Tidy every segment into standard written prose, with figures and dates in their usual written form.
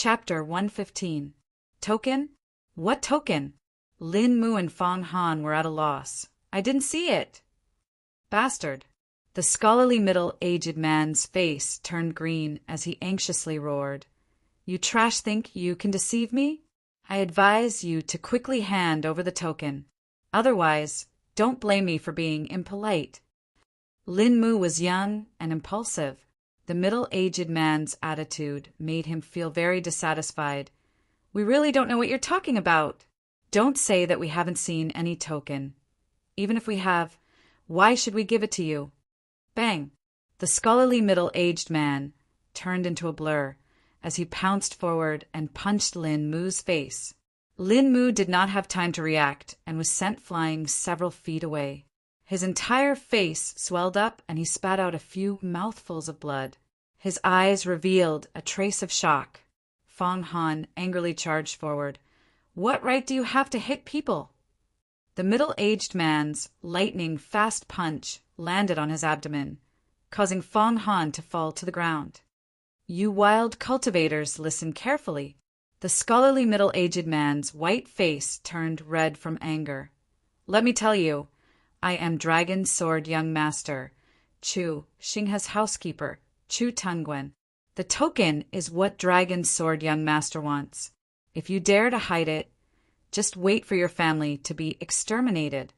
Chapter 115. Token? What token? Lin Mu and Fong Han were at a loss. I didn't see it. Bastard. The scholarly middle-aged man's face turned green as he anxiously roared. You trash think you can deceive me? I advise you to quickly hand over the token. Otherwise, don't blame me for being impolite. Lin Mu was young and impulsive. The middle-aged man's attitude made him feel very dissatisfied. We really don't know what you're talking about. Don't say that we haven't seen any token. Even if we have, why should we give it to you? Bang! The scholarly middle-aged man turned into a blur as he pounced forward and punched Lin Mu's face. Lin Mu did not have time to react and was sent flying several feet away. His entire face swelled up and he spat out a few mouthfuls of blood. His eyes revealed a trace of shock. Fong Han angrily charged forward. What right do you have to hit people? The middle-aged man's lightning-fast punch landed on his abdomen, causing Fong Han to fall to the ground. You wild cultivators, listen carefully. The scholarly middle-aged man's white face turned red from anger. Let me tell you, I am Dragon Sword Young Master, Chu Xinghe's housekeeper, Chu Tungwen. The token is what Dragon Sword Young Master wants. If you dare to hide it, just wait for your family to be exterminated.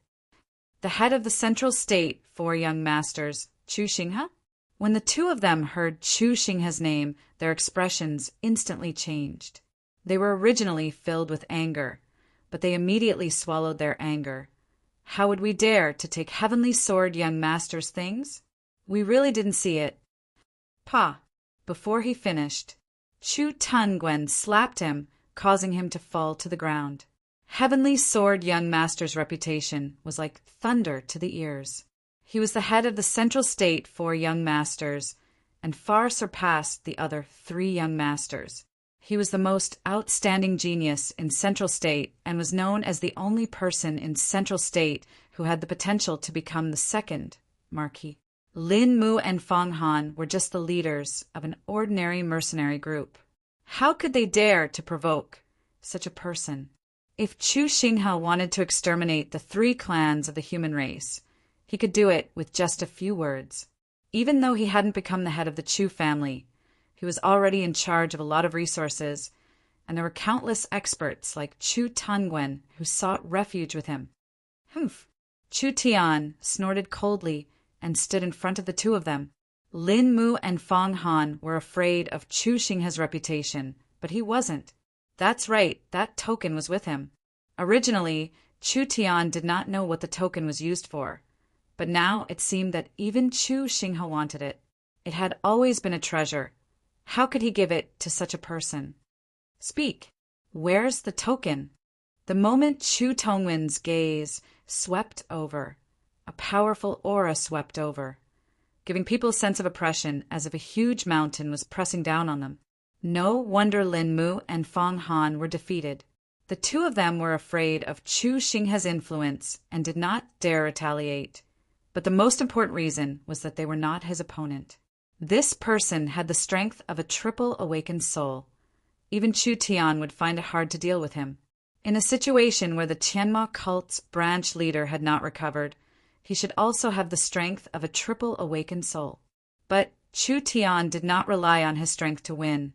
The head of the Central State, 4 young masters, Chu Xinghe? When the two of them heard Chu Xinghe's name, their expressions instantly changed. They were originally filled with anger, but they immediately swallowed their anger. How would we dare to take Heavenly Sword Young Master's things? We really didn't see it. Pa! Before he finished, Chu Tungwen slapped him, causing him to fall to the ground. Heavenly Sword Young Master's reputation was like thunder to the ears. He was the head of the Central State 4 young masters, and far surpassed the other 3 young masters. He was the most outstanding genius in Central State and was known as the only person in Central State who had the potential to become the second Marquis. Lin Mu and Fong Han were just the leaders of an ordinary mercenary group. How could they dare to provoke such a person? If Chu Xinghe wanted to exterminate the 3 clans of the human race, he could do it with just a few words. Even though he hadn't become the head of the Chu family, he was already in charge of a lot of resources, and there were countless experts like Chu Tungwen who sought refuge with him. Humph! Chu Tian snorted coldly and stood in front of the 2 of them. Lin Mu and Fong Han were afraid of Chu Xinghe's reputation, but he wasn't. That's right, that token was with him. Originally, Chu Tian did not know what the token was used for, but now it seemed that even Chu Xinghe wanted it. It had always been a treasure. How could he give it to such a person? Speak. Where's the token? The moment Chu Tungwen's gaze swept over, a powerful aura swept over, giving people a sense of oppression as if a huge mountain was pressing down on them. No wonder Lin Mu and Fong Han were defeated. The 2 of them were afraid of Chu Xinghe's influence and did not dare retaliate. But the most important reason was that they were not his opponent. This person had the strength of a triple awakened soul. Even Chu Tian would find it hard to deal with him. In a situation where the Tianma cult's branch leader had not recovered, he should also have the strength of a triple awakened soul. But Chu Tian did not rely on his strength to win.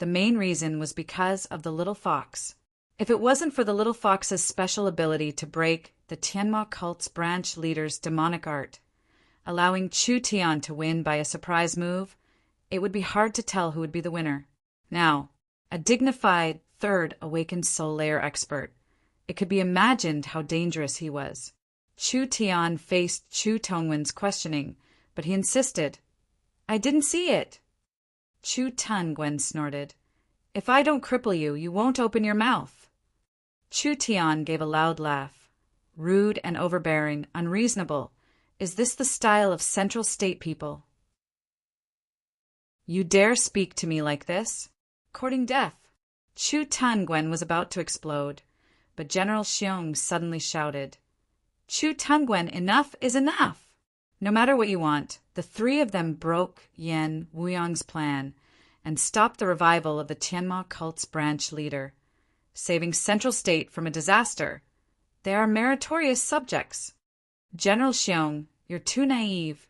The main reason was because of the little fox. If it wasn't for the little fox's special ability to break the Tianma cult's branch leader's demonic art, allowing Chu Tian to win by a surprise move, it would be hard to tell who would be the winner. Now, a dignified 3rd awakened soul layer expert, it could be imagined how dangerous he was. Chu Tian faced Chu Tungwen's questioning, but he insisted. I didn't see it. Chu Tungwen snorted. If I don't cripple you, you won't open your mouth. Chu Tian gave a loud laugh. Rude and overbearing, unreasonable. Is this the style of Central State people? You dare speak to me like this? Courting death. Chu Tungwen was about to explode, but General Xiong suddenly shouted, Chu Tungwen, enough is enough! No matter what you want, the 3 of them broke Yan Wuyong's plan and stopped the revival of the Tianma cult's branch leader, saving Central State from a disaster. They are meritorious subjects. General Xiong, you're too naive.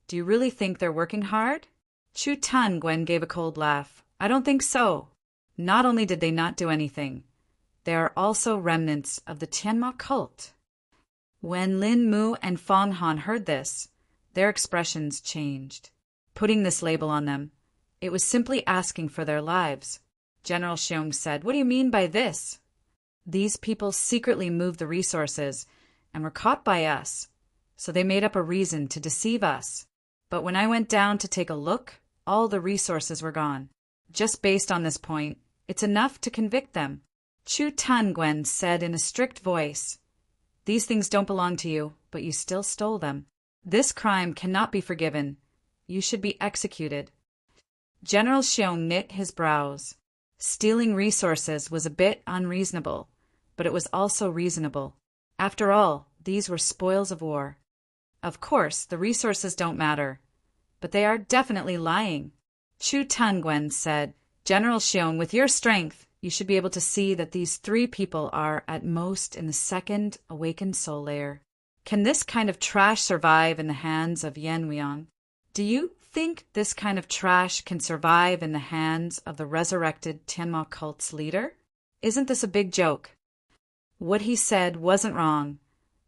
Do you really think they're working hard? Chu Tangwen gave a cold laugh. I don't think so. Not only did they not do anything, they are also remnants of the Tianma cult. When Lin Mu and Fang Han heard this, their expressions changed. Putting this label on them, it was simply asking for their lives. General Xiong said, "What do you mean by this?" These people secretly moved the resources and were caught by us, so they made up a reason to deceive us. But when I went down to take a look, all the resources were gone. Just based on this point, it's enough to convict them. Chu Tangwen said in a strict voice, "These things don't belong to you, but you still stole them. This crime cannot be forgiven. You should be executed." General Xiong knit his brows. Stealing resources was a bit unreasonable, but it was also reasonable. After all, these were spoils of war. Of course, the resources don't matter, but they are definitely lying. Chu Tangwen said, "General Xiong, with your strength, you should be able to see that these three people are, at most, in the second awakened soul layer. Can this kind of trash survive in the hands of Yan Weiyang? Do you think this kind of trash can survive in the hands of the resurrected Tianma cult's leader? Isn't this a big joke?" What he said wasn't wrong.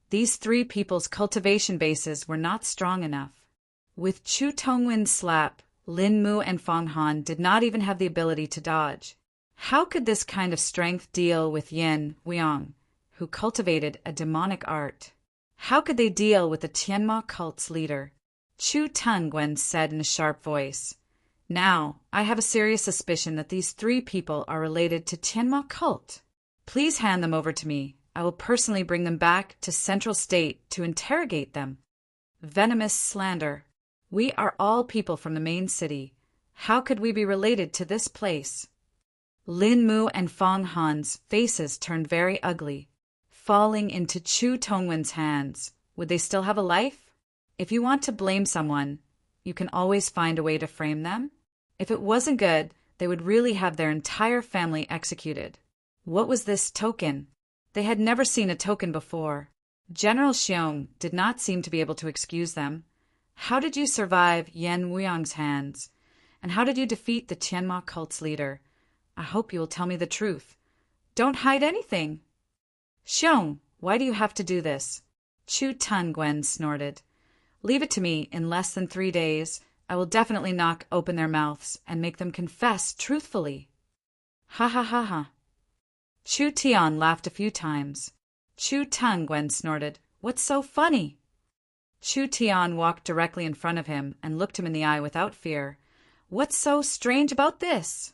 These three people's cultivation bases were not strong enough. With Chu Tongwen's slap, Lin Mu and Fang Han did not even have the ability to dodge. How could this kind of strength deal with Yan Weiyang, who cultivated a demonic art? How could they deal with the Tianma cult's leader? Chu Tangwen said in a sharp voice, "Now, I have a serious suspicion that these three people are related to Tianma cult. Please hand them over to me. I will personally bring them back to Central State to interrogate them." Venomous slander. We are all people from the main city. How could we be related to this place? Lin Mu and Fang Han's faces turned very ugly. Falling into Chu Tongwen's hands, would they still have a life? If you want to blame someone, you can always find a way to frame them. If it wasn't good, they would really have their entire family executed. What was this token? They had never seen a token before. General Xiong did not seem to be able to excuse them. How did you survive Yan Weiyang's hands? And how did you defeat the Tianma cult's leader? I hope you will tell me the truth. Don't hide anything. Xiong, why do you have to do this? Chu Tangwen snorted. Leave it to me. In less than 3 days, I will definitely knock open their mouths and make them confess truthfully. Ha ha ha ha. Chu Tian laughed a few times. Chu Tangwen snorted. What's so funny? Chu Tian walked directly in front of him and looked him in the eye without fear. What's so strange about this?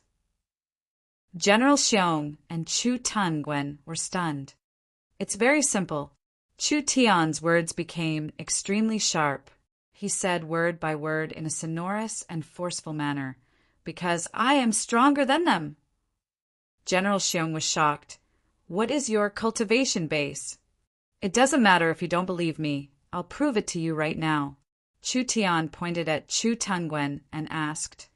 General Xiong and Chu Tangwen were stunned. It's very simple. Chu Tian's words became extremely sharp. He said word by word in a sonorous and forceful manner, "Because I am stronger than them." General Xiong was shocked. What is your cultivation base? It doesn't matter if you don't believe me. I'll prove it to you right now. Chu Tian pointed at Chu Tangwen and asked,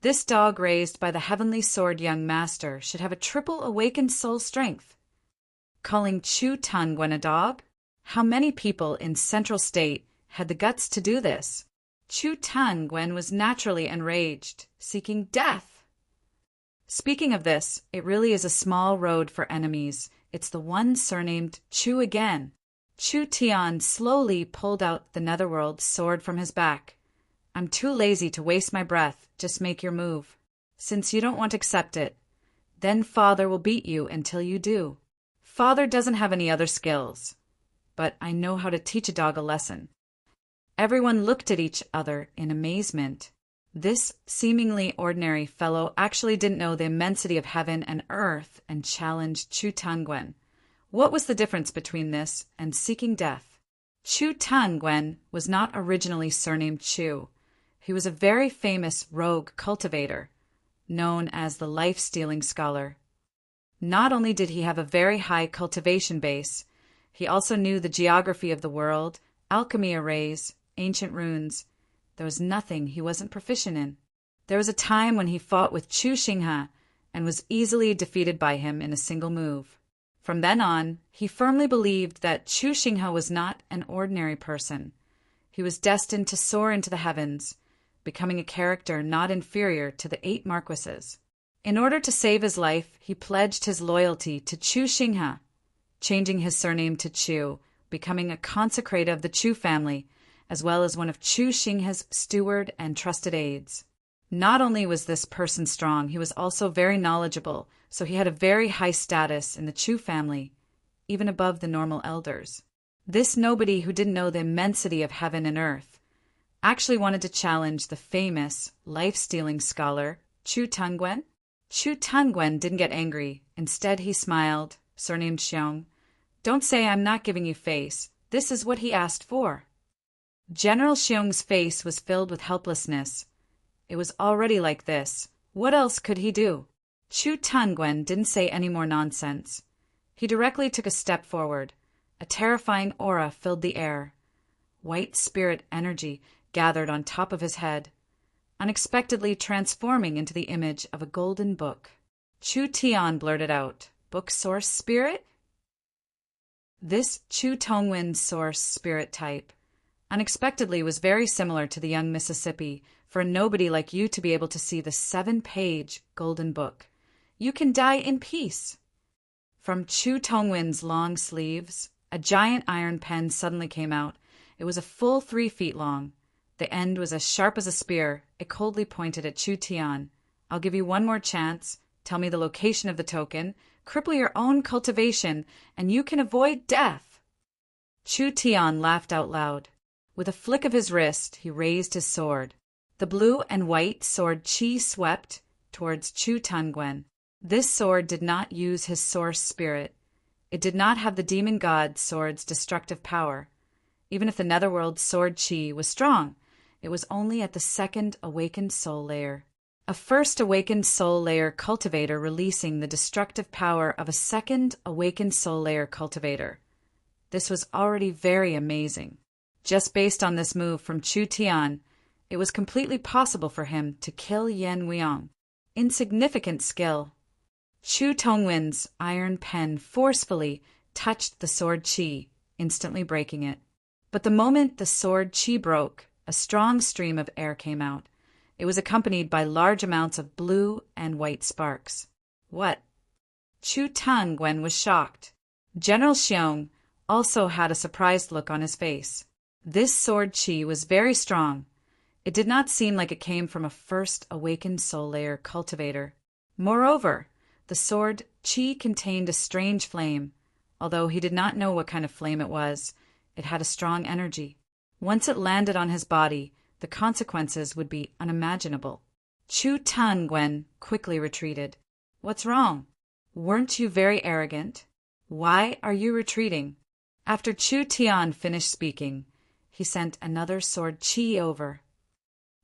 "This dog raised by the heavenly sword young master should have a triple awakened soul strength." Calling Chu Tangwen a dog? How many people in Central State had the guts to do this? Chu Tangwen was naturally enraged, seeking death. Speaking of this, it really is a small road for enemies. It's the one surnamed Chu again. Chu Tian slowly pulled out the netherworld sword from his back. "I'm too lazy to waste my breath. Just make your move. Since you don't want to accept it, then Father will beat you until you do. Father doesn't have any other skills, but I know how to teach a dog a lesson." Everyone looked at each other in amazement. This seemingly ordinary fellow actually didn't know the immensity of heaven and earth and challenged Chu Tangwen. What was the difference between this and seeking death? Chu Tangwen was not originally surnamed Chu. He was a very famous rogue cultivator, known as the life-stealing scholar. Not only did he have a very high cultivation base, he also knew the geography of the world, alchemy arrays, ancient runes. There was nothing he wasn't proficient in. There was a time when he fought with Chu Xinghe and was easily defeated by him in a single move. From then on, he firmly believed that Chu Xinghe was not an ordinary person. He was destined to soar into the heavens, becoming a character not inferior to the 8 marquises. In order to save his life, he pledged his loyalty to Chu Xinghe, changing his surname to Chu, becoming a consecrated of the Chu family, as well as one of Chu Xinghe's steward and trusted aides. Not only was this person strong, he was also very knowledgeable, so he had a very high status in the Chu family, even above the normal elders. This nobody who didn't know the immensity of heaven and earth actually wanted to challenge the famous, life-stealing scholar Chu Tangwen. Chu Tangwen didn't get angry. Instead, he smiled, surnamed Xiong. "Don't say I'm not giving you face. This is what he asked for." General Xiong's face was filled with helplessness. It was already like this. What else could he do? Chu Tangwen didn't say any more nonsense. He directly took a step forward. A terrifying aura filled the air. White spirit energy gathered on top of his head, unexpectedly transforming into the image of a golden book. Chu Tian blurted out, "Book source spirit?" This Chu Tongwen source spirit type unexpectedly was very similar to the young Mississippi, for a nobody like you to be able to see the 7-page golden book. You can die in peace. From Chu Tongwen's long sleeves, a giant iron pen suddenly came out. It was a full 3 feet long. The end was as sharp as a spear. It coldly pointed at Chu Tian. "I'll give you one more chance. Tell me the location of the token, cripple your own cultivation, and you can avoid death." Chu Tian laughed out loud. With a flick of his wrist, he raised his sword. The blue and white sword Qi swept towards Chu Tangwen. This sword did not use his source spirit. It did not have the demon god sword's destructive power. Even if the netherworld sword Qi was strong, it was only at the 2nd awakened soul layer. A 1st awakened soul layer cultivator releasing the destructive power of a 2nd awakened soul layer cultivator. This was already very amazing. Just based on this move from Chu Tian, it was completely possible for him to kill Yan Weiyang. Insignificant skill. Chu Tongwen's iron pen forcefully touched the sword Qi, instantly breaking it. But the moment the sword Qi broke, a strong stream of air came out. It was accompanied by large amounts of blue and white sparks. What? Chu Tangwen was shocked. General Xiong also had a surprised look on his face. This sword Qi was very strong. It did not seem like it came from a 1st awakened soul layer cultivator. Moreover, the sword Qi contained a strange flame. Although he did not know what kind of flame it was, it had a strong energy. Once it landed on his body, the consequences would be unimaginable. Chu Tangwen quickly retreated. "What's wrong? Weren't you very arrogant? Why are you retreating?" After Chu Tian finished speaking, he sent another sword Qi over.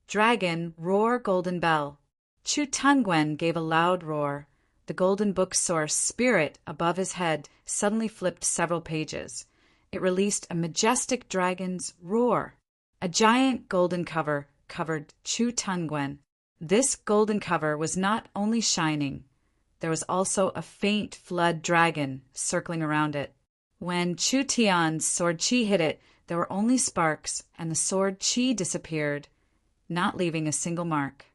"Dragon, roar golden bell." Chu Tangwen gave a loud roar. The golden book source spirit above his head suddenly flipped several pages. It released a majestic dragon's roar. A giant golden cover covered Chu Tangwen. This golden cover was not only shining, there was also a faint flood dragon circling around it. When Chu Tian's sword Qi hit it, there were only sparks, and the sword Qi disappeared, not leaving a single mark.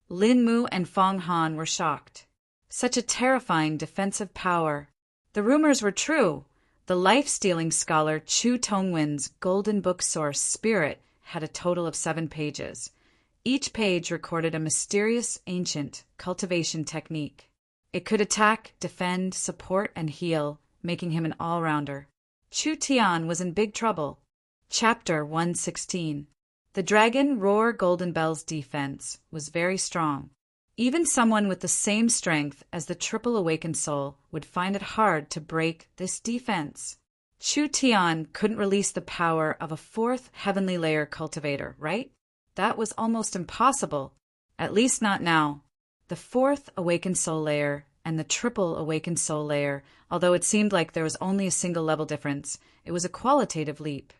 Lin Mu and Fong Han were shocked. Such a terrifying defensive power. The rumors were true. The life-stealing scholar Chu Tongwen's golden book source spirit had a total of 7 pages. Each page recorded a mysterious, ancient cultivation technique. It could attack, defend, support, and heal, making him an all-rounder. Chu Tian was in big trouble. Chapter 116. The Dragon Roar Golden Bell's defense was very strong. Even someone with the same strength as the triple awakened soul would find it hard to break this defense. Chu Tian couldn't release the power of a 4th heavenly layer cultivator, right? That was almost impossible, at least not now. The 4th awakened soul layer and the triple awakened soul layer, although it seemed like there was only a single level difference, it was a qualitative leap.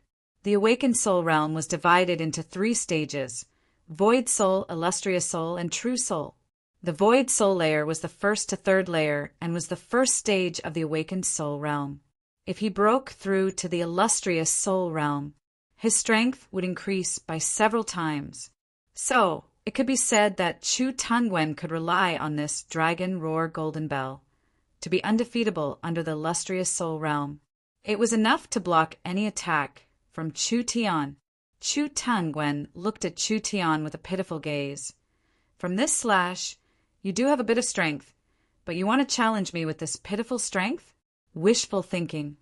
The awakened soul realm was divided into 3 stages, Void Soul, Illustrious Soul, and True Soul. The Void Soul layer was the first to third layer and was the first stage of the awakened soul realm. If he broke through to the Illustrious Soul realm, his strength would increase by several times. So, it could be said that Chu Tangwen could rely on this Dragon Roar Golden Bell to be undefeatable under the Illustrious Soul realm. It was enough to block any attack from Chu Tian. Chu Tangwen looked at Chu Tian with a pitiful gaze. From this slash, you do have a bit of strength, but you want to challenge me with this pitiful strength? Wishful thinking.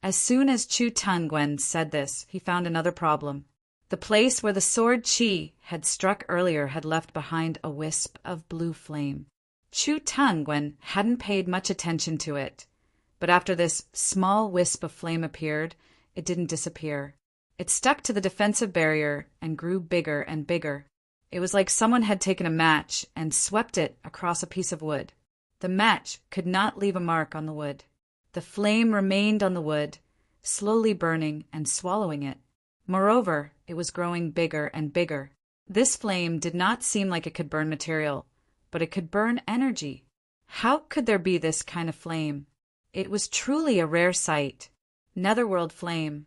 As soon as Chu Tangwen said this, he found another problem. The place where the sword Qi had struck earlier had left behind a wisp of blue flame. Chu Tangwen hadn't paid much attention to it, but after this small wisp of flame appeared, it didn't disappear. It stuck to the defensive barrier and grew bigger and bigger. It was like someone had taken a match and swept it across a piece of wood. The match could not leave a mark on the wood. The flame remained on the wood, slowly burning and swallowing it. Moreover, it was growing bigger and bigger. This flame did not seem like it could burn material, but it could burn energy. How could there be this kind of flame? It was truly a rare sight. Netherworld flame.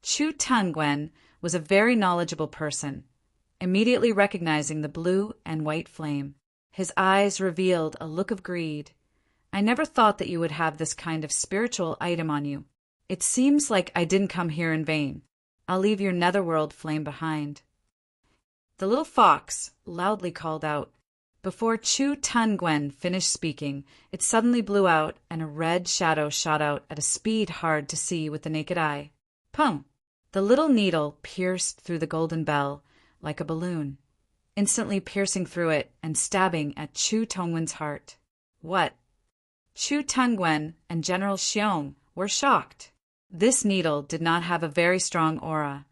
Chu Tangwen was a very knowledgeable person, immediately recognizing the blue and white flame. His eyes revealed a look of greed. I never thought that you would have this kind of spiritual item on you. It seems like I didn't come here in vain. I'll leave your netherworld flame behind. The little fox loudly called out. Before Chu Tangwen finished speaking, it suddenly blew out and a red shadow shot out at a speed hard to see with the naked eye. Pum! The little needle pierced through the golden bell like a balloon, instantly piercing through it and stabbing at Chu Tangwen's heart. What? Chu Tangwen and General Xiong were shocked. This needle did not have a very strong aura,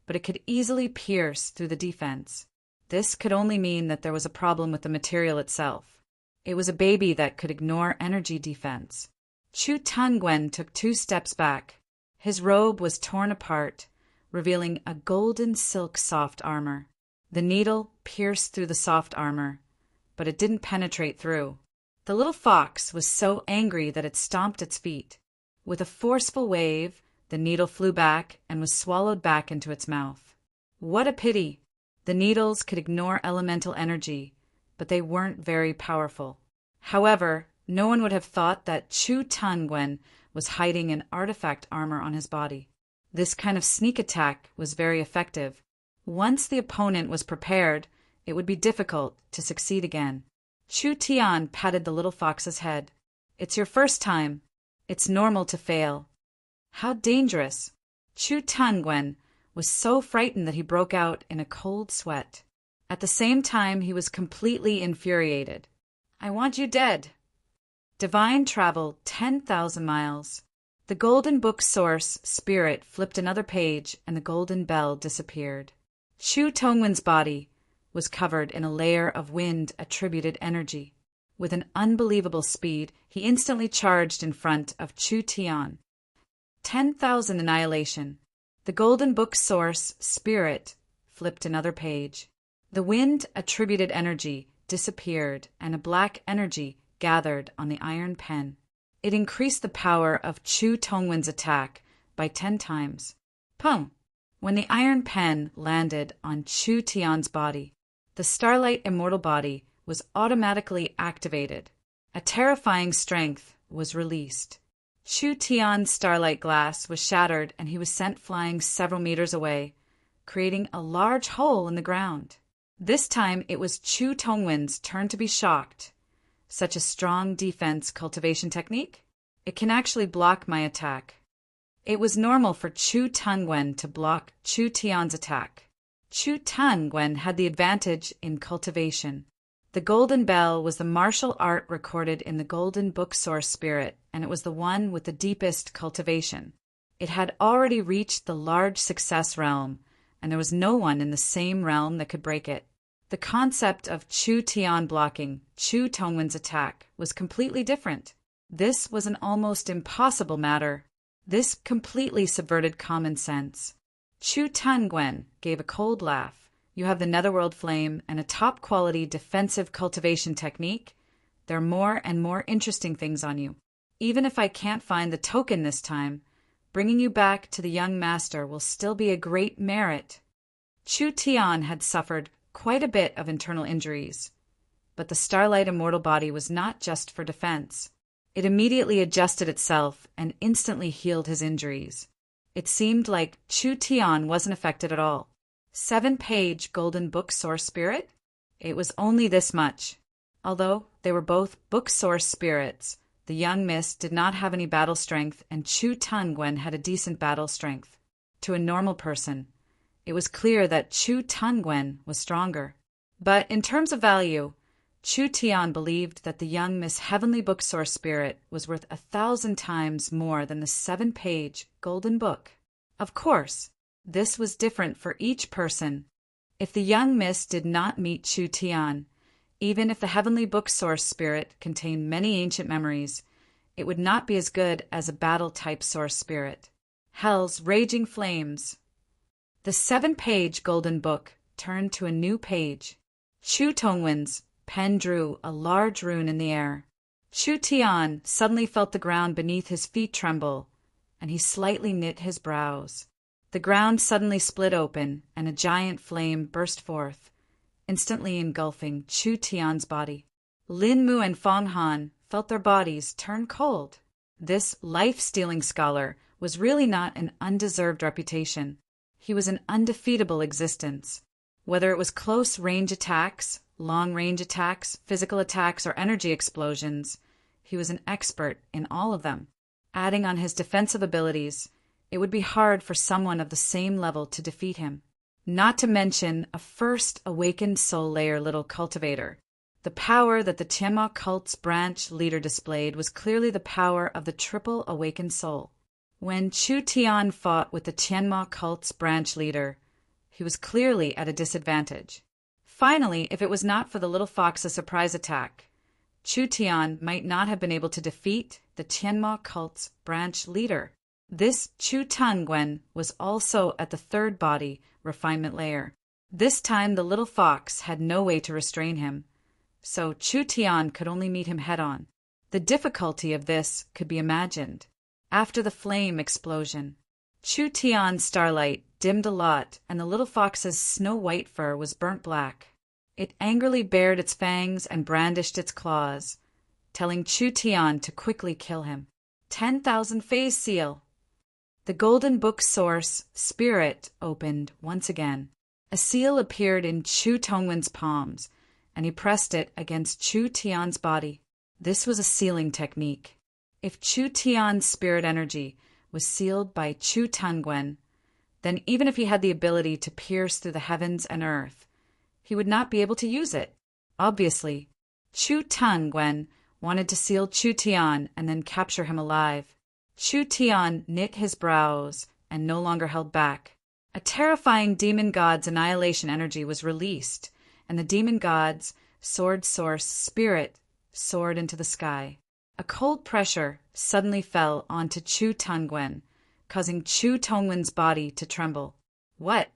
but it could easily pierce through the defense. This could only mean that there was a problem with the material itself. It was a baby that could ignore energy defense. Chu Tangwen took 2 steps back. His robe was torn apart, revealing a golden silk soft armor. The needle pierced through the soft armor, but it didn't penetrate through. The little fox was so angry that it stomped its feet. With a forceful wave, the needle flew back and was swallowed back into its mouth. What a pity! The needles could ignore elemental energy, but they weren't very powerful. However, no one would have thought that Chu Tangwen was hiding an artifact armor on his body. This kind of sneak attack was very effective. Once the opponent was prepared, it would be difficult to succeed again. Chu Tian patted the little fox's head. It's your first time. It's normal to fail. How dangerous! Chu Tangwen was so frightened that he broke out in a cold sweat. At the same time, he was completely infuriated. I want you dead. Divine traveled 10,000 miles. The golden book source spirit flipped another page and the golden bell disappeared. Chu Tangwen's body was covered in a layer of wind-attributed energy. With an unbelievable speed, he instantly charged in front of Chu Tian. 10,000 annihilation. The golden book source spirit flipped another page. The wind-attributed energy disappeared and a black energy gathered on the iron pen. It increased the power of Chu Tangwen's attack by 10 times. Pum! When the iron pen landed on Chu Tian's body, the Starlight Immortal Body was automatically activated. A terrifying strength was released. Chu Tian's starlight glass was shattered and he was sent flying several meters away, creating a large hole in the ground. This time it was Chu Tangwen's turn to be shocked. Such a strong defense cultivation technique? It can actually block my attack. It was normal for Chu Tangwen to block Chu Tian's attack. Chu Tangwen had the advantage in cultivation. The golden bell was the martial art recorded in the golden book source spirit, and it was the one with the deepest cultivation. It had already reached the large success realm, and there was no one in the same realm that could break it. The concept of Chu Tian blocking Chu Tangwen's attack was completely different. This was an almost impossible matter. This completely subverted common sense. Chu Tangwen gave a cold laugh. You have the netherworld flame and a top-quality defensive cultivation technique. There are more and more interesting things on you. Even if I can't find the token this time, bringing you back to the young master will still be a great merit. Chu Tian had suffered quite a bit of internal injuries, but the Starlight immortal body was not just for defense. It immediately adjusted itself and instantly healed his injuries. It seemed like Chu Tian wasn't affected at all. 7-page Golden Book Source Spirit? It was only this much. Although they were both book source spirits, the young mist did not have any battle strength and Chu Tangwen had a decent battle strength. To a normal person, it was clear that Chu Tangwen was stronger. But in terms of value, Chu Tian believed that the young Miss Heavenly Book Source Spirit was worth 1,000 times more than the 7-page Golden Book. Of course, this was different for each person. If the young Miss did not meet Chu Tian, even if the Heavenly Book Source Spirit contained many ancient memories, it would not be as good as a battle-type Source Spirit. Hell's raging flames. The 7-page Golden Book turned to a new page. Chu Tongwen's pen drew a large rune in the air. Chu Tian suddenly felt the ground beneath his feet tremble, and he slightly knit his brows. The ground suddenly split open, and a giant flame burst forth, instantly engulfing Chu Tian's body. Lin Mu and Fong Han felt their bodies turn cold. This life-stealing scholar was really not an undeserved reputation. He was an undefeatable existence. Whether it was close-range attacks, long-range attacks, physical attacks, or energy explosions, he was an expert in all of them. Adding on his defensive abilities, it would be hard for someone of the same level to defeat him. Not to mention a first awakened soul layer little cultivator. The power that the Tianma cult's branch leader displayed was clearly the power of the triple awakened soul. When Chu Tian fought with the Tianma cult's branch leader, he was clearly at a disadvantage. Finally, if it was not for the little fox's surprise attack, Chu Tian might not have been able to defeat the Tianma cult's branch leader. This Chu Tangwen was also at the third body refinement layer. This time the little fox had no way to restrain him, so Chu Tian could only meet him head-on. The difficulty of this could be imagined. After the flame explosion, Chu Tian's starlight dimmed a lot, and the little fox's snow-white fur was burnt black. It angrily bared its fangs and brandished its claws, telling Chu Tian to quickly kill him. 10,000 phase seal. The Golden Book Source Spirit opened once again. A seal appeared in Chu Tongwen's palms, and he pressed it against Chu Tian's body. This was a sealing technique. If Chu Tian's spirit energy was sealed by Chu Tangwen, then even if he had the ability to pierce through the heavens and earth, he would not be able to use it. Obviously, Chu Tangwen wanted to seal Chu Tian and then capture him alive. Chu Tian knit his brows and no longer held back. A terrifying demon god's annihilation energy was released, and the demon god's sword source spirit soared into the sky. A cold pressure suddenly fell onto Chu Tangwen, causing Chu Tongwen's body to tremble. What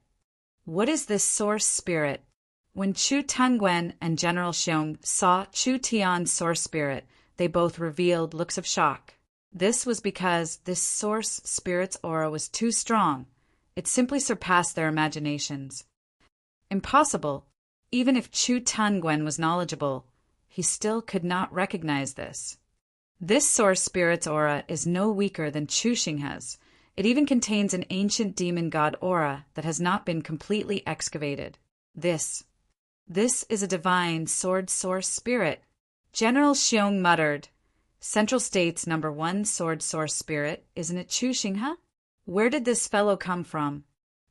is this source spirit? When Chu Tangwen and General Xiong saw Chu Tian's source spirit, they both revealed looks of shock. This was because this source spirit's aura was too strong. It simply surpassed their imaginations. Impossible. Even if Chu Tangwen was knowledgeable, he still could not recognize this. This source spirit's aura is no weaker than Chu Xinghe's. It even contains an ancient demon god aura that has not been completely excavated. This is a divine sword source spirit. General Xiong muttered, Central State's #1 sword source spirit, isn't it Chu Xinghe? Where did this fellow come from?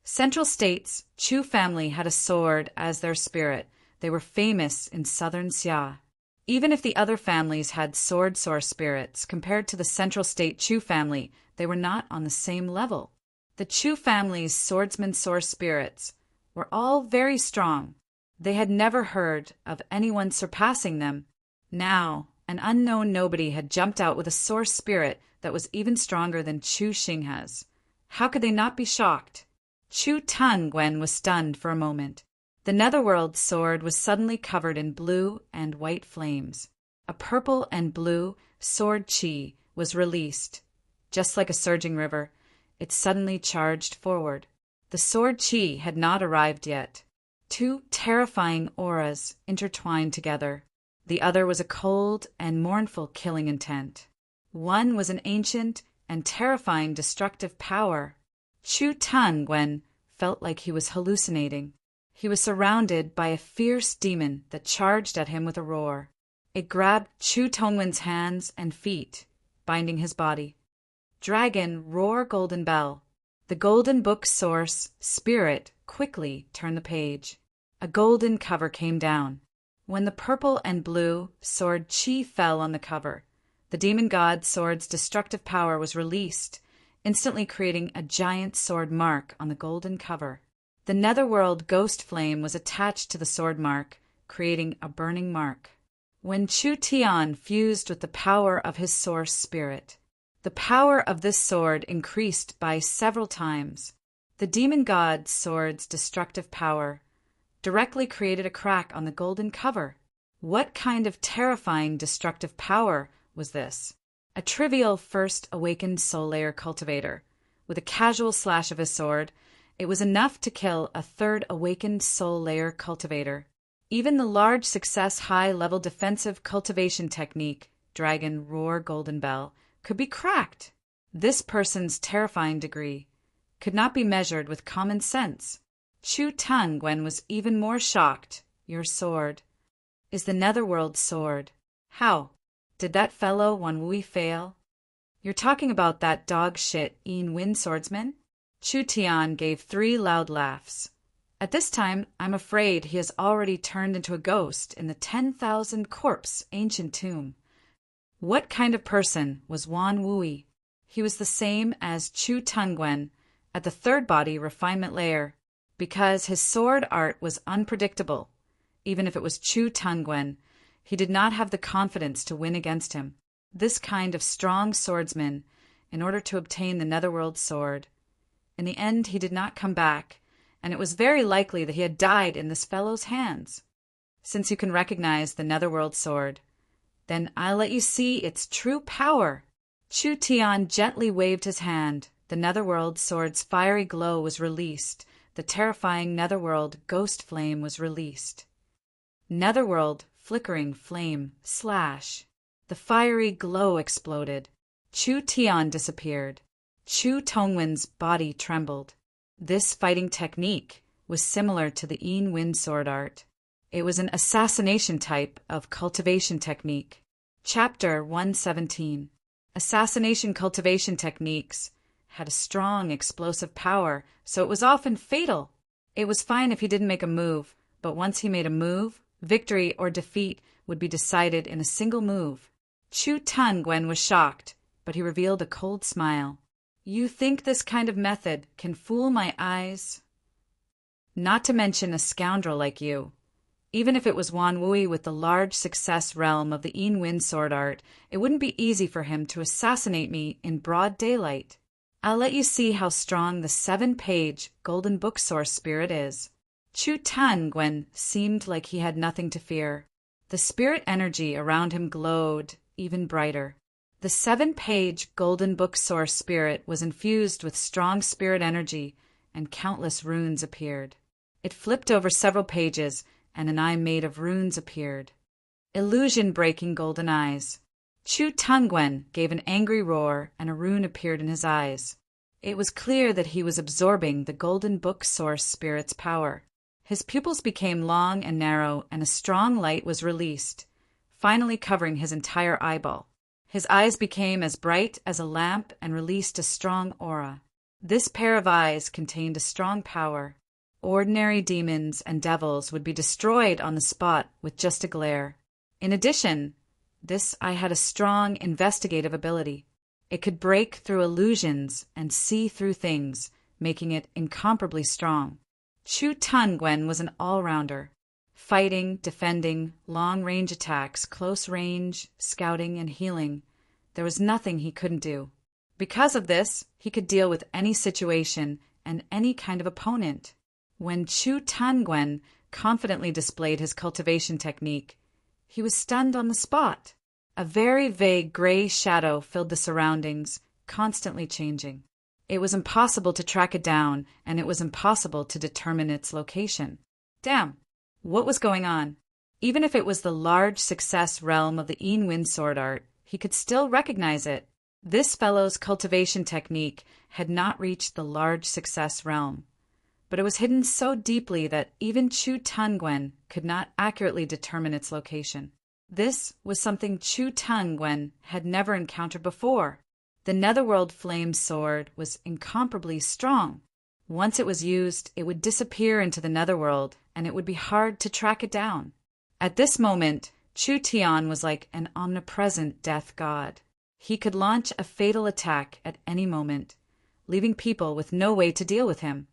Central State's Chu family had a sword as their spirit. They were famous in southern Xia. Even if the other families had sword source spirits, compared to the Central State Chu family, they were not on the same level. The Chu family's swordsman source spirits were all very strong. They had never heard of anyone surpassing them. Now, an unknown nobody had jumped out with a source spirit that was even stronger than Chu Xinghe's. How could they not be shocked? Chu Tang-wen was stunned for a moment. The netherworld sword was suddenly covered in blue and white flames. A purple and blue sword chi was released. Just like a surging river, it suddenly charged forward. The sword chi had not arrived yet. Two terrifying auras intertwined together. The other was a cold and mournful killing intent. One was an ancient and terrifying destructive power. Chu Tang-wen felt like he was hallucinating. He was surrounded by a fierce demon that charged at him with a roar. It grabbed Chu Tongwen's hands and feet, binding his body. Dragon, roar golden bell. The golden book source, spirit, quickly turned the page. A golden cover came down. When the purple and blue sword chi fell on the cover, the demon god sword's destructive power was released, instantly creating a giant sword mark on the golden cover. The netherworld ghost flame was attached to the sword mark, creating a burning mark. When Chu Tian fused with the power of his source spirit, the power of this sword increased by several times. The demon god sword's destructive power directly created a crack on the golden cover. What kind of terrifying destructive power was this? A trivial first awakened soul layer cultivator. With a casual slash of his sword, it was enough to kill a third awakened soul layer cultivator. Even the large success high-level defensive cultivation technique, Dragon Roar Golden Bell, could be cracked. This person's terrifying degree could not be measured with common sense. Chu Tang-wen was even more shocked. Your sword is the netherworld sword. How? Did that fellow Wan Wui fail? You're talking about that dog shit Yin Win swordsman? Chu Tian gave 3 loud laughs. At this time, I'm afraid he has already turned into a ghost in the 10,000 corpse ancient tomb. What kind of person was Wan Wui? He was the same as Chu Tang-wen at the third body refinement layer, because his sword art was unpredictable. Even if it was Chu Tang-wen, he did not have the confidence to win against him. This kind of strong swordsman, in order to obtain the netherworld sword. In the end, he did not come back, and it was very likely that he had died in this fellow's hands. Since you can recognize the netherworld sword, then I'll let you see its true power. Chu Tian gently waved his hand. The netherworld sword's fiery glow was released. The terrifying netherworld ghost flame was released. Netherworld flickering flame slash. The fiery glow exploded. Chu Tian disappeared. Chu Tongwen's body trembled. This fighting technique was similar to the Yin Win sword art. It was an assassination type of cultivation technique. Chapter 117. Assassination cultivation techniques had a strong explosive power, so it was often fatal. It was fine if he didn't make a move, but once he made a move, victory or defeat would be decided in a single move. Chu Tang-wen was shocked, but he revealed a cold smile. You think this kind of method can fool my eyes? Not to mention a scoundrel like you. Even if it was Wan Wui with the large success realm of the Yin Win sword art, it wouldn't be easy for him to assassinate me in broad daylight. I'll let you see how strong the 7-page golden book source spirit is. Chu Tang-wen seemed like he had nothing to fear. The spirit energy around him glowed even brighter. The 7-page golden book source spirit was infused with strong spirit energy, and countless runes appeared. It flipped over several pages, and an eye made of runes appeared. Illusion-breaking golden eyes. Chu Tang-wen gave an angry roar, and a rune appeared in his eyes. It was clear that he was absorbing the golden book source spirit's power. His pupils became long and narrow, and a strong light was released, finally covering his entire eyeball. His eyes became as bright as a lamp and released a strong aura. This pair of eyes contained a strong power. Ordinary demons and devils would be destroyed on the spot with just a glare. In addition, this eye had a strong investigative ability. It could break through illusions and see through things, making it incomparably strong. Chu Tang-wen was an all-rounder. Fighting, defending, long-range attacks, close range, scouting, and healing. There was nothing he couldn't do. Because of this, he could deal with any situation and any kind of opponent. When Chu Tangwen confidently displayed his cultivation technique, he was stunned on the spot. A very vague gray shadow filled the surroundings, constantly changing. It was impossible to track it down, and it was impossible to determine its location. Damn! What was going on? Even if it was the large success realm of the Yin Wind sword art, he could still recognize it. This fellow's cultivation technique had not reached the large success realm, but it was hidden so deeply that even Chu Tangwen could not accurately determine its location. This was something Chu Tangwen had never encountered before. The Netherworld Flame Sword was incomparably strong. Once it was used, it would disappear into the Netherworld, and it would be hard to track it down. At this moment, Chu Tian was like an omnipresent death god. He could launch a fatal attack at any moment, leaving people with no way to deal with him.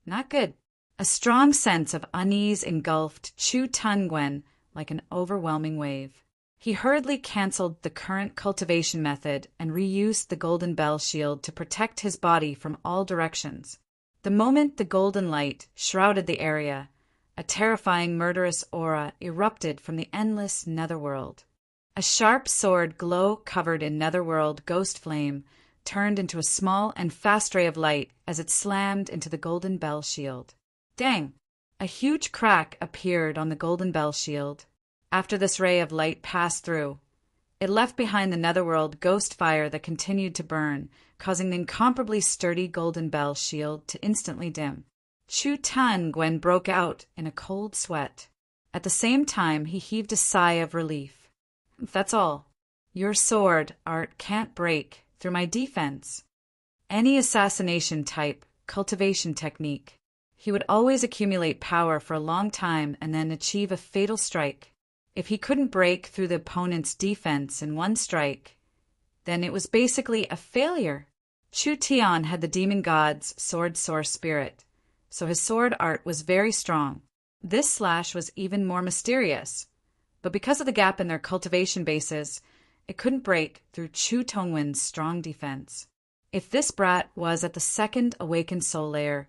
Not good. A strong sense of unease engulfed Chu Tangwen like an overwhelming wave. He hurriedly cancelled the current cultivation method and reused the golden bell shield to protect his body from all directions. The moment the golden light shrouded the area, a terrifying murderous aura erupted from the endless netherworld. A sharp sword glow covered in netherworld ghost flame turned into a small and fast ray of light as it slammed into the golden bell shield. Dang! A huge crack appeared on the golden bell shield. After this ray of light passed through, it left behind the netherworld ghost fire that continued to burn, causing the incomparably sturdy golden bell shield to instantly dim. Chu Tangwen broke out in a cold sweat. At the same time, he heaved a sigh of relief. That's all. Your sword art can't break through my defense. Any assassination type, cultivation technique. He would always accumulate power for a long time and then achieve a fatal strike. If he couldn't break through the opponent's defense in one strike, then it was basically a failure. Chu Tian had the demon god's sword source spirit, so his sword art was very strong. This slash was even more mysterious, but because of the gap in their cultivation bases, it couldn't break through Chu Tongwen's strong defense. If this brat was at the second awakened soul layer,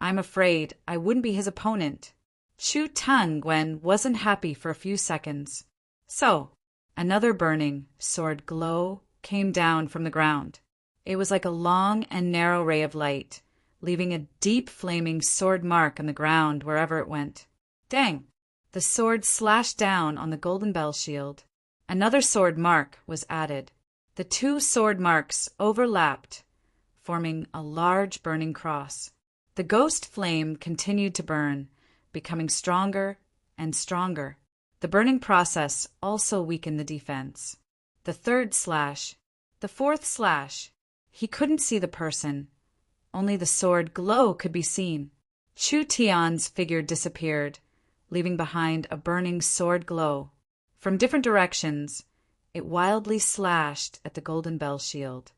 I'm afraid I wouldn't be his opponent. Chu Tangwen wasn't happy for a few seconds. So, another burning sword glow came down from the ground. It was like a long and narrow ray of light, leaving a deep flaming sword mark on the ground wherever it went. Dang! The sword slashed down on the golden bell shield. Another sword mark was added. The two sword marks overlapped, forming a large burning cross. The ghost flame continued to burn, becoming stronger and stronger. The burning process also weakened the defense. The third slash, the fourth slash. He couldn't see the person. Only the sword glow could be seen. Chu Tian's figure disappeared, leaving behind a burning sword glow. From different directions, it wildly slashed at the golden bell shield.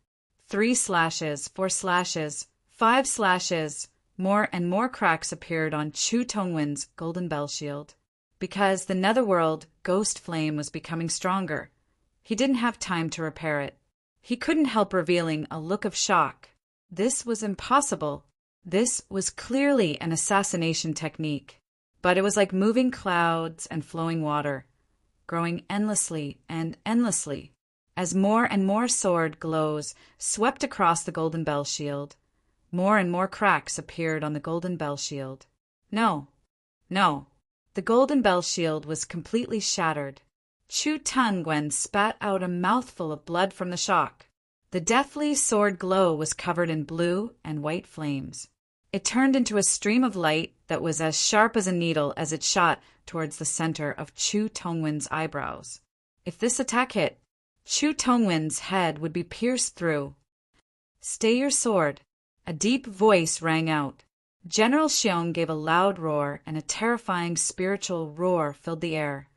3 slashes, 4 slashes, 5 slashes. More and more cracks appeared on Chu Tongwen's golden bell shield. Because the netherworld ghost flame was becoming stronger, he didn't have time to repair it. He couldn't help revealing a look of shock. This was impossible. This was clearly an assassination technique. But it was like moving clouds and flowing water, growing endlessly and endlessly, as more and more sword glows swept across the golden bell shield. More and more cracks appeared on the golden bell shield. No. The golden bell shield was completely shattered. Chu Tangwen spat out a mouthful of blood from the shock. The deathly sword glow was covered in blue and white flames. It turned into a stream of light that was as sharp as a needle as it shot towards the center of Chu Tongwen's eyebrows. If this attack hit, Chu Tongwen's head would be pierced through. Stay your sword. A deep voice rang out. General Xiong gave a loud roar, and a terrifying spiritual roar filled the air,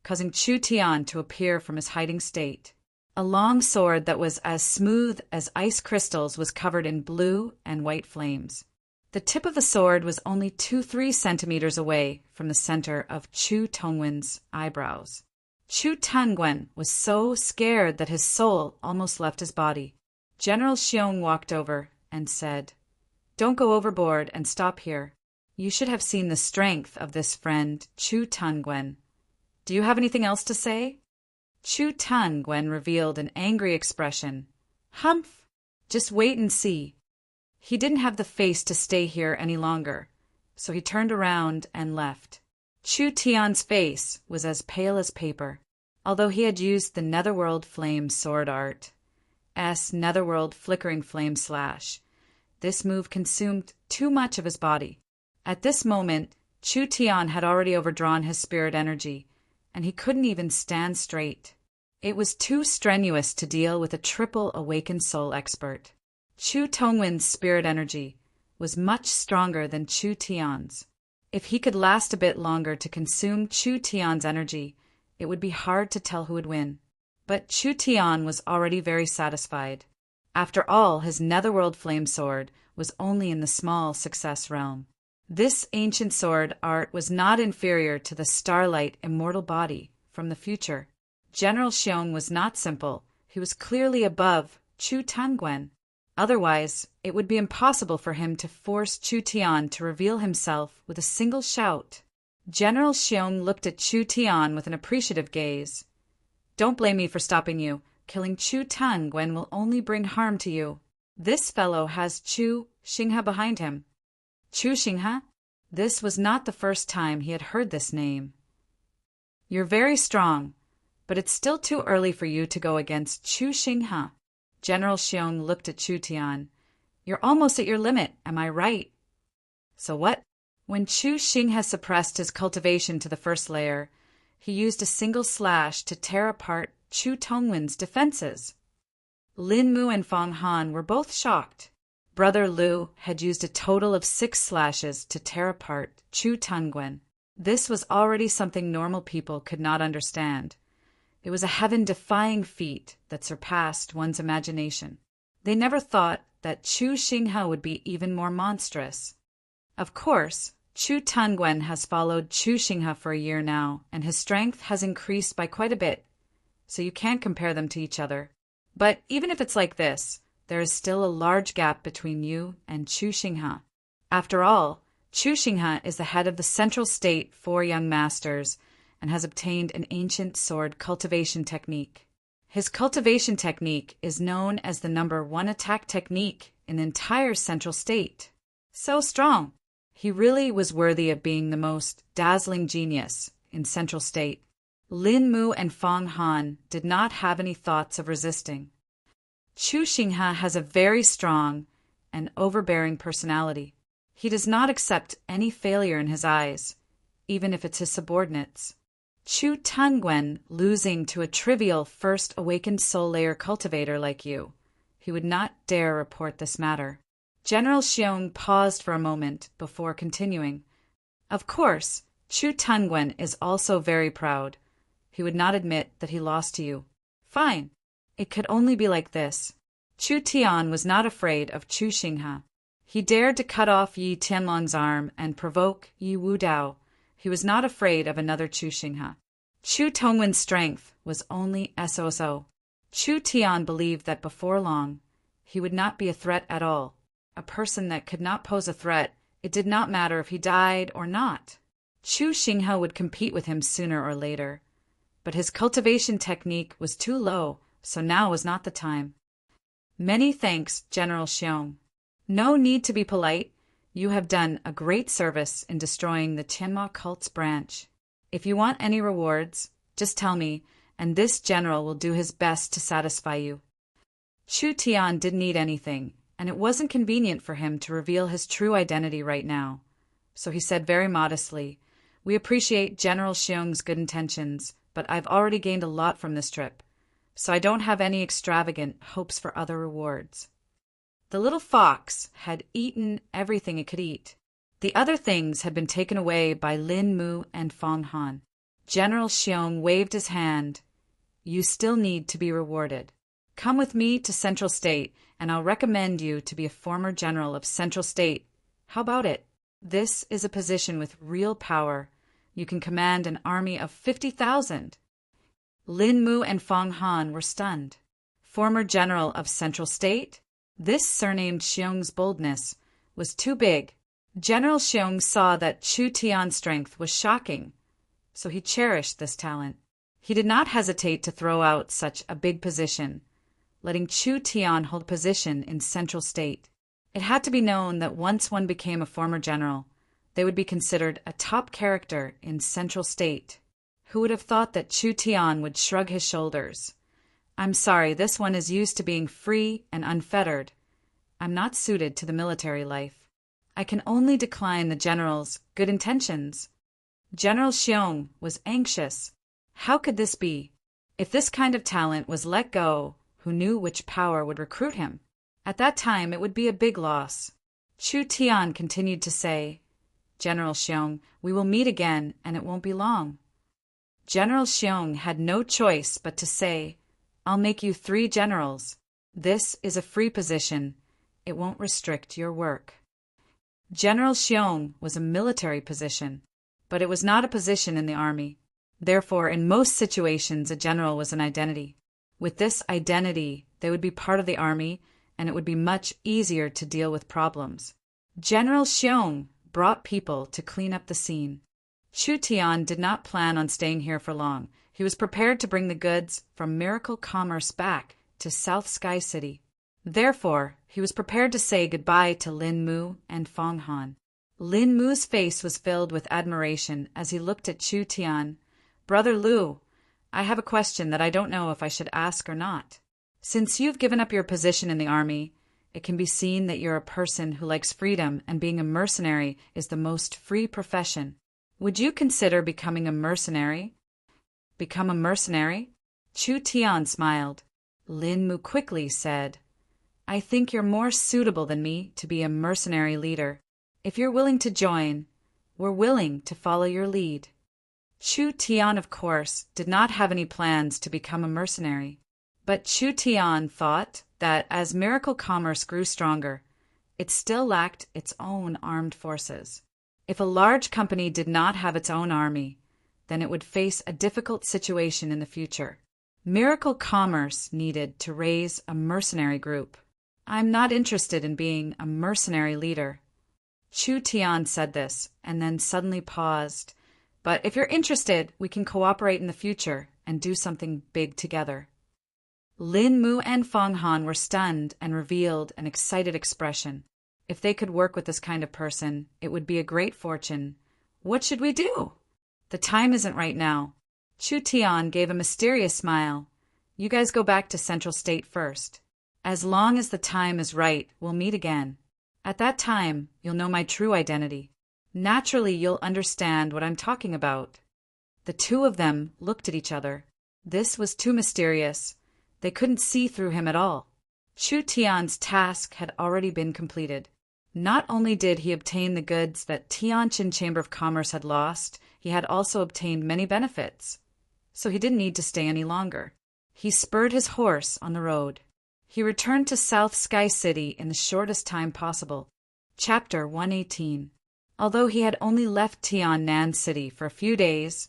causing Chu Tian to appear from his hiding state. A long sword that was as smooth as ice crystals was covered in blue and white flames. The tip of the sword was only 2-3 centimeters away from the center of Chu Tongwen's eyebrows. Chu Tangwen was so scared that his soul almost left his body. General Xiong walked over and said, Don't go overboard and stop here. You should have seen the strength of this friend, Chu Tangwen. Do you have anything else to say? Chu Tangwen revealed an angry expression. Humph! Just wait and see. He didn't have the face to stay here any longer, so he turned around and left. Chu Tian's face was as pale as paper, although he had used the Netherworld Flame sword art. Netherworld Flickering Flame Slash. This move consumed too much of his body. At this moment, Chu Tian had already overdrawn his spirit energy, and he couldn't even stand straight. It was too strenuous to deal with a triple awakened soul expert. Chu Tongwen's spirit energy was much stronger than Chu Tian's. If he could last a bit longer to consume Chu Tian's energy, it would be hard to tell who would win. But Chu Tian was already very satisfied. After all, his Netherworld Flame Sword was only in the small success realm. This ancient sword art was not inferior to the Starlight Immortal Body from the future. General Xiong was not simple. He was clearly above Chu Tangwen. Otherwise, it would be impossible for him to force Chu Tian to reveal himself with a single shout. General Xiong looked at Chu Tian with an appreciative gaze. Don't blame me for stopping you. Killing Chu Tangwen will only bring harm to you. This fellow has Chu Xinghe behind him. Chu Xinghe? This was not the first time he had heard this name. You're very strong, but it's still too early for you to go against Chu Xinghe. General Xiong looked at Chu Tian. You're almost at your limit, am I right? So what? When Chu Xinghe suppressed his cultivation to the first layer, he used a single slash to tear apart Chu Tongwen's defenses. Lin Mu and Fong Han were both shocked. Brother Liu had used a total of 6 slashes to tear apart Chu Tangwen. This was already something normal people could not understand. It was a heaven-defying feat that surpassed one's imagination. They never thought that Chu Xinghe would be even more monstrous. Of course, Chu Tangwen has followed Chu Xinghe for a year now, and his strength has increased by quite a bit, so you can't compare them to each other. But even if it's like this, there is still a large gap between you and Chu Xinghe. After all, Chu Xinghe is the head of the Central State 4 Young Masters and has obtained an ancient sword cultivation technique. His cultivation technique is known as the #1 attack technique in the entire Central State. So strong! He really was worthy of being the most dazzling genius in Central State. Lin Mu and Fong Han did not have any thoughts of resisting. Chu Xinghe has a very strong and overbearing personality. He does not accept any failure in his eyes, even if it's his subordinates. Chu Tangwen losing to a trivial first awakened soul layer cultivator like you, he would not dare report this matter. General Xiong paused for a moment before continuing. Of course, Chu Tangwen is also very proud. He would not admit that he lost to you. Fine. It could only be like this. Chu Tian was not afraid of Chu Xinghe. He dared to cut off Yi Tianlong's arm and provoke Yi Wudao. He was not afraid of another Chu Xinghe. Chu Tongwen's strength was only so. Chu Tian believed that before long, he would not be a threat at all. A person that could not pose a threat, it did not matter if he died or not. Chu Xinghe would compete with him sooner or later. But his cultivation technique was too low, so now was not the time. Many thanks, General Xiong. No need to be polite. You have done a great service in destroying the Tianma cult's branch. If you want any rewards, just tell me, and this general will do his best to satisfy you. Chu Tian didn't need anything, and it wasn't convenient for him to reveal his true identity right now. So he said very modestly, We appreciate General Xiong's good intentions, but I've already gained a lot from this trip, so I don't have any extravagant hopes for other rewards. The little fox had eaten everything it could eat. The other things had been taken away by Lin Mu and Fong Han. General Xiong waved his hand. You still need to be rewarded. Come with me to Central State, and I'll recommend you to be a former general of Central State. How about it? This is a position with real power. You can command an army of 50,000. Lin Mu and Fong Han were stunned. Former general of Central State? This surnamed Xiong's boldness was too big. General Xiong saw that Chu Tian's strength was shocking, so he cherished this talent. He did not hesitate to throw out such a big position, letting Chu Tian hold position in Central State. It had to be known that once one became a former general, they would be considered a top character in Central State. Who would have thought that Chu Tian would shrug his shoulders? I'm sorry, this one is used to being free and unfettered. I'm not suited to the military life. I can only decline the general's good intentions. General Xiong was anxious. How could this be? If this kind of talent was let go, who knew which power would recruit him? At that time, it would be a big loss. Chu Tian continued to say, General Xiong, we will meet again, and it won't be long. General Xiong had no choice but to say, I'll make you 3 generals. This is a free position. It won't restrict your work. General Xiong was a military position, but it was not a position in the army. Therefore, in most situations, a general was an identity. With this identity, they would be part of the army, and it would be much easier to deal with problems. General Xiong brought people to clean up the scene. Chu Tian did not plan on staying here for long. He was prepared to bring the goods from Miracle Commerce back to South Sky City. Therefore, he was prepared to say goodbye to Lin Mu and Fong Han. Lin Mu's face was filled with admiration as he looked at Chu Tian. Brother Lu, I have a question that I don't know if I should ask or not. Since you've given up your position in the army, it can be seen that you're a person who likes freedom, and being a mercenary is the most free profession. Would you consider becoming a mercenary? Become a mercenary? Chu Tian smiled. Lin Mu quickly said, I think you're more suitable than me to be a mercenary leader. If you're willing to join, we're willing to follow your lead. Chu Tian, of course, did not have any plans to become a mercenary. But Chu Tian thought that as Miracle Commerce grew stronger, it still lacked its own armed forces. If a large company did not have its own army, then it would face a difficult situation in the future. Miracle Commerce needed to raise a mercenary group. I'm not interested in being a mercenary leader. Chu Tian said this, and then suddenly paused. But if you're interested, we can cooperate in the future and do something big together. Lin Mu and Fong Han were stunned and revealed an excited expression. If they could work with this kind of person, it would be a great fortune. What should we do? The time isn't right now. Chu Tian gave a mysterious smile. You guys go back to Central State first. As long as the time is right, we'll meet again. At that time, you'll know my true identity. Naturally, you'll understand what I'm talking about. The two of them looked at each other. This was too mysterious. They couldn't see through him at all. Chu Tian's task had already been completed. Not only did he obtain the goods that Tianjin Chamber of Commerce had lost, he had also obtained many benefits. So he didn't need to stay any longer. He spurred his horse on the road. He returned to South Sky City in the shortest time possible. Chapter 118. Although he had only left Tiannan City for a few days,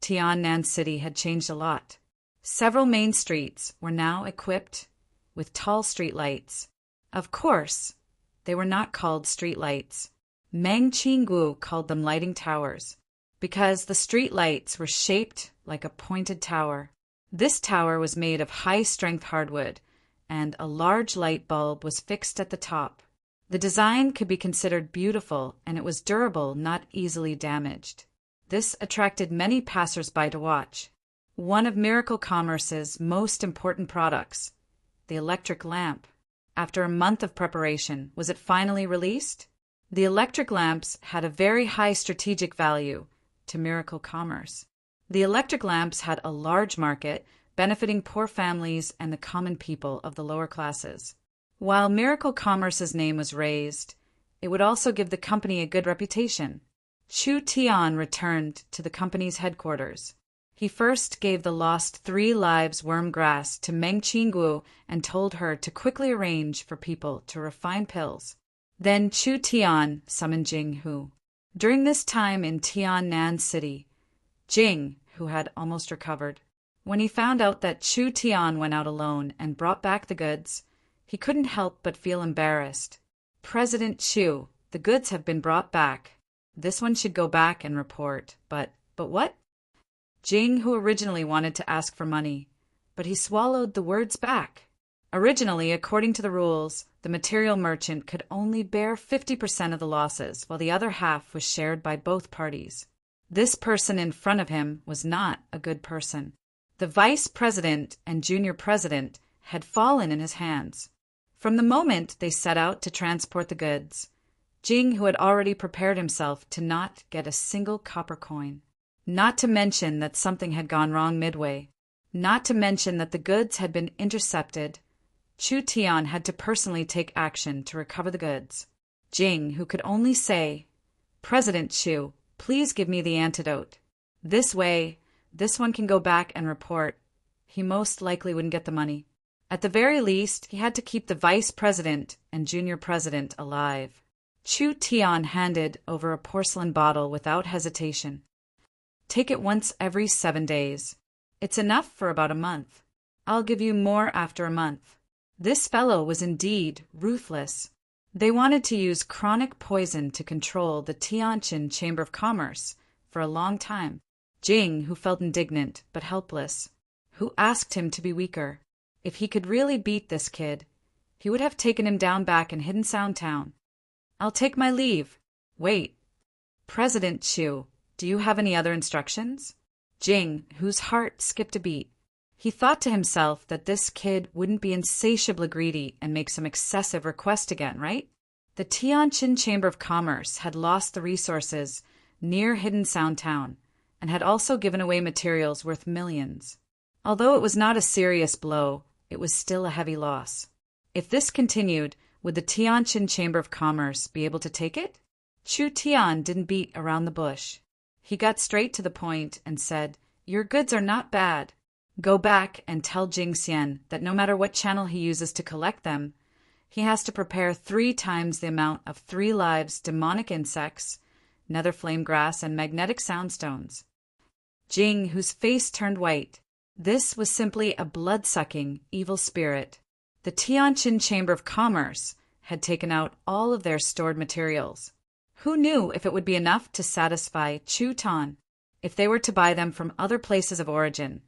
Tiannan City had changed a lot. Several main streets were now equipped with tall streetlights. Of course, they were not called streetlights. Meng Qinggu called them lighting towers, because the streetlights were shaped like a pointed tower. This tower was made of high-strength hardwood, and a large light bulb was fixed at the top. The design could be considered beautiful, and it was durable, not easily damaged. This attracted many passers-by to watch. One of Miracle Commerce's most important products, the electric lamp. After a month of preparation, was it finally released? The electric lamps had a very high strategic value to Miracle Commerce. The electric lamps had a large market, benefiting poor families and the common people of the lower classes. While Miracle Commerce's name was raised, it would also give the company a good reputation. Chu Tian returned to the company's headquarters. He first gave the lost 3 lives worm grass to Meng Qinggu and told her to quickly arrange for people to refine pills. Then Chu Tian summoned Jing Hu. During this time in Tiannan City, Jing, who had almost recovered, when he found out that Chu Tian went out alone and brought back the goods, he couldn't help but feel embarrassed. President Chu, the goods have been brought back. This one should go back and report. But what? Jing, who originally wanted to ask for money, but he swallowed the words back. Originally, according to the rules, the material merchant could only bear 50% of the losses, while the other half was shared by both parties. This person in front of him was not a good person. The vice president and junior president had fallen in his hands. From the moment they set out to transport the goods, Jing, who had already prepared himself to not get a single copper coin, not to mention that something had gone wrong midway, not to mention that the goods had been intercepted, Chu Tian had to personally take action to recover the goods. Jing, who could only say, "President Chu, please give me the antidote. This way, this one can go back and report." He most likely wouldn't get the money. At the very least, he had to keep the vice president and junior president alive. Chu Tian handed over a porcelain bottle without hesitation. "Take it once every 7 days. It's enough for about a month. I'll give you more after a month." This fellow was indeed ruthless. They wanted to use chronic poison to control the Tianjin Chamber of Commerce for a long time. Jing, who felt indignant but helpless, who asked him to be weaker. If he could really beat this kid, he would have taken him down back in Hidden Sound Town. "I'll take my leave." "Wait. President Chu, do you have any other instructions?" Jing, whose heart skipped a beat. He thought to himself that this kid wouldn't be insatiably greedy and make some excessive request again, right? The Tianjin Chamber of Commerce had lost the resources near Hidden Sound Town and had also given away materials worth millions. Although it was not a serious blow, it was still a heavy loss. If this continued, would the Tianjin Chamber of Commerce be able to take it? Chu Tian didn't beat around the bush. He got straight to the point and said, "Your goods are not bad. Go back and tell Jing Xian that no matter what channel he uses to collect them, he has to prepare 3 times the amount of 3 lives demonic insects, nether flame grass, and magnetic soundstones." Jing, whose face turned white. This was simply a blood-sucking, evil spirit. The Tianjin Chamber of Commerce had taken out all of their stored materials. Who knew if it would be enough to satisfy Chu Tan? If they were to buy them from other places of origin,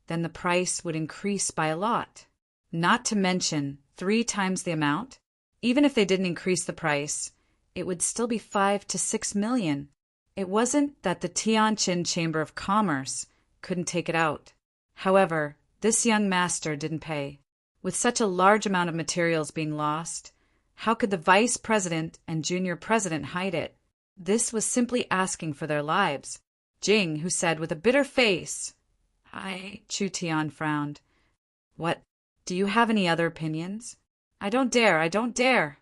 then the price would increase by a lot. Not to mention 3 times the amount. Even if they didn't increase the price, it would still be 5 to 6 million. It wasn't that the Tianjin Chamber of Commerce couldn't take it out. However, this young master didn't pay. With such a large amount of materials being lost, how could the vice president and junior president hide it? This was simply asking for their lives. Jing, who said with a bitter face, Chu Tian frowned. "What? Do you have any other opinions?" I don't dare.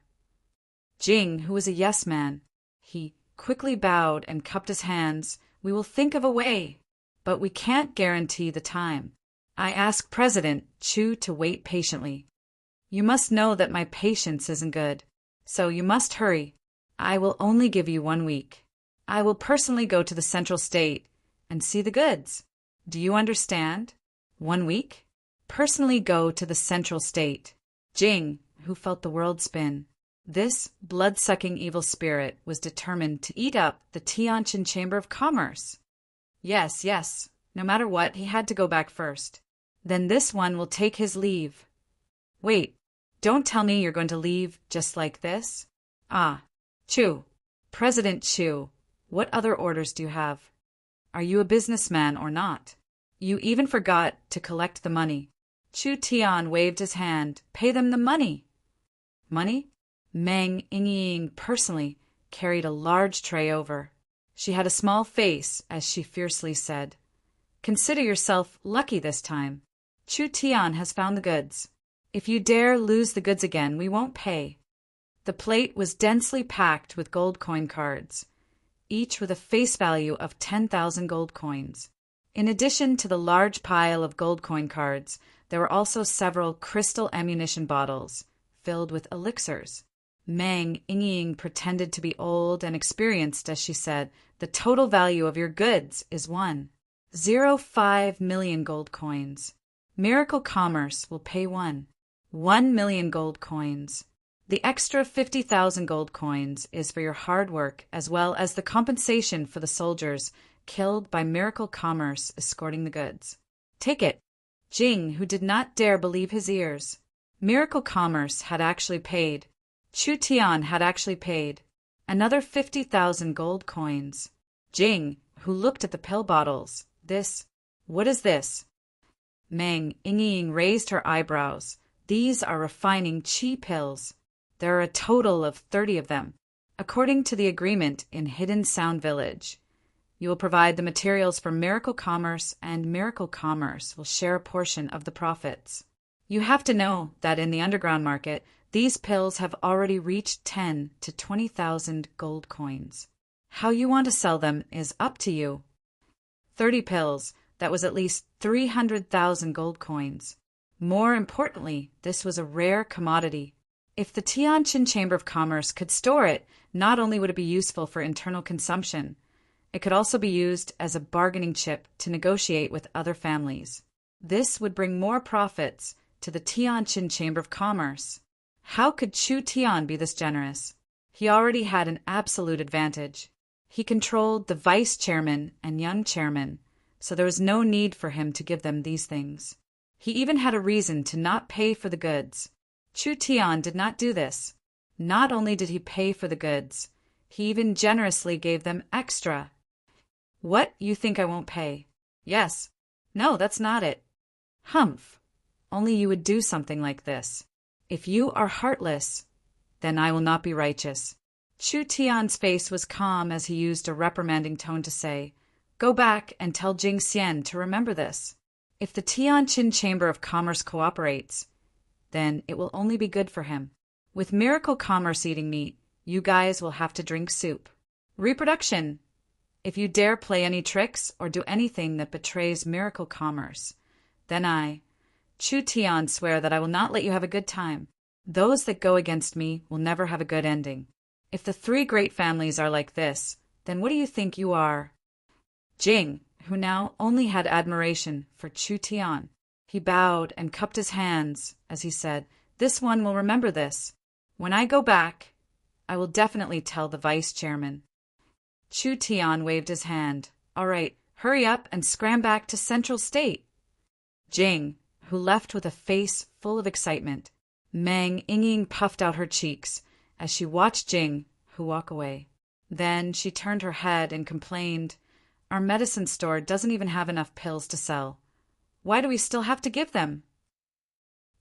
Jing, who was a yes man, he quickly bowed and cupped his hands. "We will think of a way, but we can't guarantee the time. I ask President Chu to wait patiently. You must know that my patience isn't good, so you must hurry. I will only give you 1 week. I will personally go to the Central State and see the goods. Do you understand? 1 week? Personally go to the Central State." Jing, who felt the world spin. This blood-sucking evil spirit was determined to eat up the Tianjin Chamber of Commerce. Yes. No matter what, he had to go back first. Then this one will take his leave. Wait, don't tell me you're going to leave just like this? Chu. President Chu, what other orders do you have? Are you a businessman or not? You even forgot to collect the money. Chu Tian waved his hand. "Pay them the money." Money? Meng Yingying personally carried a large tray over. She had a small face as she fiercely said, "Consider yourself lucky this time. Chu Tian has found the goods. If you dare lose the goods again, we won't pay." The plate was densely packed with gold coin cards, each with a face value of 10,000 gold coins. In addition to the large pile of gold coin cards, there were also several crystal ammunition bottles filled with elixirs. Meng Yingying pretended to be old and experienced as she said, "The total value of your goods is 1.05 million gold coins. Miracle Commerce will pay 1 million gold coins." The extra 50,000 gold coins is for your hard work as well as the compensation for the soldiers killed by Miracle Commerce escorting the goods. Take it. Jing, who did not dare believe his ears. Miracle Commerce had actually paid. Chu Tian had actually paid. Another 50,000 gold coins. Jing, who looked at the pill bottles. What is this? Meng Yingying raised her eyebrows. These are refining qi pills. There are a total of 30 of them. According to the agreement in Hidden Sound Village, you will provide the materials for Miracle Commerce, and Miracle Commerce will share a portion of the profits. You have to know that in the underground market, these pills have already reached 10 to 20,000 gold coins. How you want to sell them is up to you. 30 pills, that was at least 300,000 gold coins. More importantly, this was a rare commodity. If the Tianjin Chamber of Commerce could store it, not only would it be useful for internal consumption, it could also be used as a bargaining chip to negotiate with other families. This would bring more profits to the Tianjin Chamber of Commerce. How could Chu Tian be this generous? He already had an absolute advantage. He controlled the vice chairman and young chairman, so there was no need for him to give them these things. He even had a reason to not pay for the goods. Chu Tian did not do this. Not only did he pay for the goods, he even generously gave them extra. What, you think I won't pay? Yes. No, that's not it. Humph. Only you would do something like this. If you are heartless, then I will not be righteous. Chu Tian's face was calm as he used a reprimanding tone to say, Go back and tell Jing Xian to remember this. If the Tianjin Chamber of Commerce cooperates, then it will only be good for him. With Miracle Commerce eating meat, you guys will have to drink soup. Reproduction. If you dare play any tricks or do anything that betrays Miracle Commerce, then I, Chu Tian, swear that I will not let you have a good time. Those that go against me will never have a good ending. If the three great families are like this, then what do you think you are? Jing, who now only had admiration for Chu Tian. He bowed and cupped his hands as he said, This one will remember this. When I go back, I will definitely tell the vice chairman. Chu Tian waved his hand. All right, hurry up and scram back to Central State. Jing, who left with a face full of excitement. Meng Yingying puffed out her cheeks as she watched Jing, who walk away. Then she turned her head and complained, Our medicine store doesn't even have enough pills to sell. Why do we still have to give them?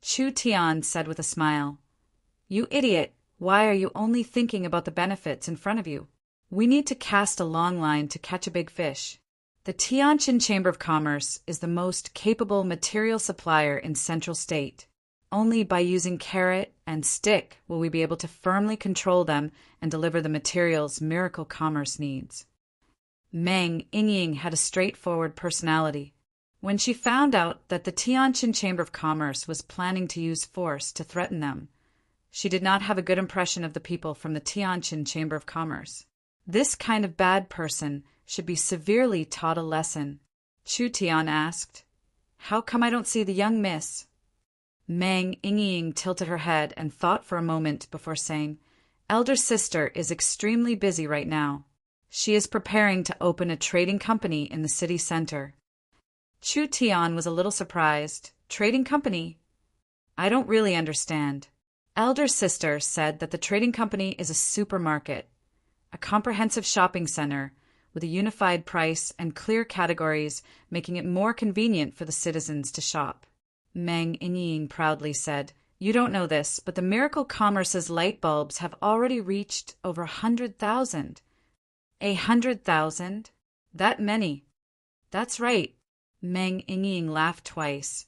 Chu Tian said with a smile, You idiot, why are you only thinking about the benefits in front of you? We need to cast a long line to catch a big fish. The Tianjin Chamber of Commerce is the most capable material supplier in Central State. Only by using carrot and stick will we be able to firmly control them and deliver the materials Miracle Commerce needs. Meng Yingying had a straightforward personality. When she found out that the Tianjin Chamber of Commerce was planning to use force to threaten them, she did not have a good impression of the people from the Tianjin Chamber of Commerce. This kind of bad person should be severely taught a lesson. Chu Tian asked, How come I don't see the young miss? Meng Yingying tilted her head and thought for a moment before saying, Elder sister is extremely busy right now. She is preparing to open a trading company in the city center. Chu Tian was a little surprised. Trading company? I don't really understand. Elder sister said that the trading company is a supermarket, a comprehensive shopping center with a unified price and clear categories, making it more convenient for the citizens to shop. Meng Yingying proudly said, You don't know this, but the Miracle Commerce's light bulbs have already reached over 100,000. 100,000? That many? That's right. Meng Yingying laughed twice.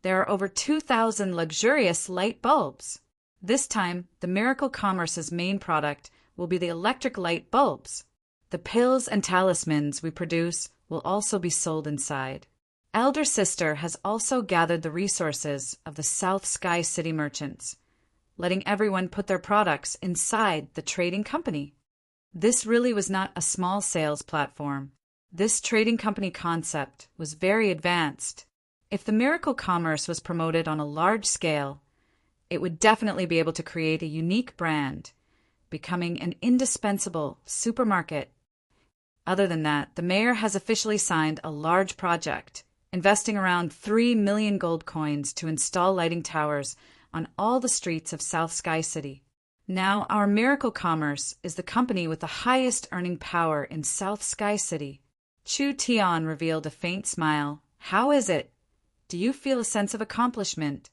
There are over 2,000 luxurious light bulbs. This time, the Miracle Commerce's main product will be the electric light bulbs. The pills and talismans we produce will also be sold inside. Elder Sister has also gathered the resources of the South Sky City merchants, letting everyone put their products inside the trading company. This really was not a small sales platform. This trading company concept was very advanced. If the Miracle Commerce was promoted on a large scale, It would definitely be able to create a unique brand, becoming an indispensable supermarket. Other than that, the mayor has officially signed a large project, investing around 3 million gold coins to install lighting towers on all the streets of South Sky City. Now, our Miracle Commerce is the company with the highest earning power in South Sky City. Chu Tian revealed a faint smile. How is it? Do you feel a sense of accomplishment?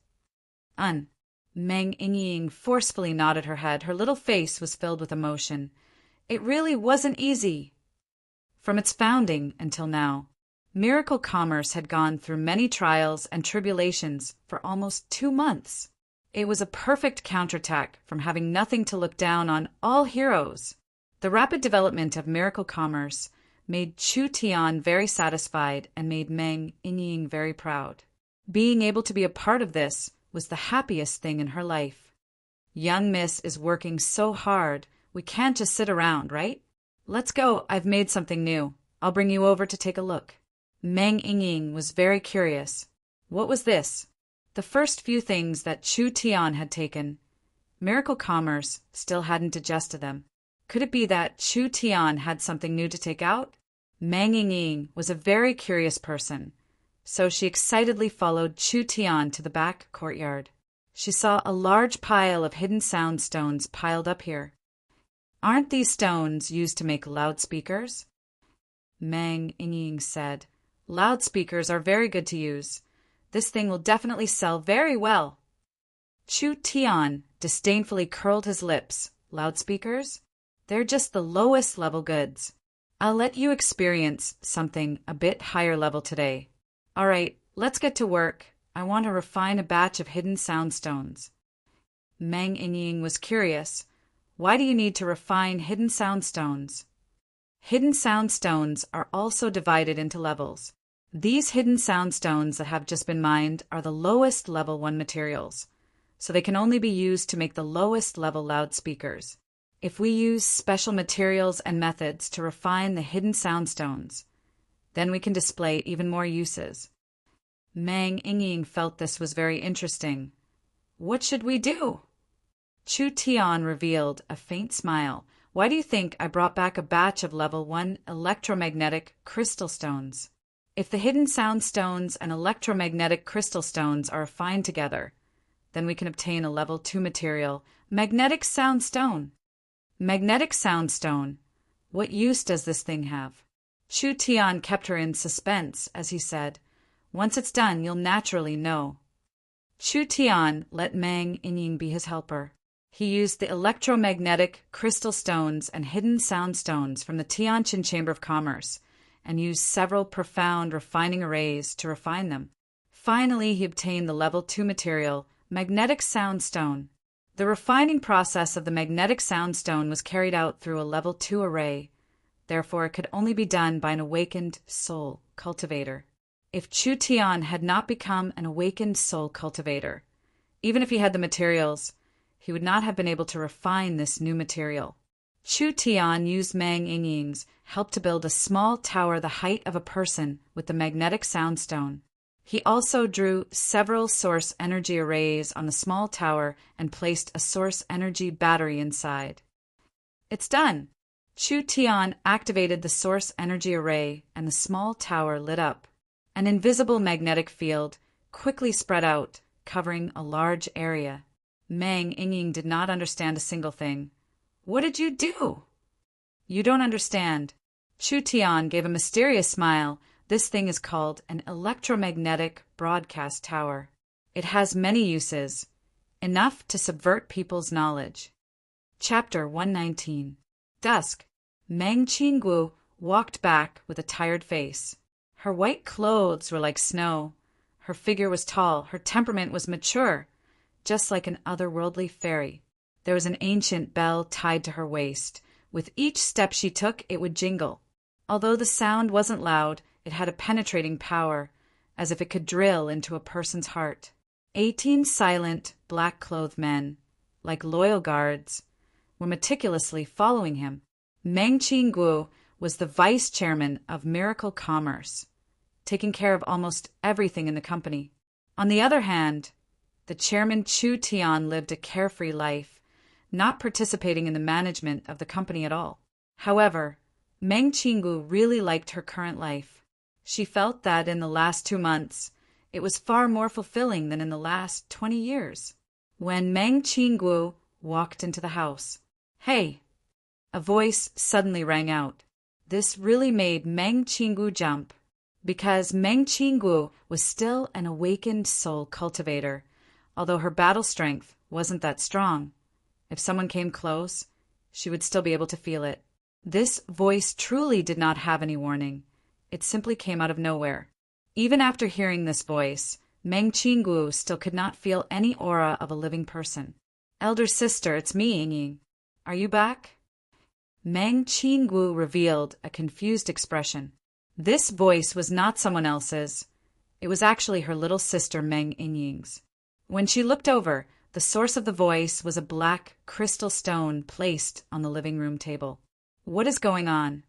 Meng Yingying forcefully nodded her head. Her little face was filled with emotion. It really wasn't easy. From its founding until now, Miracle Commerce had gone through many trials and tribulations for almost 2 months. It was a perfect counterattack from having nothing to look down on all heroes. The rapid development of Miracle Commerce made Chu Tian very satisfied and made Meng Yingying very proud. Being able to be a part of this was the happiest thing in her life. Young Miss is working so hard, we can't just sit around, right? Let's go, I've made something new. I'll bring you over to take a look. Meng Yingying was very curious. What was this? The first few things that Chu Tian had taken, Miracle Commerce still hadn't digested them. Could it be that Chu Tian had something new to take out? Meng Yingying was a very curious person, so she excitedly followed Chu Tian to the back courtyard. She saw a large pile of hidden sound stones piled up here. Aren't these stones used to make loudspeakers? Meng Yingying said, Loudspeakers are very good to use. This thing will definitely sell very well. Chu Tian disdainfully curled his lips. Loudspeakers? They're just the lowest level goods. I'll let you experience something a bit higher level today. All right, let's get to work. I want to refine a batch of hidden sound stones. Meng Yingying was curious. Why do you need to refine hidden sound stones? Hidden sound stones are also divided into levels. These hidden sound stones that have just been mined are the lowest level 1 materials, so they can only be used to make the lowest level loudspeakers. If we use special materials and methods to refine the hidden sound stones, then we can display even more uses. Meng Yingying felt this was very interesting. What should we do? Chu Tian revealed a faint smile. Why do you think I brought back a batch of level 1 electromagnetic crystal stones? If the hidden sound stones and electromagnetic crystal stones are refined together, then we can obtain a level 2 material, magnetic sound stone. Magnetic sound stone. What use does this thing have? Chu Tian kept her in suspense as he said, Once it's done, you'll naturally know. Chu Tian let Meng Yingying be his helper. He used the electromagnetic crystal stones and hidden sound stones from the Tianjin Chamber of Commerce and used several profound refining arrays to refine them. Finally, he obtained the level 2 material, magnetic sound stone. The refining process of the magnetic sound stone was carried out through a level 2 array. Therefore, it could only be done by an awakened soul cultivator. If Chu Tian had not become an awakened soul cultivator, even if he had the materials, he would not have been able to refine this new material. Chu Tian used Meng Yingying's help to build a small tower the height of a person with the magnetic sound stone. He also drew several source energy arrays on the small tower and placed a source energy battery inside. It's done! Chu Tian activated the source energy array and the small tower lit up. An invisible magnetic field quickly spread out, covering a large area. Meng Yingying did not understand a single thing. What did you do? You don't understand. Chu Tian gave a mysterious smile. This thing is called an electromagnetic broadcast tower. It has many uses, enough to subvert people's knowledge. Chapter 119. Dusk. Meng Qinggu walked back with a tired face. Her white clothes were like snow. Her figure was tall. Her temperament was mature, just like an otherworldly fairy. There was an ancient bell tied to her waist. With each step she took, it would jingle. Although the sound wasn't loud, it had a penetrating power, as if it could drill into a person's heart. 18 silent, black-clothed men, like loyal guards, were meticulously following him. Meng Qinggu was the vice chairman of Miracle Commerce, taking care of almost everything in the company. On the other hand, The chairman Chu Tian lived a carefree life, not participating in the management of the company at all. However, Meng Qinggu really liked her current life. She felt that in the last 2 months, it was far more fulfilling than in the last 20 years. When Meng Qinggu walked into the house, "Hey!" a voice suddenly rang out. This really made Meng Qinggu jump, because Meng Qinggu was still an awakened soul cultivator, although her battle strength wasn't that strong. If someone came close, she would still be able to feel it. This voice truly did not have any warning. It simply came out of nowhere. Even after hearing this voice, Meng Qinggu still could not feel any aura of a living person. "Elder sister, it's me, Ying. Are you back?" Meng Qinggu revealed a confused expression. This voice was not someone else's. It was actually her little sister Meng Ying's. When she looked over, the source of the voice was a black crystal stone placed on the living room table. "What is going on?"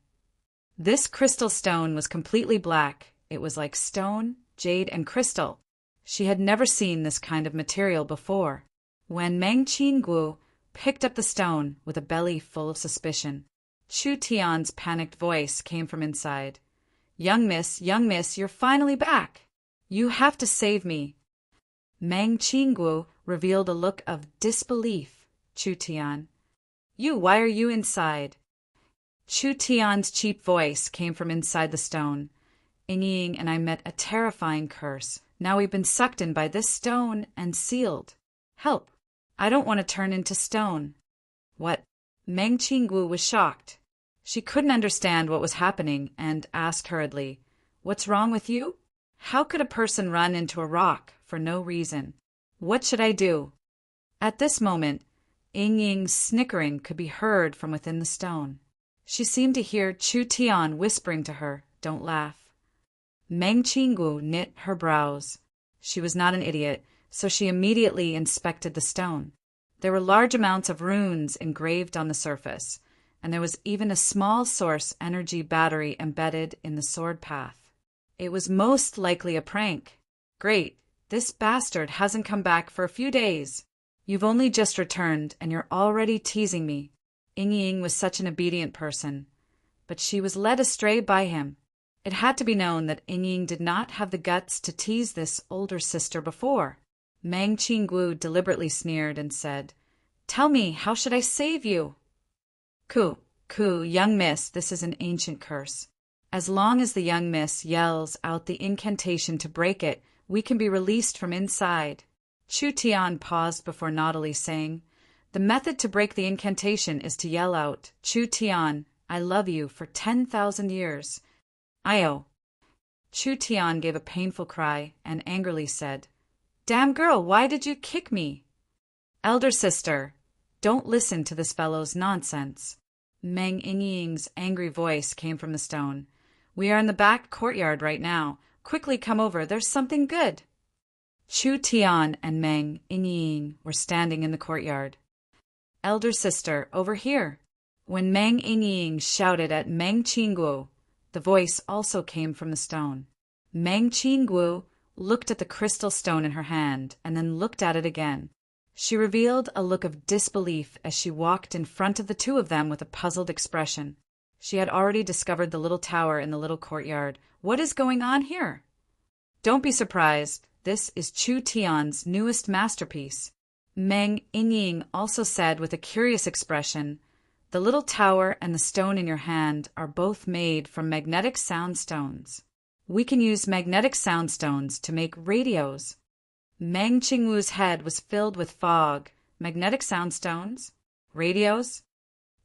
This crystal stone was completely black. It was like stone, jade, and crystal. She had never seen this kind of material before. When Meng Qinggu picked up the stone with a belly full of suspicion, Chu Tian's panicked voice came from inside. Young miss, you're finally back. You have to save me." Meng Qinggu revealed a look of disbelief. "Chu Tian, why are you inside?" Chu Tian's cheap voice came from inside the stone. "Ying and I met a terrifying curse. Now we've been sucked in by this stone and sealed. Help! I don't want to turn into stone." "What?" Meng Qinggu was shocked. She couldn't understand what was happening and asked hurriedly, "What's wrong with you? How could a person run into a rock for no reason? What should I do?" At this moment, Ying's snickering could be heard from within the stone. She seemed to hear Chu Tian whispering to her, "Don't laugh." Meng Qinggu knit her brows. She was not an idiot, so she immediately inspected the stone. There were large amounts of runes engraved on the surface, and there was even a small source energy battery embedded in the sword path. It was most likely a prank. "Great, this bastard hasn't come back for a few days. You've only just returned, and you're already teasing me." Ying was such an obedient person, but she was led astray by him. It had to be known that Ying did not have the guts to tease this older sister before. Meng Qinggu deliberately sneered and said, "Tell me, how should I save you?" Ku, young miss, this is an ancient curse. As long as the young miss yells out the incantation to break it, we can be released from inside." Chu Tian paused before naughtily saying, "The method to break the incantation is to yell out, 'Chu Tian, I love you for 10,000 years. Io." Chu Tian gave a painful cry and angrily said, "Damn girl, why did you kick me?" "Elder sister, don't listen to this fellow's nonsense." Meng Ying's angry voice came from the stone. "We are in the back courtyard right now. Quickly come over, there's something good." Chu Tian and Meng Ying were standing in the courtyard. "Elder sister, over here." When Meng Ying shouted at Meng Qinggu, the voice also came from the stone. Meng Qinggu looked at the crystal stone in her hand and then looked at it again. She revealed a look of disbelief as she walked in front of the two of them with a puzzled expression. She had already discovered the little tower in the little courtyard. What is going on here? Don't be surprised. This is Chu Tian's newest masterpiece. Meng Ying also said with a curious expression, "The little tower and the stone in your hand are both made from magnetic sound stones. We can use magnetic sound stones to make radios." Meng Qingwu's head was filled with fog. Magnetic sound stones? Radios?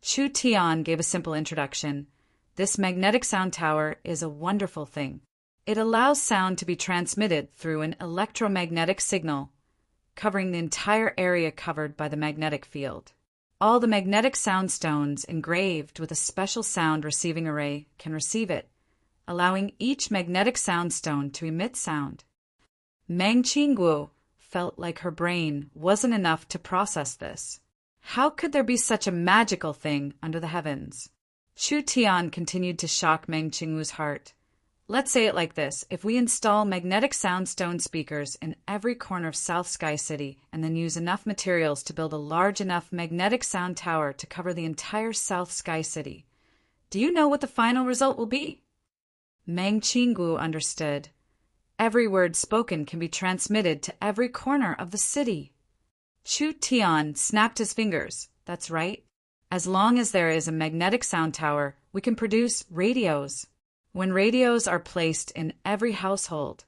Chu Tian gave a simple introduction. "This magnetic sound tower is a wonderful thing. It allows sound to be transmitted through an electromagnetic signal, covering the entire area covered by the magnetic field. All the magnetic sound stones engraved with a special sound receiving array can receive it, allowing each magnetic sound stone to emit sound." Meng Qinggu felt like her brain wasn't enough to process this. How could there be such a magical thing under the heavens? Chu Tian continued to shock Meng Qingwu's heart. Let's say it like this. If we install magnetic soundstone speakers in every corner of South Sky City and then use enough materials to build a large enough magnetic sound tower to cover the entire South Sky City, do you know what the final result will be? Meng Qinggu understood. Every word spoken can be transmitted to every corner of the city. Chu Tian snapped his fingers. That's right. As long as there is a magnetic sound tower, we can produce radios. When radios are placed in every household,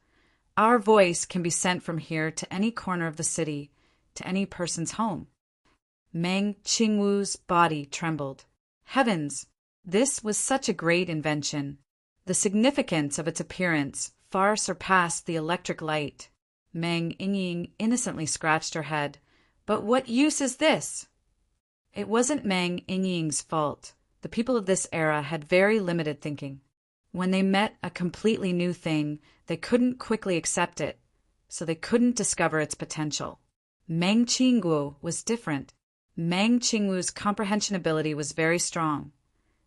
our voice can be sent from here to any corner of the city, to any person's home. Meng Qingwu's body trembled. Heavens! This was such a great invention. The significance of its appearance far surpassed the electric light. Meng Yingying innocently scratched her head. But what use is this? It wasn't Meng Yingying's fault. The people of this era had very limited thinking. When they met a completely new thing, they couldn't quickly accept it, so they couldn't discover its potential. Meng Qinggu was different. Meng Qingwu's comprehension ability was very strong.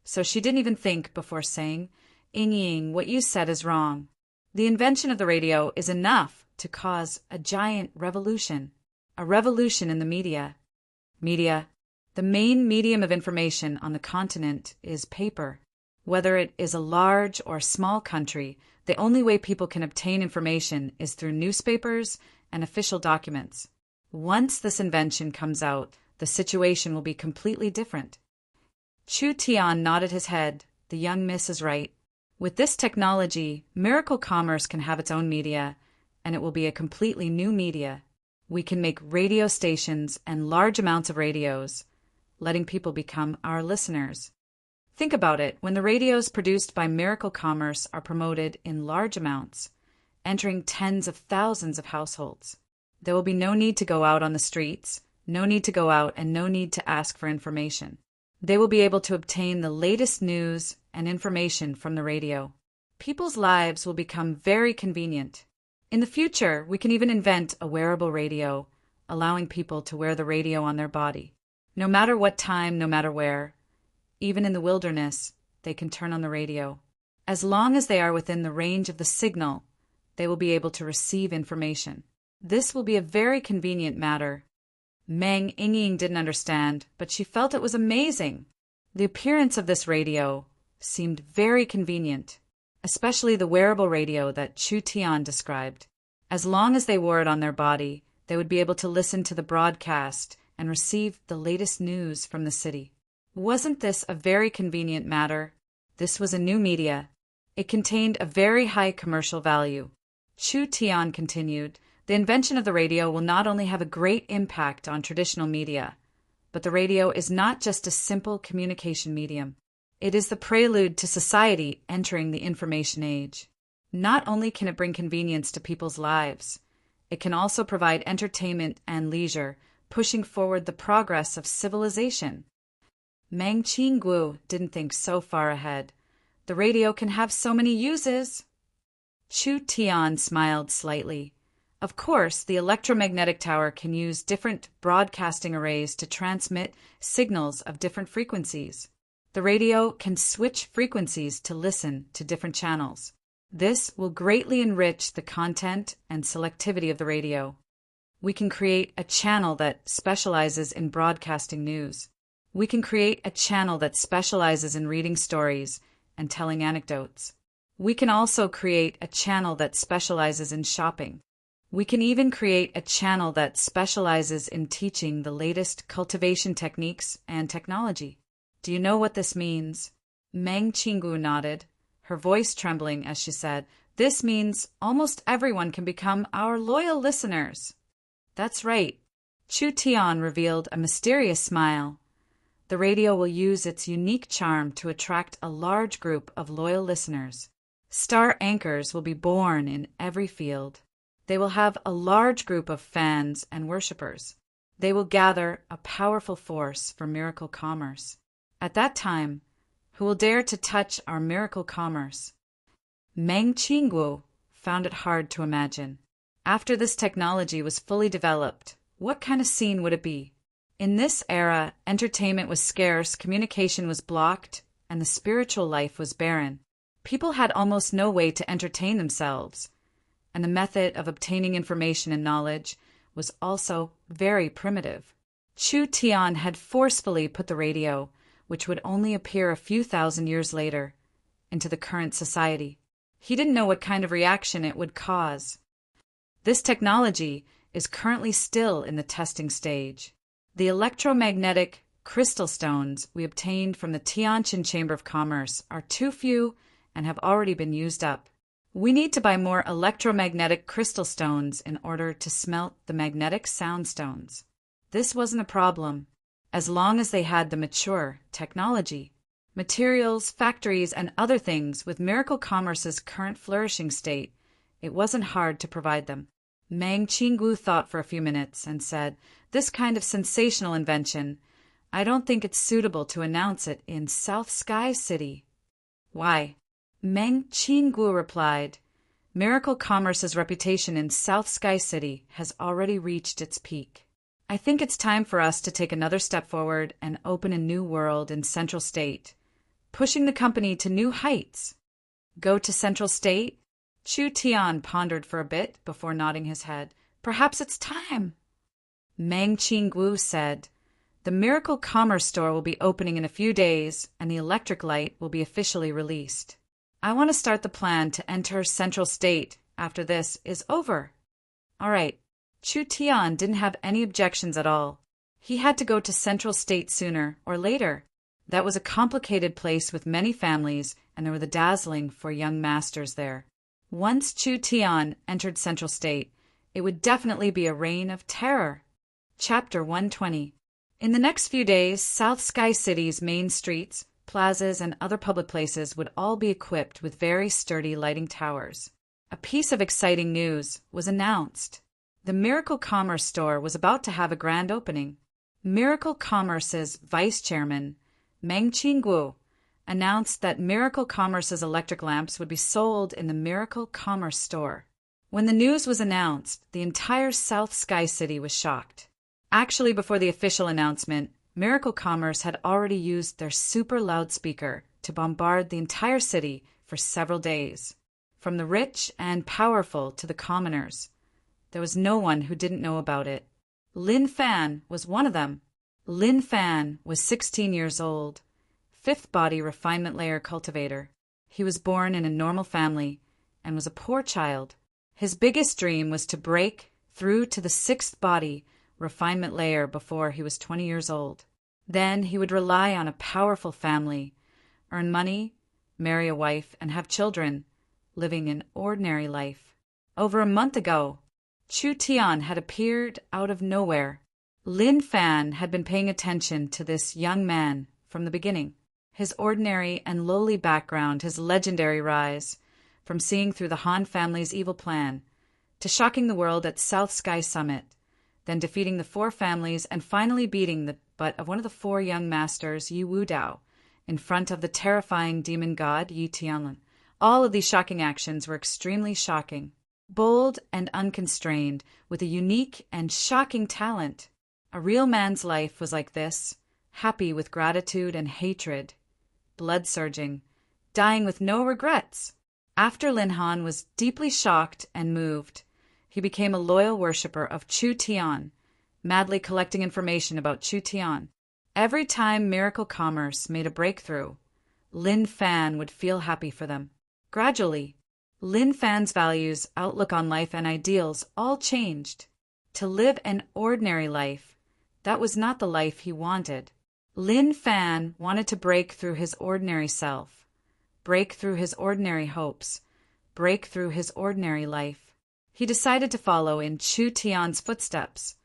So she didn't even think before saying, "Yingying, what you said is wrong. The invention of the radio is enough to cause a giant revolution. A revolution in the media. Media. The main medium of information on the continent is paper. Whether it is a large or small country, the only way people can obtain information is through newspapers and official documents. Once this invention comes out, the situation will be completely different." Chu Tian nodded his head. The young miss is right. With this technology, Miracle Commerce can have its own media, and it will be a completely new media. We can make radio stations and large amounts of radios, letting people become our listeners. Think about it. When the radios produced by Miracle Commerce are promoted in large amounts, entering tens of thousands of households, there will be no need to go out on the streets, no need to go out, and no need to ask for information. They will be able to obtain the latest news and information from the radio. People's lives will become very convenient. In the future, we can even invent a wearable radio, allowing people to wear the radio on their body. No matter what time, no matter where, even in the wilderness, they can turn on the radio. As long as they are within the range of the signal, they will be able to receive information. This will be a very convenient matter. Meng Yingying didn't understand, but she felt it was amazing. The appearance of this radio seemed very convenient, especially the wearable radio that Chu Tian described. As long as they wore it on their body, they would be able to listen to the broadcast and receive the latest news from the city. Wasn't this a very convenient matter? This was a new media. It contained a very high commercial value. Chu Tian continued, "The invention of the radio will not only have a great impact on traditional media, but the radio is not just a simple communication medium. It is the prelude to society entering the information age. Not only can it bring convenience to people's lives, it can also provide entertainment and leisure, pushing forward the progress of civilization." Meng Qinggu didn't think so far ahead. The radio can have so many uses. Chu Tian smiled slightly. Of course, the electromagnetic tower can use different broadcasting arrays to transmit signals of different frequencies. The radio can switch frequencies to listen to different channels. This will greatly enrich the content and selectivity of the radio. We can create a channel that specializes in broadcasting news. We can create a channel that specializes in reading stories and telling anecdotes. We can also create a channel that specializes in shopping. We can even create a channel that specializes in teaching the latest cultivation techniques and technology. Do you know what this means? Meng Qinggu nodded, her voice trembling as she said, "This means almost everyone can become our loyal listeners." That's right. Chu Tian revealed a mysterious smile. The radio will use its unique charm to attract a large group of loyal listeners. Star anchors will be born in every field. They will have a large group of fans and worshippers. They will gather a powerful force for miracle commerce. At that time, who will dare to touch our miracle commerce? Meng Qinggu found it hard to imagine. After this technology was fully developed, what kind of scene would it be? In this era, entertainment was scarce, communication was blocked, and the spiritual life was barren. People had almost no way to entertain themselves, and the method of obtaining information and knowledge was also very primitive. Chu Tian had forcefully put the radio, which would only appear a few thousand years later, into the current society. He didn't know what kind of reaction it would cause. This technology is currently still in the testing stage. The electromagnetic crystal stones we obtained from the Tianjin Chamber of Commerce are too few and have already been used up. We need to buy more electromagnetic crystal stones in order to smelt the magnetic sound stones. This wasn't a problem, as long as they had the mature technology. Materials, factories, and other things with Miracle Commerce's current flourishing state, it wasn't hard to provide them. Meng Qinggu thought for a few minutes and said, "This kind of sensational invention, I don't think it's suitable to announce it in South Sky City." "Why?" Meng Qinggu replied, "Miracle Commerce's reputation in South Sky City has already reached its peak. I think it's time for us to take another step forward and open a new world in Central State, pushing the company to new heights." "Go to Central State?" Chu Tian pondered for a bit before nodding his head. "Perhaps it's time." Meng Qinggu said, "The Miracle Commerce store will be opening in a few days, and the electric light will be officially released. I want to start the plan to enter Central State after this is over." All right. Chu Tian didn't have any objections at all. He had to go to Central State sooner or later. That was a complicated place with many families, and there were the dazzling for young masters there. Once Chu Tian entered Central State, it would definitely be a reign of terror. Chapter 120. In the next few days, South Sky City's main streets, plazas, and other public places would all be equipped with very sturdy lighting towers. A piece of exciting news was announced. The Miracle Commerce store was about to have a grand opening. Miracle Commerce's vice chairman, Meng Qinggu, announced that Miracle Commerce's electric lamps would be sold in the Miracle Commerce store. When the news was announced, the entire South Sky City was shocked. Actually, before the official announcement, Miracle Commerce had already used their super loudspeaker to bombard the entire city for several days. From the rich and powerful to the commoners, there was no one who didn't know about it. Lin Fan was one of them. Lin Fan was 16 years old, fifth body refinement layer cultivator. He was born in a normal family and was a poor child. His biggest dream was to break through to the sixth body refinement layer before he was 20 years old. Then he would rely on a powerful family, earn money, marry a wife, and have children, living an ordinary life. Over a month ago, Chu Tian had appeared out of nowhere. Lin Fan had been paying attention to this young man from the beginning. His ordinary and lowly background, his legendary rise, from seeing through the Han family's evil plan, to shocking the world at South Sky Summit, then defeating the four families and finally beating the butt of one of the four young masters, Yi Wudao, in front of the terrifying demon god Yi Tianlin. All of these shocking actions were extremely shocking, bold and unconstrained, with a unique and shocking talent. A real man's life was like this, happy with gratitude and hatred, blood surging, dying with no regrets. After Lin Han was deeply shocked and moved, he became a loyal worshipper of Chu Tian, madly collecting information about Chu Tian. Every time Miracle Commerce made a breakthrough, Lin Fan would feel happy for them. Gradually, Lin Fan's values, outlook on life, and ideals all changed. To live an ordinary life, that was not the life he wanted. Lin Fan wanted to break through his ordinary self, break through his ordinary hopes, break through his ordinary life. He decided to follow in Chu Tian's footsteps,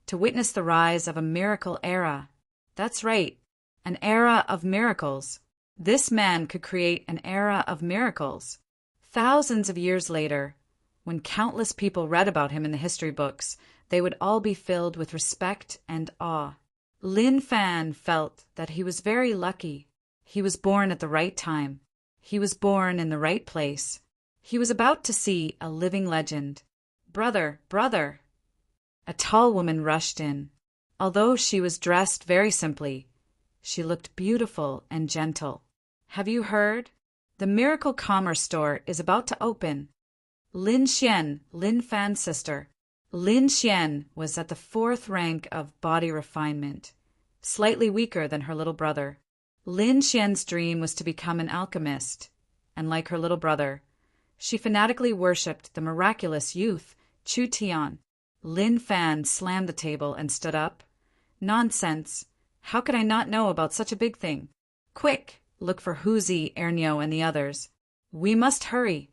to witness the rise of a miracle era. That's right, an era of miracles. This man could create an era of miracles. Thousands of years later, when countless people read about him in the history books, they would all be filled with respect and awe. Lin Fan felt that he was very lucky. He was born at the right time. He was born in the right place. He was about to see a living legend. "Brother, brother!" A tall woman rushed in. Although she was dressed very simply, she looked beautiful and gentle. "Have you heard?" The Miracle Commerce Store is about to open. Lin Xian, Lin Fan's sister. Lin Xian was at the 4th rank of body refinement, slightly weaker than her little brother. Lin Xian's dream was to become an alchemist, and like her little brother, she fanatically worshipped the miraculous youth, Chu Tian. Lin Fan slammed the table and stood up. Nonsense! How could I not know about such a big thing? Quick! Look for Huzi, Ernyo, and the others. We must hurry.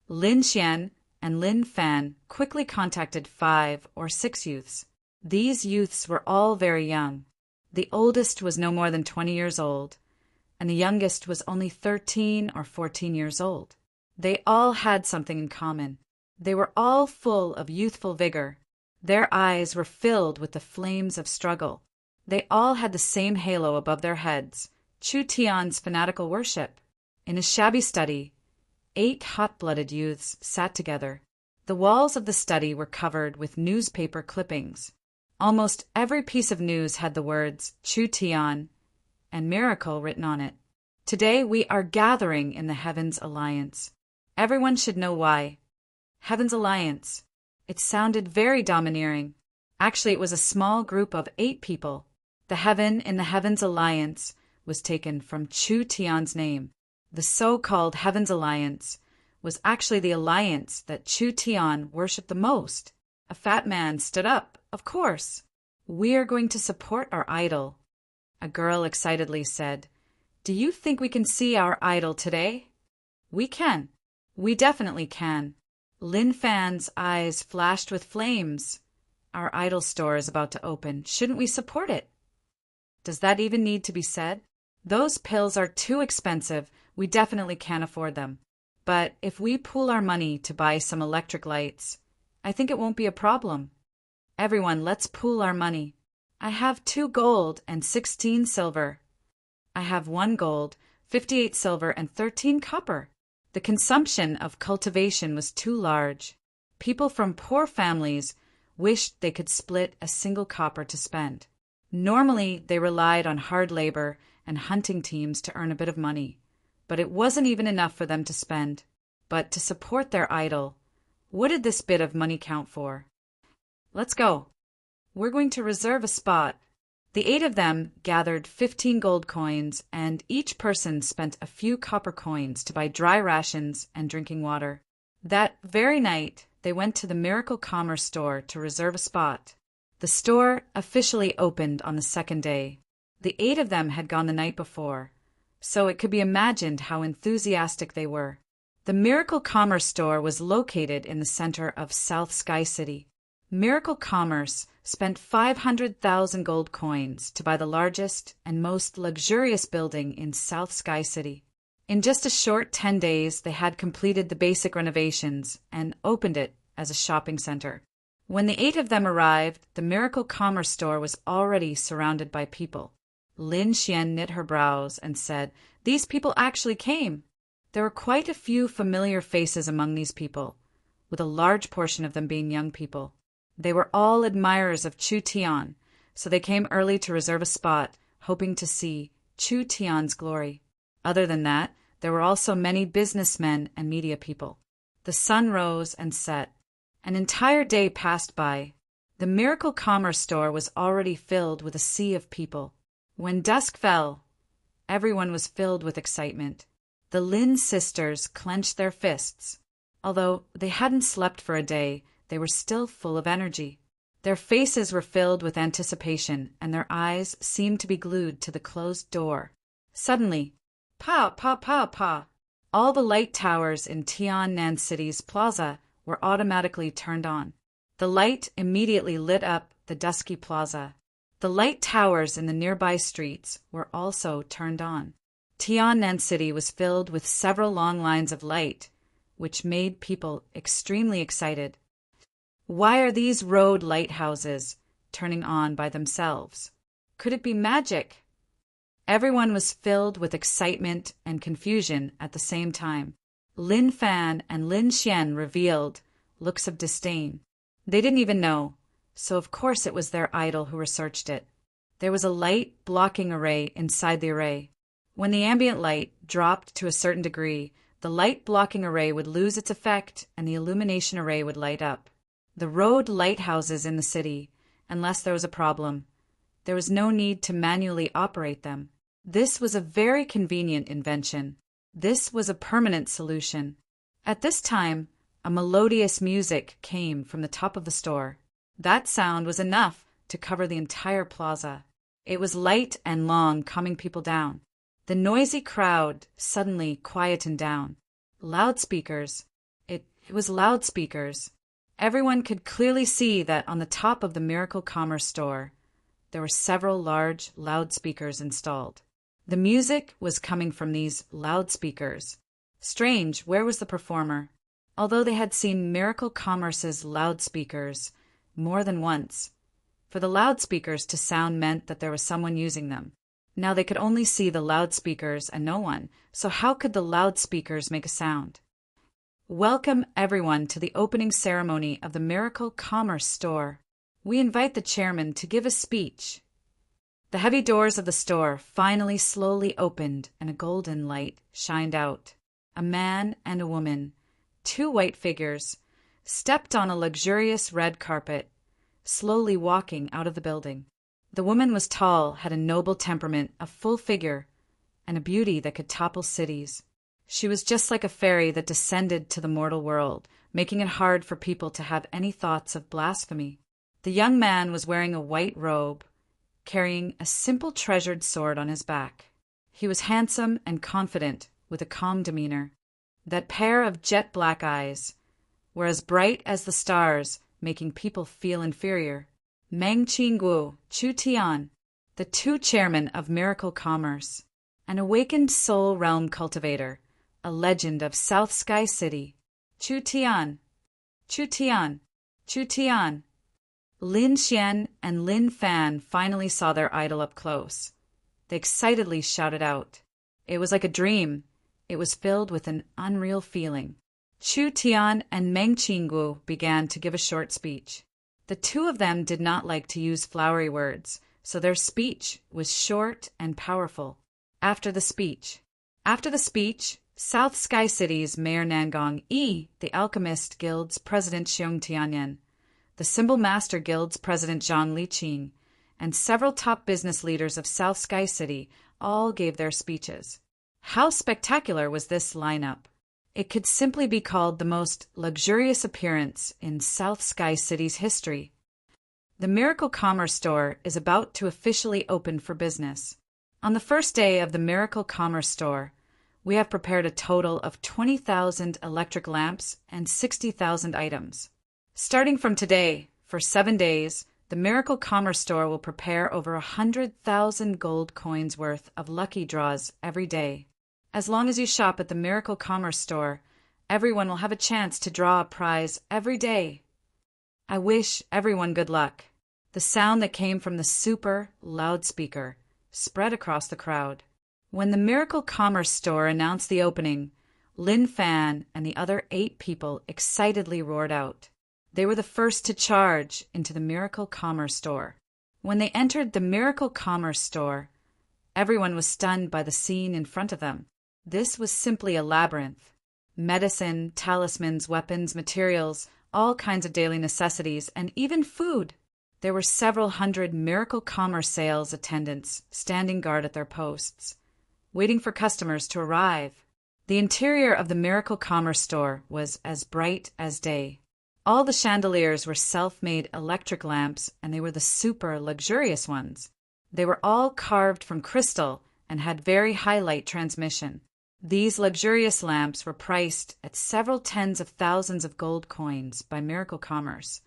Lin Xian and Lin Fan quickly contacted 5 or 6 youths. These youths were all very young. The oldest was no more than 20 years old, and the youngest was only 13 or 14 years old. They all had something in common. They were all full of youthful vigor. Their eyes were filled with the flames of struggle. They all had the same halo above their heads, Chu Tian's fanatical worship. In a shabby study, 8 hot-blooded youths sat together. The walls of the study were covered with newspaper clippings. Almost every piece of news had the words Chu Tian and miracle written on it. Today we are gathering in the Heavens Alliance. Everyone should know why. Heavens Alliance. It sounded very domineering. Actually, it was a small group of 8 people. The heaven in the Heavens Alliance was taken from Chu Tian's name. The so-called Heavens Alliance was actually the alliance that Chu Tian worshipped the most. A fat man stood up. Of course. We are going to support our idol. A girl excitedly said, Do you think we can see our idol today? We can. We definitely can. Lin Fan's eyes flashed with flames. Our idol store is about to open. Shouldn't we support it? Does that even need to be said? Those pills are too expensive. We definitely can't afford them. But if we pool our money to buy some electric lights, I think it won't be a problem. Everyone, let's pool our money. I have 2 gold and 16 silver. I have 1 gold, 58 silver, and 13 copper. The consumption of cultivation was too large. People from poor families wished they could split a single copper to spend. Normally, they relied on hard labor and hunting teams to earn a bit of money, but it wasn't even enough for them to spend. But to support their idol, what did this bit of money count for? Let's go. We're going to reserve a spot. The 8 of them gathered 15 gold coins, and each person spent a few copper coins to buy dry rations and drinking water. That very night, they went to the Miracle Commerce Store to reserve a spot. The store officially opened on the 2nd day. The 8 of them had gone the night before, so it could be imagined how enthusiastic they were. The Miracle Commerce Store was located in the center of South Sky City. Miracle Commerce spent 500,000 gold coins to buy the largest and most luxurious building in South Sky City. In just a short 10 days, they had completed the basic renovations and opened it as a shopping center. When the 8 of them arrived, the Miracle Commerce Store was already surrounded by people. Lin Xian knit her brows and said, These people actually came. There were quite a few familiar faces among these people, with a large portion of them being young people. They were all admirers of Chu Tian, so they came early to reserve a spot, hoping to see Chu Tian's glory. Other than that, there were also many businessmen and media people. The sun rose and set. An entire day passed by. The Miracle Commerce Store was already filled with a sea of people. When dusk fell, everyone was filled with excitement. The Lin sisters clenched their fists. Although they hadn't slept for a day, they were still full of energy. Their faces were filled with anticipation, and their eyes seemed to be glued to the closed door. Suddenly, pa, pa, pa, pa! All the light towers in Tiannan City's plaza were automatically turned on. The light immediately lit up the dusky plaza. The light towers in the nearby streets were also turned on. Tiannan City was filled with several long lines of light, which made people extremely excited. Why are these road lighthouses turning on by themselves? Could it be magic? Everyone was filled with excitement and confusion at the same time. Lin Fan and Lin Xian revealed looks of disdain. They didn't even know, so of course it was their idol who researched it. There was a light blocking array inside the array. When the ambient light dropped to a certain degree, the light-blocking array would lose its effect and the illumination array would light up. The road lighthouses in the city, unless there was a problem, there was no need to manually operate them. This was a very convenient invention. This was a permanent solution. At this time, a melodious music came from the top of the store. That sound was enough to cover the entire plaza. It was light and long, calming people down. The noisy crowd suddenly quietened down. Loudspeakers. It was loudspeakers. Everyone could clearly see that on the top of the Miracle Commerce store, there were several large loudspeakers installed. The music was coming from these loudspeakers. Strange, where was the performer? Although they had seen Miracle Commerce's loudspeakers more than once, for the loudspeakers to sound meant that there was someone using them. Now they could only see the loudspeakers and no one, so how could the loudspeakers make a sound? Welcome everyone to the opening ceremony of the Miracle Commerce store. We invite the chairman to give a speech. The heavy doors of the store finally slowly opened and a golden light shined out. A man and a woman, two white figures, stepped on a luxurious red carpet, slowly walking out of the building. The woman was tall, had a noble temperament, a full figure, and a beauty that could topple cities. She was just like a fairy that descended to the mortal world, making it hard for people to have any thoughts of blasphemy. The young man was wearing a white robe, carrying a simple treasured sword on his back. He was handsome and confident, with a calm demeanor. That pair of jet black eyes were as bright as the stars, making people feel inferior. Meng Qingguo, Chu Tian, the two chairmen of Miracle Commerce, an awakened soul realm cultivator, a legend of South Sky City. Chu Tian, Chu Tian, Chu Tian. Lin Xian and Lin Fan finally saw their idol up close. They excitedly shouted out. It was like a dream. It was filled with an unreal feeling. Chu Tian and Meng Qingguo began to give a short speech. The two of them did not like to use flowery words, so their speech was short and powerful. After the speech, South Sky City's Mayor Nangong Yi, the Alchemist Guild's President Xiong Tianyan, the Symbol Master Guild's President Zhang Liqing, and several top business leaders of South Sky City all gave their speeches. How spectacular was this lineup? It could simply be called the most luxurious appearance in South Sky City's history. The Miracle Commerce store is about to officially open for business. On the first day of the Miracle Commerce store, we have prepared a total of 20,000 electric lamps and 60,000 items. Starting from today, for 7 days, the Miracle Commerce store will prepare over 100,000 gold coins worth of lucky draws every day. As long as you shop at the Miracle Commerce store, everyone will have a chance to draw a prize every day. I wish everyone good luck. The sound that came from the super loudspeaker spread across the crowd. When the Miracle Commerce store announced the opening, Lin Fan and the other 8 people excitedly roared out. They were the first to charge into the Miracle Commerce store. When they entered the Miracle Commerce store, everyone was stunned by the scene in front of them. This was simply a labyrinth. Medicine, talismans, weapons, materials, all kinds of daily necessities, and even food. There were several hundred Miracle Commerce sales attendants standing guard at their posts, waiting for customers to arrive. The interior of the Miracle Commerce store was as bright as day. All the chandeliers were self-made electric lamps, and they were the super luxurious ones. They were all carved from crystal and had very high light transmission. These luxurious lamps were priced at several tens of thousands of gold coins by Miracle Commerce.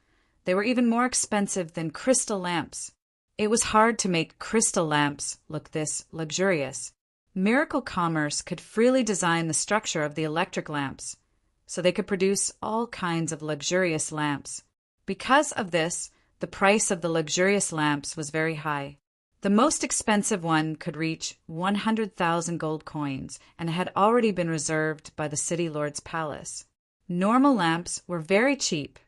They were even more expensive than crystal lamps. It was hard to make crystal lamps look this luxurious. Miracle Commerce could freely design the structure of the electric lamps, so they could produce all kinds of luxurious lamps. Because of this, the price of the luxurious lamps was very high. The most expensive one could reach 100,000 gold coins and had already been reserved by the city lord's palace. Normal lamps were very cheap,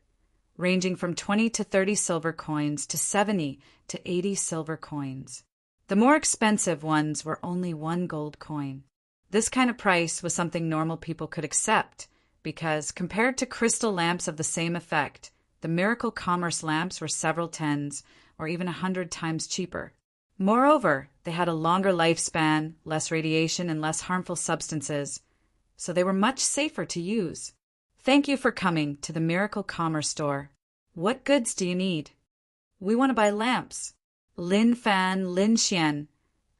ranging from 20 to 30 silver coins to 70 to 80 silver coins. The more expensive ones were only 1 gold coin. This kind of price was something normal people could accept, because compared to crystal lamps of the same effect, the miracle commerce lamps were several tens or even 100 times cheaper. Moreover, they had a longer lifespan, less radiation, and less harmful substances, so they were much safer to use. Thank you for coming to the Miracle Commerce store. What goods do you need? We want to buy lamps. Lin Fan, Lin Xian,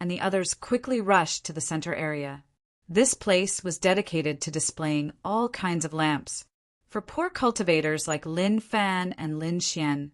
and the others quickly rushed to the center area. This place was dedicated to displaying all kinds of lamps. For poor cultivators like Lin Fan and Lin Xian,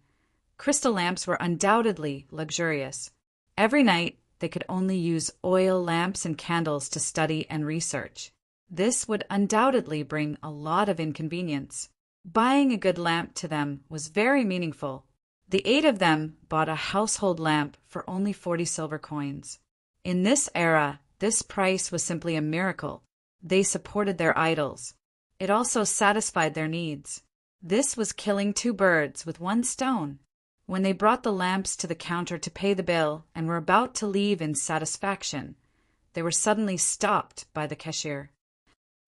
crystal lamps were undoubtedly luxurious. Every night, they could only use oil lamps and candles to study and research. This would undoubtedly bring a lot of inconvenience. Buying a good lamp to them was very meaningful. The 8 of them bought a household lamp for only 40 silver coins. In this era, this price was simply a miracle. They supported their idols. It also satisfied their needs. This was killing 2 birds with 1 stone. When they brought the lamps to the counter to pay the bill and were about to leave in satisfaction, they were suddenly stopped by the cashier.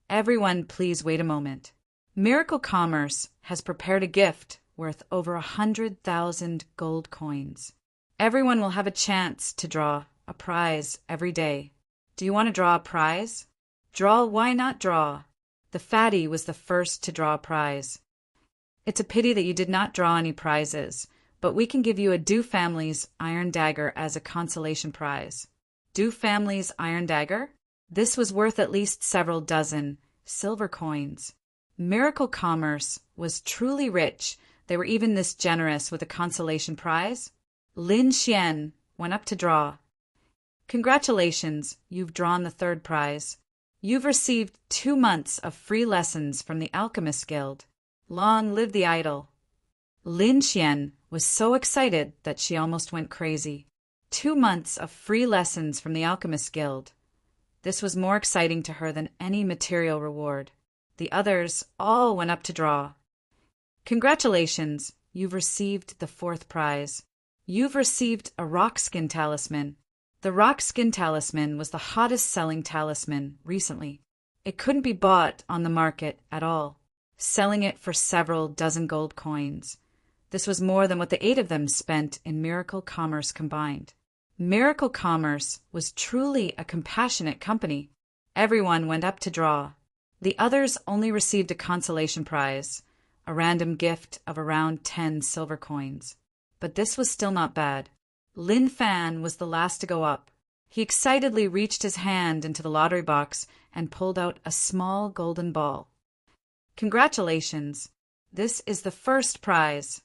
Everyone, please wait a moment. Miracle Commerce has prepared a gift worth over 100,000 gold coins. Everyone will have a chance to draw a prize every day. Do you want to draw a prize? Draw, why not draw? The fatty was the first to draw a prize. It's a pity that you did not draw any prizes, but we can give you a Du Family's iron dagger as a consolation prize. Du Family's iron dagger? This was worth at least several dozen silver coins. Miracle Commerce was truly rich. They were even this generous with a consolation prize. Lin Xian went up to draw. Congratulations, you've drawn the 3rd prize. You've received 2 months of free lessons from the Alchemist Guild. Long live the idol. Lin Xian was so excited that she almost went crazy. 2 months of free lessons from the Alchemist Guild. This was more exciting to her than any material reward. The others all went up to draw. Congratulations, you've received the 4th prize. You've received a rock skin talisman. The rock skin talisman was the hottest selling talisman recently. It couldn't be bought on the market at all, selling it for several dozen gold coins. This was more than what the 8 of them spent in Miracle Commerce combined. Miracle Commerce was truly a compassionate company. Everyone went up to draw. The others only received a consolation prize, a random gift of around 10 silver coins. But this was still not bad. Lin Fan was the last to go up. He excitedly reached his hand into the lottery box and pulled out a small golden ball. Congratulations! This is the 1st prize.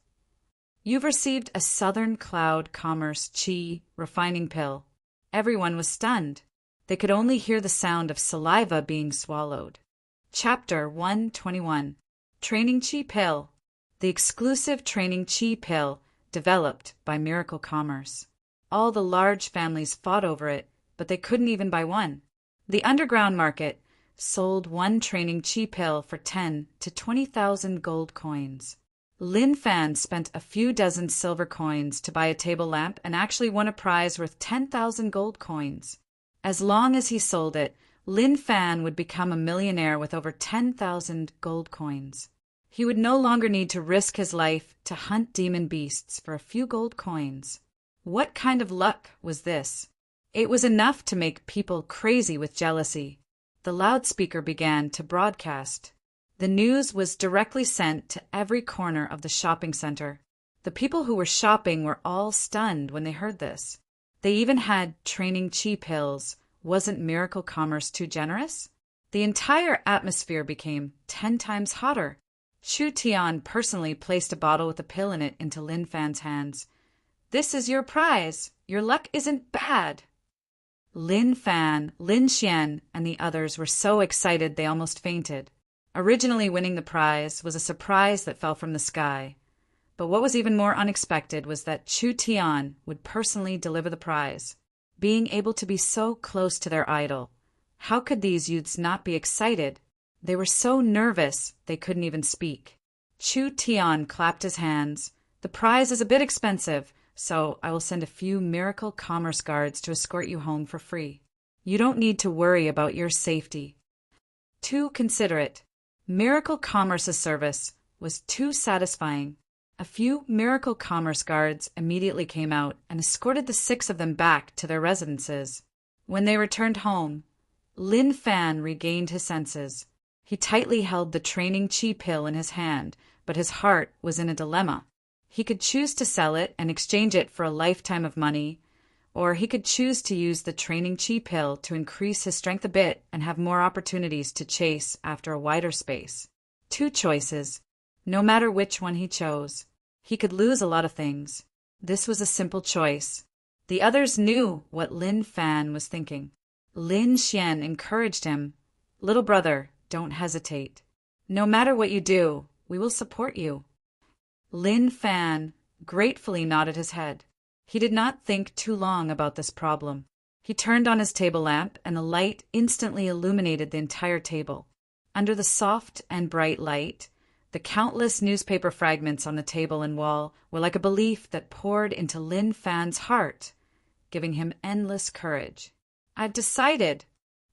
You've received a Southern Cloud Commerce Chi refining pill. Everyone was stunned. They could only hear the sound of saliva being swallowed. Chapter 121. Training Chi Pill. The exclusive Training Chi Pill developed by Miracle Commerce. All the large families fought over it, but they couldn't even buy one. The underground market sold 1 Training Chi Pill for 10 to 20,000 gold coins. Lin Fan spent a few dozen silver coins to buy a table lamp and actually won a prize worth 10,000 gold coins. As long as he sold it, Lin Fan would become a millionaire with over 10,000 gold coins. He would no longer need to risk his life to hunt demon beasts for a few gold coins. What kind of luck was this? It was enough to make people crazy with jealousy. The loudspeaker began to broadcast. The news was directly sent to every corner of the shopping center. The people who were shopping were all stunned when they heard this. They even had Training Chi pills. Wasn't Miracle Commerce too generous? The entire atmosphere became 10 times hotter. Chu Tian personally placed a bottle with a pill in it into Lin Fan's hands. This is your prize. Your luck isn't bad. Lin Fan, Lin Xian, and the others were so excited they almost fainted. Originally winning the prize was a surprise that fell from the sky. But what was even more unexpected was that Chu Tian would personally deliver the prize. Being able to be so close to their idol, how could these youths not be excited? They were so nervous they couldn't even speak. Chu Tian clapped his hands. The prize is a bit expensive, so I will send a few Miracle Commerce guards to escort you home for free. You don't need to worry about your safety. Too considerate. Miracle Commerce's service was too satisfying. A few Miracle Commerce guards immediately came out and escorted the 6 of them back to their residences. When they returned home, Lin Fan regained his senses. He tightly held the training chi pill in his hand, but his heart was in a dilemma. He could choose to sell it and exchange it for a lifetime of money, or he could choose to use the training chi pill to increase his strength a bit and have more opportunities to chase after a wider space. 2 choices. No matter which one he chose, he could lose a lot of things. This was a simple choice. The others knew what Lin Fan was thinking. Lin Xian encouraged him. Little brother, don't hesitate. No matter what you do, we will support you. Lin Fan gratefully nodded his head. He did not think too long about this problem. He turned on his table lamp, and a light instantly illuminated the entire table. Under the soft and bright light, the countless newspaper fragments on the table and wall were like a belief that poured into Lin Fan's heart, giving him endless courage. I've decided.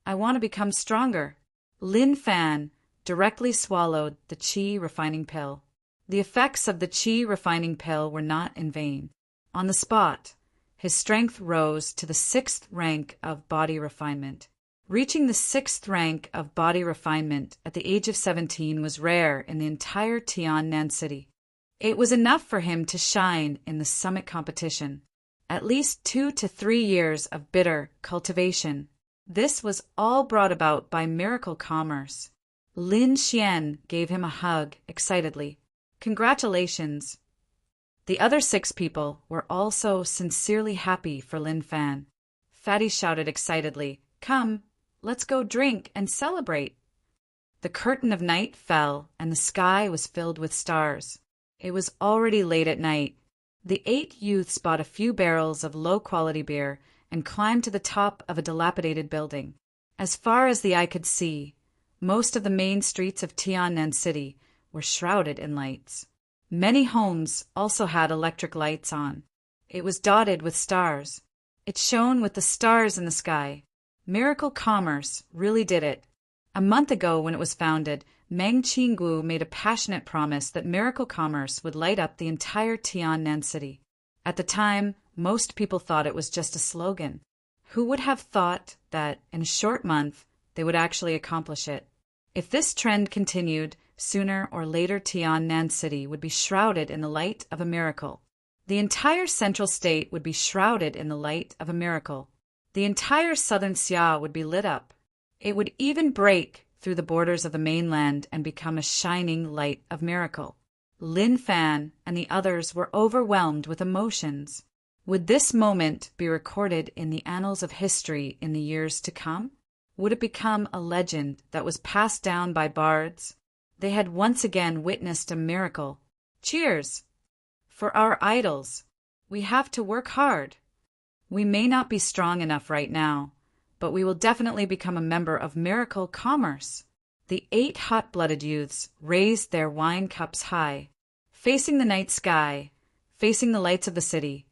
I want to become stronger. Lin Fan directly swallowed the qi refining pill. The effects of the qi refining pill were not in vain. On the spot, his strength rose to the 6th rank of body refinement. Reaching the 6th rank of body refinement at the age of 17 was rare in the entire Tiannan city. It was enough for him to shine in the summit competition. At least 2 to 3 years of bitter cultivation. This was all brought about by Miracle Commerce. Lin Xian gave him a hug excitedly. Congratulations. The other 6 people were also sincerely happy for Lin Fan. Fatty shouted excitedly, Come, let's go drink and celebrate. The curtain of night fell, and the sky was filled with stars. It was already late at night. The 8 youths bought a few barrels of low-quality beer and climbed to the top of a dilapidated building. As far as the eye could see, most of the main streets of Tiannan City were shrouded in lights. Many homes also had electric lights on. It was dotted with stars. It shone with the stars in the sky. Miracle Commerce really did it. A month ago, when it was founded, Meng Qinggu made a passionate promise that Miracle Commerce would light up the entire Tiannan city. At the time, most people thought it was just a slogan. Who would have thought that, in a short month, they would actually accomplish it? If this trend continued, sooner or later Tiannan city would be shrouded in the light of a miracle. The entire central state would be shrouded in the light of a miracle. The entire southern Xia would be lit up. It would even break through the borders of the mainland and become a shining light of miracle. Lin Fan and the others were overwhelmed with emotions. Would this moment be recorded in the annals of history in the years to come? Would it become a legend that was passed down by bards? They had once again witnessed a miracle. Cheers! For our idols. We have to work hard. We may not be strong enough right now, but we will definitely become a member of Miracle Commerce. The 8 hot-blooded youths raised their wine cups high. Facing the night sky, facing the lights of the city,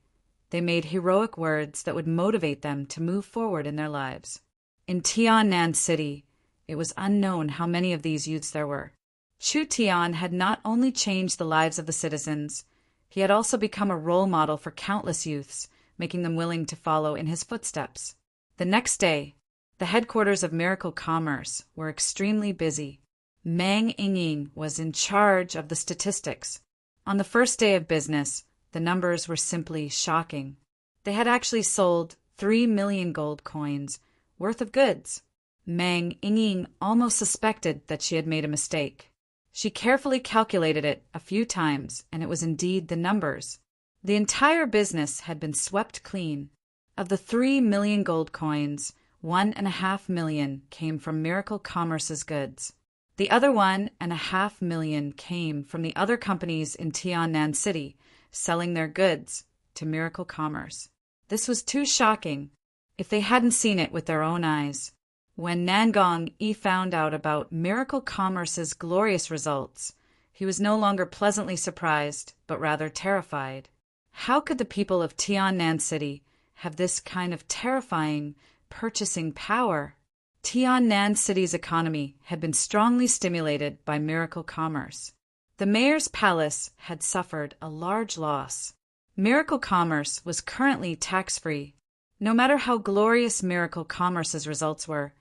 they made heroic words that would motivate them to move forward in their lives. In Tiannan City, it was unknown how many of these youths there were. Chu Tian had not only changed the lives of the citizens, he had also become a role model for countless youths, making them willing to follow in his footsteps. The next day, the headquarters of Miracle Commerce were extremely busy. Meng Yingying was in charge of the statistics. On the first day of business, the numbers were simply shocking. They had actually sold 3 million gold coins worth of goods. Meng Yingying almost suspected that she had made a mistake. She carefully calculated it a few times, and it was indeed the numbers. The entire business had been swept clean. Of the 3 million gold coins, 1.5 million came from Miracle Commerce's goods. The other 1.5 million came from the other companies in Tiannan City, selling their goods to Miracle Commerce. This was too shocking if they hadn't seen it with their own eyes. When Nangong Yi found out about Miracle Commerce's glorious results, he was no longer pleasantly surprised, but rather terrified. How could the people of Tiannan City have this kind of terrifying purchasing power? Tiannan City's economy had been strongly stimulated by miracle commerce. The mayor's palace had suffered a large loss. Miracle commerce was currently tax-free. No matter how glorious miracle commerce's results were,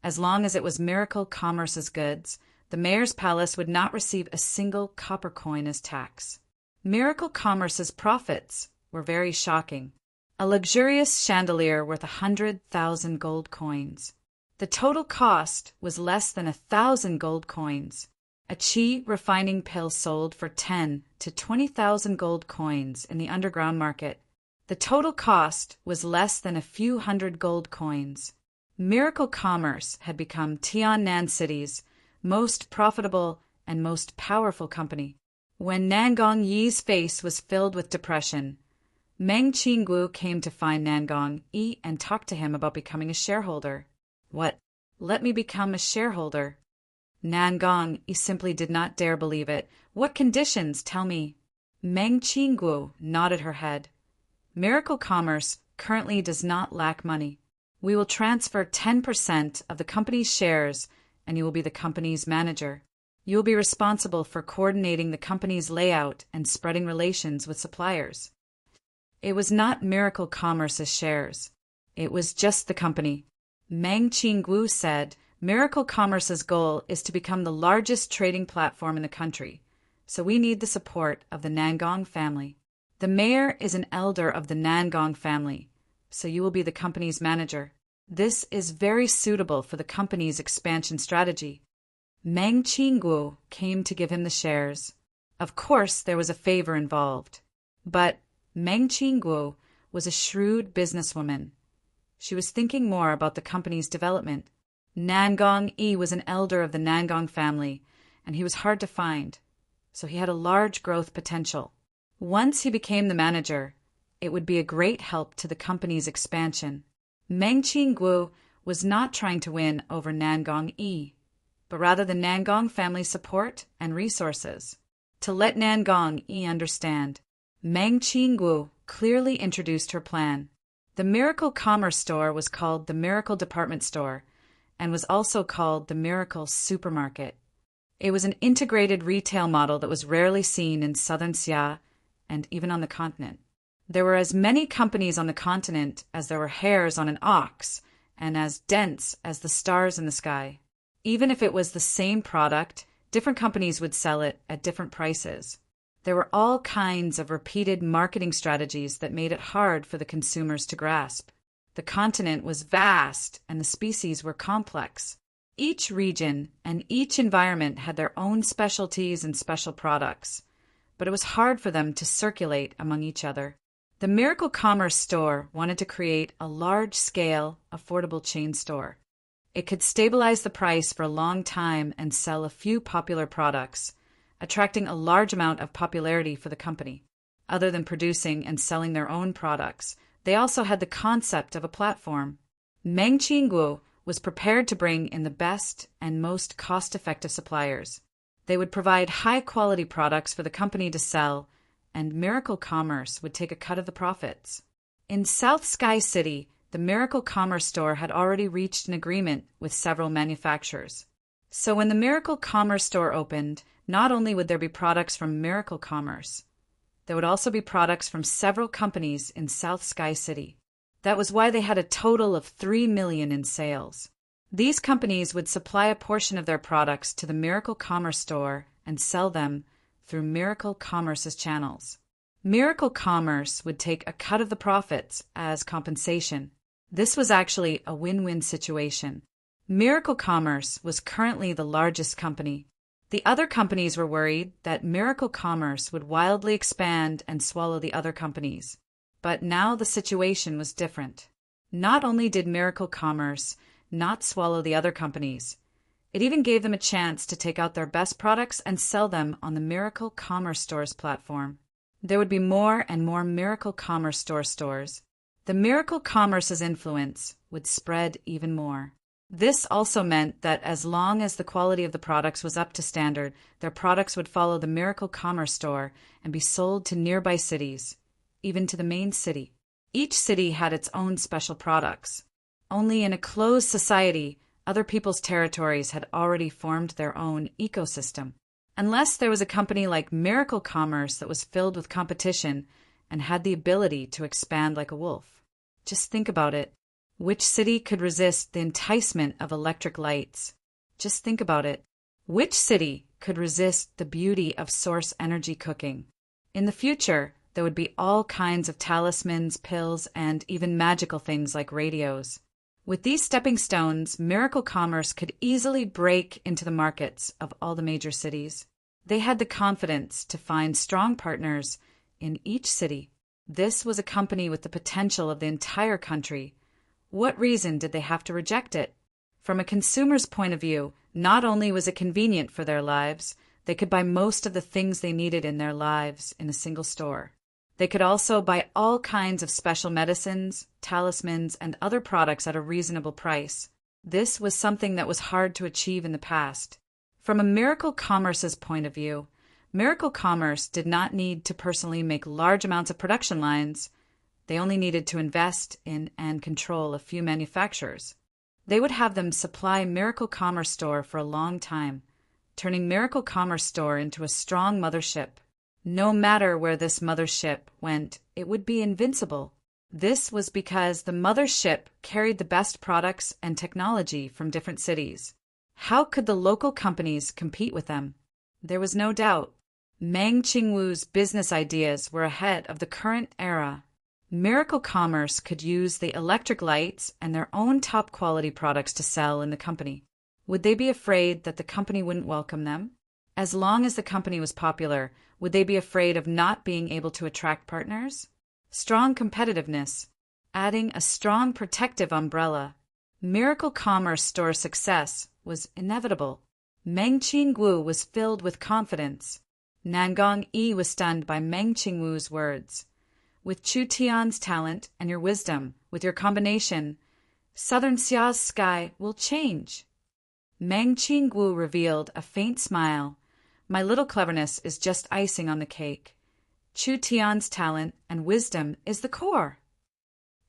as long as it was miracle commerce's goods, the mayor's palace would not receive a single copper coin as tax. Miracle commerce's profits were very shocking. A luxurious chandelier worth 100,000 gold coins. The total cost was less than 1,000 gold coins. A qi refining pill sold for 10 to 20,000 gold coins in the underground market. The total cost was less than a few hundred gold coins. Miracle commerce had become Tiannan City's most profitable and most powerful company. When Nangong Yi's face was filled with depression, Meng Qingguo came to find Nangong Yi and talked to him about becoming a shareholder. What? Let me become a shareholder? Nangong Yi simply did not dare believe it. What conditions? Tell me. Meng Qingguo nodded her head. Miracle Commerce currently does not lack money. We will transfer 10% of the company's shares, and you will be the company's manager. You will be responsible for coordinating the company's layout and spreading relations with suppliers. It was not Miracle Commerce's shares. It was just the company. Meng Qingguo said, Miracle Commerce's goal is to become the largest trading platform in the country, so we need the support of the Nangong family. The mayor is an elder of the Nangong family, so you will be the company's manager. This is very suitable for the company's expansion strategy. Meng Qingguo came to give him the shares. Of course, there was a favor involved. But Meng Qingguo was a shrewd businesswoman. She was thinking more about the company's development. Nangong Yi was an elder of the Nangong family, and he was hard to find, so he had a large growth potential. Once he became the manager, it would be a great help to the company's expansion. Meng Qingguo was not trying to win over Nangong Yi, but rather the Nangong family support and resources. To let Nangong Yi understand, Meng Qingguo clearly introduced her plan. The Miracle Commerce Store was called the Miracle Department Store and was also called the Miracle Supermarket. It was an integrated retail model that was rarely seen in southern Xia and even on the continent. There were as many companies on the continent as there were hairs on an ox and as dense as the stars in the sky. Even if it was the same product, different companies would sell it at different prices. There were all kinds of repeated marketing strategies that made it hard for the consumers to grasp. The continent was vast and the species were complex. Each region and each environment had their own specialties and special products, but it was hard for them to circulate among each other. The Miracle Commerce Store wanted to create a large-scale, affordable chain store. It could stabilize the price for a long time and sell a few popular products, attracting a large amount of popularity for the company. Other than producing and selling their own products, they also had the concept of a platform. Meng Qingguo was prepared to bring in the best and most cost-effective suppliers. They would provide high-quality products for the company to sell, and Miracle Commerce would take a cut of the profits. In South Sky City, the Miracle Commerce Store had already reached an agreement with several manufacturers. So when the Miracle Commerce Store opened, not only would there be products from Miracle Commerce, there would also be products from several companies in South Sky City. That was why they had a total of 3 million in sales. These companies would supply a portion of their products to the Miracle Commerce Store and sell them through Miracle Commerce's channels. Miracle Commerce would take a cut of the profits as compensation. This was actually a win-win situation. Miracle Commerce was currently the largest company. The other companies were worried that Miracle Commerce would wildly expand and swallow the other companies. But now the situation was different. Not only did Miracle Commerce not swallow the other companies, it even gave them a chance to take out their best products and sell them on the Miracle Commerce Store's platform. There would be more and more Miracle Commerce Store stores. The Miracle Commerce's influence would spread even more. This also meant that as long as the quality of the products was up to standard, their products would follow the Miracle Commerce Store and be sold to nearby cities. even to the main city. Each city had its own special products. Only in a closed society, other people's territories had already formed their own ecosystem. Unless there was a company like Miracle Commerce that was filled with competition and had the ability to expand like a wolf. Just think about it. Which city could resist the enticement of electric lights? Just think about it. Which city could resist the beauty of source energy cooking? In the future, there would be all kinds of talismans, pills, and even magical things like radios. With these stepping stones, Miracle Commerce could easily break into the markets of all the major cities. They had the confidence to find strong partners in each city. This was a company with the potential of the entire country. What reason did they have to reject it? From a consumer's point of view, not only was it convenient for their lives, they could buy most of the things they needed in their lives in a single store. They could also buy all kinds of special medicines, talismans, and other products at a reasonable price. This was something that was hard to achieve in the past. From a Miracle Commerce's point of view, Miracle Commerce did not need to personally make large amounts of production lines. They only needed to invest in and control a few manufacturers. They would have them supply Miracle Commerce Store for a long time, turning Miracle Commerce Store into a strong mothership. No matter where this mothership went, it would be invincible. This was because the mothership carried the best products and technology from different cities. How could the local companies compete with them? There was no doubt. Meng Qingwu's business ideas were ahead of the current era. Miracle Commerce could use the electric lights and their own top-quality products to sell in the company. Would they be afraid that the company wouldn't welcome them? As long as the company was popular, would they be afraid of not being able to attract partners? Strong competitiveness, adding a strong protective umbrella. Miracle Commerce Store's success was inevitable. Meng Qingwu was filled with confidence. Nangong Yi was stunned by Meng Qingwu's words. With Chu Tian's talent and your wisdom, with your combination, Southern Xia's sky will change. Meng Qingwu revealed a faint smile. My little cleverness is just icing on the cake. Chu Tian's talent and wisdom is the core.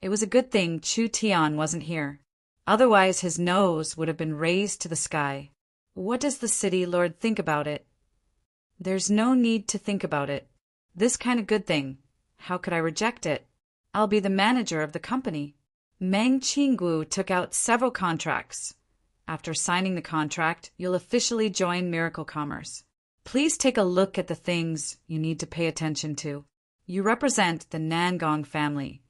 It was a good thing Chu Tian wasn't here. Otherwise his nose would have been raised to the sky. What does the city lord think about it? There's no need to think about it. This kind of good thing. How could I reject it? I'll be the manager of the company. Meng Qingwu took out several contracts. After signing the contract, you'll officially join Miracle Commerce. Please take a look at the things you need to pay attention to. You represent the Nangong family,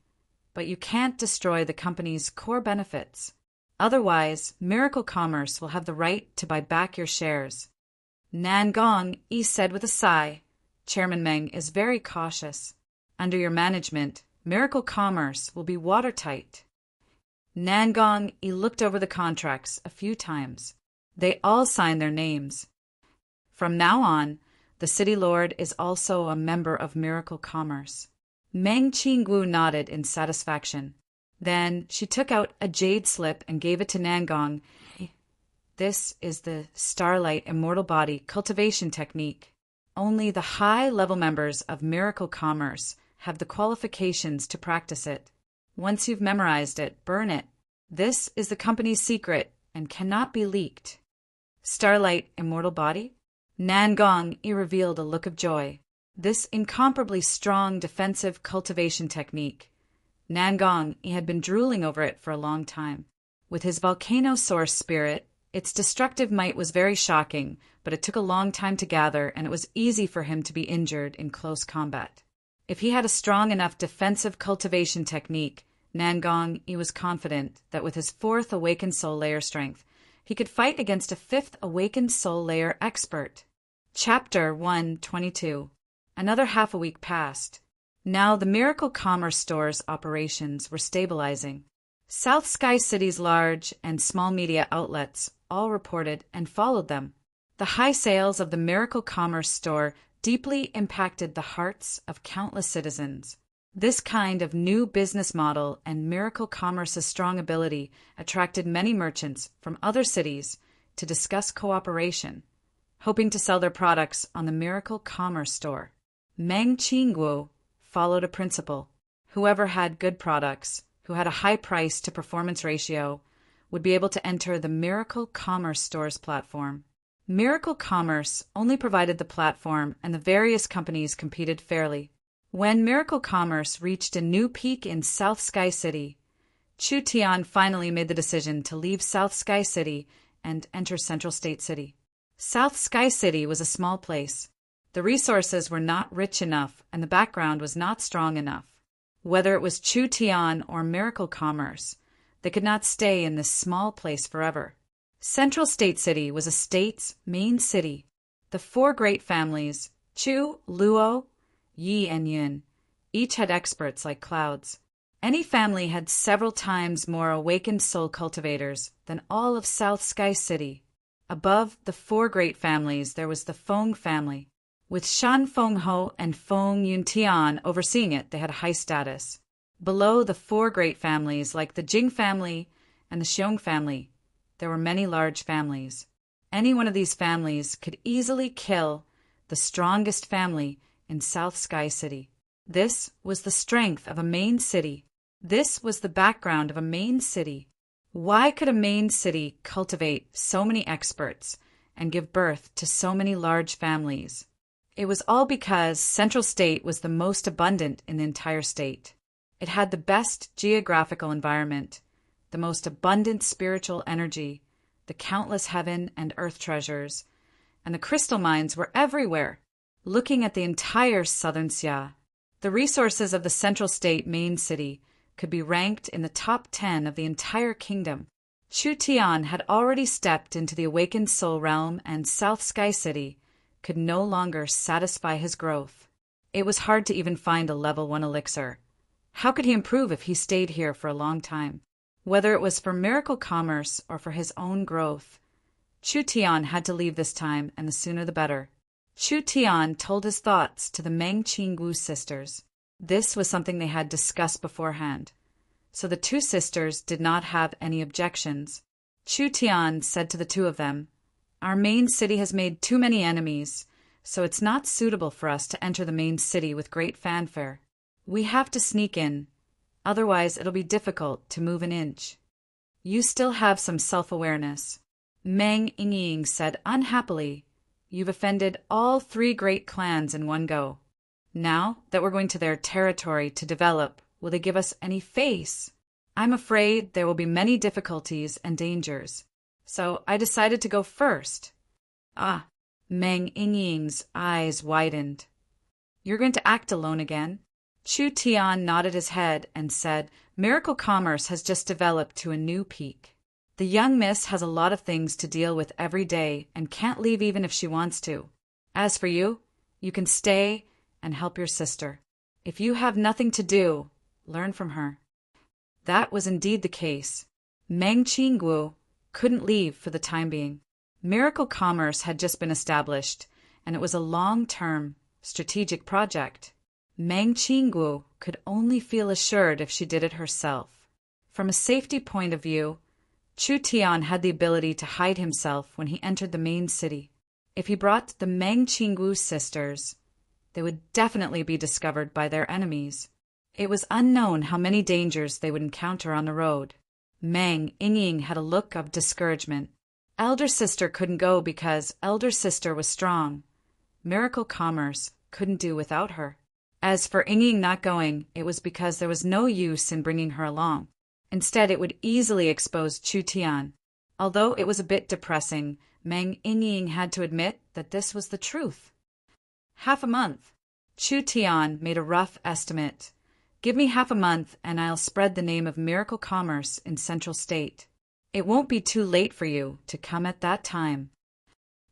but you can't destroy the company's core benefits. Otherwise, Miracle Commerce will have the right to buy back your shares. Nangong Yi said with a sigh. Chairman Meng is very cautious. Under your management, Miracle Commerce will be watertight. Nangong Yi looked over the contracts a few times. They all signed their names. From now on, the city lord is also a member of Miracle Commerce. Meng Qingwu nodded in satisfaction. Then she took out a jade slip and gave it to Nangong. This is the Starlight Immortal Body cultivation technique. Only the high-level members of Miracle Commerce have the qualifications to practice it. Once you've memorized it, burn it. This is the company's secret and cannot be leaked. Starlight Immortal Body? Nangong Yi revealed a look of joy. This incomparably strong defensive cultivation technique. Nangong Yi had been drooling over it for a long time. With his volcano source spirit, its destructive might was very shocking, but it took a long time to gather, and it was easy for him to be injured in close combat. If he had a strong enough defensive cultivation technique, Nangong Yi was confident that with his 4th awakened soul layer strength, he could fight against a 5th awakened soul layer expert. Chapter 122. Another half a week passed. Now the Miracle Commerce Store's operations were stabilizing. South Sky City's large and small media outlets all reported and followed them. The high sales of the Miracle Commerce Store deeply impacted the hearts of countless citizens. This kind of new business model and Miracle Commerce's strong ability attracted many merchants from other cities to discuss cooperation, hoping to sell their products on the Miracle Commerce Store. Meng Qingwu followed a principle. Whoever had good products, who had a high price to performance ratio, would be able to enter the Miracle Commerce Store's platform. Miracle Commerce only provided the platform, and the various companies competed fairly. When Miracle Commerce reached a new peak in South Sky City, Chu Tian finally made the decision to leave South Sky City and enter Central State City. South Sky City was a small place. The resources were not rich enough, and the background was not strong enough. Whether it was Chu Tian or Miracle Commerce, they could not stay in this small place forever. Central State City was a state's main city. The four great families, Chu, Luo, Yi, and Yun, each had experts like clouds. Any family had several times more awakened soul cultivators than all of South Sky City. Above the four great families, there was the Feng family. With Shan Feng Ho and Feng Yuntian overseeing it, they had high status. Below the four great families, like the Jing family and the Xiong family, there were many large families. Any one of these families could easily kill the strongest family in South Sky City. This was the strength of a main city. This was the background of a main city. Why could a main city cultivate so many experts and give birth to so many large families? It was all because Central State was the most abundant in the entire state. It had the best geographical environment, the most abundant spiritual energy, the countless heaven and earth treasures, and the crystal mines were everywhere. Looking at the entire southern Xia, the resources of the Central State main city could be ranked in the top 10 of the entire kingdom. Chu Tian had already stepped into the awakened soul realm, and South Sky City could no longer satisfy his growth. It was hard to even find a level 1 elixir. How could he improve if he stayed here for a long time? Whether it was for Miracle Commerce or for his own growth, Chu Tian had to leave this time, and the sooner the better. Chu Tian told his thoughts to the Meng Qingwu sisters. This was something they had discussed beforehand, so the two sisters did not have any objections. Chu Tian said to the two of them, "Our main city has made too many enemies, so it's not suitable for us to enter the main city with great fanfare. We have to sneak in, otherwise it'll be difficult to move an inch. You still have some self-awareness." Meng Yingying said unhappily, "You've offended all three great clans in one go. Now that we're going to their territory to develop, will they give us any face? I'm afraid there will be many difficulties and dangers. So I decided to go first." Ah, Meng Yingying's eyes widened. "You're going to act alone again?" Chu Tian nodded his head and said, "Miracle Commerce has just developed to a new peak. The young miss has a lot of things to deal with every day and can't leave even if she wants to. As for you, you can stay and help your sister. If you have nothing to do, learn from her." That was indeed the case. Meng Qingwu couldn't leave for the time being. Miracle Commerce had just been established, and it was a long-term, strategic project. Meng Qingwu could only feel assured if she did it herself. From a safety point of view, Chu Tian had the ability to hide himself when he entered the main city. If he brought the Meng Qingwu sisters, they would definitely be discovered by their enemies. It was unknown how many dangers they would encounter on the road. Meng Yingying had a look of discouragement. Elder sister couldn't go because elder sister was strong. Miracle Commerce couldn't do without her. As for Yingying not going, it was because there was no use in bringing her along. Instead, it would easily expose Chu Tian. Although it was a bit depressing, Meng Yingying had to admit that this was the truth. Half a month. Chu Tian made a rough estimate. "Give me half a month and I'll spread the name of Miracle Commerce in Central State. It won't be too late for you to come at that time."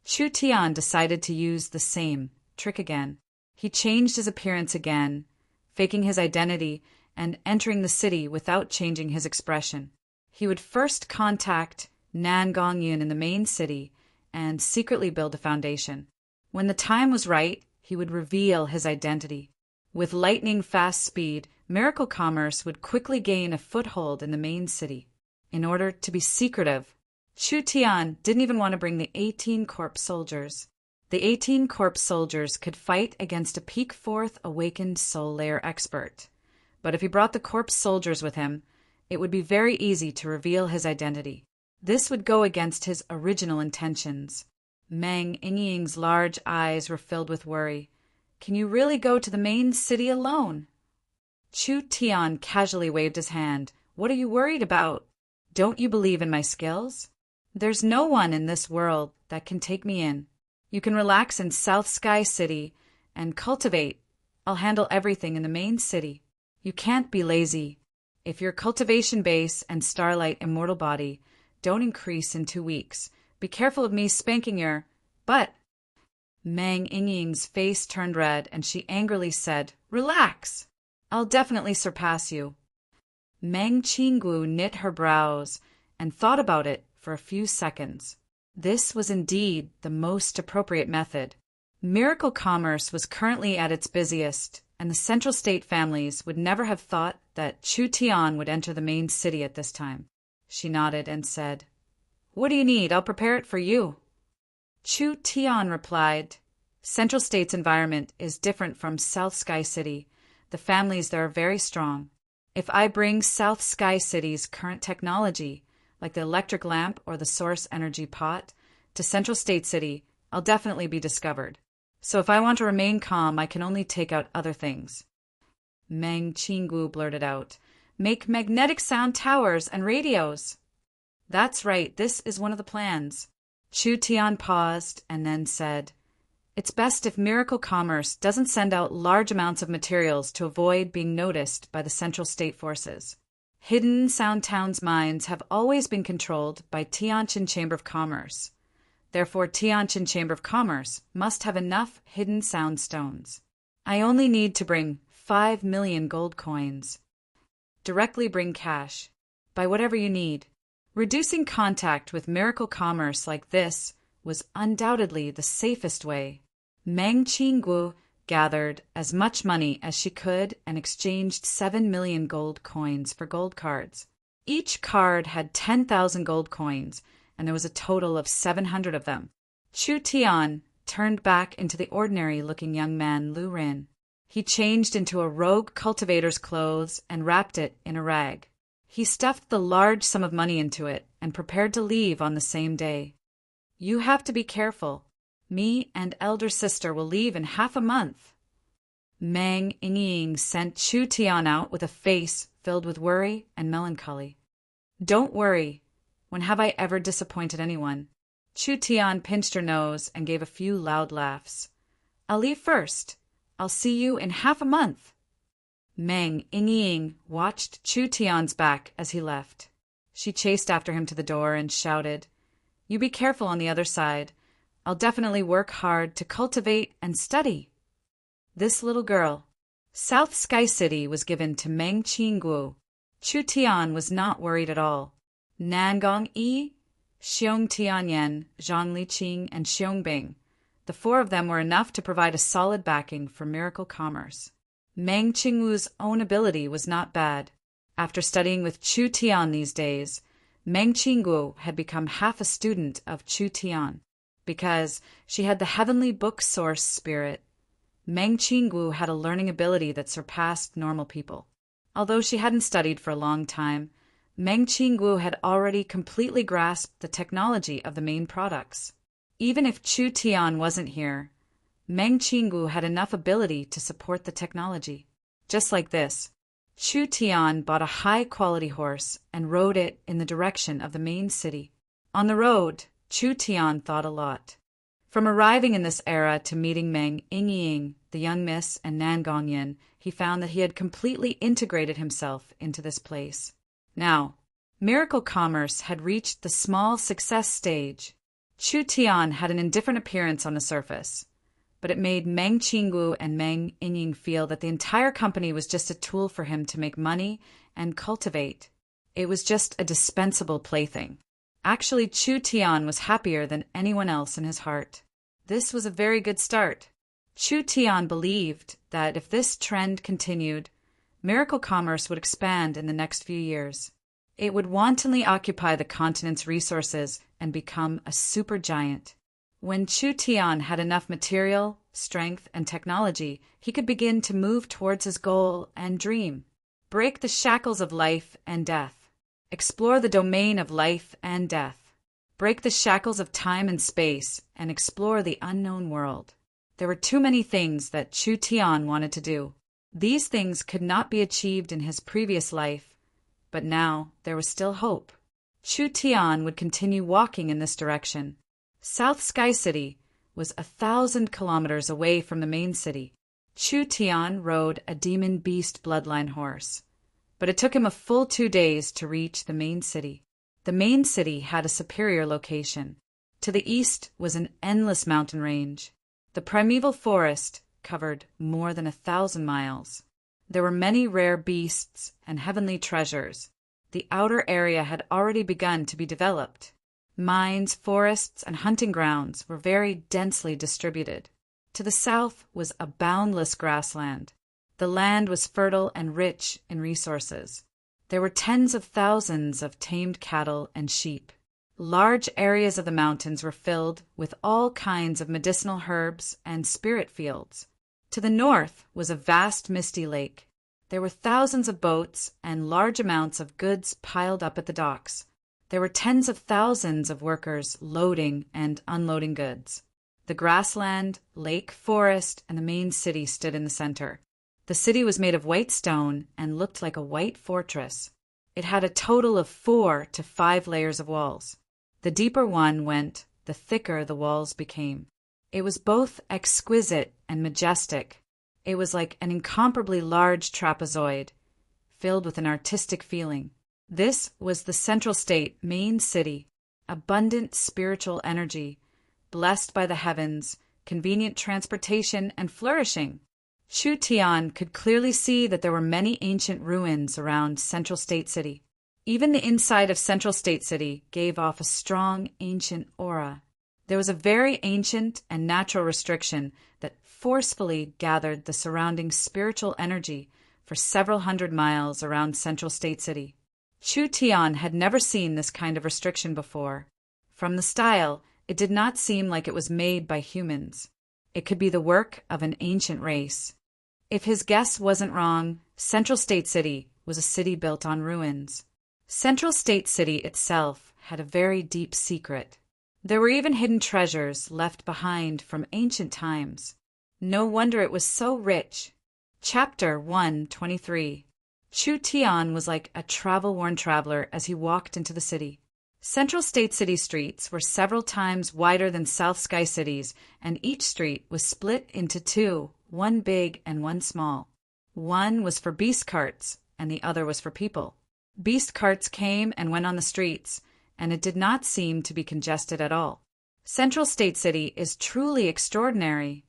Chu Tian decided to use the same trick again. He changed his appearance again, faking his identity and entering the city without changing his expression. He would first contact Nan Gongyun in the main city and secretly build a foundation. When the time was right, he would reveal his identity. With lightning-fast speed, Miracle Commerce would quickly gain a foothold in the main city. In order to be secretive, Chu Tian didn't even want to bring the 18 corpse soldiers. The 18 corpse soldiers could fight against a peak fourth awakened soul layer expert. But if he brought the corpse soldiers with him, it would be very easy to reveal his identity. This would go against his original intentions. Meng Yingying's large eyes were filled with worry. Can you really go to the main city alone? Chu Tian casually waved his hand. What are you worried about? Don't you believe in my skills? There's no one in this world that can take me in. You can relax in South Sky City and cultivate. I'll handle everything in the main city. You can't be lazy. If your cultivation base and starlight immortal body don't increase in 2 weeks, be careful of me spanking your butt. Meng Yingying's face turned red and she angrily said, Relax! I'll definitely surpass you. Meng Qinggu knit her brows and thought about it for a few seconds. This was indeed the most appropriate method. Miracle commerce was currently at its busiest, and the Central State families would never have thought that Chu Tian would enter the main city at this time. She nodded and said, What do you need? I'll prepare it for you. Chu Tian replied, Central State's environment is different from South Sky City. The families there are very strong. If I bring South Sky City's current technology, like the electric lamp or the source energy pot, to Central State City, I'll definitely be discovered. So if I want to remain calm, I can only take out other things. Meng Qinggu blurted out, Make magnetic sound towers and radios. That's right, this is one of the plans. Chu Tian paused and then said, It's best if Miracle Commerce doesn't send out large amounts of materials to avoid being noticed by the Central State forces. Hidden Sound Town's mines have always been controlled by Tianjin Chamber of Commerce. Therefore, Tianjin Chamber of Commerce must have enough hidden sound stones. I only need to bring 5 million gold coins. Directly bring cash. Buy whatever you need. Reducing contact with Miracle Commerce like this was undoubtedly the safest way. Meng Qinggu gathered as much money as she could and exchanged 7 million gold coins for gold cards. Each card had 10,000 gold coins, and there was a total of 700 of them. Chu Tian turned back into the ordinary-looking young man Lu Rin. He changed into a rogue cultivator's clothes and wrapped it in a rag. He stuffed the large sum of money into it and prepared to leave on the same day. You have to be careful. Me and elder sister will leave in half a month. Meng Yingying sent Chu Tian out with a face filled with worry and melancholy. Don't worry. When have I ever disappointed anyone? Chu Tian pinched her nose and gave a few loud laughs. I'll leave first. I'll see you in half a month. Meng Yingying watched Chu Tian's back as he left. She chased after him to the door and shouted, You be careful on the other side. I'll definitely work hard to cultivate and study. This little girl. South Sky City was given to Meng Qinggu. Chu Tian was not worried at all. Nangong Yi, Xiong Tianyan, Zhang Liqing, and Xiong Bing. The 4 of them were enough to provide a solid backing for Miracle Commerce. Meng Qinggu's own ability was not bad. After studying with Chu Tian these days, Meng Qinggu had become half a student of Chu Tian. Because she had the heavenly book source spirit, Meng Qinggu had a learning ability that surpassed normal people. Although she hadn't studied for a long time, Meng Qinggu had already completely grasped the technology of the main products. Even if Chu Tian wasn't here, Meng Qinggu had enough ability to support the technology. Just like this, Chu Tian bought a high-quality horse and rode it in the direction of the main city. On the road, Chu Tian thought a lot. From arriving in this era to meeting Meng Yingying, the young miss, and Nan Gongyin, he found that he had completely integrated himself into this place. Now, Miracle Commerce had reached the small success stage. Chu Tian had an indifferent appearance on the surface, but it made Meng Qinggu and Meng Yingying feel that the entire company was just a tool for him to make money and cultivate. It was just a dispensable plaything. Actually, Chu Tian was happier than anyone else in his heart. This was a very good start. Chu Tian believed that if this trend continued, Miracle Commerce would expand in the next few years. It would wantonly occupy the continent's resources and become a supergiant. When Chu Tian had enough material, strength, and technology, he could begin to move towards his goal and dream. Break the shackles of life and death. Explore the domain of life and death. Break the shackles of time and space and explore the unknown world. There were too many things that Chu Tian wanted to do. These things could not be achieved in his previous life, but now there was still hope. Chu Tian would continue walking in this direction. South Sky City was 1,000 kilometers away from the main city. Chu Tian rode a demon beast bloodline horse, but it took him a full 2 days to reach the main city. The main city had a superior location. To the east was an endless mountain range. The primeval forest covered more than 1,000 miles. There were many rare beasts and heavenly treasures. The outer area had already begun to be developed. Mines, forests, and hunting grounds were very densely distributed. To the south was a boundless grassland. The land was fertile and rich in resources. There were tens of thousands of tamed cattle and sheep. Large areas of the mountains were filled with all kinds of medicinal herbs and spirit fields. To the north was a vast misty lake. There were thousands of boats and large amounts of goods piled up at the docks. There were tens of thousands of workers loading and unloading goods. The grassland, lake, forest, and the main city stood in the center. The city was made of white stone and looked like a white fortress. It had a total of 4 to 5 layers of walls. The deeper one went, the thicker the walls became. It was both exquisite and majestic. It was like an incomparably large trapezoid, filled with an artistic feeling. This was the Central State main city, abundant spiritual energy, blessed by the heavens, convenient transportation, and flourishing. Chu Tian could clearly see that there were many ancient ruins around Central State City. Even the inside of Central State City gave off a strong ancient aura. There was a very ancient and natural restriction that forcefully gathered the surrounding spiritual energy for several hundred miles around Central State City. Chu Tian had never seen this kind of restriction before. From the style, it did not seem like it was made by humans. It could be the work of an ancient race. If his guess wasn't wrong, Central State City was a city built on ruins. Central State City itself had a very deep secret. There were even hidden treasures left behind from ancient times. No wonder it was so rich. Chapter 123. Chu Tian was like a travel-worn traveler as he walked into the city. Central State City streets were several times wider than South Sky City's, and each street was split into 2, one big and one small. One was for beast carts, and the other was for people. Beast carts came and went on the streets, and it did not seem to be congested at all. Central State City is truly extraordinary.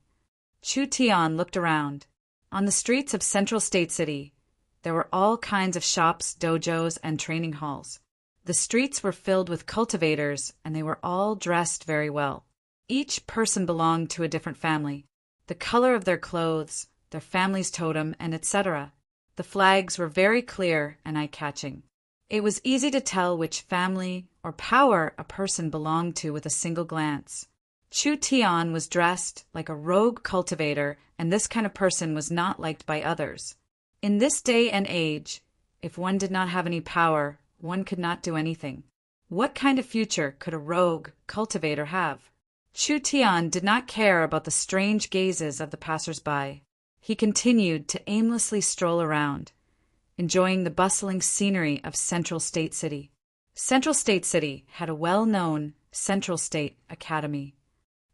Chu Tian looked around. On the streets of Central State City, there were all kinds of shops, dojos, and training halls. The streets were filled with cultivators, and they were all dressed very well. Each person belonged to a different family. The color of their clothes, their family's totem, and etc. The flags were very clear and eye-catching. It was easy to tell which family or power a person belonged to with a single glance. Chu Tian was dressed like a rogue cultivator, and this kind of person was not liked by others. In this day and age, if one did not have any power, one could not do anything. What kind of future could a rogue cultivator have? Chu Tian did not care about the strange gazes of the passers-by. He continued to aimlessly stroll around, enjoying the bustling scenery of Central State City. Central State City had a well-known Central State Academy.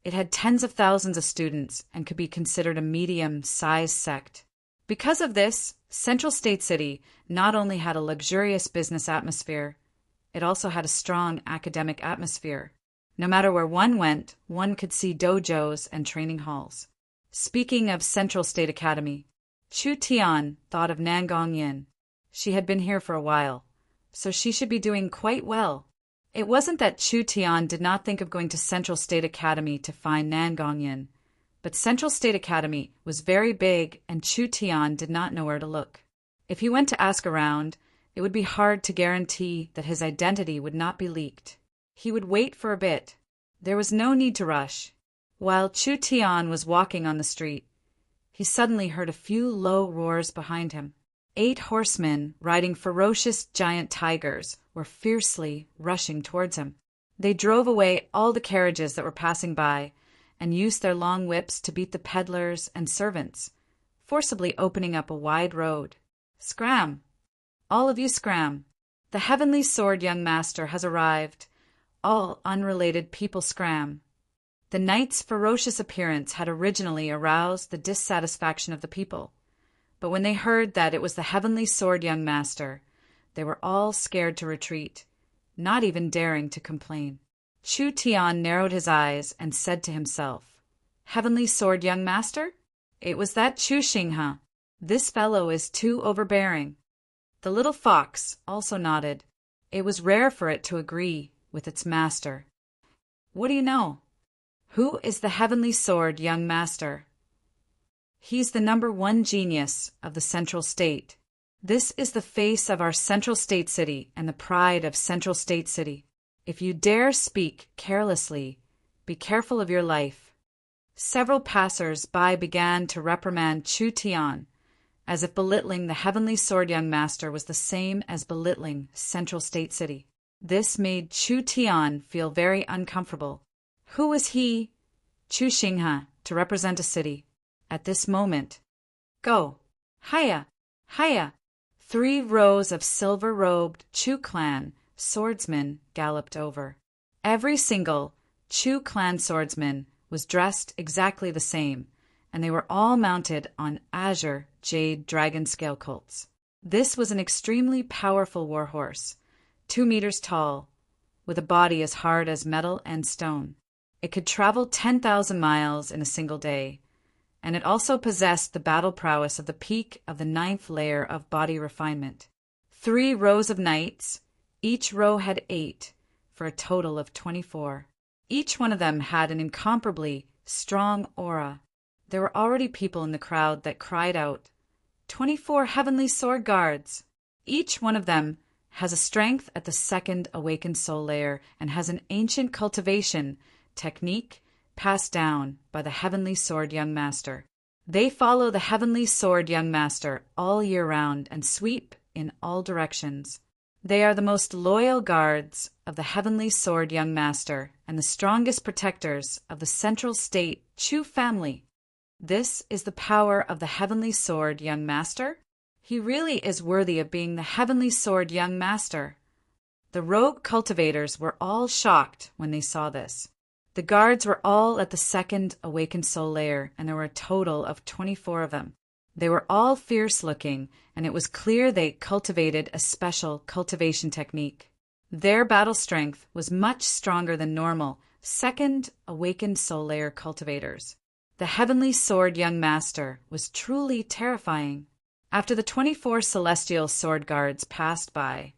It had tens of thousands of students and could be considered a medium-sized sect. Because of this, Central State City not only had a luxurious business atmosphere, it also had a strong academic atmosphere. No matter where one went, one could see dojos and training halls. Speaking of Central State Academy, Chu Tian thought of Nangong Yin. She had been here for a while, so she should be doing quite well. It wasn't that Chu Tian did not think of going to Central State Academy to find Nangong Yin, but Central State Academy was very big and Chu Tian did not know where to look. If he went to ask around, it would be hard to guarantee that his identity would not be leaked. He would wait for a bit. There was no need to rush. While Chu Tian was walking on the street, he suddenly heard a few low roars behind him. 8 horsemen, riding ferocious giant tigers, were fiercely rushing towards him. They drove away all the carriages that were passing by and used their long whips to beat the peddlers and servants, forcibly opening up a wide road. Scram! All of you scram! The heavenly sword young master has arrived. All unrelated people scram. The knight's ferocious appearance had originally aroused the dissatisfaction of the people, but when they heard that it was the heavenly sword young master, they were all scared to retreat, not even daring to complain. Chu Tian narrowed his eyes and said to himself, "Heavenly sword young master? It was that Chu Xinghe. This fellow is too overbearing." The little fox also nodded. It was rare for it to agree with its master. "What do you know? Who is the heavenly sword young master?" "He's the #1 genius of the Central State. This is the face of our Central State City and the pride of Central State City. If you dare speak carelessly, be careful of your life." Several passers-by began to reprimand Chu Tian, as if belittling the heavenly sword young master was the same as belittling Central State City. This made Chu Tian feel very uncomfortable. Who was he, Chu Xinghe, to represent a city? At this moment, go! Hiya! Hiya! 3 rows of silver-robed Chu clan swordsmen galloped over. Every single Chu clan swordsman was dressed exactly the same, and they were all mounted on azure jade dragon scale colts. This was an extremely powerful warhorse, 2 meters tall, with a body as hard as metal and stone. It could travel 10,000 miles in a single day, and it also possessed the battle prowess of the peak of the 9th layer of body refinement. 3 rows of knights, each row had 8, for a total of 24. Each one of them had an incomparably strong aura. There were already people in the crowd that cried out, 24 heavenly sword guards! Each one of them has a strength at the 2nd awakened soul layer and has an ancient cultivation technique passed down by the heavenly sword young master. They follow the heavenly sword young master all year round and sweep in all directions. They are the most loyal guards of the heavenly sword young master and the strongest protectors of the Central State Chu family. This is the power of the heavenly sword young master. He really is worthy of being the heavenly sword young master. The rogue cultivators were all shocked when they saw this. The guards were all at the 2nd awakened soul layer, and there were a total of 24 of them. They were all fierce-looking, and it was clear they cultivated a special cultivation technique. Their battle strength was much stronger than normal 2nd awakened soul layer cultivators. The heavenly sword young master was truly terrifying. After the 24 celestial sword guards passed by,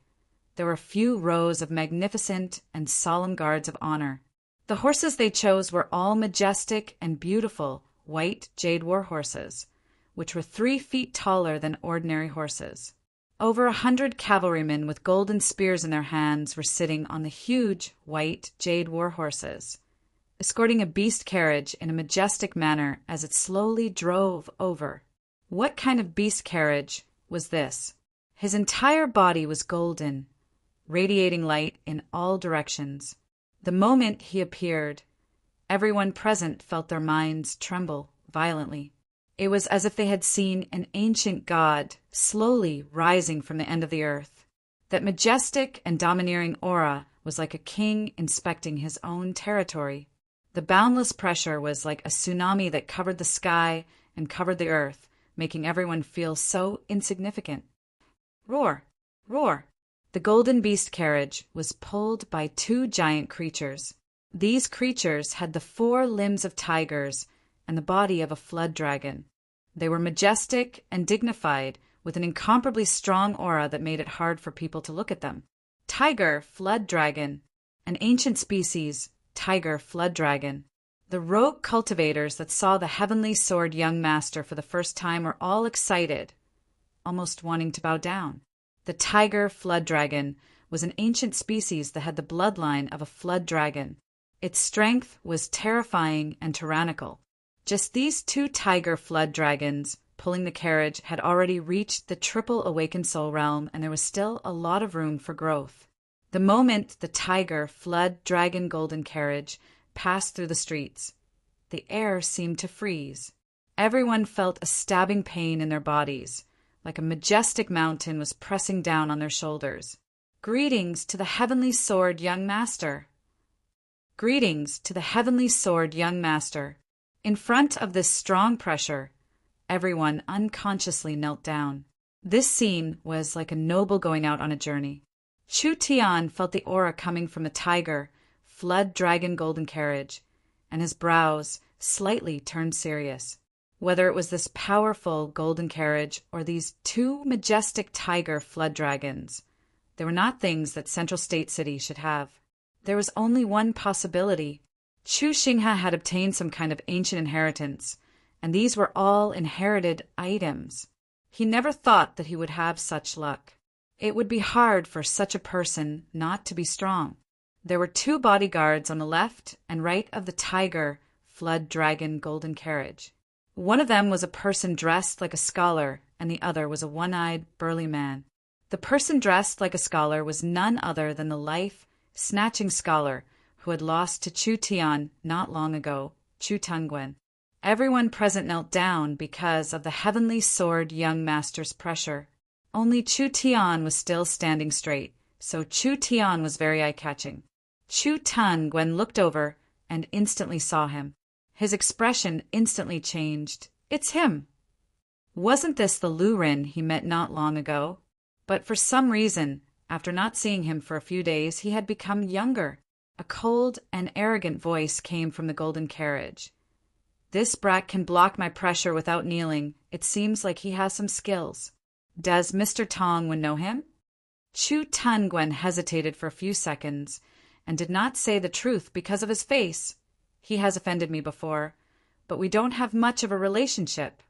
there were a few rows of magnificent and solemn guards of honor. The horses they chose were all majestic and beautiful white jade war horses, which were 3 feet taller than ordinary horses. Over 100 cavalrymen with golden spears in their hands were sitting on the huge white jade war horses, escorting a beast carriage in a majestic manner as it slowly drove over. What kind of beast carriage was this? His entire body was golden, radiating light in all directions. The moment he appeared, everyone present felt their minds tremble violently. It was as if they had seen an ancient god slowly rising from the end of the earth. That majestic and domineering aura was like a king inspecting his own territory. The boundless pressure was like a tsunami that covered the sky and covered the earth, making everyone feel so insignificant. Roar! Roar! The golden beast carriage was pulled by 2 giant creatures. These creatures had the 4 limbs of tigers and the body of a flood dragon. They were majestic and dignified, with an incomparably strong aura that made it hard for people to look at them. Tiger flood dragon, an ancient species, tiger flood dragon. The rogue cultivators that saw the heavenly sword young master for the first time were all excited, almost wanting to bow down. The tiger flood dragon was an ancient species that had the bloodline of a flood dragon. Its strength was terrifying and tyrannical. Just these two tiger flood dragons pulling the carriage had already reached the triple awakened soul realm, and there was still a lot of room for growth. The moment the tiger flood dragon golden carriage passed through the streets, the air seemed to freeze. Everyone felt a stabbing pain in their bodies, like a majestic mountain was pressing down on their shoulders. Greetings to the heavenly sword, young master. Greetings to the heavenly sword, young master. In front of this strong pressure, everyone unconsciously knelt down. This scene was like a noble going out on a journey. Chu Tian felt the aura coming from the tiger, flood dragon golden carriage, and his brows slightly turned serious. Whether it was this powerful golden carriage or these two majestic tiger flood dragons, they were not things that Central State City should have. There was only one possibility. Chu Xingha had obtained some kind of ancient inheritance, and these were all inherited items. He never thought that he would have such luck. It would be hard for such a person not to be strong. There were two bodyguards on the left and right of the tiger, flood dragon golden carriage. One of them was a person dressed like a scholar, and the other was a one-eyed, burly man. The person dressed like a scholar was none other than the life-snatching scholar who had lost to Chu Tian not long ago, Chu Tungwen. Everyone present knelt down because of the heavenly sword young master's pressure. Only Chu Tian was still standing straight, so Chu Tian was very eye-catching. Chu Tungwen looked over and instantly saw him. His expression instantly changed. It's him! Wasn't this the Lu Rin he met not long ago? But for some reason, after not seeing him for a few days, he had become younger. A cold and arrogant voice came from the golden carriage. This brat can block my pressure without kneeling. It seems like he has some skills. Does Mr. Tongwen know him? Chu Tungwen hesitated for a few seconds and did not say the truth because of his face. He has offended me before, but we don't have much of a relationship.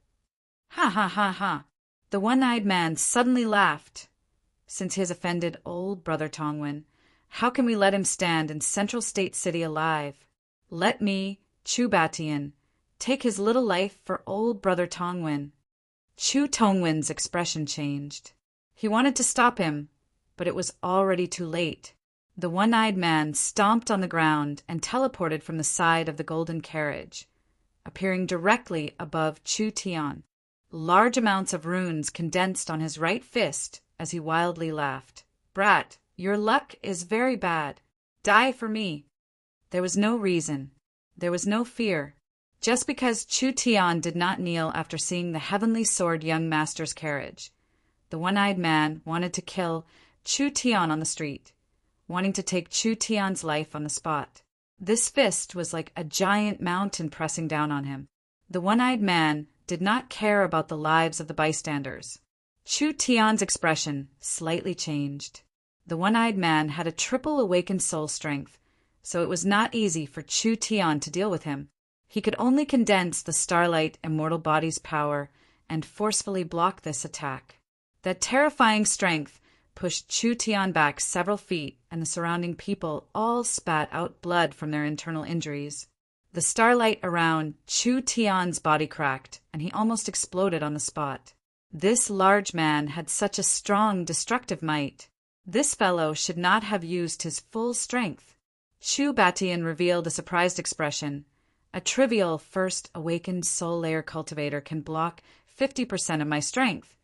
Ha ha ha ha. The one-eyed man suddenly laughed. Since he has offended old brother Tongwen, how can we let him stand in Central State City alive? Let me, Chu Batian, take his little life for old brother Tongwen. Chu Tongwen's expression changed. He wanted to stop him, but it was already too late. The one-eyed man stomped on the ground and teleported from the side of the golden carriage, appearing directly above Chu Tian. Large amounts of runes condensed on his right fist as he wildly laughed. Brat, your luck is very bad. Die for me. There was no reason. There was no fear. Just because Chu Tian did not kneel after seeing the heavenly sword young master's carriage, the one-eyed man wanted to kill Chu Tian on the street, wanting to take Chu Tian's life on the spot. This fist was like a giant mountain pressing down on him. The one-eyed man did not care about the lives of the bystanders. Chu Tian's expression slightly changed. The one-eyed man had a triple awakened soul strength, so it was not easy for Chu Tian to deal with him. He could only condense the starlight immortal body's power and forcefully block this attack. That terrifying strength pushed Chu Tian back several feet, and the surrounding people all spat out blood from their internal injuries. The starlight around Chu Tian's body cracked, and he almost exploded on the spot. This large man had such a strong destructive might. This fellow should not have used his full strength. Chu Batian revealed a surprised expression. A trivial first awakened soul layer cultivator can block 50% of my strength,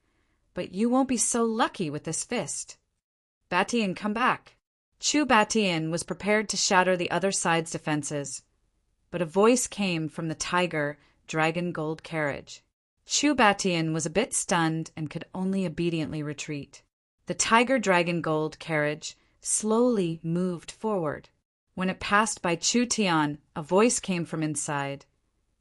but you won't be so lucky with this fist. Batian, come back. Chu Batian was prepared to shatter the other side's defenses, but a voice came from the tiger dragon gold carriage. Chu Batian was a bit stunned and could only obediently retreat. The tiger dragon gold carriage slowly moved forward. When it passed by Chu Tian, a voice came from inside.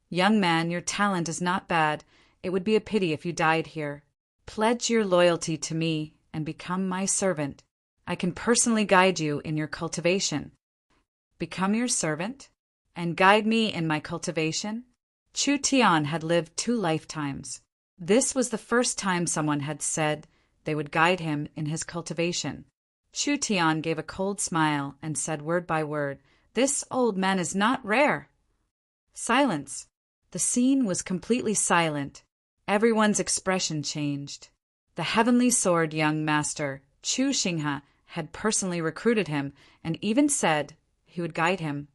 Young man, your talent is not bad. It would be a pity if you died here. Pledge your loyalty to me and become my servant. I can personally guide you in your cultivation. Become your servant? And guide me in my cultivation? Chu Tian had lived 2 lifetimes. This was the first time someone had said they would guide him in his cultivation. Chu Tian gave a cold smile and said word by word, This old man is not rare. Silence. The scene was completely silent. Everyone's expression changed. The heavenly sword young master, Chu Xinghe, had personally recruited him and even said he would guide him.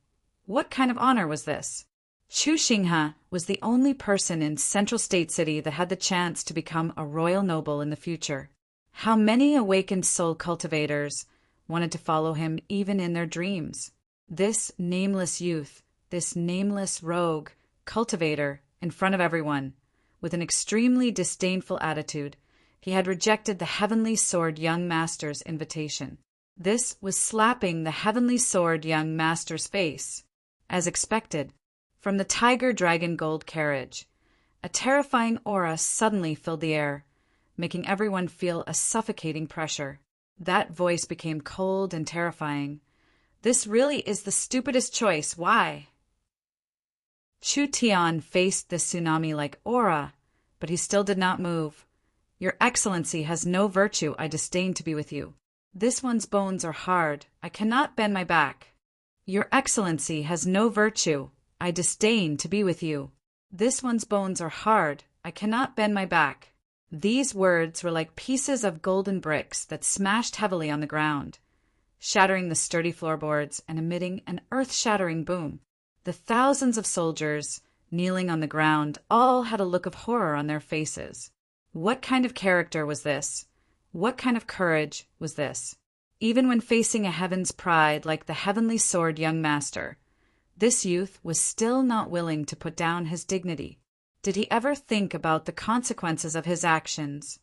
What kind of honor was this? Chu Xinghe was the only person in Central State City that had the chance to become a royal noble in the future. How many awakened soul cultivators wanted to follow him even in their dreams? This nameless youth, this nameless rogue cultivator in front of everyone, with an extremely disdainful attitude, he had rejected the heavenly sword young master's invitation. This was slapping the heavenly sword young master's face. As expected, from the tiger dragon gold carriage, a terrifying aura suddenly filled the air, making everyone feel a suffocating pressure. That voice became cold and terrifying. This really is the stupidest choice. Why? Chu Tian faced this tsunami-like aura, but he still did not move. Your Excellency has no virtue. I disdain to be with you. This one's bones are hard. I cannot bend my back. Your Excellency has no virtue. I disdain to be with you. This one's bones are hard. I cannot bend my back. These words were like pieces of golden bricks that smashed heavily on the ground, shattering the sturdy floorboards and emitting an earth-shattering boom. The thousands of soldiers kneeling on the ground all had a look of horror on their faces. What kind of character was this? What kind of courage was this? Even when facing a heaven's pride like the heavenly sword young master, this youth was still not willing to put down his dignity. Did he ever think about the consequences of his actions?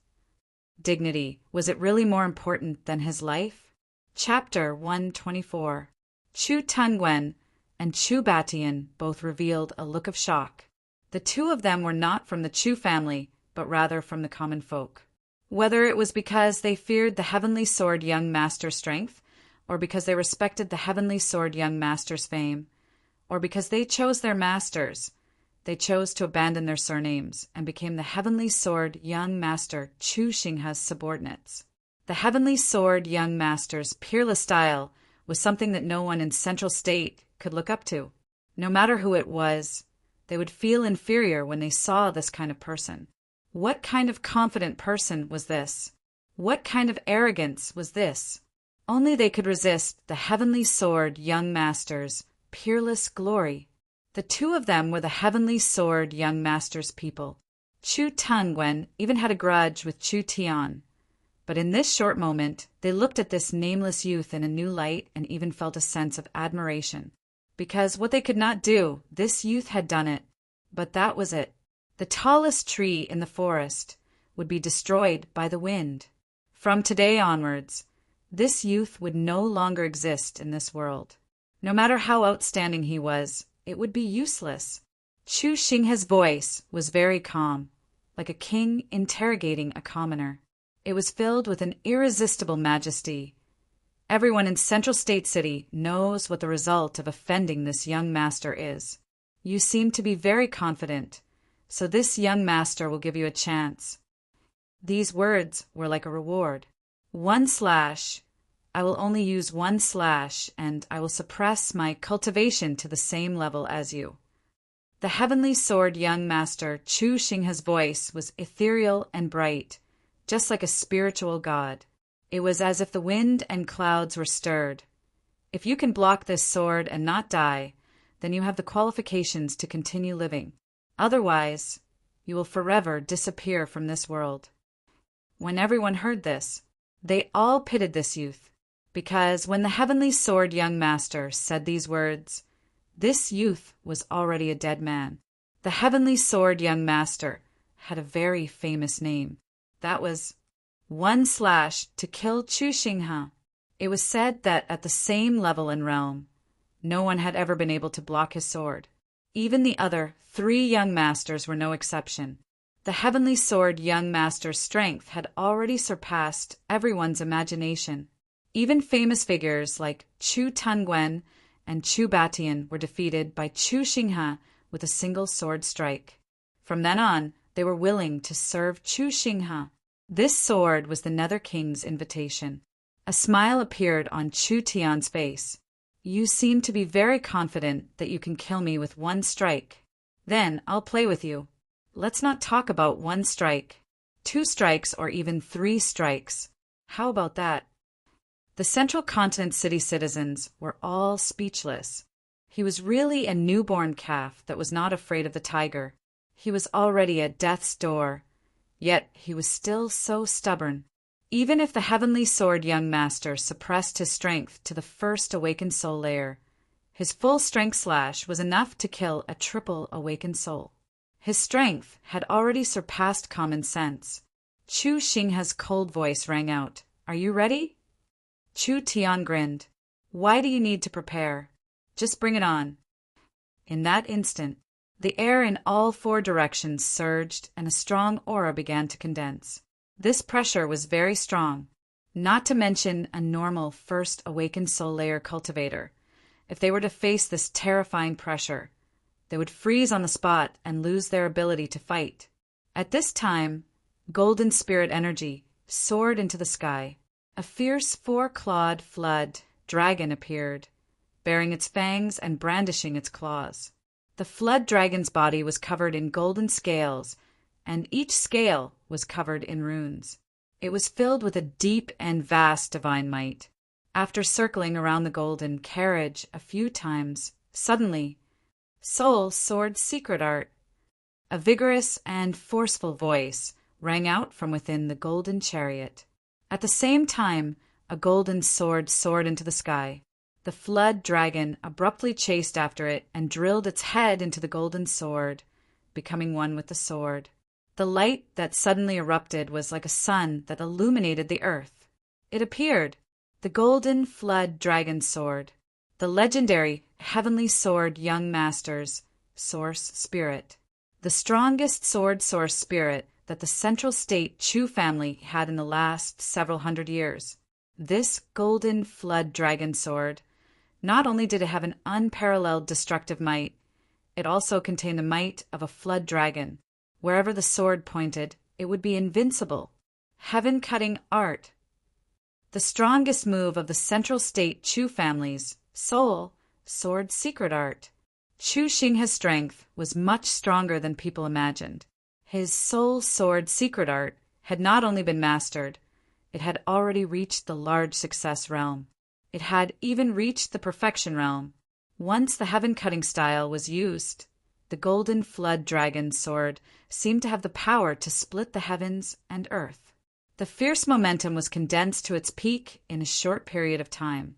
Dignity, was it really more important than his life? Chapter 124. Chu Tungwen and Chu Batian both revealed a look of shock. The two of them were not from the Chu family, but rather from the common folk. Whether it was because they feared the heavenly sword young master's strength, or because they respected the heavenly sword young master's fame, or because they chose their masters, they chose to abandon their surnames and became the heavenly sword young master Chu Xinghe's subordinates. The heavenly sword young master's peerless style was something that no one in Central State could look up to. No matter who it was, they would feel inferior when they saw this kind of person. What kind of confident person was this? What kind of arrogance was this? Only they could resist the heavenly sword young master's peerless glory. The two of them were the heavenly sword young master's people. Chu Tungwen even had a grudge with Chu Tian. But in this short moment, they looked at this nameless youth in a new light and even felt a sense of admiration. Because what they could not do, this youth had done it. But that was it. The tallest tree in the forest would be destroyed by the wind. From today onwards, this youth would no longer exist in this world. No matter how outstanding he was, it would be useless. Chu Xinghe's voice was very calm, like a king interrogating a commoner. It was filled with an irresistible majesty. Everyone in Central State City knows what the result of offending this young master is. You seem to be very confident, so this young master will give you a chance. These words were like a reward. 1 slash. I will only use 1 slash, and I will suppress my cultivation to the same level as you. The heavenly sword young master Chu Xinghe's voice was ethereal and bright, just like a spiritual god. It was as if the wind and clouds were stirred. If you can block this sword and not die, then you have the qualifications to continue living. Otherwise, you will forever disappear from this world. When everyone heard this, they all pitied this youth, because when the heavenly sword young master said these words, this youth was already a dead man. The heavenly sword young master had a very famous name. That was 1 slash to kill Chu Xinghe. It was said that at the same level and realm, no one had ever been able to block his sword. Even the other 3 young masters were no exception. The heavenly sword young master's strength had already surpassed everyone's imagination. Even famous figures like Chu Tungwen and Chu Batian were defeated by Chu Xinghe with a single sword strike. From then on, they were willing to serve Chu Xinghe. This sword was the Nether King's invitation. A smile appeared on Chu Tian's face. You seem to be very confident that you can kill me with one strike. Then I'll play with you. Let's not talk about one strike. 2 strikes or even 3 strikes. How about that? The Central Continent city citizens were all speechless. He was really a newborn calf that was not afraid of the tiger. He was already at death's door, yet he was still so stubborn. Even if the heavenly sword young master suppressed his strength to the first awakened soul layer, his full strength slash was enough to kill a triple awakened soul. His strength had already surpassed common sense. Chu Xinghe's cold voice rang out, "Are you ready?" Chu Tian grinned. "Why do you need to prepare? Just bring it on." In that instant, the air in all 4 directions surged and a strong aura began to condense. This pressure was very strong, not to mention a normal first awakened soul layer cultivator. If they were to face this terrifying pressure, they would freeze on the spot and lose their ability to fight. At this time, golden spirit energy soared into the sky. A fierce 4-clawed flood dragon appeared, bearing its fangs and brandishing its claws. The flood dragon's body was covered in golden scales, and each scale was covered in runes. It was filled with a deep and vast divine might. After circling around the golden carriage a few times, suddenly, Soul Sword Secret Art, a vigorous and forceful voice, rang out from within the golden chariot. At the same time, a golden sword soared into the sky. The flood dragon abruptly chased after it and drilled its head into the golden sword, becoming one with the sword. The light that suddenly erupted was like a sun that illuminated the earth. It appeared, the golden flood dragon sword, the legendary heavenly sword young master's source spirit, the strongest sword source spirit that the Central State Chu family had in the last several hundred years. This golden flood dragon sword, not only did it have an unparalleled destructive might, it also contained the might of a flood dragon. Wherever the sword pointed, it would be invincible. Heaven-cutting art. The strongest move of the Central State Chu family's soul sword secret art. Chu Xinghe's strength was much stronger than people imagined. His soul sword secret art had not only been mastered, it had already reached the large success realm. It had even reached the perfection realm. Once the heaven-cutting style was used, the golden flood dragon sword seemed to have the power to split the heavens and earth. The fierce momentum was condensed to its peak in a short period of time,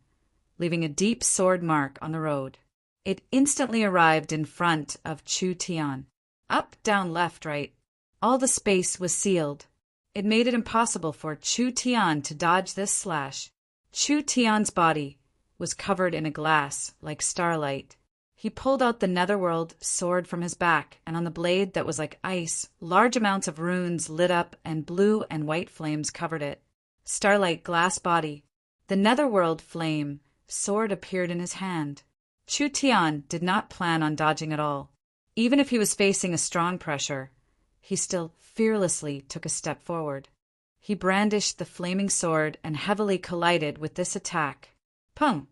leaving a deep sword mark on the road. It instantly arrived in front of Chu Tian. Up, down, left, right. All the space was sealed. It made it impossible for Chu Tian to dodge this slash. Chu Tian's body was covered in a glass like starlight. He pulled out the netherworld sword from his back, and on the blade that was like ice, large amounts of runes lit up and blue and white flames covered it. Starlight glass body. The netherworld flame sword appeared in his hand. Chu Tian did not plan on dodging at all. Even if he was facing a strong pressure, he still fearlessly took a step forward. He brandished the flaming sword and heavily collided with this attack. Pung!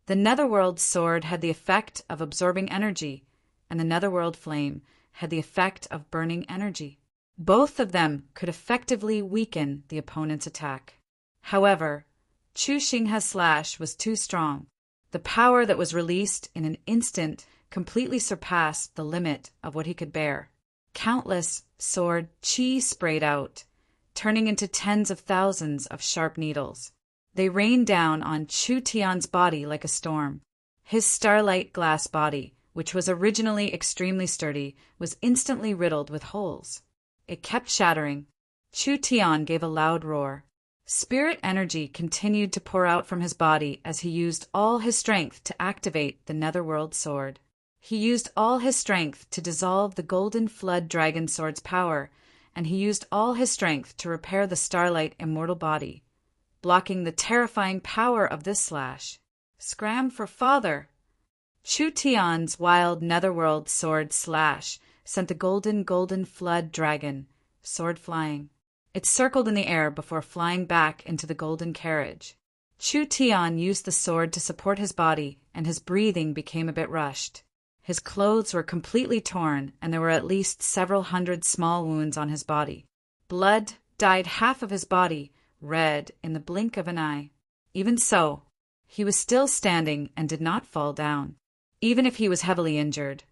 The netherworld sword had the effect of absorbing energy, and the netherworld flame had the effect of burning energy. Both of them could effectively weaken the opponent's attack. However, Chu Xinghe's slash was too strong. The power that was released in an instant completely surpassed the limit of what he could bear. Countless sword chi sprayed out, turning into tens of thousands of sharp needles. They rained down on Chu Tian's body like a storm. His starlight glass body, which was originally extremely sturdy, was instantly riddled with holes. It kept shattering. Chu Tian gave a loud roar. Spirit energy continued to pour out from his body as he used all his strength to activate the netherworld sword. He used all his strength to dissolve the golden flood dragon sword's power, and he used all his strength to repair the starlight immortal body, blocking the terrifying power of this slash. Scram for father! Chu Tian's wild netherworld sword slash sent the golden flood dragon sword flying. It circled in the air before flying back into the golden carriage. Chu Tian used the sword to support his body, and his breathing became a bit rushed. His clothes were completely torn, and there were at least several hundred small wounds on his body. Blood dyed half of his body red in the blink of an eye. Even so, he was still standing and did not fall down. Even if he was heavily injured,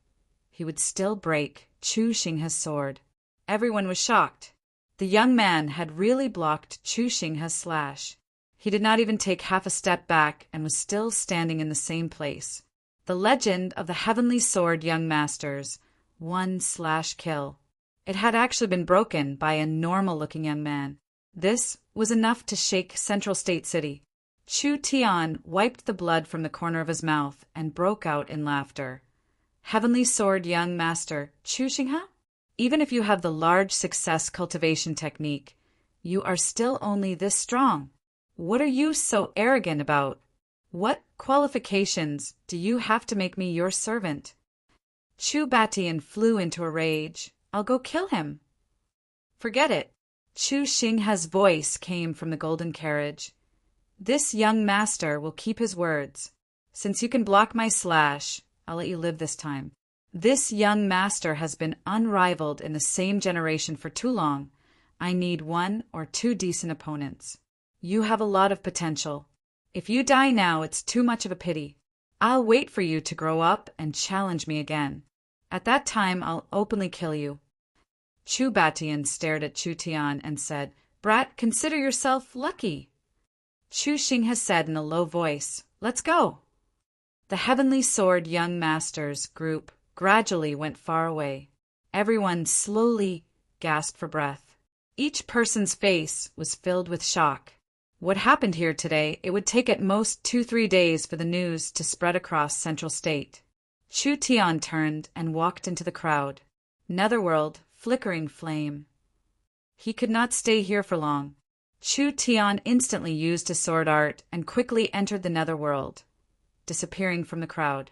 he would still break Chu Xinghe's sword. Everyone was shocked. The young man had really blocked Chu Xinghe's slash. He did not even take half a step back and was still standing in the same place. The legend of the Heavenly Sword Young Masters, 1/kill. It had actually been broken by a normal-looking young man. This was enough to shake Central State City. Chu Tian wiped the blood from the corner of his mouth and broke out in laughter. Heavenly Sword Young Master Chu Xinghe? Even if you have the large success cultivation technique, you are still only this strong. What are you so arrogant about? What qualifications do you have to make me your servant? Chu Batian flew into a rage. I'll go kill him. Forget it. Chu Xinghe's voice came from the golden carriage. This young master will keep his words. Since you can block my slash, I'll let you live this time. This young master has been unrivaled in the same generation for too long. I need 1 or 2 decent opponents. You have a lot of potential. If you die now, it's too much of a pity. I'll wait for you to grow up and challenge me again. At that time, I'll openly kill you. Chu Batian stared at Chu Tian and said, Brat, consider yourself lucky. Chu Xinghe said in a low voice, Let's go. The Heavenly Sword Young Masters group gradually went far away. Everyone slowly gasped for breath. Each person's face was filled with shock. What happened here today, it would take at most 2-3 days for the news to spread across Central State. Chu Tian turned and walked into the crowd. Netherworld, flickering flame. He could not stay here for long. Chu Tian instantly used his sword art and quickly entered the Netherworld, disappearing from the crowd.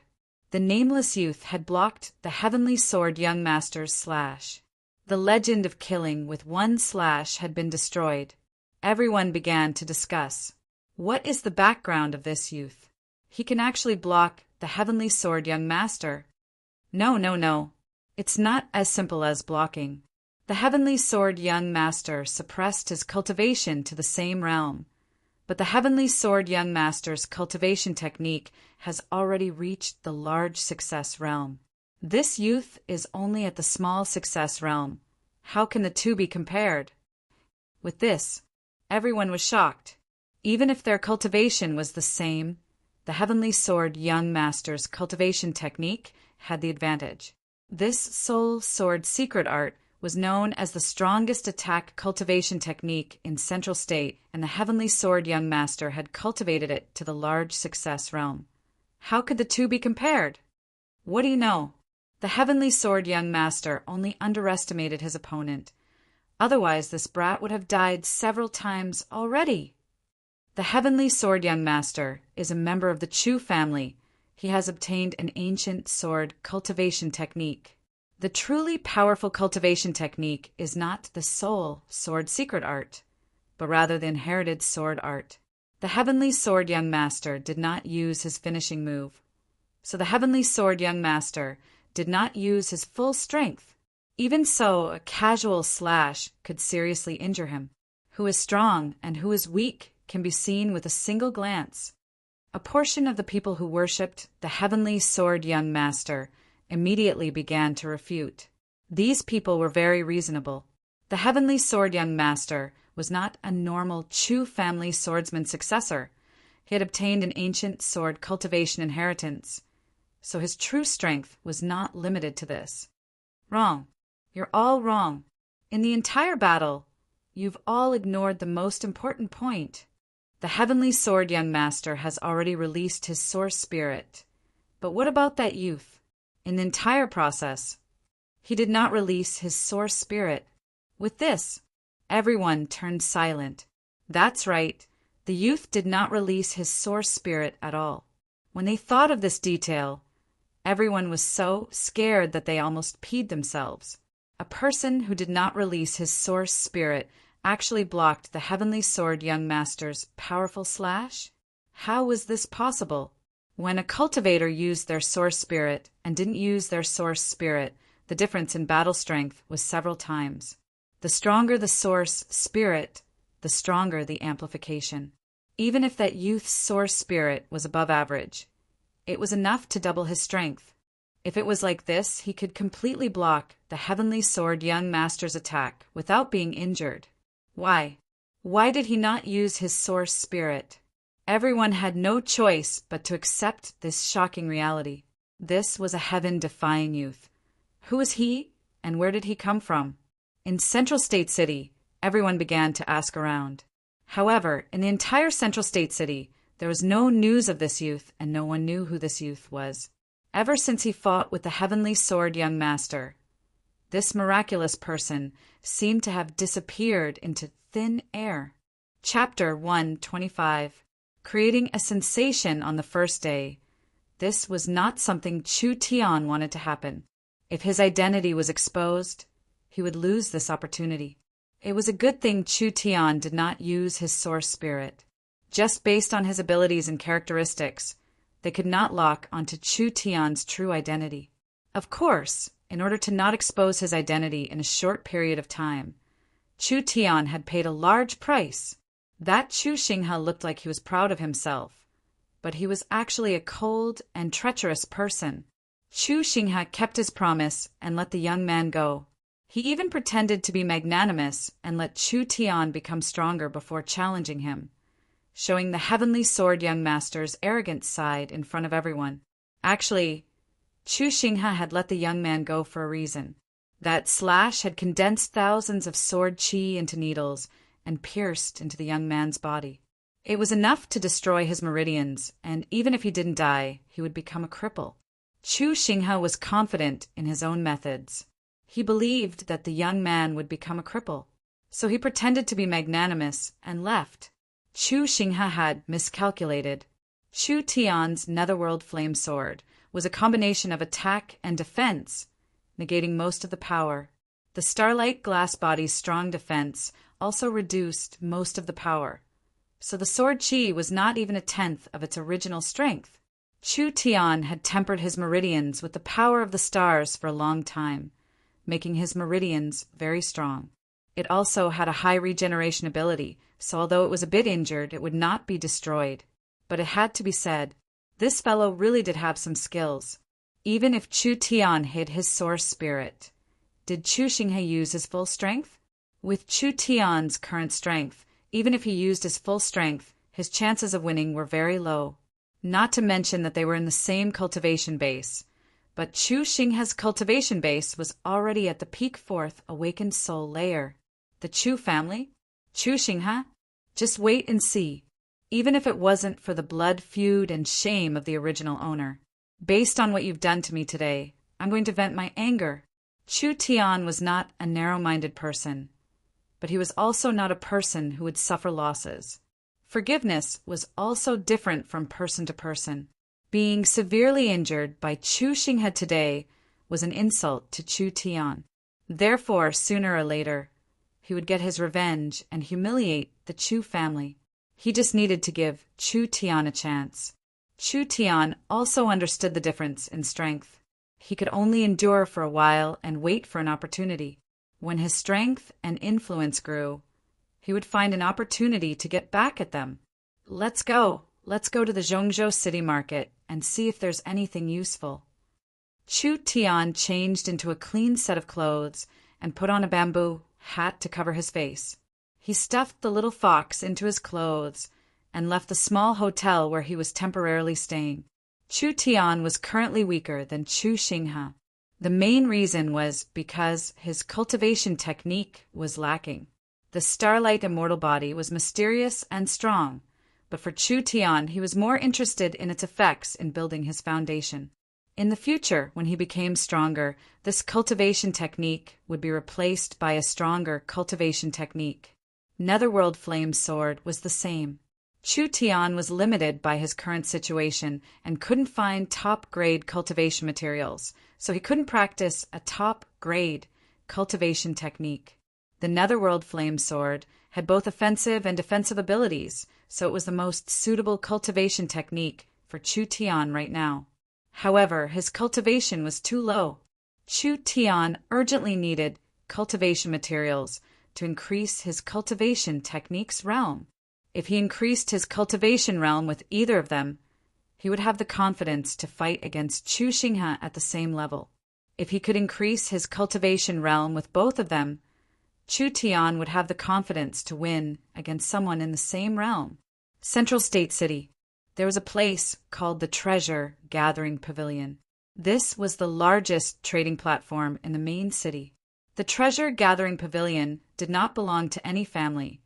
The nameless youth had blocked the Heavenly Sword Young Master's slash. The legend of killing with 1 slash had been destroyed. Everyone began to discuss. What is the background of this youth? He can actually block the Heavenly Sword Young Master. No. It's not as simple as blocking. The Heavenly Sword Young Master suppressed his cultivation to the same realm. But the Heavenly Sword Young Master's cultivation technique has already reached the large success realm. This youth is only at the small success realm. How can the two be compared? With this, everyone was shocked. Even if their cultivation was the same, the Heavenly Sword Young Master's cultivation technique had the advantage. This soul sword secret art was known as the strongest attack cultivation technique in Central State, and the Heavenly Sword Young Master had cultivated it to the large success realm. How could the two be compared? What do you know? The Heavenly Sword Young Master only underestimated his opponent. Otherwise, this brat would have died several times already. The Heavenly Sword Young Master is a member of the Chu family. He has obtained an ancient sword cultivation technique. The truly powerful cultivation technique is not the soul sword secret art, but rather the inherited sword art. The Heavenly Sword Young Master did not use his finishing move. So the Heavenly Sword Young Master did not use his full strength. Even so, a casual slash could seriously injure him. Who is strong and who is weak can be seen with a single glance. A portion of the people who worshipped the Heavenly Sword Young Master immediately began to refute. These people were very reasonable. The Heavenly Sword Young Master was not a normal Chu family swordsman successor. He had obtained an ancient sword cultivation inheritance, so his true strength was not limited to this. Wrong. You're all wrong. In the entire battle, you've all ignored the most important point. The Heavenly Sword Young Master has already released his source spirit. But what about that youth? In the entire process, he did not release his source spirit. With this, everyone turned silent. That's right, the youth did not release his source spirit at all. When they thought of this detail, everyone was so scared that they almost peed themselves. A person who did not release his source spirit actually blocked the Heavenly Sword Young Master's powerful slash? How was this possible? When a cultivator used their source spirit and didn't use their source spirit, the difference in battle strength was several times. The stronger the source spirit, the stronger the amplification. Even if that youth's source spirit was above average, it was enough to double his strength. If it was like this, he could completely block the heavenly sword young master's attack without being injured. Why? Why did he not use his source spirit? Everyone had no choice but to accept this shocking reality. This was a heaven-defying youth. Who was he, and where did he come from? In Central State City, everyone began to ask around. However, in the entire Central State City, there was no news of this youth, and no one knew who this youth was. Ever since he fought with the heavenly sword young master, this miraculous person seemed to have disappeared into thin air. Chapter 125. Creating a sensation on the first day. This was not something Chu Tian wanted to happen. If his identity was exposed, he would lose this opportunity. It was a good thing Chu Tian did not use his source spirit. Just based on his abilities and characteristics, they could not lock onto Chu Tian's true identity. Of course, in order to not expose his identity in a short period of time, Chu Tian had paid a large price. That Chu Xinghe looked like he was proud of himself, but he was actually a cold and treacherous person. Chu Xinghe kept his promise and let the young man go. He even pretended to be magnanimous and let Chu Tian become stronger before challenging him, showing the heavenly sword young master's arrogant side in front of everyone. Actually, Chu Xinghe had let the young man go for a reason. That slash had condensed thousands of sword qi into needles and pierced into the young man's body. It was enough to destroy his meridians, and even if he didn't die, he would become a cripple. Chu Xinghe was confident in his own methods. He believed that the young man would become a cripple, so he pretended to be magnanimous and left. Chu Xinghe had miscalculated. Chu Tian's netherworld flame sword was a combination of attack and defense, negating most of the power. The starlight glass body's strong defense also reduced most of the power, so the sword qi was not even a tenth of its original strength. Chu Tian had tempered his meridians with the power of the stars for a long time, making his meridians very strong. It also had a high regeneration ability, so although it was a bit injured, it would not be destroyed. But it had to be said, this fellow really did have some skills. Even if Chu Tian hid his source spirit, did Chu Xinghe use his full strength? With Chu Tian's current strength, even if he used his full strength, his chances of winning were very low. Not to mention that they were in the same cultivation base. But Chu Xinghe's cultivation base was already at the peak fourth awakened soul layer. The Chu family? Chu Xinghe? Just wait and see. Even if it wasn't for the blood feud and shame of the original owner. Based on what you've done to me today, I'm going to vent my anger. Chu Tian was not a narrow-minded person, but he was also not a person who would suffer losses. Forgiveness was also different from person to person. Being severely injured by Chu Xinghe today was an insult to Chu Tian. Therefore, sooner or later, he would get his revenge and humiliate the Chu family. He just needed to give Chu Tian a chance. Chu Tian also understood the difference in strength. He could only endure for a while and wait for an opportunity. When his strength and influence grew, he would find an opportunity to get back at them. Let's go to the Zhongzhou city market and see if there's anything useful. Chu Tian changed into a clean set of clothes and put on a bamboo hat to cover his face. He stuffed the little fox into his clothes and left the small hotel where he was temporarily staying. Chu Tian was currently weaker than Chu Xinghe. The main reason was because his cultivation technique was lacking. The starlight immortal body was mysterious and strong, but for Chu Tian he was more interested in its effects in building his foundation. In the future, when he became stronger, this cultivation technique would be replaced by a stronger cultivation technique. Netherworld Flame Sword was the same. Chu Tian was limited by his current situation and couldn't find top-grade cultivation materials, so he couldn't practice a top-grade cultivation technique. The Netherworld Flame Sword had both offensive and defensive abilities, so it was the most suitable cultivation technique for Chu Tian right now. However, his cultivation was too low. Chu Tian urgently needed cultivation materials to increase his cultivation technique's realm. If he increased his cultivation realm with either of them, he would have the confidence to fight against Chu Xinghe at the same level. If he could increase his cultivation realm with both of them, Chu Tian would have the confidence to win against someone in the same realm. Central State City. There was a place called the Treasure Gathering Pavilion. This was the largest trading platform in the main city. The Treasure Gathering Pavilion did not belong to any family,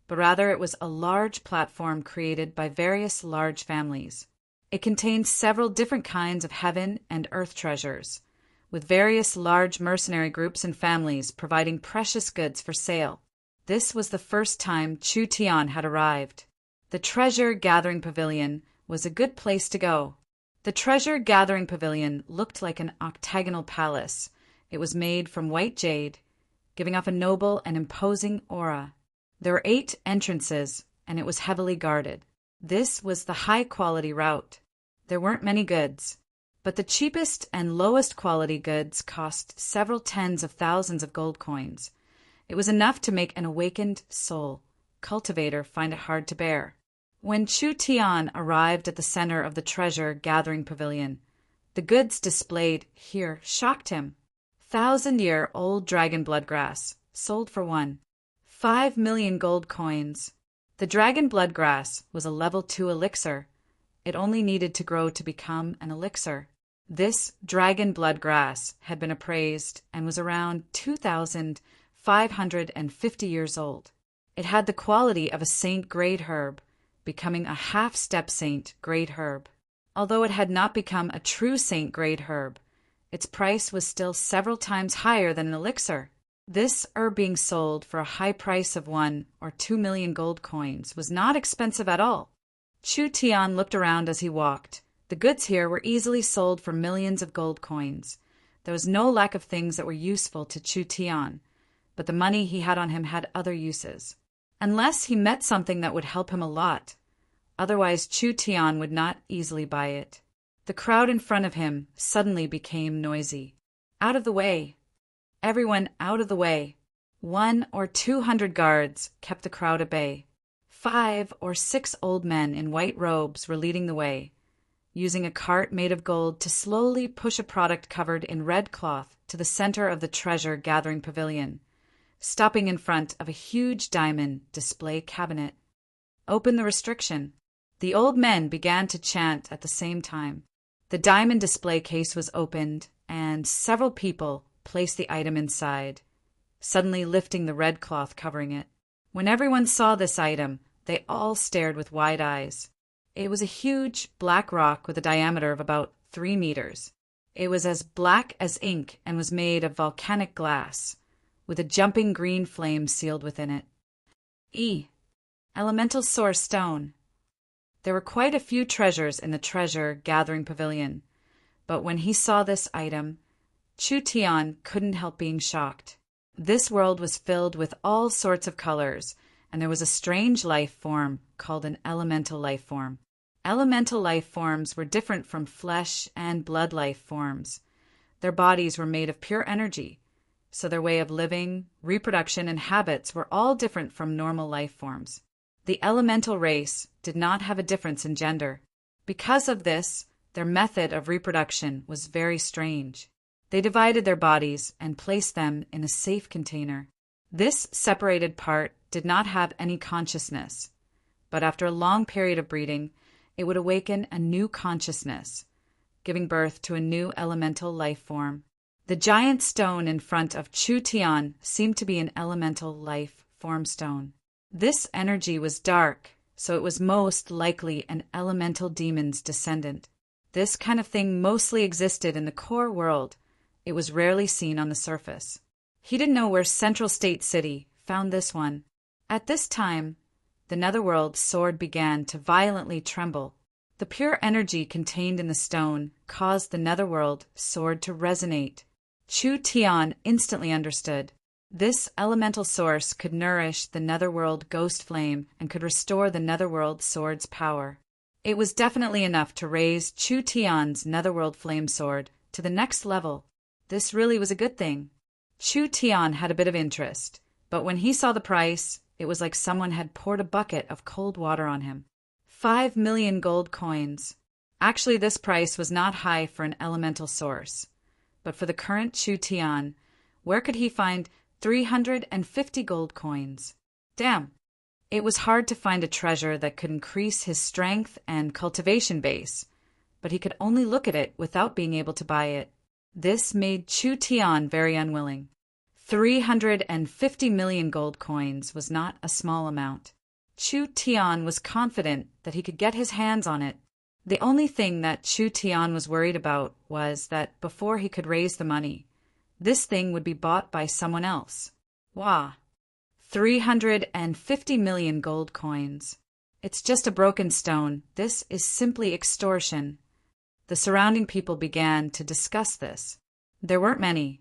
but rather it was a large platform created by various large families. It contained several different kinds of heaven and earth treasures, with various large mercenary groups and families providing precious goods for sale. This was the first time Chu Tian had arrived. The Treasure Gathering Pavilion was a good place to go. The Treasure Gathering Pavilion looked like an octagonal palace. It was made from white jade, giving off a noble and imposing aura. There were 8 entrances, and it was heavily guarded. This was the high-quality route. There weren't many goods, but the cheapest and lowest quality goods cost several tens of thousands of gold coins. It was enough to make an awakened soul cultivator find it hard to bear. When Chu Tian arrived at the center of the Treasure Gathering Pavilion, the goods displayed here shocked him. 1,000-year-old dragon bloodgrass, sold for 5 million gold coins. The dragon bloodgrass was a level 2 elixir. It only needed to grow to become an elixir. This dragon bloodgrass had been appraised and was around 2,550 years old. It had the quality of a saint grade herb, becoming a half-step saint grade herb. Although it had not become a true saint grade herb, its price was still several times higher than an elixir. This herb being sold for a high price of 1 or 2 million gold coins was not expensive at all. Chu Tian looked around as he walked. The goods here were easily sold for millions of gold coins. There was no lack of things that were useful to Chu Tian, but the money he had on him had other uses. Unless he met something that would help him a lot. Otherwise, Chu Tian would not easily buy it. The crowd in front of him suddenly became noisy. Out of the way! Everyone out of the way! 100 or 200 guards kept the crowd at bay. 5 or 6 old men in white robes were leading the way, using a cart made of gold to slowly push a product covered in red cloth to the center of the Treasure Gathering Pavilion, stopping in front of a huge diamond display cabinet. Open the restriction. The old men began to chant at the same time. The diamond display case was opened, and several people placed the item inside, suddenly lifting the red cloth covering it. When everyone saw this item, they all stared with wide eyes. It was a huge black rock with a diameter of about 3 meters. It was as black as ink and was made of volcanic glass, with a jumping green flame sealed within it. Elemental Source Stone. There were quite a few treasures in the Treasure Gathering Pavilion, but when he saw this item, Chu Tian couldn't help being shocked. This world was filled with all sorts of colors, and there was a strange life form called an elemental life form. Elemental life forms were different from flesh and blood life forms. Their bodies were made of pure energy, so their way of living, reproduction, and habits were all different from normal life forms. The elemental race did not have a difference in gender. Because of this, their method of reproduction was very strange. They divided their bodies and placed them in a safe container. This separated part did not have any consciousness, but after a long period of breeding, it would awaken a new consciousness, giving birth to a new elemental life form. The giant stone in front of Chu Tian seemed to be an elemental life form stone. This energy was dark, so it was most likely an elemental demon's descendant. This kind of thing mostly existed in the core world. It was rarely seen on the surface. He didn't know where Central State City found this one. At this time, the netherworld's sword began to violently tremble. The pure energy contained in the stone caused the netherworld sword to resonate. Chu Tian instantly understood. This elemental source could nourish the netherworld ghost flame and could restore the netherworld sword's power. It was definitely enough to raise Chu Tian's netherworld flame sword to the next level. This really was a good thing. Chu Tian had a bit of interest, but when he saw the price, it was like someone had poured a bucket of cold water on him. 5 million gold coins. Actually, this price was not high for an elemental source. But for the current Chu Tian, where could he find 350 gold coins? Damn. It was hard to find a treasure that could increase his strength and cultivation base, but he could only look at it without being able to buy it. This made Chu Tian very unwilling. 350 million gold coins was not a small amount. Chu Tian was confident that he could get his hands on it. The only thing that Chu Tian was worried about was that before he could raise the money, this thing would be bought by someone else. Wah! 350 million gold coins. It's just a broken stone. This is simply extortion. The surrounding people began to discuss this. There weren't many,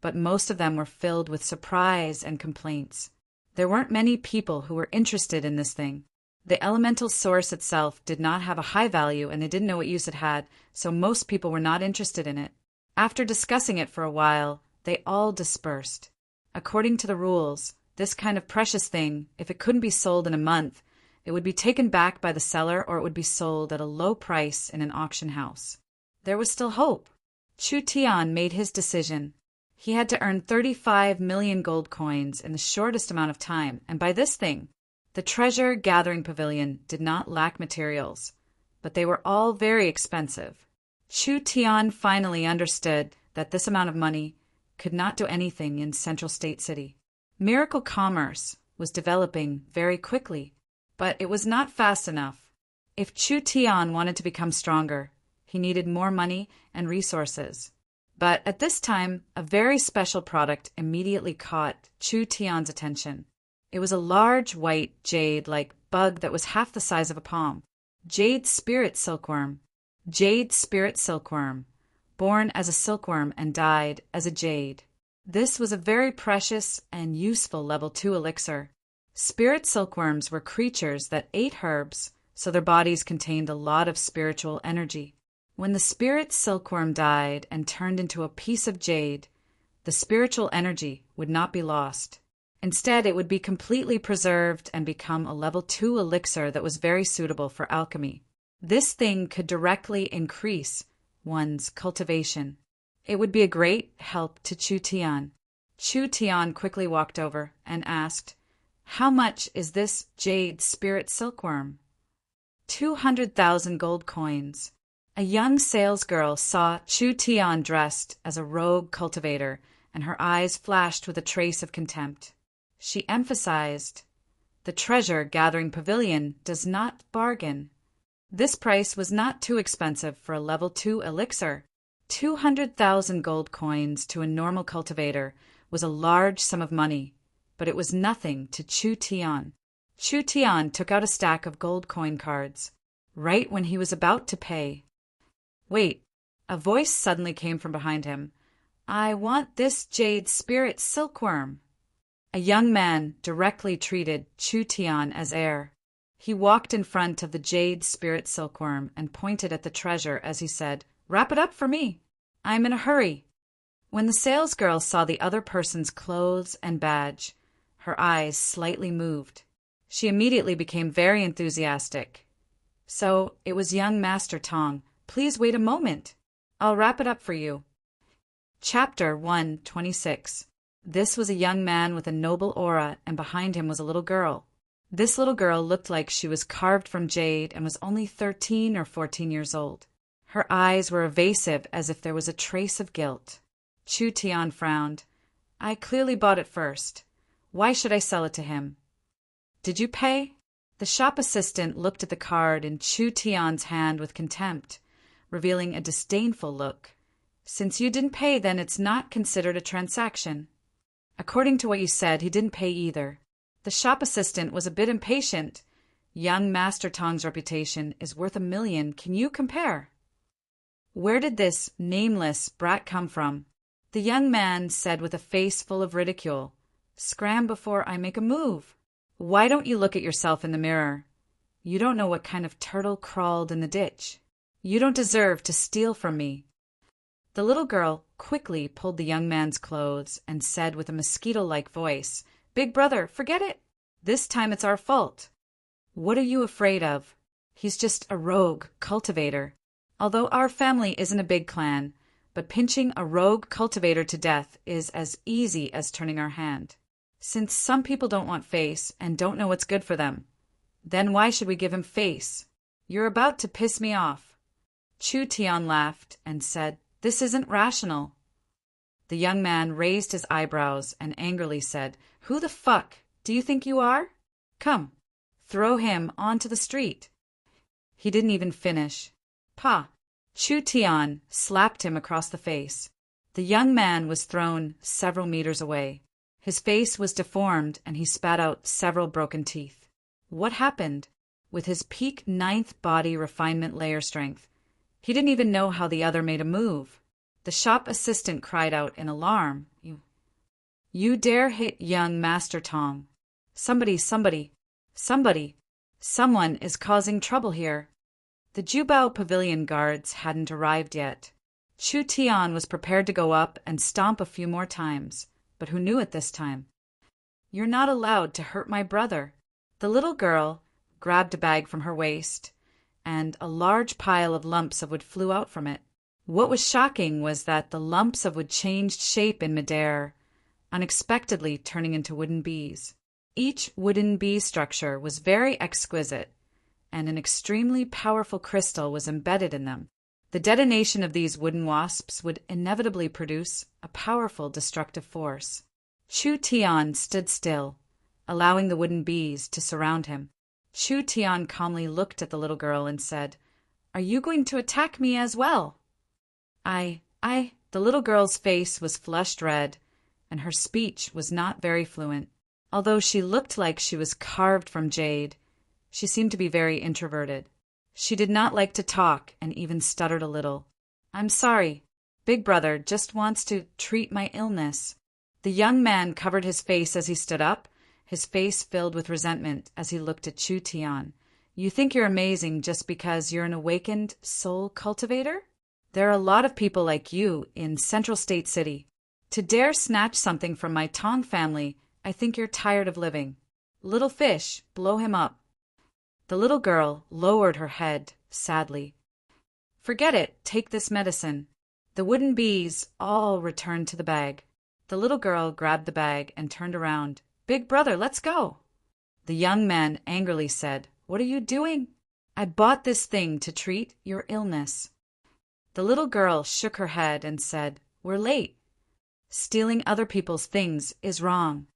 but most of them were filled with surprise and complaints. There weren't many people who were interested in this thing. The elemental source itself did not have a high value and they didn't know what use it had, so most people were not interested in it. After discussing it for a while, they all dispersed. According to the rules, this kind of precious thing, if it couldn't be sold in a month, it would be taken back by the seller or it would be sold at a low price in an auction house. There was still hope. Chu Tian made his decision. He had to earn 35 million gold coins in the shortest amount of time, and by this thing, the treasure-gathering pavilion did not lack materials, but they were all very expensive. Chu Tian finally understood that this amount of money could not do anything in Central State City. Miracle commerce was developing very quickly, but it was not fast enough. If Chu Tian wanted to become stronger, he needed more money and resources. But at this time, a very special product immediately caught Chu Tian's attention. It was a large white jade-like bug that was half the size of a palm. Jade spirit silkworm. Jade spirit silkworm. Born as a silkworm and died as a jade. This was a very precious and useful level 2 elixir. Spirit silkworms were creatures that ate herbs, so their bodies contained a lot of spiritual energy. When the spirit silkworm died and turned into a piece of jade, the spiritual energy would not be lost. Instead, it would be completely preserved and become a level 2 elixir that was very suitable for alchemy. This thing could directly increase one's cultivation. It would be a great help to Chu Tian. Chu Tian quickly walked over and asked, "How much is this jade spirit silkworm?" 200,000 gold coins. A young salesgirl saw Chu Tian dressed as a rogue cultivator, and her eyes flashed with a trace of contempt. She emphasized, "The treasure-gathering pavilion does not bargain." This price was not too expensive for a level 2 elixir. 200,000 gold coins to a normal cultivator was a large sum of money, but it was nothing to Chu Tian. Chu Tian took out a stack of gold coin cards, right when he was about to pay. Wait, a voice suddenly came from behind him. "I want this jade spirit silkworm." A young man directly treated Chu Tian as heir. He walked in front of the jade spirit silkworm and pointed at the treasure as he said, "Wrap it up for me. I'm in a hurry." When the salesgirl saw the other person's clothes and badge, her eyes slightly moved. She immediately became very enthusiastic. "So it was young Master Tong. Please wait a moment. I'll wrap it up for you." Chapter 126. This was a young man with a noble aura, and behind him was a little girl. This little girl looked like she was carved from jade and was only 13 or 14 years old. Her eyes were evasive as if there was a trace of guilt. Chu Tian frowned. "I clearly bought it first. Why should I sell it to him?" "Did you pay?" The shop assistant looked at the card in Chu Tian's hand with contempt, revealing a disdainful look. "Since you didn't pay, then it's not considered a transaction." "According to what you said, he didn't pay either." The shop assistant was a bit impatient. "Young Master Tong's reputation is worth 1,000,000. Can you compare?" "Where did this nameless brat come from?" The young man said with a face full of ridicule. Scram before I make a move. Why don't you look at yourself in the mirror? You don't know what kind of turtle crawled in the ditch. You don't deserve to steal from me. The little girl quickly pulled the young man's clothes and said with a mosquito-like voice, "Big brother, forget it. This time it's our fault." "What are you afraid of? He's just a rogue cultivator. Although our family isn't a big clan, but pinching a rogue cultivator to death is as easy as turning our hand. Since some people don't want face and don't know what's good for them, then why should we give him face? You're about to piss me off." Chu Tian laughed and said, "This isn't rational." The young man raised his eyebrows and angrily said, "Who the fuck do you think you are? Come, throw him onto the street." He didn't even finish. "Pa!" Chu Tian slapped him across the face. The young man was thrown several meters away. His face was deformed and he spat out several broken teeth. What happened? With his peak 9th body refinement layer strength, he didn't even know how the other made a move. The shop assistant cried out in alarm, You dare hit young Master Tong. Somebody. Someone is causing trouble here." The Jubao Pavilion guards hadn't arrived yet. Chu Tian was prepared to go up and stomp a few more times, but who knew it this time? "You're not allowed to hurt my brother." The little girl grabbed a bag from her waist, and a large pile of lumps of wood flew out from it. What was shocking was that the lumps of wood changed shape in midair, unexpectedly turning into wooden bees. Each wooden bee structure was very exquisite, and an extremely powerful crystal was embedded in them. The detonation of these wooden wasps would inevitably produce a powerful destructive force. Chu Tian stood still, allowing the wooden bees to surround him. Chu Tian calmly looked at the little girl and said, "Are you going to attack me as well?" I. The little girl's face was flushed red, and her speech was not very fluent. Although she looked like she was carved from jade, she seemed to be very introverted. She did not like to talk and even stuttered a little. "I'm sorry. Big brother just wants to treat my illness." The young man covered his face as he stood up, his face filled with resentment as he looked at Chu Tian. "You think you're amazing just because you're an awakened soul cultivator? There are a lot of people like you in Central State City. To dare snatch something from my Tong family, I think you're tired of living. Little fish, blow him up." The little girl lowered her head sadly. "Forget it, take this medicine." The wooden bees all returned to the bag. The little girl grabbed the bag and turned around. "Big brother, let's go." The young man angrily said, "What are you doing?" "I bought this thing to treat your illness." The little girl shook her head and said, "We're late. Stealing other people's things is wrong."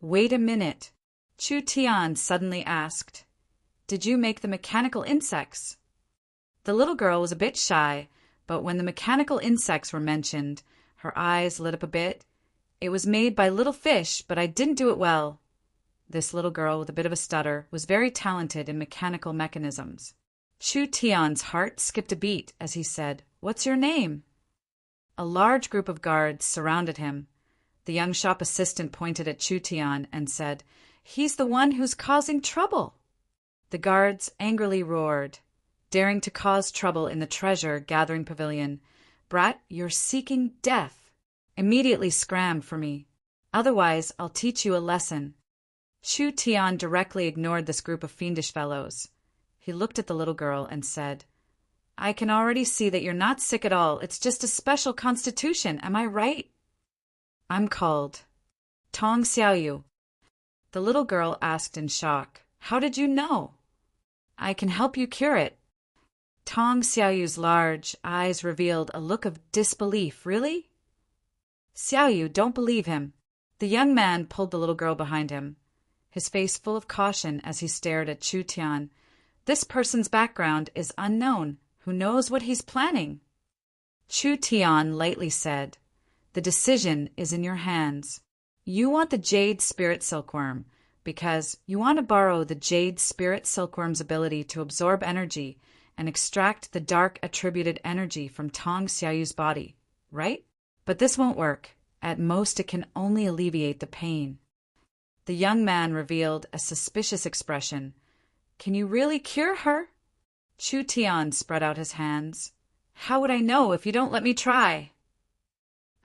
"Wait a minute." Chu Tian suddenly asked, "Did you make the mechanical insects?" The little girl was a bit shy, but when the mechanical insects were mentioned, her eyes lit up a bit. "It was made by little fish, but I didn't do it well." This little girl, with a bit of a stutter, was very talented in mechanical mechanisms. Chu Tian's heart skipped a beat as he said, "What's your name?" A large group of guards surrounded him. The young shop assistant pointed at Chu Tian and said, "He's the one who's causing trouble." The guards angrily roared, "Daring to cause trouble in the treasure-gathering pavilion. Brat, you're seeking death. Immediately scram for me. Otherwise, I'll teach you a lesson." Chu Tian directly ignored this group of fiendish fellows. He looked at the little girl and said, "I can already see that you're not sick at all. It's just a special constitution, am I right?" "I'm called Tong Xiaoyu." The little girl asked in shock, "How did you know?" "I can help you cure it." Tong Xiaoyu's large eyes revealed a look of disbelief. "Really?" "Xiaoyu, don't believe him." The young man pulled the little girl behind him, his face full of caution as he stared at Chu Tian. "This person's background is unknown. Who knows what he's planning?" Chu Tian lightly said, "The decision is in your hands. You want the Jade Spirit Silkworm because you want to borrow the Jade Spirit Silkworm's ability to absorb energy and extract the dark attributed energy from Tong Xiaoyu's body, right? But this won't work. At most, it can only alleviate the pain. The young man revealed a suspicious expression. Can you really cure her? Chu Tian spread out his hands. How would I know if you don't let me try?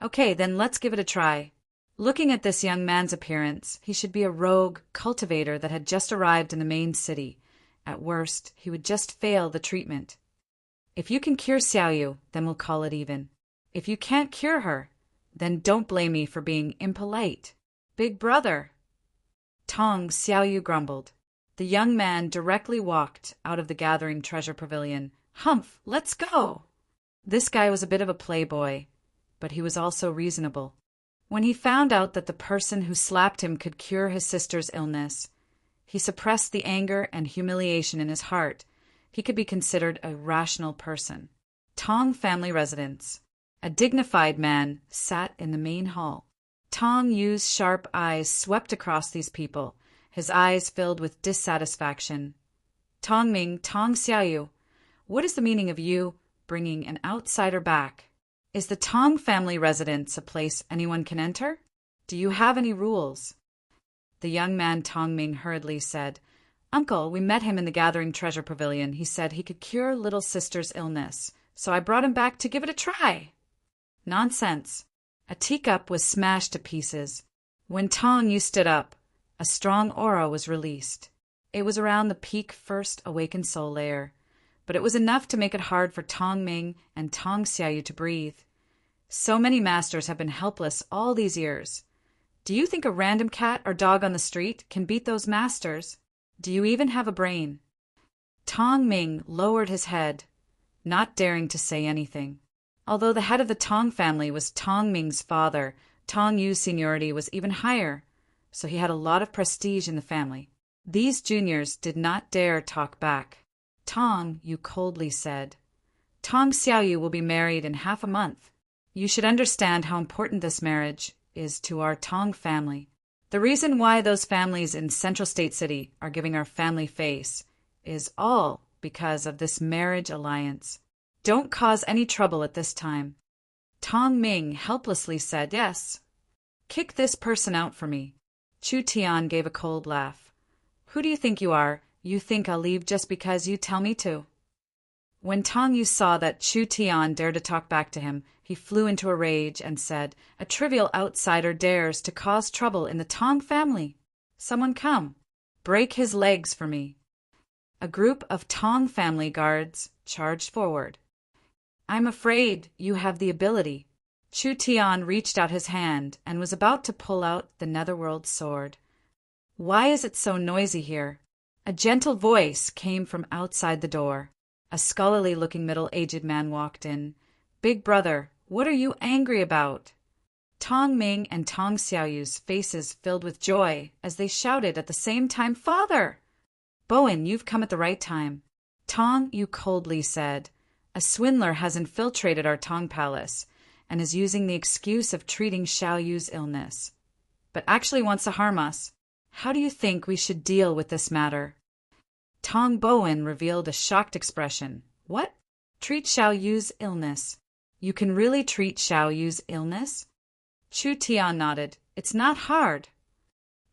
Okay, then let's give it a try. Looking at this young man's appearance, he should be a rogue cultivator that had just arrived in the main city. At worst, he would just fail the treatment. If you can cure Xiaoyu, then we'll call it even. If you can't cure her, then don't blame me for being impolite. Big brother. Tong Xiaoyu grumbled. The young man directly walked out of the gathering treasure pavilion. Humph, let's go! This guy was a bit of a playboy, but he was also reasonable. When he found out that the person who slapped him could cure his sister's illness, he suppressed the anger and humiliation in his heart. He could be considered a rational person. Tong family residence. A dignified man sat in the main hall. Tong Yu's sharp eyes swept across these people, his eyes filled with dissatisfaction. Tong Ming, Tong Xiaoyu, what is the meaning of you bringing an outsider back? Is the Tong family residence a place anyone can enter? Do you have any rules? The young man Tong Ming hurriedly said, Uncle, we met him in the gathering treasure pavilion. He said he could cure little sister's illness, so I brought him back to give it a try. Nonsense. A teacup was smashed to pieces. When Tong Yu stood up, a strong aura was released. It was around the peak first awakened soul layer, but it was enough to make it hard for Tong Ming and Tong Xiaoyu to breathe. So many masters have been helpless all these years. Do you think a random cat or dog on the street can beat those masters? Do you even have a brain? Tong Ming lowered his head, not daring to say anything. Although the head of the Tong family was Tong Ming's father, Tong Yu's seniority was even higher, so he had a lot of prestige in the family. These juniors did not dare talk back. Tong Yu coldly said, Tong Xiaoyu will be married in half a month. You should understand how important this marriage is to our Tong family. The reason why those families in Central State City are giving our family face is all because of this marriage alliance. Don't cause any trouble at this time. Tong Ming helplessly said, Yes. Kick this person out for me. Chu Tian gave a cold laugh. Who do you think you are? You think I'll leave just because you tell me to? When Tong Yu saw that Chu Tian dared to talk back to him, he flew into a rage and said, A trivial outsider dares to cause trouble in the Tong family. Someone come. Break his legs for me. A group of Tong family guards charged forward. I'm afraid you have the ability. Chu Tian reached out his hand and was about to pull out the netherworld sword. Why is it so noisy here? A gentle voice came from outside the door. A scholarly-looking middle-aged man walked in. Big brother, what are you angry about? Tong Ming and Tong Xiaoyu's faces filled with joy as they shouted at the same time, Father! Bowen, you've come at the right time. Tong Yu coldly said, A swindler has infiltrated our Tong palace and is using the excuse of treating Xiaoyu's illness, but actually wants to harm us. How do you think we should deal with this matter? Tong Bowen revealed a shocked expression. What? Treat Xiaoyu's illness? You can really treat Xiaoyu's illness? Chu Tian nodded. It's not hard.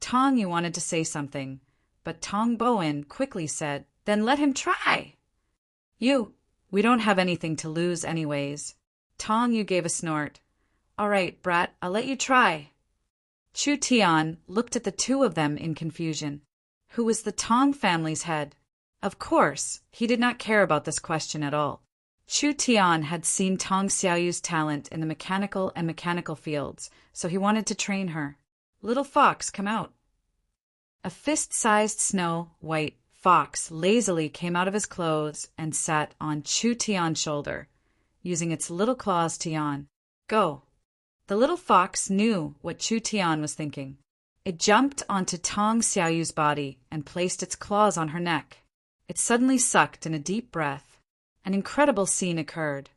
Tong Yu wanted to say something, but Tong Bowen quickly said, Then let him try. We don't have anything to lose anyways. Tong Yu gave a snort. All right, brat, I'll let you try. Chu Tian looked at the two of them in confusion. Who was the Tong family's head? Of course, he did not care about this question at all. Chu Tian had seen Tong Xiaoyu's talent in the mechanical fields, so he wanted to train her. Little fox, come out. A fist-sized snow-white fox lazily came out of his clothes and sat on Chu Tian's shoulder, using its little claws to yawn. Go. The little fox knew what Chu Tian was thinking. It jumped onto Tong Xiaoyu's body and placed its claws on her neck. It suddenly sucked in a deep breath. An incredible scene occurred.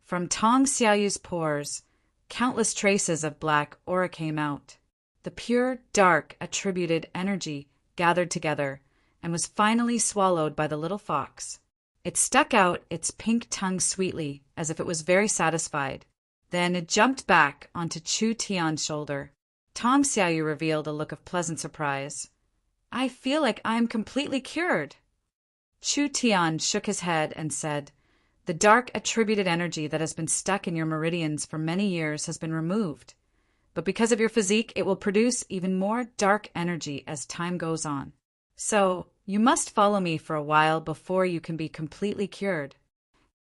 From Tong Xiaoyu's pores, countless traces of black aura came out. The pure, dark, attributed energy gathered together and was finally swallowed by the little fox. It stuck out its pink tongue sweetly, as if it was very satisfied. Then it jumped back onto Chu Tian's shoulder. Tong Xiaoyu revealed a look of pleasant surprise. I feel like I'm completely cured. Chu Tian shook his head and said, the dark attributed energy that has been stuck in your meridians for many years has been removed. But because of your physique, it will produce even more dark energy as time goes on. So, you must follow me for a while before you can be completely cured.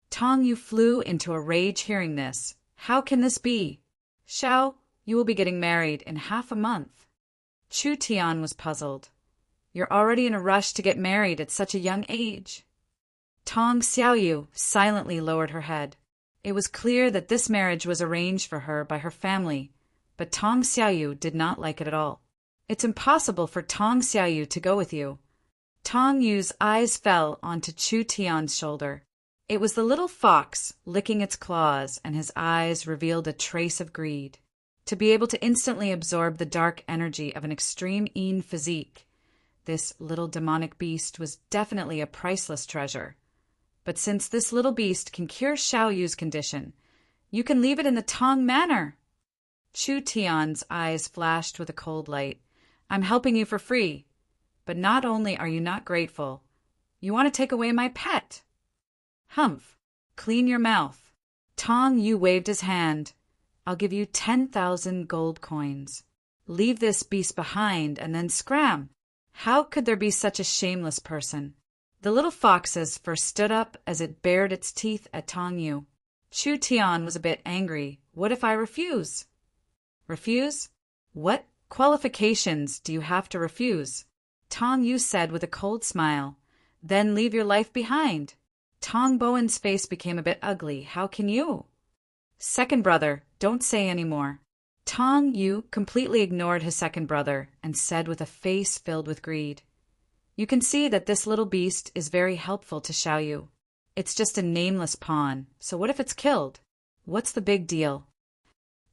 Tong Yu flew into a rage hearing this. How can this be? Xiao, you will be getting married in half a month. Chu Tian was puzzled. You're already in a rush to get married at such a young age. Tong Xiaoyu silently lowered her head. It was clear that this marriage was arranged for her by her family, but Tong Xiaoyu did not like it at all. It's impossible for Tong Xiaoyu to go with you. Tong Yu's eyes fell onto Chu Tian's shoulder. It was the little fox licking its claws, and his eyes revealed a trace of greed. To be able to instantly absorb the dark energy of an extreme Yin physique, this little demonic beast was definitely a priceless treasure. But since this little beast can cure Xiao Yu's condition, you can leave it in the Tong Manor. Chu Tian's eyes flashed with a cold light. I'm helping you for free. But not only are you not grateful, you want to take away my pet. Humph, clean your mouth. Tong Yu waved his hand. I'll give you 10,000 gold coins. Leave this beast behind and then scram. How could there be such a shameless person? The little foxes first stood up as it bared its teeth at Tong Yu. Chu Tian was a bit angry. What if I refuse? Refuse? What qualifications do you have to refuse? Tong Yu said with a cold smile. Then leave your life behind. Tong Bowen's face became a bit ugly. How can you? Second brother, don't say any more. Tong Yu completely ignored his second brother and said with a face filled with greed. You can see that this little beast is very helpful to Xiao Yu. It's just a nameless pawn, so what if it's killed? What's the big deal?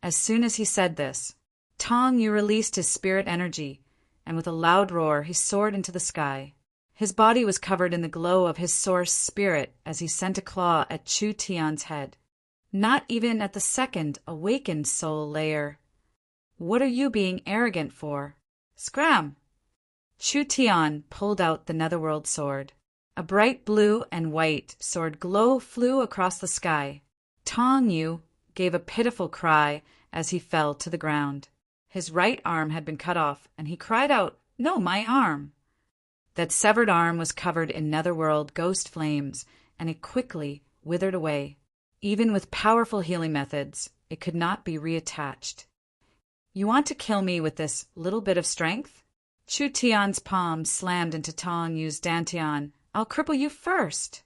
As soon as he said this, Tong Yu released his spirit energy, and with a loud roar he soared into the sky. His body was covered in the glow of his source spirit as he sent a claw at Chu Tian's head. Not even at the second awakened soul layer. What are you being arrogant for? Scram! Chu Tian pulled out the netherworld sword. A bright blue and white sword glow flew across the sky. Tong Yu gave a pitiful cry as he fell to the ground. His right arm had been cut off, and he cried out, No, my arm! That severed arm was covered in netherworld ghost flames, and it quickly withered away. Even with powerful healing methods, it could not be reattached. You want to kill me with this little bit of strength? Chu Tian's palm slammed into Tong Yu's dantian. I'll cripple you first.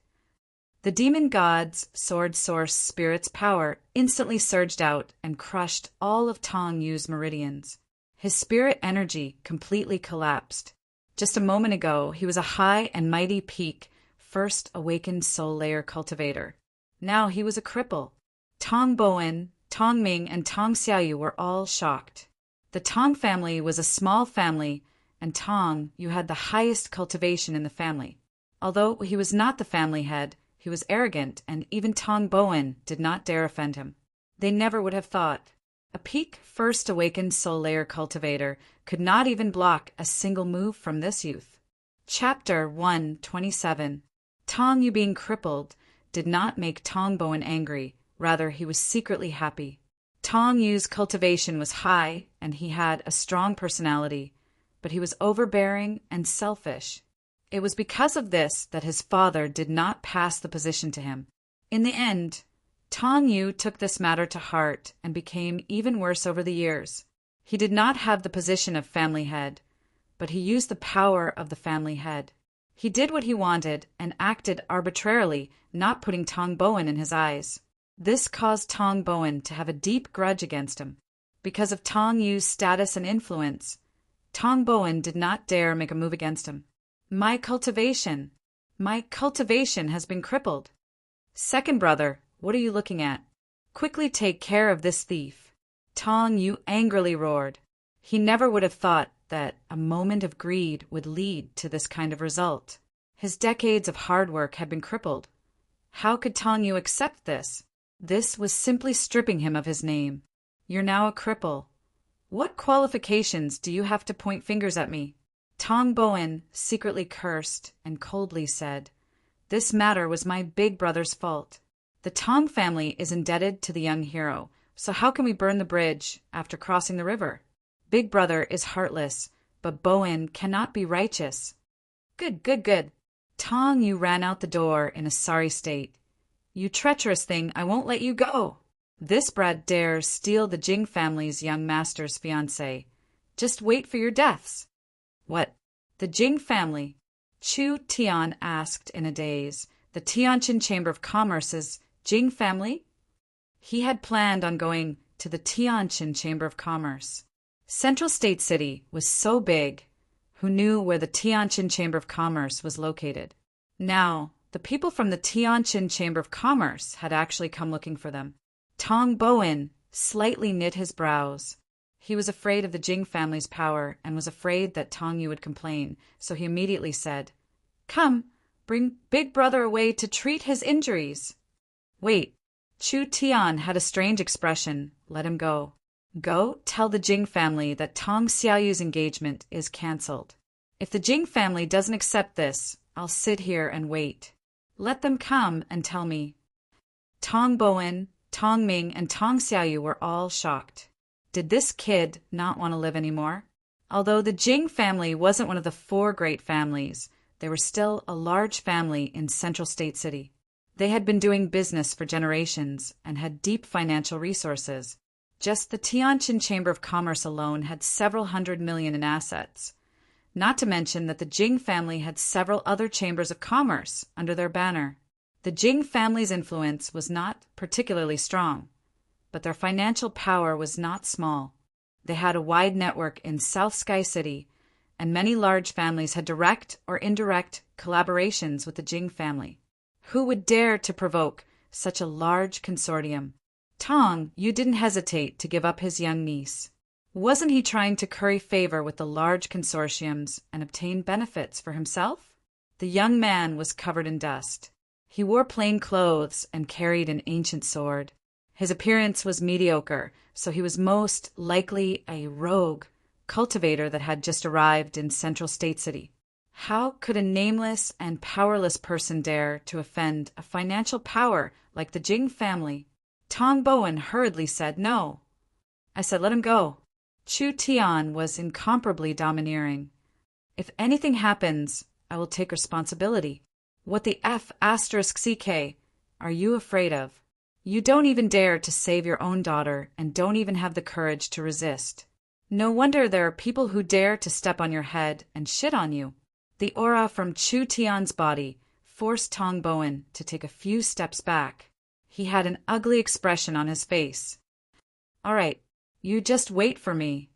The demon god's sword source spirit's power instantly surged out and crushed all of Tong Yu's meridians. His spirit energy completely collapsed. Just a moment ago, he was a high and mighty peak, first awakened soul layer cultivator. Now he was a cripple. Tong Bowen, Tong Ming, and Tong Xiaoyu were all shocked. The Tong family was a small family, and Tong Yu had the highest cultivation in the family. Although he was not the family head, he was arrogant, and even Tong Bowen did not dare offend him. They never would have thought. A peak first awakened soul layer cultivator could not even block a single move from this youth. Chapter 127. Tong Yu being crippled did not make Tong Bowen angry, rather he was secretly happy. Tong Yu's cultivation was high, and he had a strong personality, but he was overbearing and selfish. It was because of this that his father did not pass the position to him. In the end, Tong Yu took this matter to heart and became even worse over the years. He did not have the position of family head, but he used the power of the family head. He did what he wanted and acted arbitrarily, not putting Tong Bowen in his eyes. This caused Tong Bowen to have a deep grudge against him. Because of Tong Yu's status and influence, Tong Bowen did not dare make a move against him. My cultivation has been crippled. Second brother, what are you looking at? Quickly take care of this thief. Tong Yu angrily roared. He never would have thought that a moment of greed would lead to this kind of result. His decades of hard work had been crippled. How could Tong Yu accept this? This was simply stripping him of his name. You're now a cripple. What qualifications do you have to point fingers at me? Tong Bowen secretly cursed and coldly said, "This matter was my big brother's fault. The Tong family is indebted to the young hero, so how can we burn the bridge after crossing the river? Big brother is heartless, but Bowen cannot be righteous." Good, good, good. Tong, you ran out the door in a sorry state. You treacherous thing, I won't let you go. This brat dares steal the Jing family's young master's fiancée. Just wait for your deaths. What? The Jing family? Chu Tian asked in a daze. The Tianjin Chamber of Commerce's Jing family? He had planned on going to the Tianjin Chamber of Commerce. Central State City was so big, who knew where the Tianjin Chamber of Commerce was located? Now, the people from the Tianjin Chamber of Commerce had actually come looking for them. Tong Bowen slightly knit his brows. He was afraid of the Jing family's power and was afraid that Tong Yu would complain, so he immediately said, "Come, bring big brother away to treat his injuries." Wait, Chu Tian had a strange expression. Let him go. Go tell the Jing family that Tong Xiaoyu's engagement is cancelled. If the Jing family doesn't accept this, I'll sit here and wait. Let them come and tell me. Tong Bowen, Tong Ming, and Tong Xiaoyu were all shocked. Did this kid not want to live anymore? Although the Jing family wasn't one of the 4 great families, they were still a large family in Central State City. They had been doing business for generations and had deep financial resources. Just the Tianjin Chamber of Commerce alone had several hundred million in assets. Not to mention that the Jing family had several other chambers of commerce under their banner. The Jing family's influence was not particularly strong, but their financial power was not small. They had a wide network in South Sky City, and many large families had direct or indirect collaborations with the Jing family. Who would dare to provoke such a large consortium? Tong, you didn't hesitate to give up his young niece. Wasn't he trying to curry favor with the large consortiums and obtain benefits for himself? The young man was covered in dust. He wore plain clothes and carried an ancient sword. His appearance was mediocre, so he was most likely a rogue cultivator that had just arrived in Central State City. How could a nameless and powerless person dare to offend a financial power like the Jing family? Tong Bowen hurriedly said no. I said let him go. Chu Tian was incomparably domineering. If anything happens, I will take responsibility. What the F***CK are you afraid of? You don't even dare to save your own daughter and don't even have the courage to resist. No wonder there are people who dare to step on your head and shit on you. The aura from Chu Tian's body forced Tong Bowen to take a few steps back. He had an ugly expression on his face. All right, you just wait for me.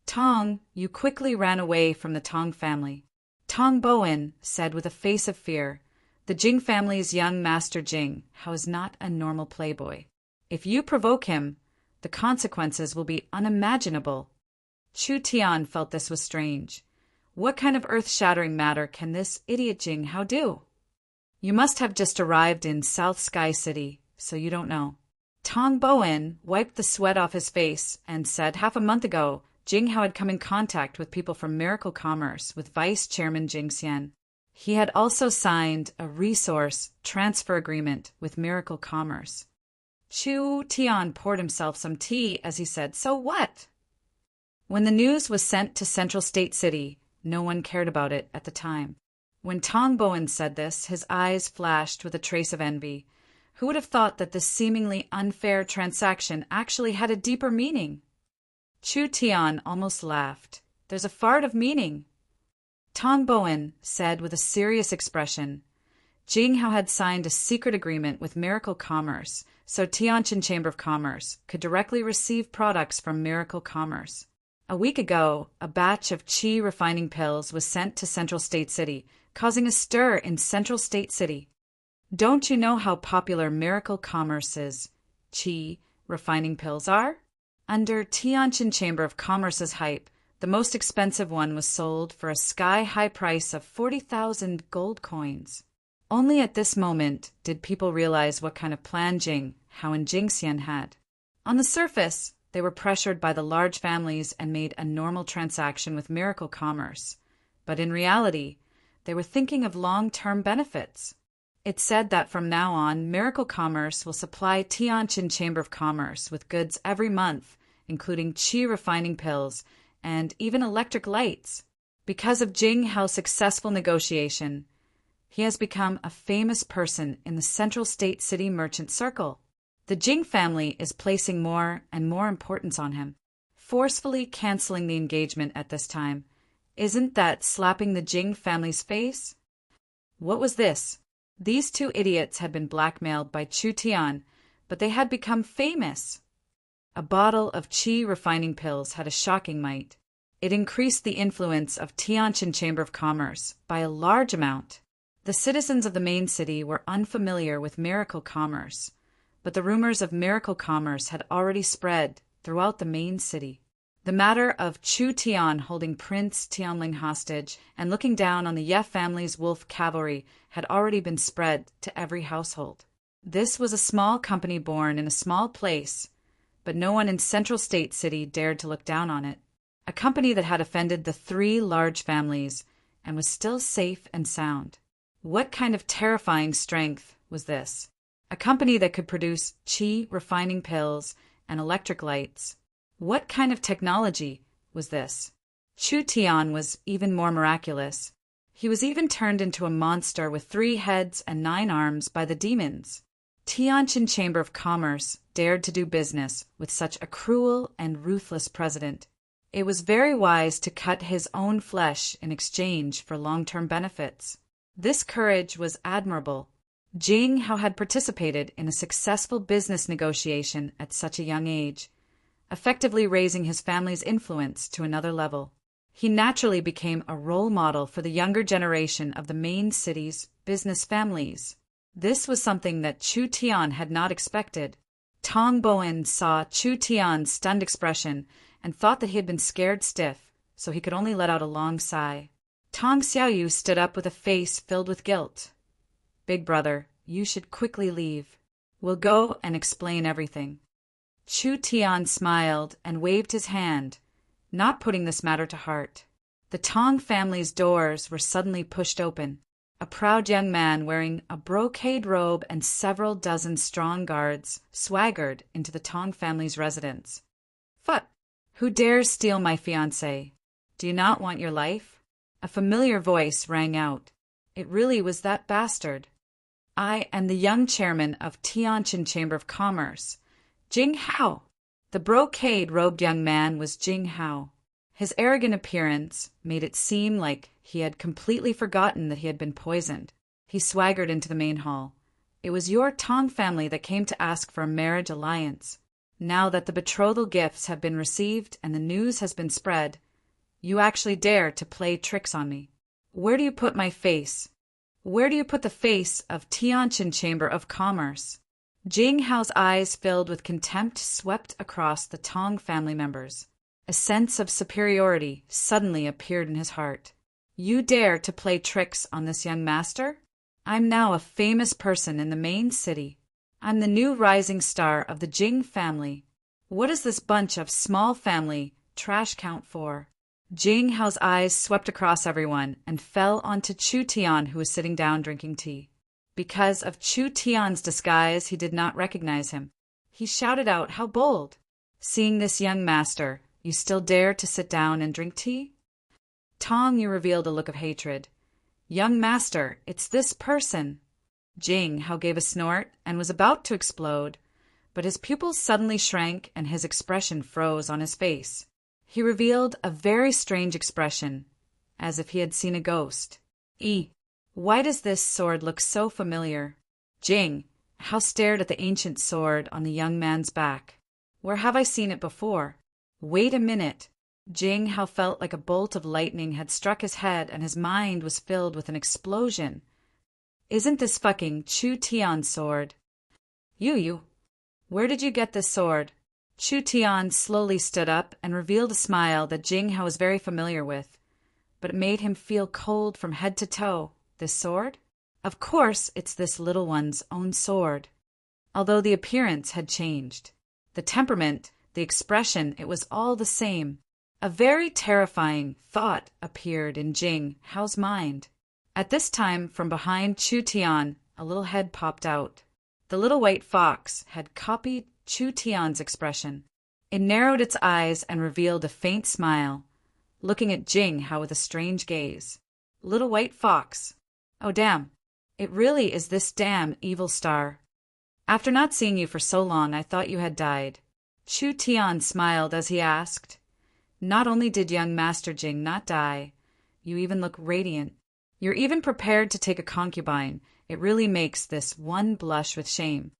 Tong, you quickly ran away from the Tong family. Tong Bowen said with a face of fear, the Jing family's young master Jing is not a normal playboy. If you provoke him, the consequences will be unimaginable. Chu Tian felt this was strange. What kind of earth-shattering matter can this idiot Jing Hao do? You must have just arrived in South Sky City, so you don't know. Tong Bowen wiped the sweat off his face and said half a month ago, Jing Hao had come in contact with people from Miracle Commerce with Vice Chairman Jing Xian. He had also signed a resource transfer agreement with Miracle Commerce. Chu Tian poured himself some tea as he said, so what? When the news was sent to Central State City, no one cared about it at the time. When Tong Bowen said this, his eyes flashed with a trace of envy. Who would have thought that this seemingly unfair transaction actually had a deeper meaning? Chu Tian almost laughed. There's a fart of meaning. Tong Bowen said with a serious expression, Jing Hao had signed a secret agreement with Miracle Commerce, so Tianjin Chamber of Commerce could directly receive products from Miracle Commerce. A week ago, a batch of qi refining pills was sent to Central State City, causing a stir in Central State City. Don't you know how popular Miracle Commerce's qi refining pills are? Under Tianjin Chamber of Commerce's hype, the most expensive one was sold for a sky-high price of 40,000 gold coins. Only at this moment did people realize what kind of plan Jing Hao and Jing Xian had. On the surface, They were pressured by the large families and made a normal transaction with miracle commerce. But in reality, they were thinking of long-term benefits. It's said that from now on, Miracle Commerce will supply Tianjin Chamber of Commerce with goods every month, including qi refining pills and even electric lights. Because of Jing Hao's successful negotiation, he has become a famous person in the Central State City merchant circle. The Jing family is placing more and more importance on him, forcefully canceling the engagement at this time. Isn't that slapping the Jing family's face? What was this? These two idiots had been blackmailed by Chu Tian, but they had become famous. A bottle of qi refining pills had a shocking might. It increased the influence of Tianjin Chamber of Commerce by a large amount. The citizens of the main city were unfamiliar with miracle commerce, but the rumors of miracle commerce had already spread throughout the main city. The matter of Chu Tian holding Prince Tianling hostage and looking down on the Ye family's wolf cavalry had already been spread to every household. This was a small company born in a small place, but no one in Central State City dared to look down on it. A company that had offended the three large families and was still safe and sound. What kind of terrifying strength was this? A company that could produce qi refining pills and electric lights. What kind of technology was this? Chu Tian was even more miraculous. He was even turned into a monster with 3 heads and 9 arms by the demons. Tianjin Chamber of Commerce dared to do business with such a cruel and ruthless president. It was very wise to cut his own flesh in exchange for long-term benefits. This courage was admirable. Jing Hao had participated in a successful business negotiation at such a young age, effectively raising his family's influence to another level. He naturally became a role model for the younger generation of the main city's business families. This was something that Chu Tian had not expected. Tong Bowen saw Chu Tian's stunned expression and thought that he had been scared stiff, so he could only let out a long sigh. Tong Xiaoyu stood up with a face filled with guilt. "Big brother, you should quickly leave. We'll go and explain everything." Chu Tian smiled and waved his hand, not putting this matter to heart. The Tong family's doors were suddenly pushed open. A proud young man wearing a brocade robe and several dozen strong guards swaggered into the Tong family's residence. "Phut! Who dares steal my fiancé? Do you not want your life?" A familiar voice rang out. It really was that bastard. "I am the young chairman of Tianjin Chamber of Commerce, Jing Hao." The brocade-robed young man was Jing Hao. His arrogant appearance made it seem like he had completely forgotten that he had been poisoned. He swaggered into the main hall. "It was your Tong family that came to ask for a marriage alliance. Now that the betrothal gifts have been received and the news has been spread, you actually dare to play tricks on me. Where do you put my face? Where do you put the face of Tianjin Chamber of Commerce?" Jing Hao's eyes filled with contempt swept across the Tong family members. A sense of superiority suddenly appeared in his heart. "You dare to play tricks on this young master? I'm now a famous person in the main city. I'm the new rising star of the Jing family. What does this bunch of small family trash count for?" Jing Hao's eyes swept across everyone and fell onto Chu Tian, who was sitting down drinking tea. Because of Chu Tian's disguise, he did not recognize him. He shouted out, "How bold! Seeing this young master, you still dare to sit down and drink tea?" Tong Yu revealed a look of hatred. "Young master, it's this person." Jing Hao gave a snort and was about to explode, but his pupils suddenly shrank and his expression froze on his face. He revealed a very strange expression, as if he had seen a ghost. Why does this sword look so familiar?" Jing Hao stared at the ancient sword on the young man's back. "Where have I seen it before? Wait a minute." Jing Hao felt like a bolt of lightning had struck his head and his mind was filled with an explosion. "Isn't this fucking Chu Tian's sword?" You, where did you get this sword?" Chu Tian slowly stood up and revealed a smile that Jing Hao was very familiar with, but it made him feel cold from head to toe. "This sword? Of course it's this little one's own sword." Although the appearance had changed, the temperament the expression, it was all the same. A very terrifying thought appeared in Jing Hao's mind. At this time, from behind Chu Tian, a little head popped out. The little white fox had copied Chu Tian's expression. It narrowed its eyes and revealed a faint smile, looking at Jing Hao with a strange gaze. Little white fox. Oh, damn. It really is this damn evil star. After not seeing you for so long, I thought you had died. Chu Tian smiled as he asked, Not only did young Master Jing not die, you even look radiant. You're even prepared to take a concubine. It really makes this one blush with shame.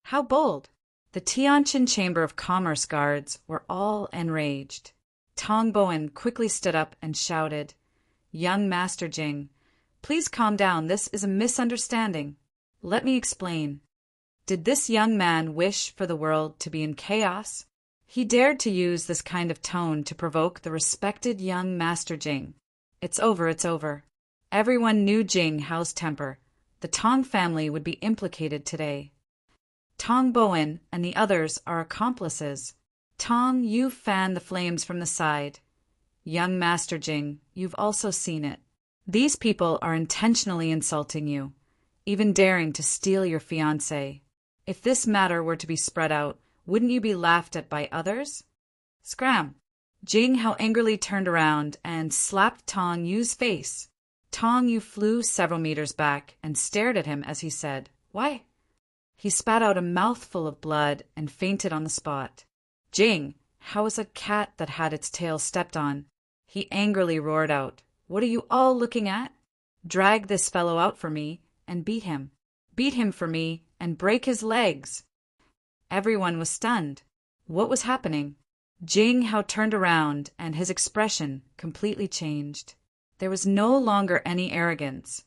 How bold! The Tianjin Chamber of Commerce guards were all enraged. Tong Bowen quickly stood up and shouted, Young Master Jing, please calm down. This is a misunderstanding. Let me explain. Did this young man wish for the world to be in chaos? He dared to use this kind of tone to provoke the respected young Master Jing. It's over, it's over. Everyone knew Jing Hao's temper. The Tong family would be implicated today. Tong Bowen and the others are accomplices. Tong, you fan the flames from the side. Young Master Jing, you've also seen it. These people are intentionally insulting you, even daring to steal your fiancé. If this matter were to be spread out, wouldn't you be laughed at by others? Scram! Jing Hao angrily turned around and slapped Tong Yu's face. Tong Yu flew several meters back and stared at him as he said, Why? He spat out a mouthful of blood and fainted on the spot. Jing, how is a cat that had its tail stepped on? He angrily roared out, What are you all looking at? Drag this fellow out for me and beat him. Beat him for me and break his legs. Everyone was stunned. What was happening? Jing Hao turned around and his expression completely changed. There was no longer any arrogance.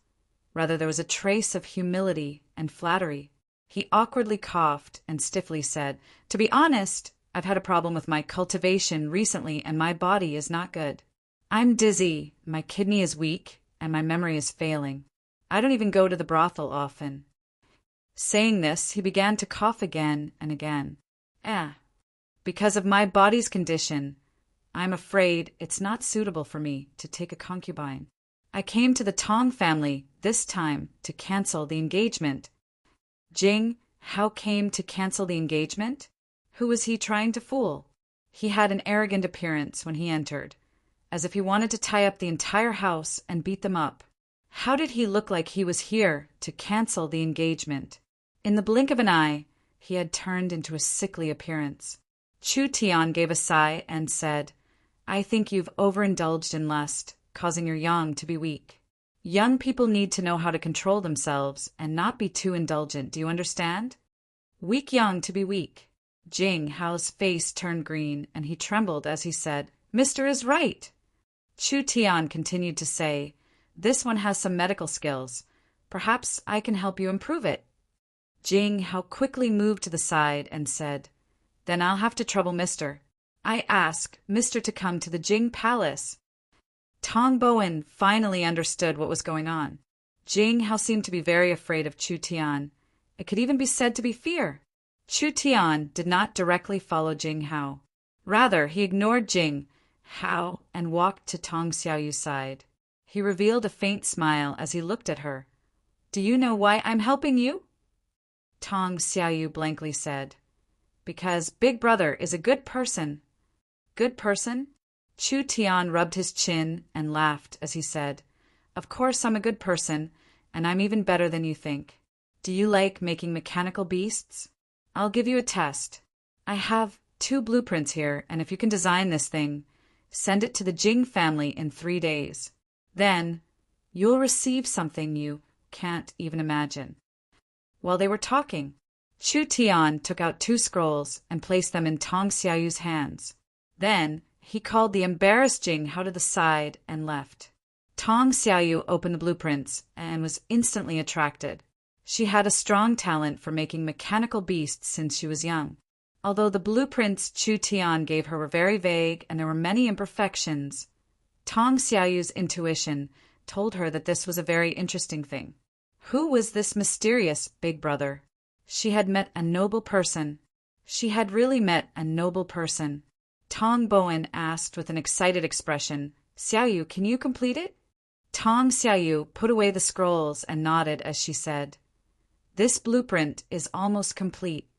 Rather, there was a trace of humility and flattery. He awkwardly coughed and stiffly said, To be honest, I've had a problem with my cultivation recently and my body is not good. I'm dizzy, my kidney is weak, and my memory is failing. I don't even go to the brothel often. Saying this, he began to cough again and again. Because of my body's condition, I'm afraid it's not suitable for me to take a concubine. I came to the Tong family this time to cancel the engagement. Jing Hao came to cancel the engagement? Who was he trying to fool? He had an arrogant appearance when he entered, as if he wanted to tie up the entire house and beat them up. How did he look like he was here to cancel the engagement? In the blink of an eye, he had turned into a sickly appearance. Chu Tian gave a sigh and said, I think you've overindulged in lust, causing your yang to be weak. Young people need to know how to control themselves and not be too indulgent, do you understand? Weak yang to be weak. Jing Hao's face turned green and he trembled as he said, Mister is right. Chu Tian continued to say, This one has some medical skills. Perhaps I can help you improve it. Jing Hao quickly moved to the side and said, Then I'll have to trouble Mister. I ask Mister to come to the Jing Palace. Tong Bowen finally understood what was going on. Jing Hao seemed to be very afraid of Chu Tian. It could even be said to be fear. Chu Tian did not directly follow Jing Hao. Rather, he ignored Jing Hao and walked to Tong Xiaoyu's side. He revealed a faint smile as he looked at her. Do you know why I'm helping you? Tong Xiaoyu blankly said, Because Big Brother is a good person. Good person? Chu Tian rubbed his chin and laughed as he said, Of course I'm a good person, and I'm even better than you think. Do you like making mechanical beasts? I'll give you a test. I have 2 blueprints here, and if you can design this thing, send it to the Jing family in 3 days. Then, you'll receive something you can't even imagine. While they were talking, Chu Tian took out 2 scrolls and placed them in Tong Xiaoyu's hands. Then, he called the embarrassed Jing Hao to the side and left. Tong Xiaoyu opened the blueprints and was instantly attracted. She had a strong talent for making mechanical beasts since she was young. Although the blueprints Chu Tian gave her were very vague and there were many imperfections, Tong Xiaoyu's intuition told her that this was a very interesting thing. Who was this mysterious Big Brother? She had met a noble person. She had really met a noble person. Tong Boan asked with an excited expression, "Xiaoyu, can you complete it?" Tong Xiaoyu put away the scrolls and nodded as she said, "This blueprint is almost complete.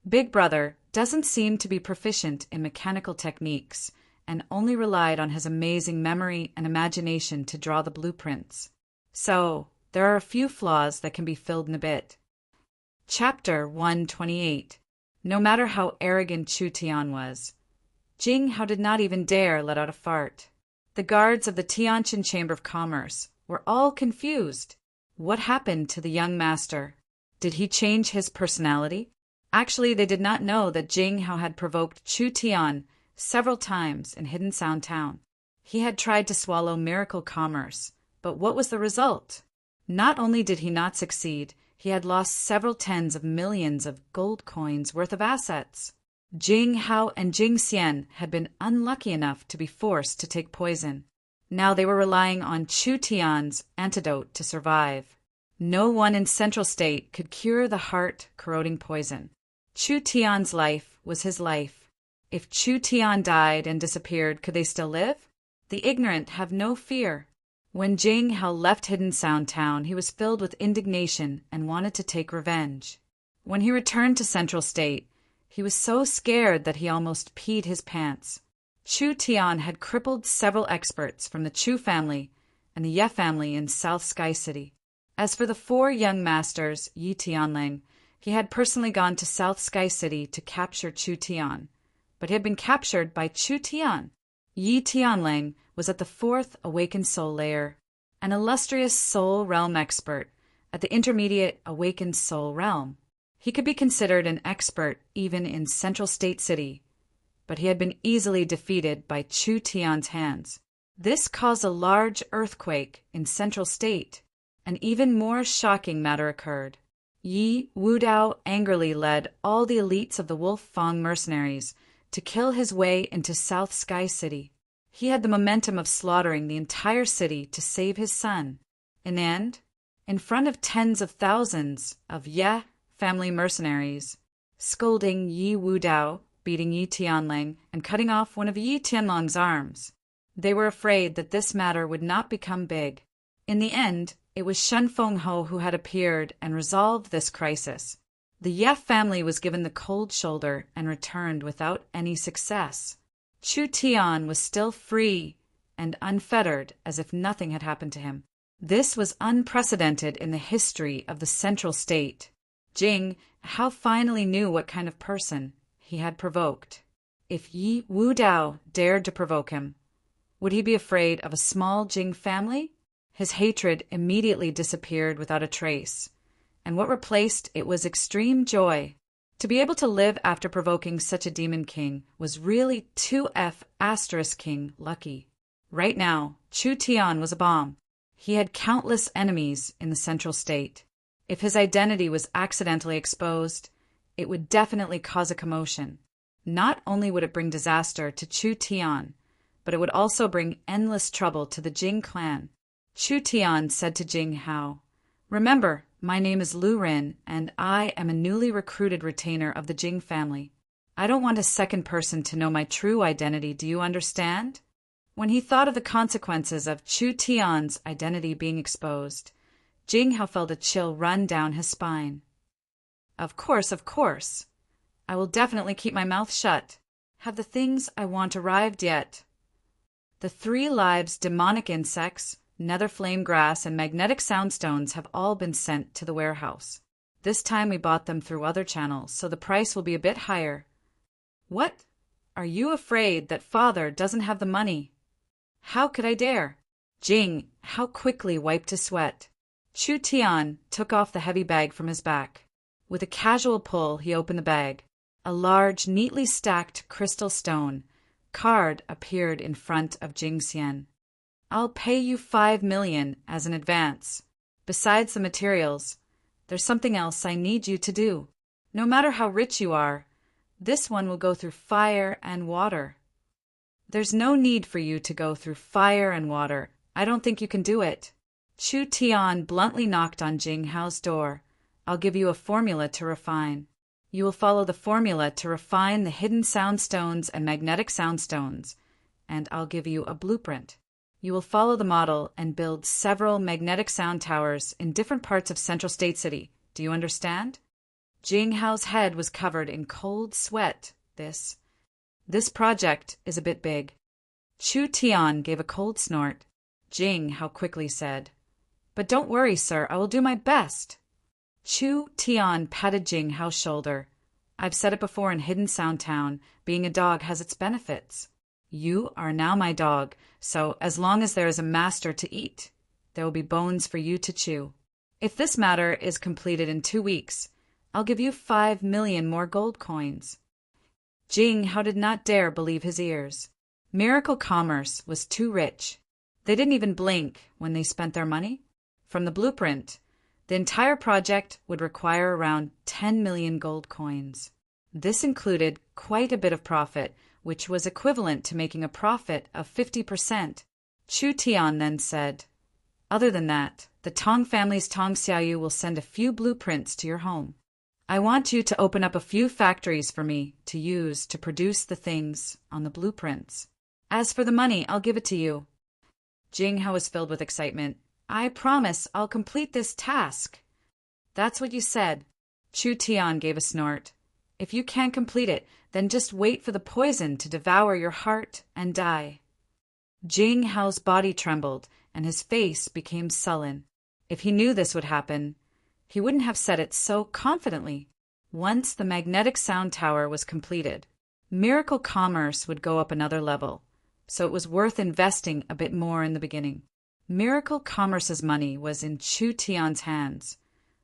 Big Brother doesn't seem to be proficient in mechanical techniques and only relied on his amazing memory and imagination to draw the blueprints. So, there are a few flaws that can be filled in a bit." Chapter 128. No matter how arrogant Chu Tian was, Jing Hao did not even dare let out a fart. The guards of the Tianjin Chamber of Commerce were all confused. What happened to the young master? Did he change his personality? Actually, they did not know that Jing Hao had provoked Chu Tian several times in Hidden Sound Town. He had tried to swallow miracle commerce, but what was the result? Not only did he not succeed, he had lost several tens of millions of gold coins worth of assets. Jing Hao and Jing Xian had been unlucky enough to be forced to take poison. Now they were relying on Chu Tian's antidote to survive. No one in Central State could cure the heart-corroding poison. Chu Tian's life was his life. If Chu Tian died and disappeared, could they still live? The ignorant have no fear. When Jing Hao left Hidden Sound Town, he was filled with indignation and wanted to take revenge. When he returned to Central State, he was so scared that he almost peed his pants. Chu Tian had crippled several experts from the Chu family and the Ye family in South Sky City. As for the 4 young masters, Yi Tianlang, he had personally gone to South Sky City to capture Chu Tian, but he had been captured by Chu Tian. Yi Tianlang was at the 4th Awakened Soul Layer, an illustrious Soul Realm expert at the Intermediate Awakened Soul Realm. He could be considered an expert even in Central State City, but he had been easily defeated by Chu Tian's hands. This caused a large earthquake in Central State. An even more shocking matter occurred. Yi Wudao angrily led all the elites of the Wolf Fang mercenaries to kill his way into South Sky City. He had the momentum of slaughtering the entire city to save his son. In the end, in front of tens of thousands of Ye family mercenaries, scolding Yi Wudao, beating Yi Tianlang, and cutting off one of Yi Tianlang's arms. They were afraid that this matter would not become big. In the end, it was Shen Fengho who had appeared and resolved this crisis. The Ye family was given the cold shoulder and returned without any success. Chu Tian was still free and unfettered as if nothing had happened to him. This was unprecedented in the history of the Central State. Jing Hao finally knew what kind of person he had provoked. If Yi Wudao dared to provoke him, would he be afraid of a small Jing family? His hatred immediately disappeared without a trace, and what replaced it was extreme joy. To be able to live after provoking such a demon king was really 2F** king lucky. Right now, Chu Tian was a bomb. He had countless enemies in the Central State. If his identity was accidentally exposed, it would definitely cause a commotion. Not only would it bring disaster to Chu Tian, but it would also bring endless trouble to the Jing clan. Chu Tian said to Jing Hao, "Remember, my name is Lu Rin, and I am a newly recruited retainer of the Jing family. I don't want a second person to know my true identity, do you understand?" When he thought of the consequences of Chu Tian's identity being exposed, Jing Hao felt a chill run down his spine. Of course. I will definitely keep my mouth shut. Have the things I want arrived yet? The 3 lives demonic insects, nether flame grass, and magnetic soundstones have all been sent to the warehouse. This time we bought them through other channels, so the price will be a bit higher. What? Are you afraid that father doesn't have the money? How could I dare? Jing Hao quickly wiped his sweat. Chu Tian took off the heavy bag from his back. With a casual pull, he opened the bag. A large, neatly stacked crystal stone card appeared in front of Jing Xian. "I'll pay you 5 million as an advance. Besides the materials, there's something else I need you to do. No matter how rich you are, this one will go through fire and water." "There's no need for you to go through fire and water. I don't think you can do it." Chu Tian bluntly knocked on Jing Hao's door. "I'll give you a formula to refine." You will follow the formula to refine the hidden sound stones and magnetic sound stones, and I'll give you a blueprint. You will follow the model and build several magnetic sound towers in different parts of Central State City. Do you understand? Jing Hao's head was covered in cold sweat. This project is a bit big. Chu Tian gave a cold snort. Jing Hao quickly said, "But don't worry, sir, I will do my best." Chu Tian patted Jing Hao's shoulder. "I've said it before in Hidden Sound Town, being a dog has its benefits. You are now my dog, so as long as there is a master to eat, there will be bones for you to chew. If this matter is completed in 2 weeks, I'll give you 5 million more gold coins." Jing Hao did not dare believe his ears. Miracle Commerce was too rich. They didn't even blink when they spent their money. From the blueprint, the entire project would require around 10 million gold coins. This included quite a bit of profit, which was equivalent to making a profit of 50%. Chu Tian then said, "Other than that, the Tong family's Tong Xiaoyu will send a few blueprints to your home. I want you to open up a few factories for me to use to produce the things on the blueprints. As for the money, I'll give it to you." Jing Hao was filled with excitement. "I promise I'll complete this task." "That's what you said." Chu Tian gave a snort. "If you can't complete it, then just wait for the poison to devour your heart and die." Jing Hao's body trembled and his face became sullen. If he knew this would happen, he wouldn't have said it so confidently. Once the magnetic sound tower was completed, Miracle Commerce would go up another level, so it was worth investing a bit more in the beginning. Miracle Commerce's money was in Chu Tian's hands,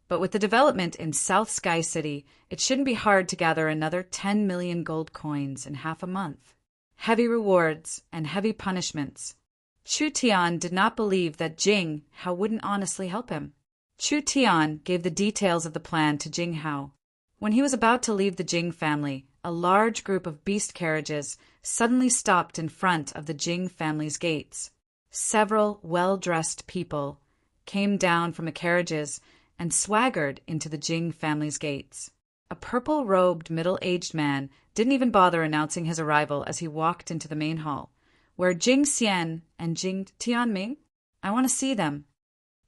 but with the development in South Sky City, it shouldn't be hard to gather another 10 million gold coins in half a month. Heavy rewards and heavy punishments. Chu Tian did not believe that Jing Hao wouldn't honestly help him. Chu Tian gave the details of the plan to Jing Hao. When he was about to leave the Jing family, a large group of beast carriages suddenly stopped in front of the Jing family's gates. Several well-dressed people came down from the carriages and swaggered into the Jing family's gates. A purple-robed middle-aged man didn't even bother announcing his arrival as he walked into the main hall, where Jing Xian and Jing Tianming. "I want to see them."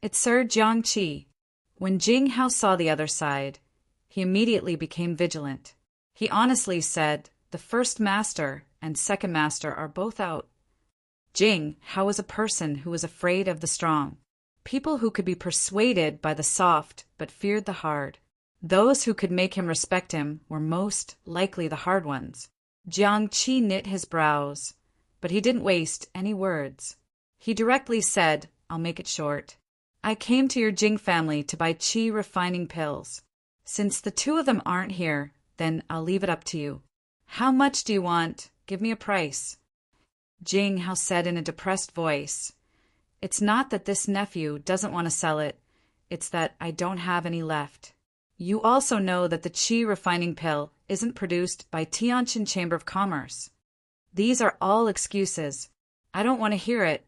"It's Sir Jiang Qi." When Jing Hao saw the other side, he immediately became vigilant. He honestly said, "The first master and second master are both out." Jing Hao was a person who was afraid of the strong. People who could be persuaded by the soft but feared the hard. Those who could make him respect him were most likely the hard ones. Jiang Qi knit his brows, but he didn't waste any words. He directly said, "I'll make it short. I came to your Jing family to buy qi refining pills. Since the two of them aren't here, then I'll leave it up to you. How much do you want? Give me a price." Jing Hao said in a depressed voice, "It's not that this nephew doesn't want to sell it, it's that I don't have any left. You also know that the qi refining pill isn't produced by Tianjin Chamber of Commerce. These are all excuses. I don't want to hear it."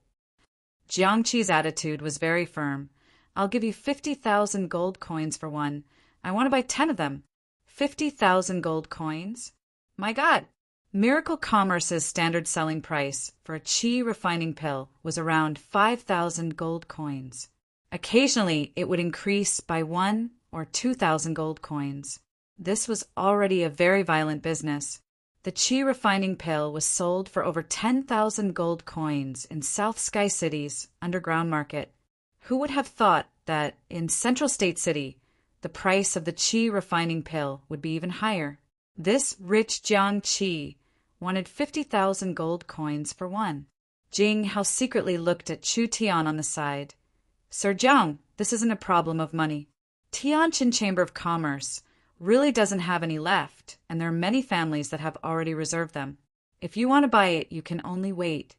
Jiang Qi's attitude was very firm. "I'll give you 50,000 gold coins for one. I want to buy 10 of them." 50,000 gold coins? My God! Miracle Commerce's standard selling price for a qi refining pill was around 5,000 gold coins. Occasionally, it would increase by 1 or 2,000 gold coins. This was already a very violent business. The qi refining pill was sold for over 10,000 gold coins in South Sky City's underground market. Who would have thought that in Central State City, the price of the qi refining pill would be even higher? This rich Jiang Qi wanted 50,000 gold coins for one. Jing Hao secretly looked at Chu Tian on the side. "Sir Jiang, this isn't a problem of money. Tianjin Chamber of Commerce really doesn't have any left, and there are many families that have already reserved them. If you want to buy it, you can only wait."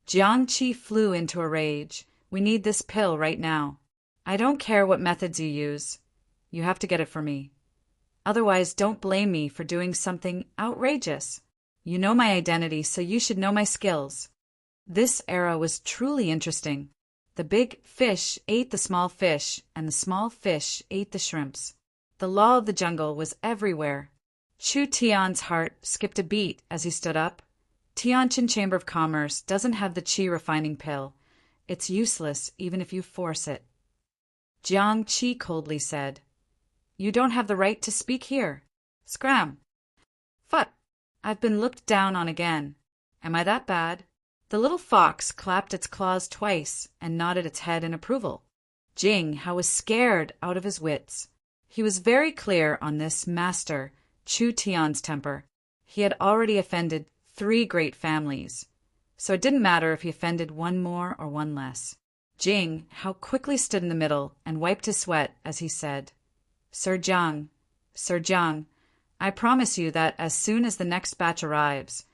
Jiang Qi flew into a rage. "We need this pill right now. I don't care what methods you use. You have to get it for me. Otherwise, don't blame me for doing something outrageous. You know my identity, so you should know my skills." This era was truly interesting. The big fish ate the small fish, and the small fish ate the shrimps. The law of the jungle was everywhere. Chu Tian's heart skipped a beat as he stood up. Tianjin Chamber of Commerce doesn't have the qi refining pill. It's useless even if you force it. Jiang Qi coldly said, "You don't have the right to speak here. Scram." "Phut! I've been looked down on again. Am I that bad?" The little fox clapped its claws twice and nodded its head in approval. Jing Hao was scared out of his wits. He was very clear on this master, Chu Tian's temper. He had already offended 3 great families, so it didn't matter if he offended one more or one less. Jing Hao quickly stood in the middle and wiped his sweat as he said, Sir Jiang, I promise you that as soon as the next batch arrives,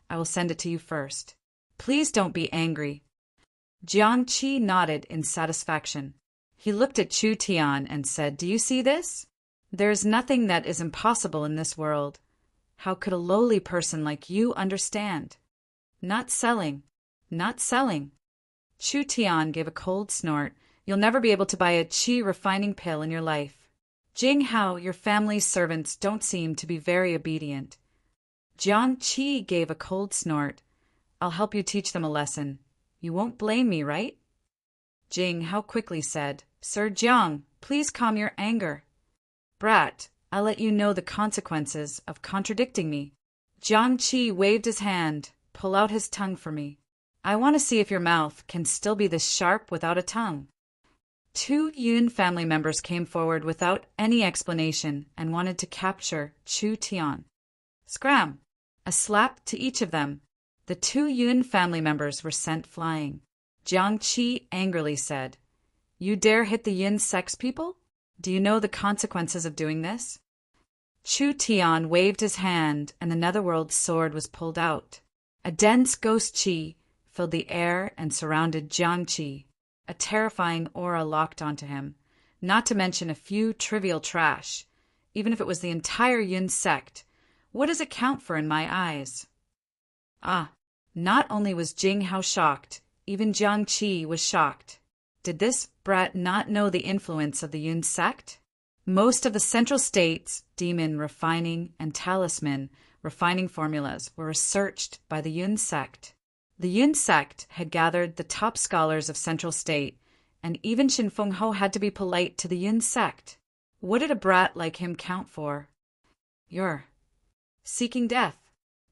I will send it to you first. Please don't be angry." Jiang Qi nodded in satisfaction. He looked at Chu Tian and said, "Do you see this? There is nothing that is impossible in this world. How could a lowly person like you understand? Not selling. Chu Tian gave a cold snort. "You'll never be able to buy a qi refining pill in your life. Jing Hao, your family's servants don't seem to be very obedient." Jiang Qi gave a cold snort. "I'll help you teach them a lesson. You won't blame me, right?" Jing Hao quickly said, "Sir Jiang, please calm your anger." "Brat, I'll let you know the consequences of contradicting me." Jiang Qi waved his hand. "Pull out his tongue for me. I want to see if your mouth can still be this sharp without a tongue." 2 Yun family members came forward without any explanation and wanted to capture Chu Tian. Scram! A slap to each of them. The 2 Yun family members were sent flying. Jiang Qi angrily said, "You dare hit the Yun sex people? Do you know the consequences of doing this?" Chu Tian waved his hand and the netherworld sword was pulled out. A dense ghost qi filled the air and surrounded Jiang Qi. A terrifying aura locked onto him, not to mention a few trivial trash. Even if it was the entire Yun sect, what does it count for in my eyes? Not only was Jing Hao shocked, even Jiang Qi was shocked. Did this brat not know the influence of the Yun sect? Most of the Central State's demon refining and talisman refining formulas were researched by the Yun sect. The Yun sect had gathered the top scholars of Central State, and even Shin Feng Ho had to be polite to the Yun sect. What did a brat like him count for? "You're seeking death."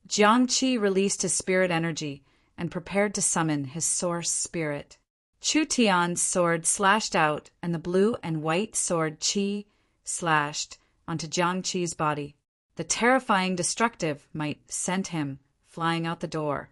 Jiang Qi released his spirit energy and prepared to summon his source spirit. Chu Tian's sword slashed out, and the blue and white sword qi slashed onto Jiang Qi's body. The terrifying destructive might sent him flying out the door.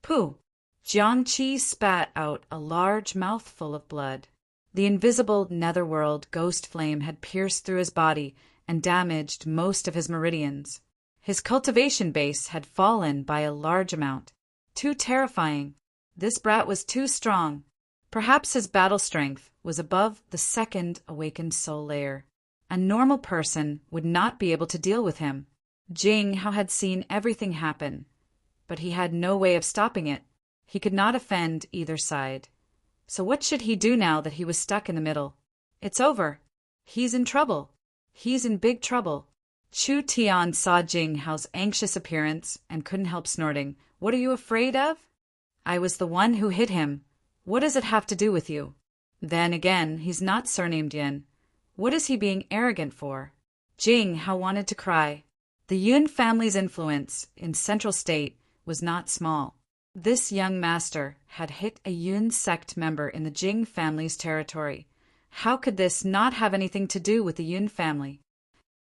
Pooh! Jiang Qi spat out a large mouthful of blood. The invisible netherworld ghost flame had pierced through his body and damaged most of his meridians. His cultivation base had fallen by a large amount. Too terrifying. This brat was too strong. Perhaps his battle strength was above the 2nd awakened soul layer. A normal person would not be able to deal with him. Jing Hao had seen everything happen, but he had no way of stopping it. He could not offend either side. So what should he do now that he was stuck in the middle? It's over. He's in trouble. He's in big trouble. Chu Tian saw Jing Hao's anxious appearance and couldn't help snorting. "What are you afraid of?" "I was the one who hit him. What does it have to do with you?" Then again, he's not surnamed Yin. What is he being arrogant for? Jing Hao wanted to cry. The Yun family's influence in Central State was not small. This young master had hit a Yun sect member in the Jing family's territory. How could this not have anything to do with the Yun family?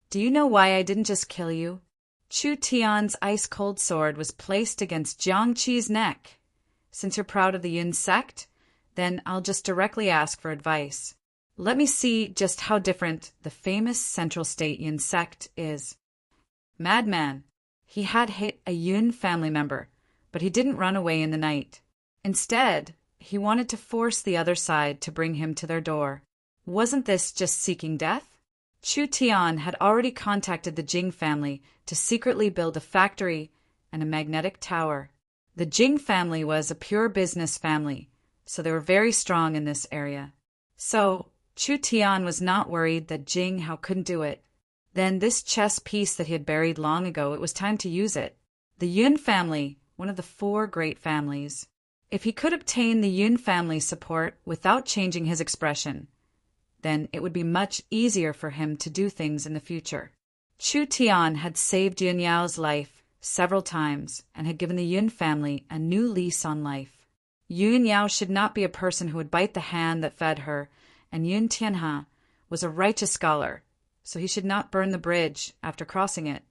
"Do you know why I didn't just kill you?" Chu Tian's ice-cold sword was placed against Jiang Qi's neck. "Since you're proud of the Yun sect, then I'll just directly ask for advice. Let me see just how different the famous Central State Yun sect is." Madman. He had hit a Yun family member, but he didn't run away in the night. Instead, he wanted to force the other side to bring him to their door. Wasn't this just seeking death? Chu Tian had already contacted the Jing family to secretly build a factory and a magnetic tower. The Jing family was a pure business family, so they were very strong in this area. So, Chu Tian was not worried that Jing Hao couldn't do it. Then this chess piece that he had buried long ago, it was time to use it. The Yun family, one of the 4 great families. If he could obtain the Yun family's support without changing his expression, then it would be much easier for him to do things in the future. Chu Tian had saved Yun Yao's life several times and had given the Yun family a new lease on life. Yun Yao should not be a person who would bite the hand that fed her, and Yun Tianhe was a righteous scholar, so he should not burn the bridge after crossing it.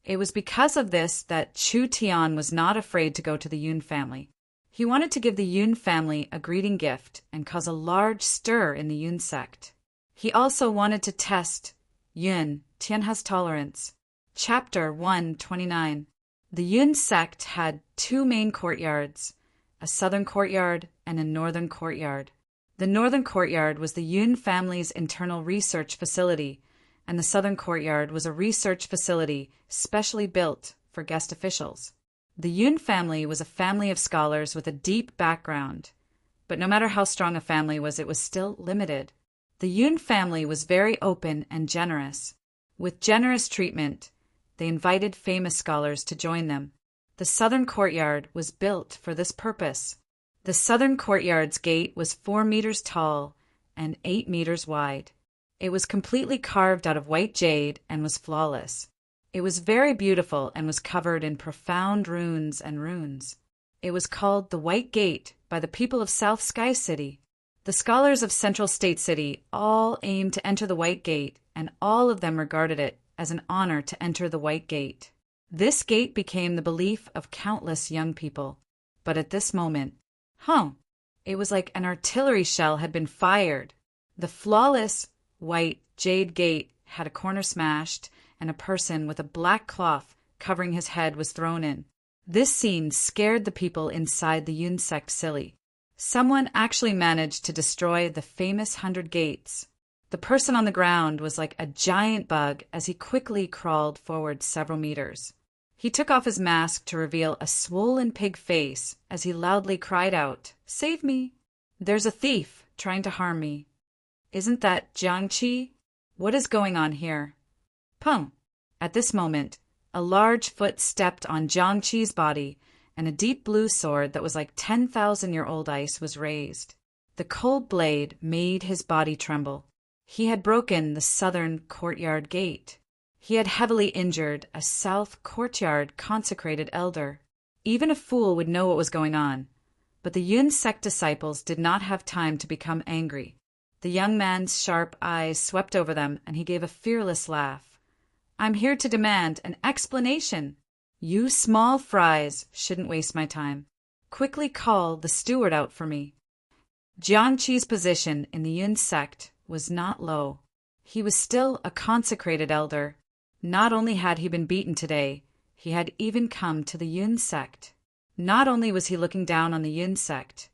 It was because of this that Chu Tian was not afraid to go to the Yun family. He wanted to give the Yun family a greeting gift and cause a large stir in the Yun sect. He also wanted to test Yun Tianhe's tolerance. Chapter 129. The Yun sect had 2 main courtyards, a southern courtyard and a northern courtyard. The northern courtyard was the Yun family's internal research facility, and the southern courtyard was a research facility specially built for guest officials. The Yun family was a family of scholars with a deep background, but no matter how strong a family was, it was still limited. The Yun family was very open and generous. With generous treatment, they invited famous scholars to join them. The southern courtyard was built for this purpose. The southern courtyard's gate was 4 meters tall and 8 meters wide. It was completely carved out of white jade and was flawless. It was very beautiful and was covered in profound runes and runes. It was called the White Gate by the people of South Sky City. The scholars of Central State City all aimed to enter the White Gate, and all of them regarded it as an honor to enter the White Gate. This gate became the belief of countless young people. But at this moment, it was like an artillery shell had been fired. The flawless white jade gate had a corner smashed, and a person with a black cloth covering his head was thrown in. This scene scared the people inside the Yun sect silly. Someone actually managed to destroy the famous 100 gates. The person on the ground was like a giant bug as he quickly crawled forward several meters. He took off his mask to reveal a swollen pig face as he loudly cried out, "Save me! There's a thief trying to harm me. Isn't that Jiang Qi? What is going on here?" Pum! At this moment, a large foot stepped on Jiang Qi's body, and a deep blue sword that was like 10,000-year-old ice was raised. The cold blade made his body tremble. He had broken the southern courtyard gate. He had heavily injured a south courtyard consecrated elder. Even a fool would know what was going on, but the Yun sect disciples did not have time to become angry. The young man's sharp eyes swept over them, and he gave a fearless laugh. "I'm here to demand an explanation. You small fries shouldn't waste my time. Quickly call the steward out for me." Jiang Qi's position in the Yun sect was not low. He was still a consecrated elder. Not only had he been beaten today, he had even come to the Yun sect. Not only was he looking down on the Yun sect,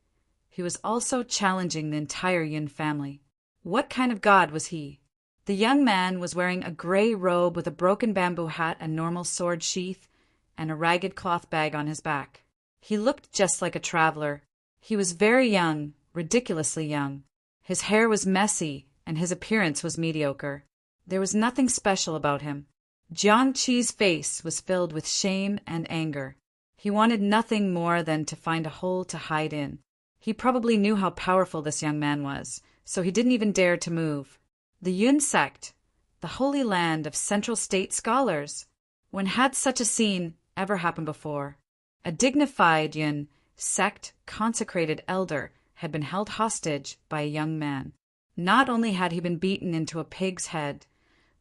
he was also challenging the entire Yun family. What kind of god was he? The young man was wearing a gray robe with a broken bamboo hat, a normal sword sheath, and a ragged cloth bag on his back. He looked just like a traveler. He was very young, ridiculously young. His hair was messy, and his appearance was mediocre. There was nothing special about him. Jiang Qi's face was filled with shame and anger. He wanted nothing more than to find a hole to hide in. He probably knew how powerful this young man was, so he didn't even dare to move. The Yun sect, the holy land of Central State scholars. When had such a scene ever happened before? A dignified Yun sect consecrated elder had been held hostage by a young man. Not only had he been beaten into a pig's head,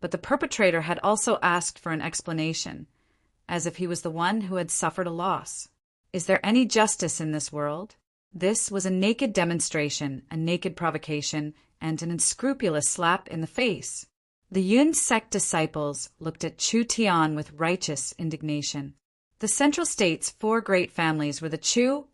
but the perpetrator had also asked for an explanation, as if he was the one who had suffered a loss. Is there any justice in this world? This was a naked demonstration, a naked provocation, and an unscrupulous slap in the face. The Yun sect disciples looked at Chu Tian with righteous indignation. The Central State's 4 great families were the Chu,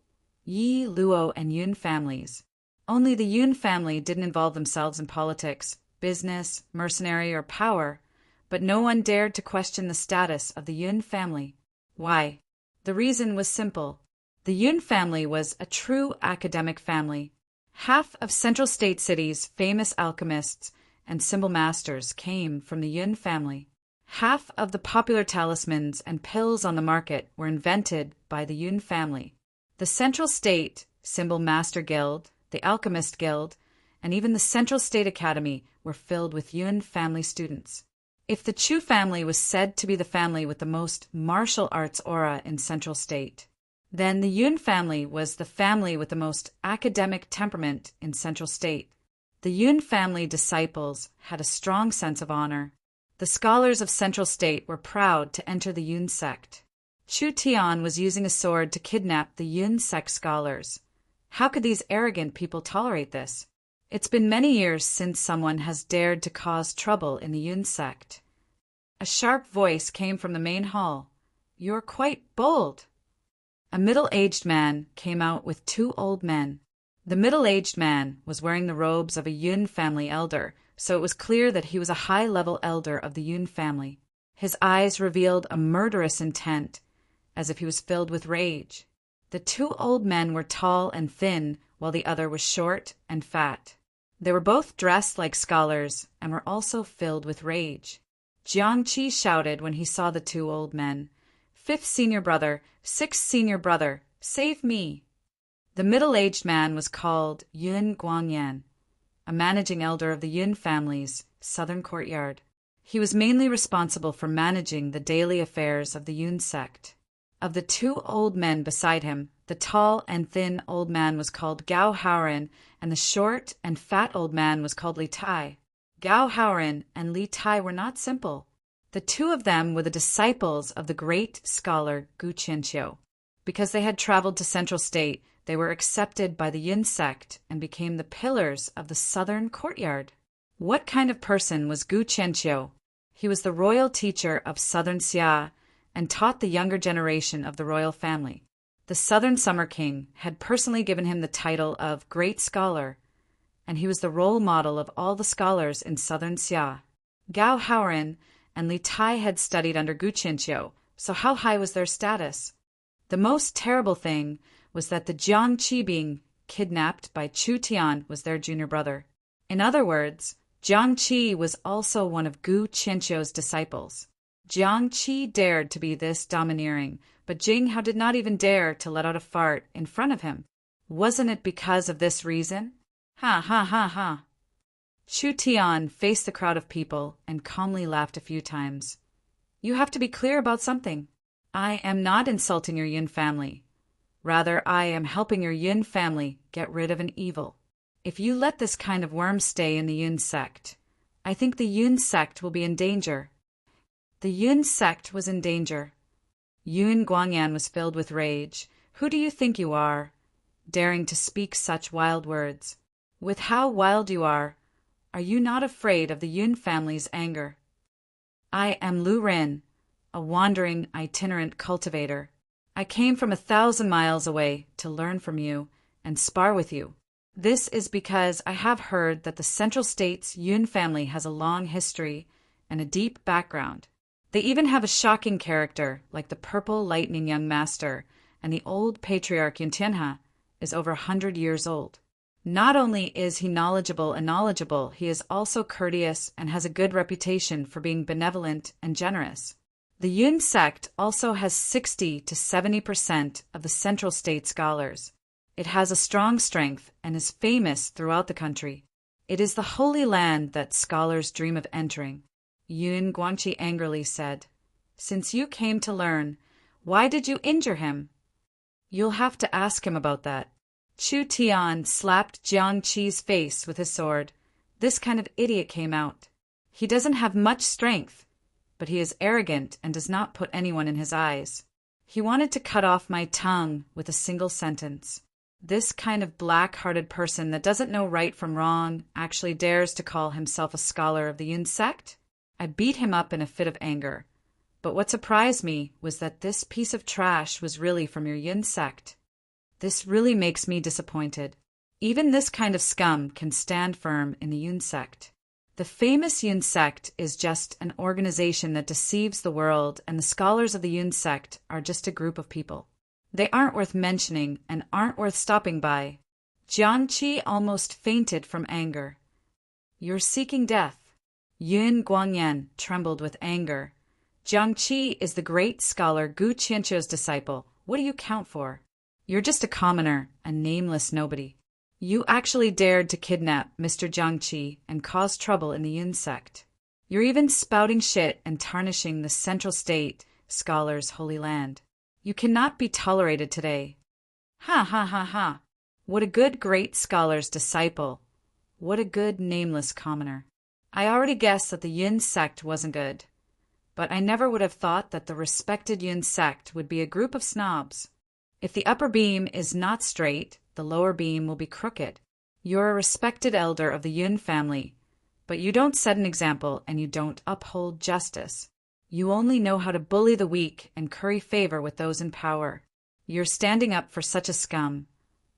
Yi, Luo, and Yun families. Only the Yun family didn't involve themselves in politics, business, mercenary, or power, but no one dared to question the status of the Yun family. Why? The reason was simple. The Yun family was a true academic family. Half of Central State City's famous alchemists and symbol masters came from the Yun family. Half of the popular talismans and pills on the market were invented by the Yun family. The Central State Symbol Master Guild, the Alchemist Guild, and even the Central State Academy were filled with Yun family students. If the Chu family was said to be the family with the most martial arts aura in Central State, then the Yun family was the family with the most academic temperament in Central State. The Yun family disciples had a strong sense of honor. The scholars of Central State were proud to enter the Yun sect. Chu Tian was using a sword to kidnap the Yun sect scholars. How could these arrogant people tolerate this? It's been many years since someone has dared to cause trouble in the Yun sect. A sharp voice came from the main hall. "You're quite bold." A middle-aged man came out with two old men. The middle-aged man was wearing the robes of a Yun family elder, so it was clear that he was a high-level elder of the Yun family. His eyes revealed a murderous intent, as if he was filled with rage. The two old men were tall and thin, while the other was short and fat. They were both dressed like scholars and were also filled with rage. Jiang Qi shouted when he saw the two old men, "Fifth senior brother, sixth senior brother, save me!" The middle-aged man was called Yun Guangyan, a managing elder of the Yun family's southern courtyard. He was mainly responsible for managing the daily affairs of the Yun sect. Of the two old men beside him, the tall and thin old man was called Gao Haoren, and the short and fat old man was called Li Tai. Gao Haoren and Li Tai were not simple. The two of them were the disciples of the great scholar Gu Qianqiu. Because they had traveled to Central State, they were accepted by the Yun sect and became the pillars of the southern courtyard. What kind of person was Gu Qianqiu? He was the royal teacher of southern Xia and taught the younger generation of the royal family. The southern Summer King had personally given him the title of Great Scholar, and he was the role model of all the scholars in southern Xia. Gao Haoren and Li Tai had studied under Gu Qianqiu, so how high was their status? The most terrible thing was that the Jiang Qi being kidnapped by Chu Tian was their junior brother. In other words, Jiang Qi was also one of Gu Qianqiu's disciples. Jiang Qi dared to be this domineering, but Jing Hao did not even dare to let out a fart in front of him. Wasn't it because of this reason? Ha ha ha ha. Chu Tian faced the crowd of people and calmly laughed a few times. You have to be clear about something. I am not insulting your Yun family. Rather, I am helping your Yun family get rid of an evil. If you let this kind of worm stay in the Yun sect, I think the Yun sect will be in danger. The Yun sect was in danger. Yun Guangyan was filled with rage. Who do you think you are, daring to speak such wild words? With how wild you are you not afraid of the Yun family's anger? I am Lu Rin, a wandering itinerant cultivator. I came from 1,000 miles away to learn from you and spar with you. This is because I have heard that the Central State's Yun family has a long history and a deep background. They even have a shocking character like the Purple Lightning Young Master, and the old patriarch Yuntianha is over 100 years old. Not only is he knowledgeable, he is also courteous and has a good reputation for being benevolent and generous. The Yun sect also has 60 to 70% of the Central State scholars. It has a strong strength and is famous throughout the country. It is the holy land that scholars dream of entering. Yun Guangqi angrily said, "Since you came to learn, why did you injure him?" "You'll have to ask him about that." Chu Tian slapped Jiang Qi's face with his sword. This kind of idiot came out. He doesn't have much strength, but he is arrogant and does not put anyone in his eyes. He wanted to cut off my tongue with a single sentence. This kind of black-hearted person that doesn't know right from wrong actually dares to call himself a scholar of the Yun sect? I beat him up in a fit of anger. But what surprised me was that this piece of trash was really from your Yun sect. This really makes me disappointed. Even this kind of scum can stand firm in the Yun sect. The famous Yun sect is just an organization that deceives the world, and the scholars of the Yun sect are just a group of people. They aren't worth mentioning and aren't worth stopping by. Jiangqi almost fainted from anger. You're seeking death. Yun Guangyan trembled with anger. Jiangqi is the great scholar Gu Qianzhou's disciple. What do you count for? You're just a commoner, a nameless nobody. You actually dared to kidnap Mr. Jiangqi and cause trouble in the Yun sect. You're even spouting shit and tarnishing the Central State scholar's holy land. You cannot be tolerated today. Ha ha ha ha. What a good great scholar's disciple. What a good nameless commoner. I already guessed that the Yun sect wasn't good. But I never would have thought that the respected Yun sect would be a group of snobs. If the upper beam is not straight, the lower beam will be crooked. You're a respected elder of the Yun family, but you don't set an example and you don't uphold justice. You only know how to bully the weak and curry favor with those in power. You're standing up for such a scum.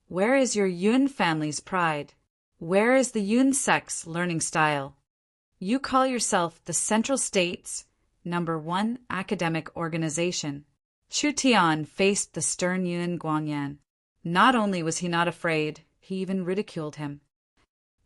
Where is your Yun family's pride? Where is the Yun sect's learning style? You call yourself the Central State's #1 academic organization. Chu Tian faced the stern Yun Guangyan. Not only was he not afraid, he even ridiculed him.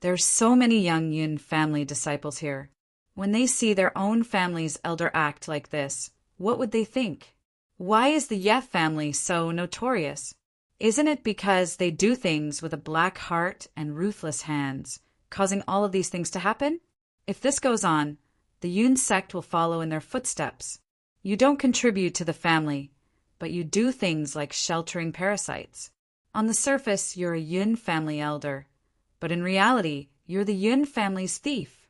There's so many young Yun family disciples here. When they see their own family's elder act like this, what would they think? Why is the Ye family so notorious? Isn't it because they do things with a black heart and ruthless hands, causing all of these things to happen? If this goes on, the Yun sect will follow in their footsteps. You don't contribute to the family, but you do things like sheltering parasites. On the surface, you're a Yun family elder, but in reality, you're the Yun family's thief.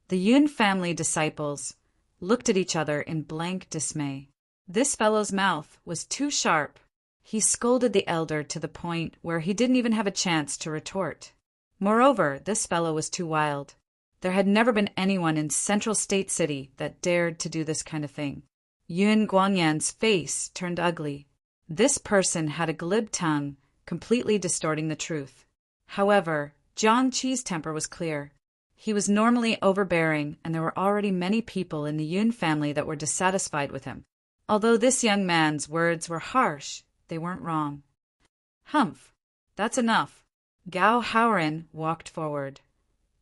The Yun family disciples looked at each other in blank dismay. This fellow's mouth was too sharp. He scolded the elder to the point where he didn't even have a chance to retort. Moreover, this fellow was too wild. There had never been anyone in Central State City that dared to do this kind of thing. Yun Guangyan's face turned ugly. This person had a glib tongue, completely distorting the truth. However, Jiangqi's temper was clear. He was normally overbearing, and there were already many people in the Yun family that were dissatisfied with him. Although this young man's words were harsh, they weren't wrong. Humph, that's enough. Gao Haoren walked forward.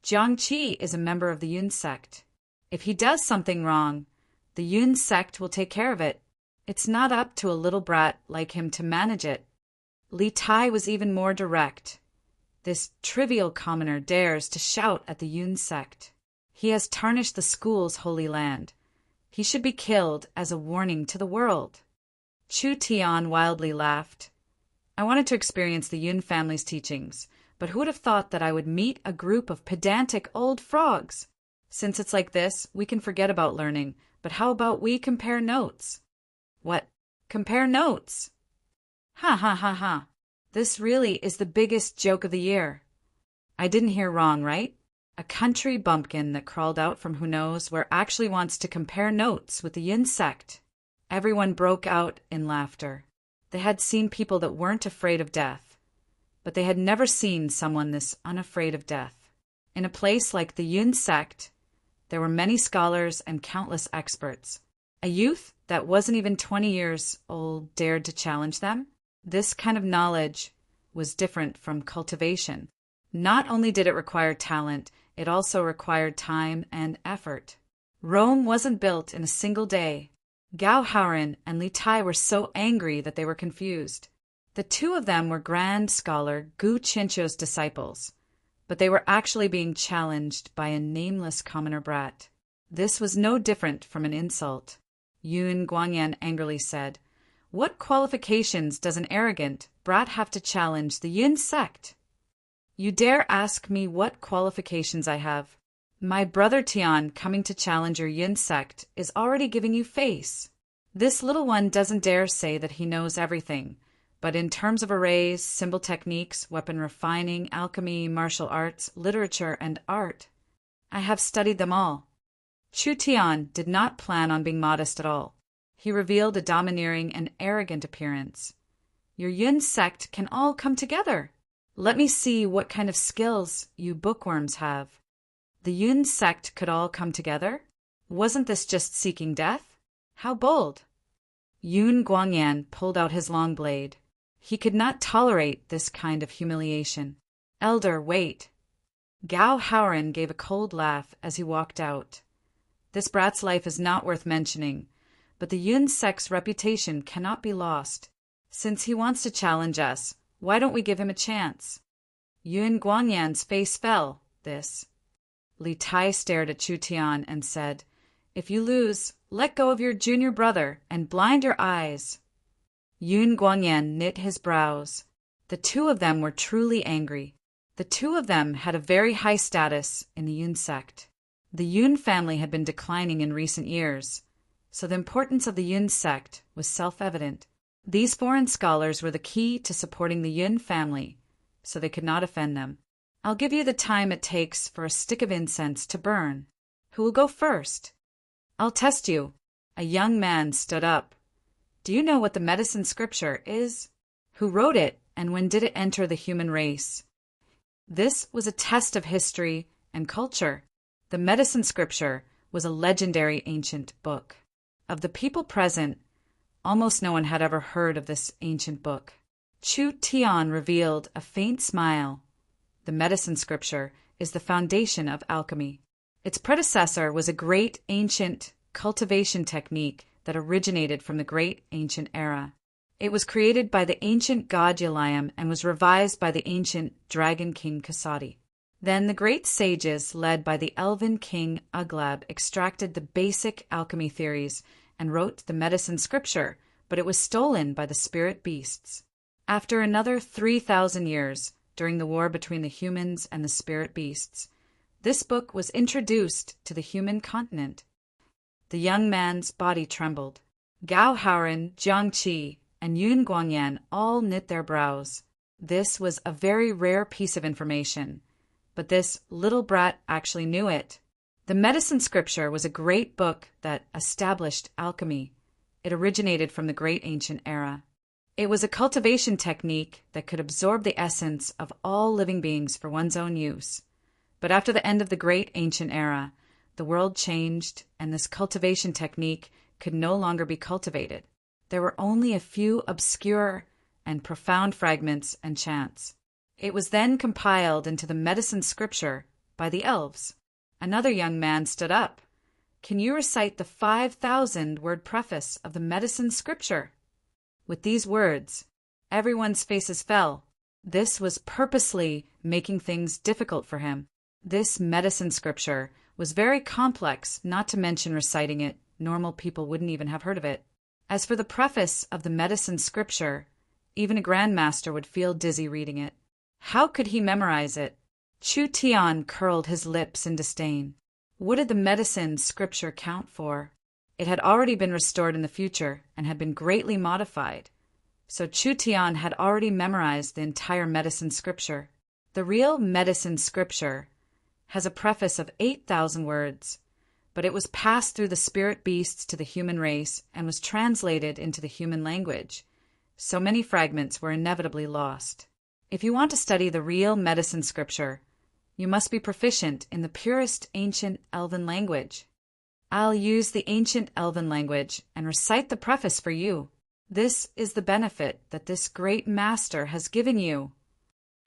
Jiangqi is a member of the Yun sect. If he does something wrong, the Yun sect will take care of it. It's not up to a little brat like him to manage it. Li Tai was even more direct. This trivial commoner dares to shout at the Yun sect. He has tarnished the school's holy land. He should be killed as a warning to the world. Chu Tian wildly laughed. I wanted to experience the Yun family's teachings, but who would have thought that I would meet a group of pedantic old frogs? Since it's like this, we can forget about learning, but how about we compare notes? What? Compare notes? Ha ha ha ha. This really is the biggest joke of the year. I didn't hear wrong, right? A country bumpkin that crawled out from who knows where actually wants to compare notes with the Yin sect. Everyone broke out in laughter. They had seen people that weren't afraid of death, but they had never seen someone this unafraid of death. In a place like the Yun sect, there were many scholars and countless experts. A youth that wasn't even 20 years old dared to challenge them. This kind of knowledge was different from cultivation. Not only did it require talent, it also required time and effort. Rome wasn't built in a single day. Gao Haoren and Li Tai were so angry that they were confused. The two of them were grand scholar Gu Qianzhou's disciples, but they were actually being challenged by a nameless commoner brat. This was no different from an insult. Yun Guangyan angrily said, "What qualifications does an arrogant brat have to challenge the Yin sect? You dare ask me what qualifications I have? My brother Tian coming to challenge your Yin sect is already giving you face. This little one doesn't dare say that he knows everything, but in terms of arrays, symbol techniques, weapon refining, alchemy, martial arts, literature, and art, I have studied them all." Chu Tian did not plan on being modest at all. He revealed a domineering and arrogant appearance. Your Yun sect can all come together. Let me see what kind of skills you bookworms have. The Yun sect could all come together? Wasn't this just seeking death? How bold! Yun Guangyan pulled out his long blade. He could not tolerate this kind of humiliation. Elder, wait. Gao Howren gave a cold laugh as he walked out. This brat's life is not worth mentioning, but the Yun sect's reputation cannot be lost. Since he wants to challenge us, why don't we give him a chance? Yun Guangyan's face fell. This. Li Tai stared at Chu Tian and said, "If you lose, let go of your junior brother and blind your eyes." Yun Guangyan knit his brows. The two of them were truly angry. The two of them had a very high status in the Yun sect. The Yun family had been declining in recent years, so the importance of the Yun sect was self-evident. These foreign scholars were the key to supporting the Yun family, so they could not offend them. I'll give you the time it takes for a stick of incense to burn. Who will go first? I'll test you. A young man stood up. Do you know what the medicine scripture is? Who wrote it, and when did it enter the human race? This was a test of history and culture. The medicine scripture was a legendary ancient book. Of the people present, almost no one had ever heard of this ancient book. Chu Tian revealed a faint smile. The medicine scripture is the foundation of alchemy. Its predecessor was a great ancient cultivation technique that originated from the great ancient era. It was created by the ancient god Yalayam and was revised by the ancient dragon king Kasadi. Then the great sages, led by the elven king Uglab, extracted the basic alchemy theories and wrote the medicine scripture, but it was stolen by the spirit beasts. After another 3,000 years, during the war between the humans and the spirit beasts, this book was introduced to the human continent. The young man's body trembled. Gao Howren, Jiang Qi, and Yun Guangyan all knit their brows. This was a very rare piece of information, but this little brat actually knew it. The medicine scripture was a great book that established alchemy. It originated from the great ancient era. It was a cultivation technique that could absorb the essence of all living beings for one's own use. But after the end of the great ancient era, the world changed, and this cultivation technique could no longer be cultivated. There were only a few obscure and profound fragments and chants. It was then compiled into the medicine scripture by the elves. Another young man stood up. Can you recite the 5,000-word preface of the medicine scripture? With these words, everyone's faces fell. This was purposely making things difficult for him. This medicine scripture was very complex, not to mention reciting it. Normal people wouldn't even have heard of it. As for the preface of the medicine scripture, even a grandmaster would feel dizzy reading it. How could he memorize it? Chu Tian curled his lips in disdain. What did the medicine scripture count for? It had already been restored in the future and had been greatly modified. So Chu Tian had already memorized the entire medicine scripture. The real medicine scripture has a preface of 8,000 words, but it was passed through the spirit beasts to the human race and was translated into the human language. So many fragments were inevitably lost. If you want to study the real medicine scripture, you must be proficient in the purest ancient elven language. I'll use the ancient elven language and recite the preface for you. This is the benefit that this great master has given you.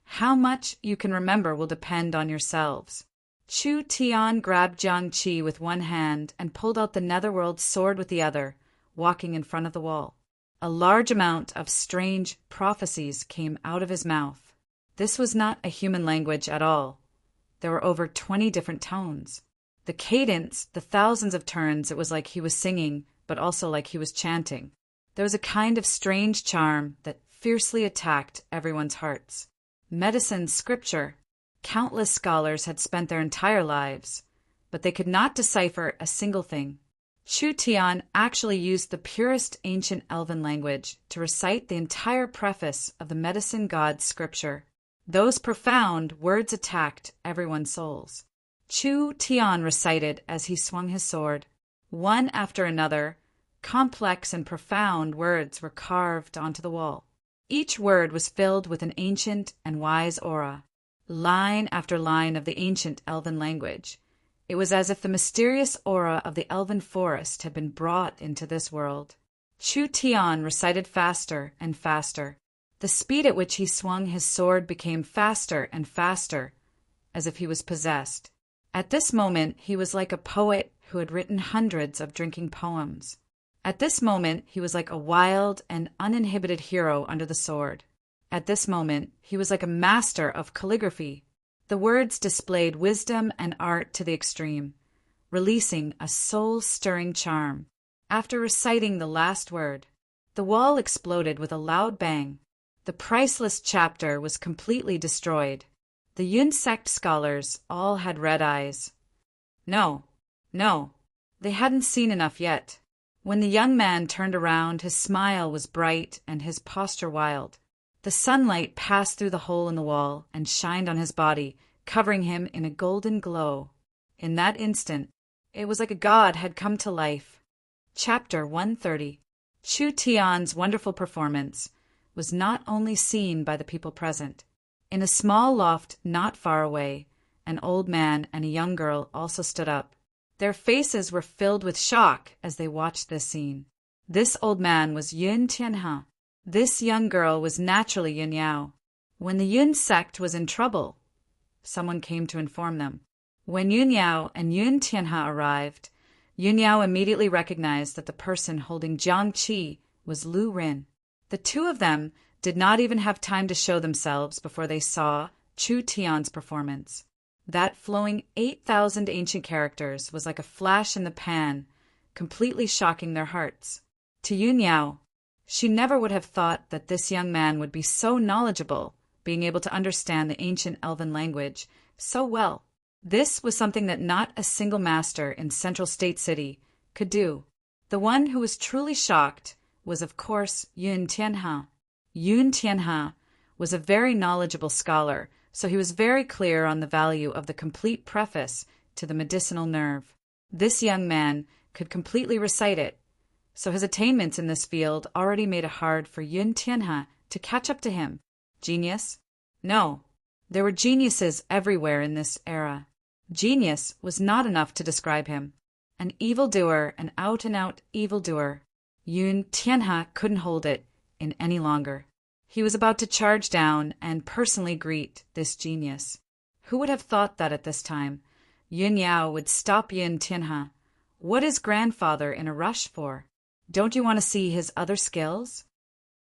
How much you can remember will depend on yourselves. Chu Tian grabbed Jiang Qi with one hand and pulled out the netherworld sword with the other, walking in front of the wall. A large amount of strange prophecies came out of his mouth. This was not a human language at all. There were over 20 different tones. The cadence, the thousands of turns, it was like he was singing, but also like he was chanting. There was a kind of strange charm that fiercely attacked everyone's hearts. Medicine scripture. Countless scholars had spent their entire lives, but they could not decipher a single thing. Chu Tian actually used the purest ancient elven language to recite the entire preface of the medicine god's scripture. Those profound words attacked everyone's souls. Chu Tian recited as he swung his sword. One after another, complex and profound words were carved onto the wall. Each word was filled with an ancient and wise aura. Line after line of the ancient elven language. It was as if the mysterious aura of the elven forest had been brought into this world. Chu Tian recited faster and faster. The speed at which he swung his sword became faster and faster, as if he was possessed. At this moment, he was like a poet who had written hundreds of drinking poems. At this moment, he was like a wild and uninhibited hero under the sword. At this moment, he was like a master of calligraphy. The words displayed wisdom and art to the extreme, releasing a soul-stirring charm. After reciting the last word, the wall exploded with a loud bang. The priceless chapter was completely destroyed. The Yun sect scholars all had red eyes. No, they hadn't seen enough yet. When the young man turned around, his smile was bright and his posture wild. The sunlight passed through the hole in the wall and shined on his body, covering him in a golden glow. In that instant, it was like a god had come to life. Chapter 130. Chu Tian's wonderful performance was not only seen by the people present. In a small loft not far away, an old man and a young girl also stood up. Their faces were filled with shock as they watched this scene. This old man was Yun Tianhe. This young girl was naturally Yun Yao. When the Yun sect was in trouble, someone came to inform them. When Yun Yao and Yun Tianhe arrived, Yun Yao immediately recognized that the person holding Jiang Qi was Lu Rin. The two of them did not even have time to show themselves before they saw Chu Tian's performance. That flowing 8,000 ancient characters was like a flash in the pan, completely shocking their hearts. To Yun Yao, she never would have thought that this young man would be so knowledgeable, being able to understand the ancient elven language so well. This was something that not a single master in Central State City could do. The one who was truly shocked was, of course, Yun Tianhe. Yun Tianhe was a very knowledgeable scholar, so he was very clear on the value of the complete preface to the medicinal nerve. This young man could completely recite it, so his attainments in this field already made it hard for Yun Tianhe to catch up to him. Genius? No. There were geniuses everywhere in this era. Genius was not enough to describe him. An evildoer, an out-and-out evildoer. Yun Tianhe couldn't hold it in any longer. He was about to charge down and personally greet this genius. Who would have thought that at this time Yun Yao would stop Yun Tianhe? What is grandfather in a rush for? Don't you want to see his other skills?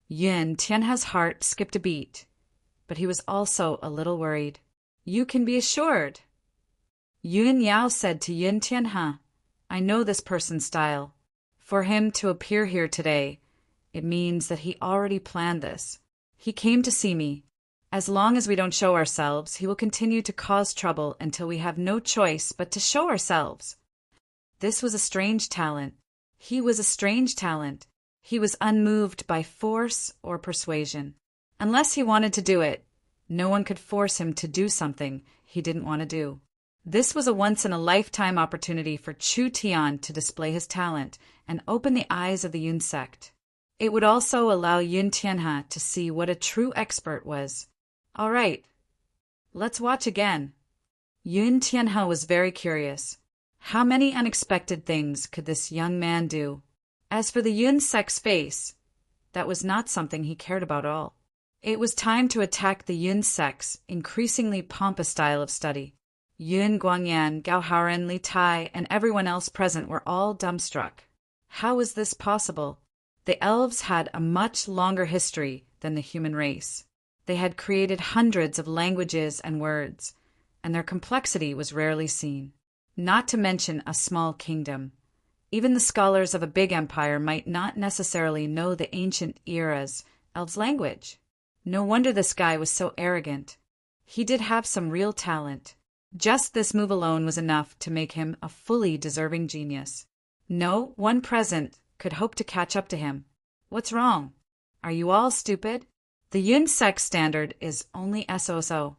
Yun Tianhe's heart skipped a beat, but he was also a little worried. You can be assured. Yun Yao said to Yun Tianhe, I know this person's style. For him to appear here today, it means that he already planned this. He came to see me. As long as we don't show ourselves, he will continue to cause trouble until we have no choice but to show ourselves. This was a strange talent. He was a strange talent. He was unmoved by force or persuasion. Unless he wanted to do it, no one could force him to do something he didn't want to do. This was a once-in-a-lifetime opportunity for Chu Tian to display his talent and open the eyes of the Yun sect. It would also allow Yun Tianhe to see what a true expert was. All right, let's watch again. Yun Tianhe was very curious. How many unexpected things could this young man do? As for the Yun sect's face, that was not something he cared about at all. It was time to attack the Yun sect's increasingly pompous style of study. Yun Guangyan, Gao Haoren, Li Tai, and everyone else present were all dumbstruck. How was this possible? The elves had a much longer history than the human race. They had created hundreds of languages and words, and their complexity was rarely seen. Not to mention a small kingdom. Even the scholars of a big empire might not necessarily know the ancient era's elves' language. No wonder this guy was so arrogant. He did have some real talent. Just this move alone was enough to make him a fully deserving genius. No one present could hope to catch up to him. What's wrong? Are you all stupid? The Yun sect standard is only SOSO.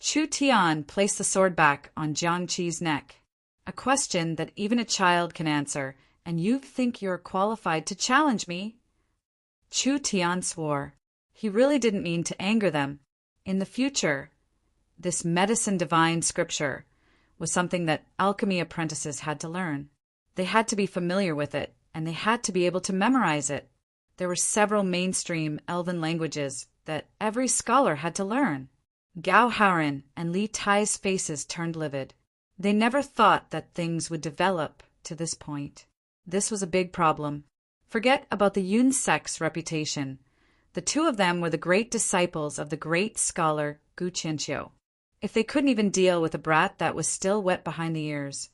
Chu Tian placed the sword back on Jiang Qi's neck. A question that even a child can answer, and you think you're qualified to challenge me? Chu Tian swore. He really didn't mean to anger them. In the future, this medicine divine scripture was something that alchemy apprentices had to learn. They had to be familiar with it, and they had to be able to memorize it. There were several mainstream elven languages that every scholar had to learn. Gao Haoren and Li Tai's faces turned livid. They never thought that things would develop to this point. This was a big problem. Forget about the Yun sect's reputation. The two of them were the great disciples of the great scholar Gu Qianqiu. If they couldn't even deal with a brat that was still wet behind the ears,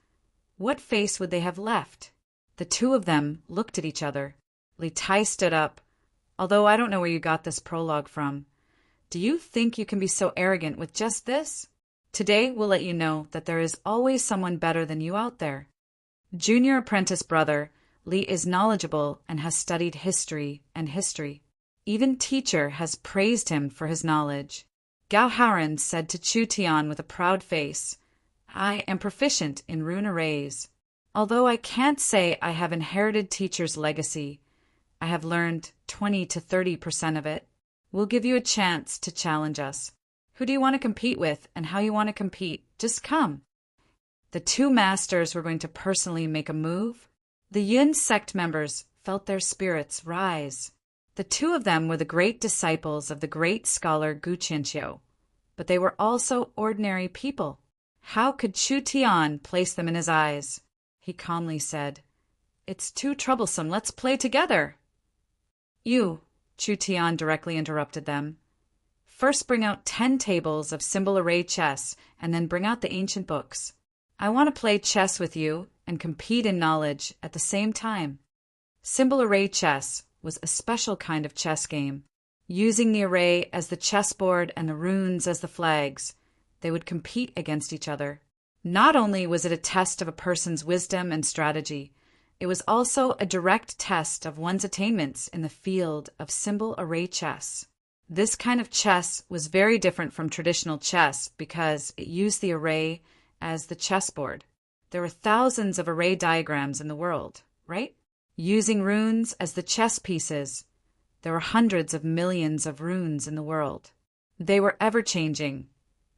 what face would they have left? The two of them looked at each other. Li Tai stood up. Although I don't know where you got this prologue from. Do you think you can be so arrogant with just this? Today we'll let you know that there is always someone better than you out there. Junior apprentice brother, Li is knowledgeable and has studied history and history. Even teacher has praised him for his knowledge. Gao Haoren said to Chu Tian with a proud face, I am proficient in rune arrays. Although I can't say I have inherited teacher's legacy, I have learned 20 to 30% of it. We'll give you a chance to challenge us. Who do you want to compete with and how you want to compete? Just come. The two masters were going to personally make a move. The Yun sect members felt their spirits rise. The two of them were the great disciples of the great scholar Gu Qianqiu, but they were also ordinary people. How could Chu Tian place them in his eyes? He calmly said, It's too troublesome. Let's play together. You, Chu Tian directly interrupted them. First bring out 10 tables of symbol array chess, and then bring out the ancient books. I want to play chess with you and compete in knowledge at the same time. Symbol array chess was a special kind of chess game. Using the array as the chessboard and the runes as the flags, they would compete against each other. Not only was it a test of a person's wisdom and strategy, it was also a direct test of one's attainments in the field of symbol array chess. This kind of chess was very different from traditional chess because it used the array as the chessboard. There were thousands of array diagrams in the world, right? Using runes as the chess pieces, there were hundreds of millions of runes in the world. They were ever-changing,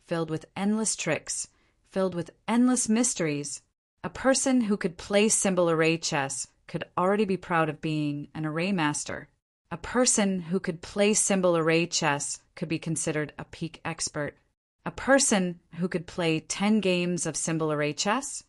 filled with endless tricks, filled with endless mysteries. A person who could play symbol array chess could already be proud of being an array master. A person who could play symbol array chess could be considered a peak expert. A person who could play 10 games of symbol array chess,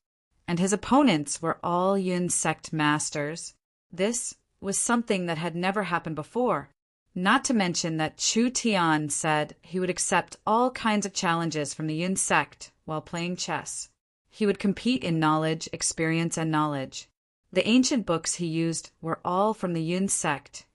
and his opponents were all Yun sect masters. This was something that had never happened before. Not to mention that Chu Tian said he would accept all kinds of challenges from the Yun sect while playing chess. He would compete in knowledge, experience, and knowledge. The ancient books he used were all from the Yun sect.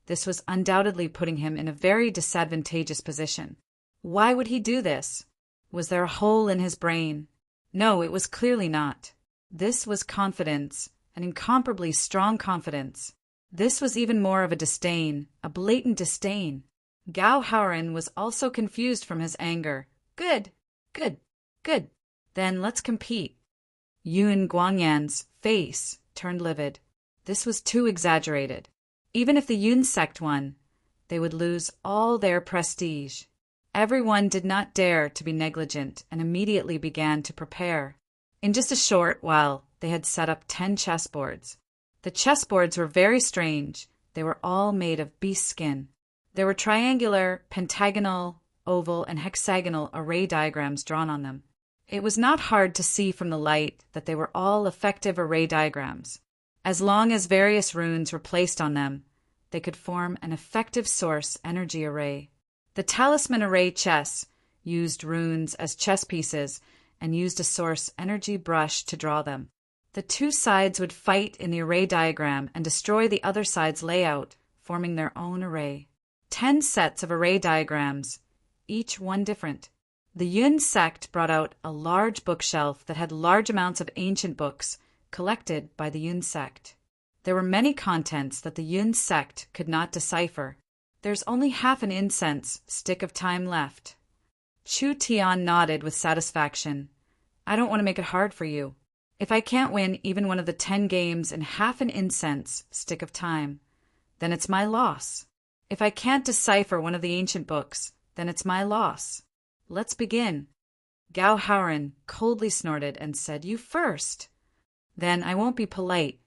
This was undoubtedly putting him in a very disadvantageous position. Why would he do this? Was there a hole in his brain? No, it was clearly not. This was confidence, an incomparably strong confidence. This was even more of a disdain, a blatant disdain. Gao Haoren was also confused from his anger. Good, good, good. Then let's compete. Yun Guangyan's face turned livid. This was too exaggerated. Even if the Yun sect won, they would lose all their prestige. Everyone did not dare to be negligent and immediately began to prepare. In just a short while, they had set up 10 chessboards. The chessboards were very strange. They were all made of beast skin. There were triangular, pentagonal, oval, and hexagonal array diagrams drawn on them. It was not hard to see from the light that they were all effective array diagrams. As long as various runes were placed on them, they could form an effective source energy array. The talisman array chess used runes as chess pieces and used a source energy brush to draw them. The two sides would fight in the array diagram and destroy the other side's layout, forming their own array. 10 sets of array diagrams, each one different. The Yun sect brought out a large bookshelf that had large amounts of ancient books collected by the Yun sect. There were many contents that the Yun sect could not decipher. There's only half an incense stick of time left. Chu Tian nodded with satisfaction. I don't want to make it hard for you. If I can't win even one of the 10 games in half an incense stick of time, then it's my loss. If I can't decipher one of the ancient books, then it's my loss. Let's begin. Gao Haoren coldly snorted and said, You first. Then I won't be polite.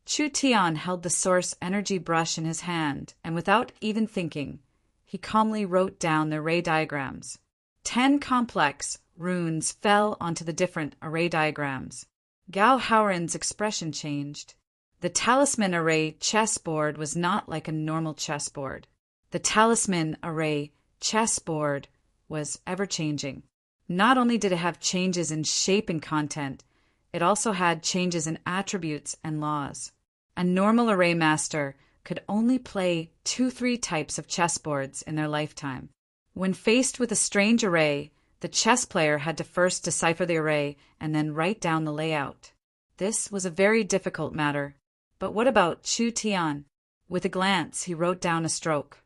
Chu Tian held the source energy brush in his hand, and without even thinking, He calmly wrote down the array diagrams. 10 complex runes fell onto the different array diagrams. Gao Howren's expression changed. The talisman array chessboard was not like a normal chessboard. The talisman array chessboard was ever-changing. Not only did it have changes in shape and content, it also had changes in attributes and laws. A normal array master could only play 2-3 types of chessboards in their lifetime. When faced with a strange array, the chess player had to first decipher the array and then write down the layout. This was a very difficult matter. But what about Chu Tian? With a glance, he wrote down a stroke.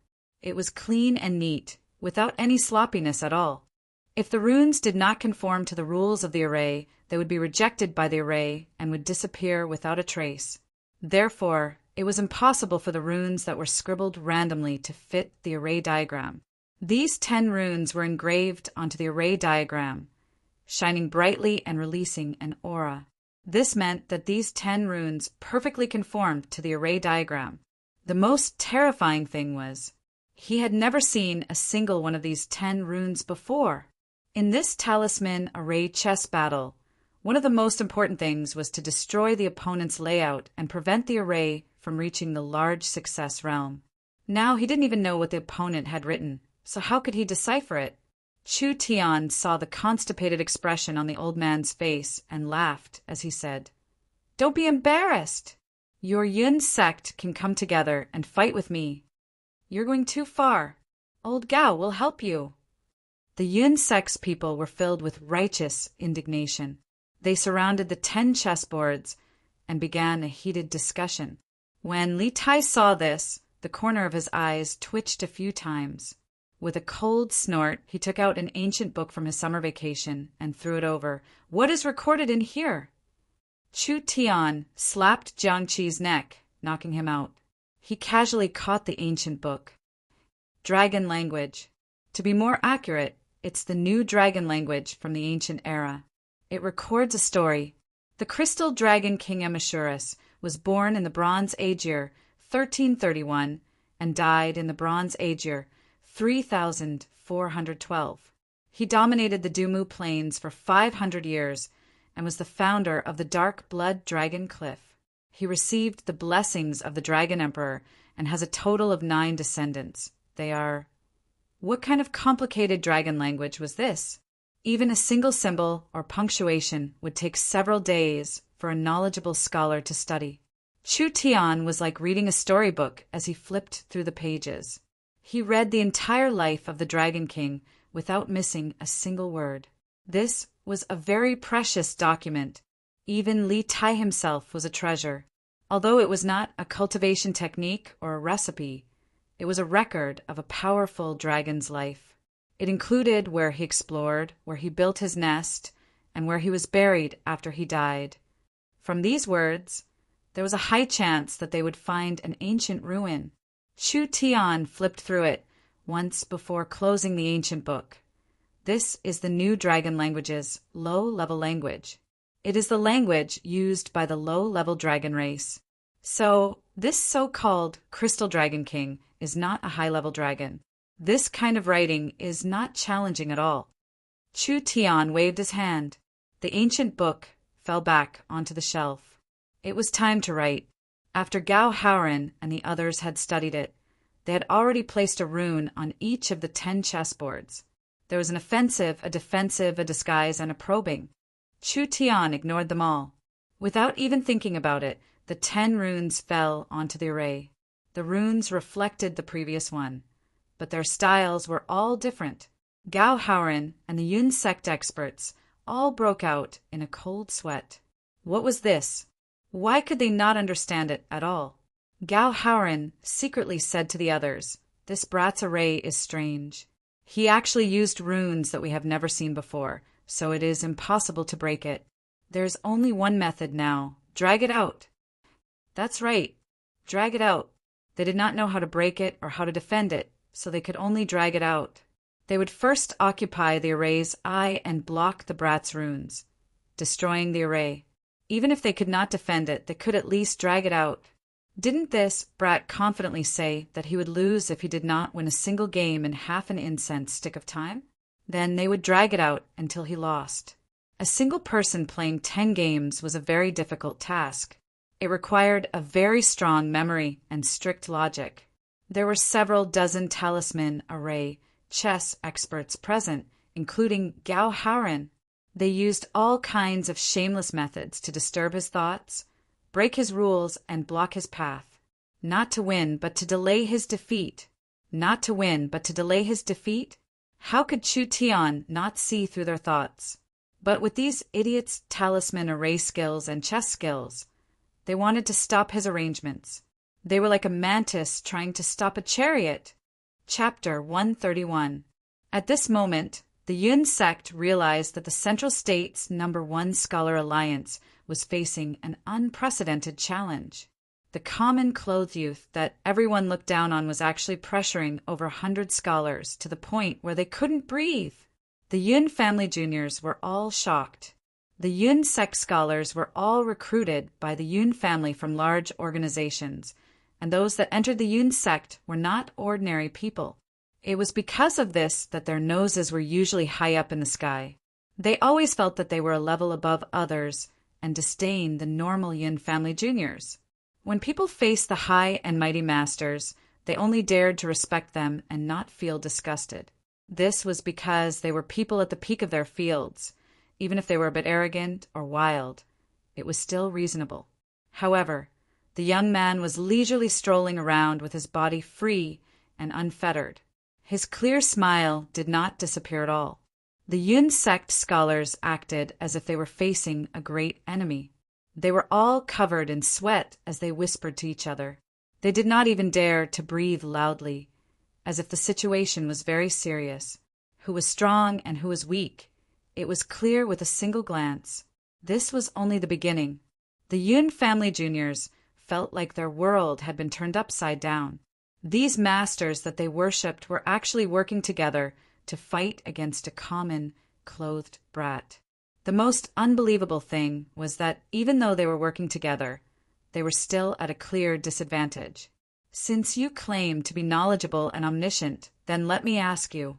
It was clean and neat, without any sloppiness at all. If the runes did not conform to the rules of the array, they would be rejected by the array and would disappear without a trace. Therefore, it was impossible for the runes that were scribbled randomly to fit the array diagram. These 10 runes were engraved onto the array diagram, shining brightly and releasing an aura. This meant that these 10 runes perfectly conformed to the array diagram. The most terrifying thing was, he had never seen a single one of these 10 runes before. In this talisman array chess battle, one of the most important things was to destroy the opponent's layout and prevent the array from reaching the large success realm. Now he didn't even know what the opponent had written, so how could he decipher it? Chu Tian saw the constipated expression on the old man's face and laughed as he said, "Don't be embarrassed. Your Yun sect can come together and fight with me. You're going too far. Old Gao will help you." The Yun sect's people were filled with righteous indignation. They surrounded the 10 chessboards and began a heated discussion. When Li Tai saw this, the corner of his eyes twitched a few times. With a cold snort, he took out an ancient book from his summer vacation and threw it over. "What is recorded in here?" Chu Tian slapped Jiang Qi's neck, knocking him out. He casually caught the ancient book. Dragon language. To be more accurate, it's the new dragon language from the ancient era. It records a story. The crystal dragon King Amashurus was born in the Bronze Age year 1331 and died in the Bronze Age year 3412. He dominated the Dumu Plains for 500 years and was the founder of the Dark Blood Dragon Cliff. He received the blessings of the Dragon Emperor and has a total of 9 descendants. They are... What kind of complicated dragon language was this? Even a single symbol or punctuation would take several days for a knowledgeable scholar to study. Chu Tian was like reading a storybook as he flipped through the pages. He read the entire life of the Dragon King without missing a single word. This was a very precious document. Even Li Tai himself was a treasure. Although it was not a cultivation technique or a recipe, it was a record of a powerful dragon's life. It included where he explored, where he built his nest, and where he was buried after he died. From these words, there was a high chance that they would find an ancient ruin. Chu Tian flipped through it once before closing the ancient book. This is the new dragon language's low-level language. It is the language used by the low-level dragon race. So, this so-called Crystal Dragon King is not a high-level dragon. This kind of writing is not challenging at all. Chu Tian waved his hand. The ancient book fell back onto the shelf. It was time to write. After Gao Howren and the others had studied it, they had already placed a rune on each of the 10 chessboards. There was an offensive, a defensive, a disguise, and a probing. Chu Tian ignored them all. Without even thinking about it, the 10 runes fell onto the array. The runes reflected the previous one, but their styles were all different. Gao Howren and the Yun sect experts all broke out in a cold sweat. What was this? Why could they not understand it at all? Gao Howren secretly said to the others, "This brat's array is strange. He actually used runes that we have never seen before, so it is impossible to break it. There's only one method now. Drag it out." That's right. Drag it out. They did not know how to break it or how to defend it, so they could only drag it out. They would first occupy the array's eye and block the brat's runes, destroying the array. Even if they could not defend it, they could at least drag it out. Didn't this brat confidently say that he would lose if he did not win a single game in half an incense stick of time? Then they would drag it out until he lost. A single person playing 10 games was a very difficult task. It required a very strong memory and strict logic. There were several dozen talisman array chess experts present, including Gao Haoren. They used all kinds of shameless methods to disturb his thoughts, break his rules, and block his path. Not to win, but to delay his defeat. Not to win, but to delay his defeat? How could Chu Tian not see through their thoughts? But with these idiots' talisman array skills and chess skills, they wanted to stop his arrangements. They were like a mantis trying to stop a chariot. Chapter 131. At this moment, the Yun sect realized that the Central States' #1 Scholar Alliance was facing an unprecedented challenge. The common clothed youth that everyone looked down on was actually pressuring over 100 scholars to the point where they couldn't breathe. The Yun family juniors were all shocked. The Yun sect scholars were all recruited by the Yun family from large organizations, and those that entered the Yun sect were not ordinary people. It was because of this that their noses were usually high up in the sky. They always felt that they were a level above others and disdained the normal Yun family juniors. When people faced the high and mighty masters, they only dared to respect them and not feel disgusted. This was because they were people at the peak of their fields. Even if they were a bit arrogant or wild, it was still reasonable. However, the young man was leisurely strolling around with his body free and unfettered. His clear smile did not disappear at all. The Yun sect scholars acted as if they were facing a great enemy. They were all covered in sweat as they whispered to each other. They did not even dare to breathe loudly, as if the situation was very serious. Who was strong and who was weak? It was clear with a single glance. This was only the beginning. The Yun family juniors felt like their world had been turned upside down. These masters that they worshipped were actually working together to fight against a common, clothed brat. The most unbelievable thing was that even though they were working together, they were still at a clear disadvantage. Since you claim to be knowledgeable and omniscient, then let me ask you,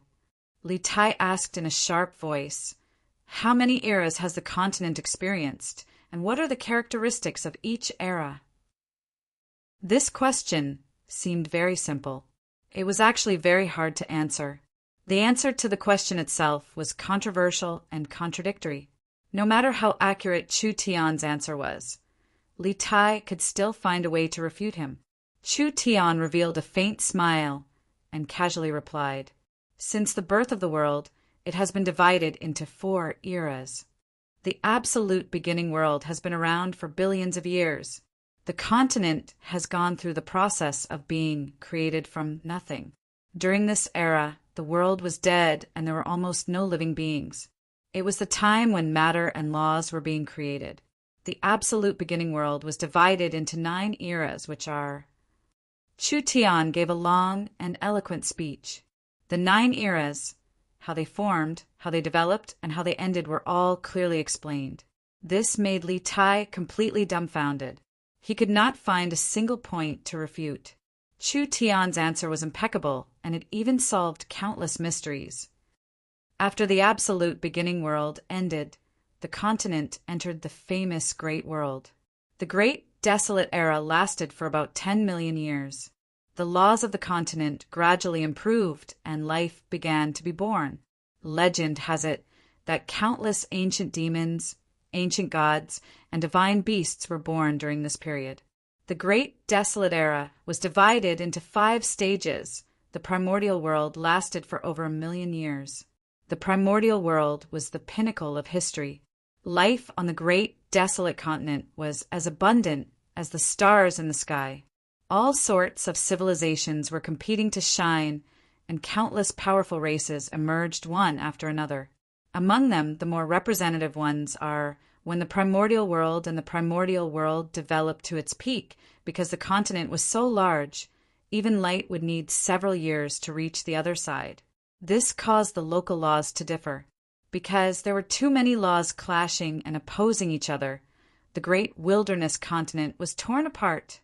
Li Tai asked in a sharp voice, how many eras has the continent experienced, and what are the characteristics of each era? This question seemed very simple. It was actually very hard to answer. The answer to the question itself was controversial and contradictory. No matter how accurate Chu Tian's answer was, Li Tai could still find a way to refute him. Chu Tian revealed a faint smile and casually replied, "Since the birth of the world, it has been divided into 4 eras. The absolute beginning world has been around for billions of years. The continent has gone through the process of being created from nothing. During this era, the world was dead and there were almost no living beings. It was the time when matter and laws were being created. The absolute beginning world was divided into 9 eras, which are..." Chu Tian gave a long and eloquent speech. The 9 eras, how they formed, how they developed, and how they ended were all clearly explained. This made Li Tai completely dumbfounded. He could not find a single point to refute. Chu Tian's answer was impeccable, and it even solved countless mysteries. After the absolute beginning world ended, the continent entered the famous Great World. The Great Desolate Era lasted for about 10 million years. The laws of the continent gradually improved, and life began to be born. Legend has it that countless ancient demons, ancient gods, and divine beasts were born during this period. The Great Desolate Era was divided into 5 stages. The primordial world lasted for over 1 million years. The primordial world was the pinnacle of history. Life on the Great Desolate Continent was as abundant as the stars in the sky. All sorts of civilizations were competing to shine, and countless powerful races emerged one after another. Among them, the more representative ones are when the primordial world and the primordial world developed to its peak, because the continent was so large, even light would need several years to reach the other side. This caused the local laws to differ. Because there were too many laws clashing and opposing each other, the great wilderness continent was torn apart.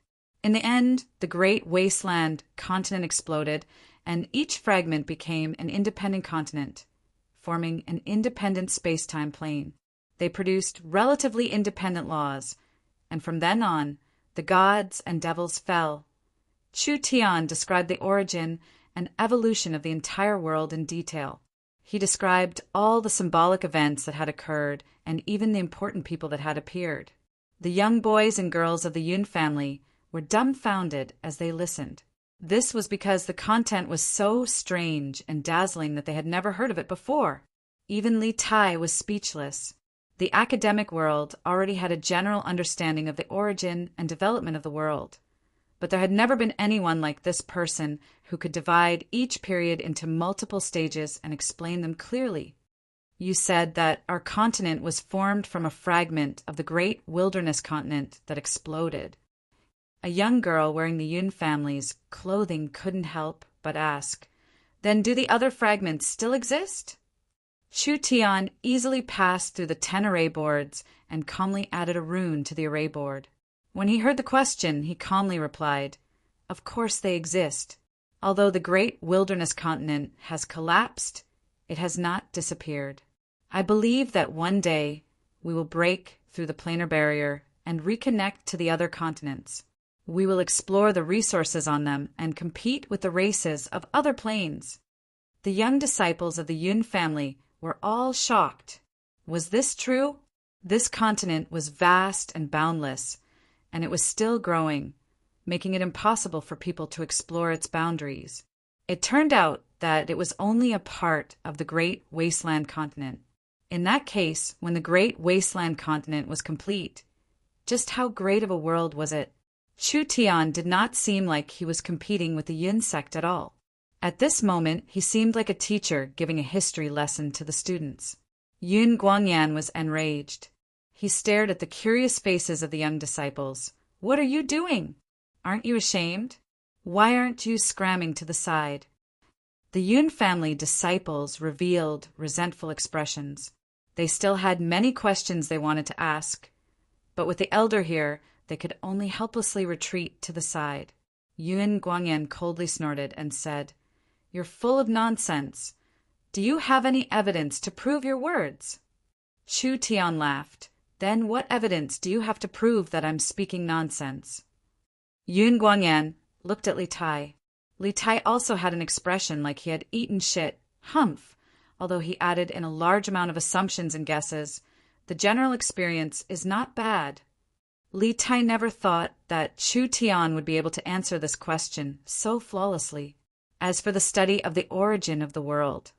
In the end, the great wasteland continent exploded, and each fragment became an independent continent, forming an independent space-time plane. They produced relatively independent laws, and from then on, the gods and devils fell. Chu Tian described the origin and evolution of the entire world in detail. He described all the symbolic events that had occurred and even the important people that had appeared. The young boys and girls of the Yun family were dumbfounded as they listened. This was because the content was so strange and dazzling that they had never heard of it before. Even Li Tai was speechless. The academic world already had a general understanding of the origin and development of the world, but there had never been anyone like this person who could divide each period into multiple stages and explain them clearly. You said that our continent was formed from a fragment of the great wilderness continent that exploded. A young girl wearing the Yun family's clothing couldn't help but ask, "Then do the other fragments still exist?" Chu Tian easily passed through the 10 array boards and calmly added a rune to the array board. When he heard the question, he calmly replied, "Of course they exist. Although the great wilderness continent has collapsed, it has not disappeared. I believe that one day we will break through the planar barrier and reconnect to the other continents. We will explore the resources on them and compete with the races of other planes." The young disciples of the Yun family were all shocked. Was this true? This continent was vast and boundless, and it was still growing, making it impossible for people to explore its boundaries. It turned out that it was only a part of the Great Wasteland Continent. In that case, when the Great Wasteland Continent was complete, just how great of a world was it? Chu Tian did not seem like he was competing with the Yun sect at all. At this moment, he seemed like a teacher giving a history lesson to the students. Yun Guangyan was enraged. He stared at the curious faces of the young disciples. "What are you doing? Aren't you ashamed? Why aren't you scramming to the side?" The Yun family disciples revealed resentful expressions. They still had many questions they wanted to ask, but with the elder here, they could only helplessly retreat to the side. Yun Guangyan coldly snorted and said, "You're full of nonsense. Do you have any evidence to prove your words?" Chu Tian laughed. "Then what evidence do you have to prove that I'm speaking nonsense?" Yun Guangyan looked at Li Tai. Li Tai also had an expression like he had eaten shit, humph, although he added in a large amount of assumptions and guesses. The general experience is not bad. Li Tai never thought that Chu Tian would be able to answer this question so flawlessly. As for the study of the origin of the world,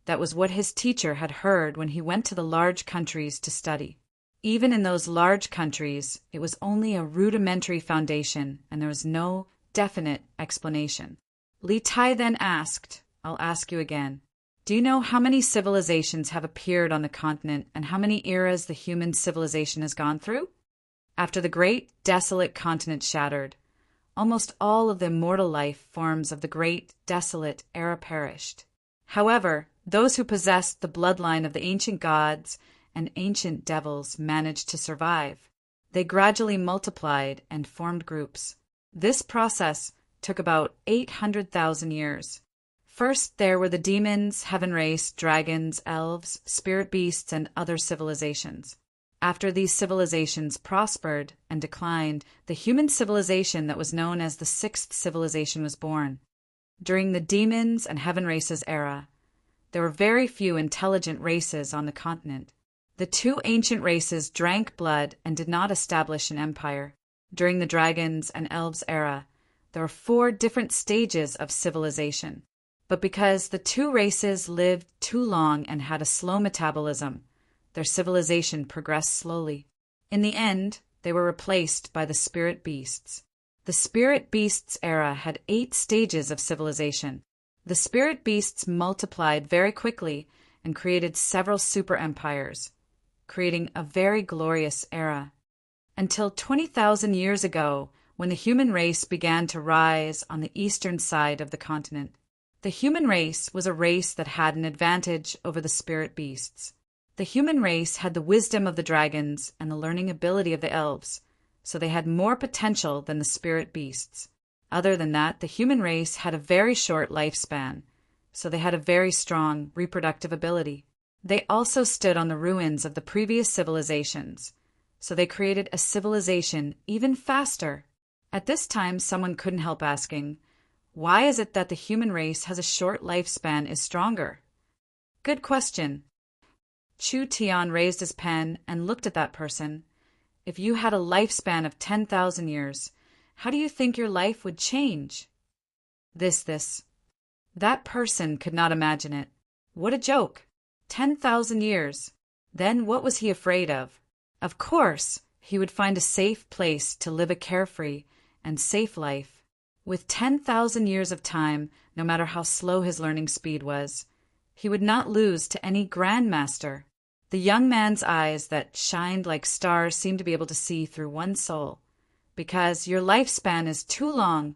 that was what his teacher had heard when he went to the large countries to study. Even in those large countries, it was only a rudimentary foundation, and there was no definite explanation. Li Tai then asked, "I'll ask you again. Do you know how many civilizations have appeared on the continent and how many eras the human civilization has gone through?" After the great desolate continent shattered, almost all of the immortal life forms of the great desolate era perished. However, those who possessed the bloodline of the ancient gods and ancient devils managed to survive. They gradually multiplied and formed groups. This process took about 800,000 years. First, there were the demons, heaven race, dragons, elves, spirit beasts, and other civilizations. After these civilizations prospered and declined, the human civilization that was known as the sixth civilization was born. During the demons and heaven races era, there were very few intelligent races on the continent. The two ancient races drank blood and did not establish an empire. During the dragons and elves era, there were 4 different stages of civilization. But because the two races lived too long and had a slow metabolism, their civilization progressed slowly. In the end, they were replaced by the spirit beasts. The spirit beasts era had 8 stages of civilization. The spirit beasts multiplied very quickly and created several super empires, creating a very glorious era. Until 20,000 years ago, when the human race began to rise on the eastern side of the continent. The human race was a race that had an advantage over the spirit beasts. The human race had the wisdom of the dragons and the learning ability of the elves, so they had more potential than the spirit beasts. Other than that, the human race had a very short lifespan, so they had a very strong reproductive ability. They also stood on the ruins of the previous civilizations, so they created a civilization even faster. At this time, someone couldn't help asking, why is it that the human race has a short lifespan is stronger? Good question. Chu Tian raised his pen and looked at that person. If you had a lifespan of 10,000 years, how do you think your life would change? This. That person could not imagine it. What a joke. 10,000 years. Then what was he afraid of? Of course, he would find a safe place to live a carefree and safe life. With 10,000 years of time, no matter how slow his learning speed was, he would not lose to any grandmaster. The young man's eyes that shined like stars seemed to be able to see through one's soul. Because your lifespan is too long,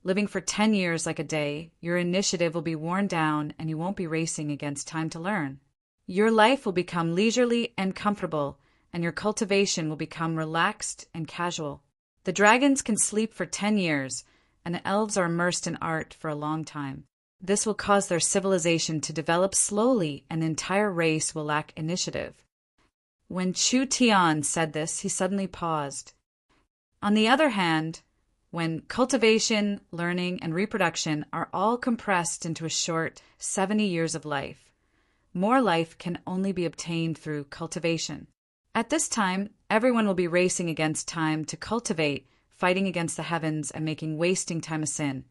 living for 10 years like a day, your initiative will be worn down and you won't be racing against time to learn. Your life will become leisurely and comfortable, and your cultivation will become relaxed and casual. The dragons can sleep for 10 years, and the elves are immersed in art for a long time. This will cause their civilization to develop slowly, and the entire race will lack initiative. When Chu Tian said this, he suddenly paused. On the other hand, when cultivation, learning, and reproduction are all compressed into a short 70 years of life, more life can only be obtained through cultivation. At this time, everyone will be racing against time to cultivate, fighting against the heavens and making wasting time a sin.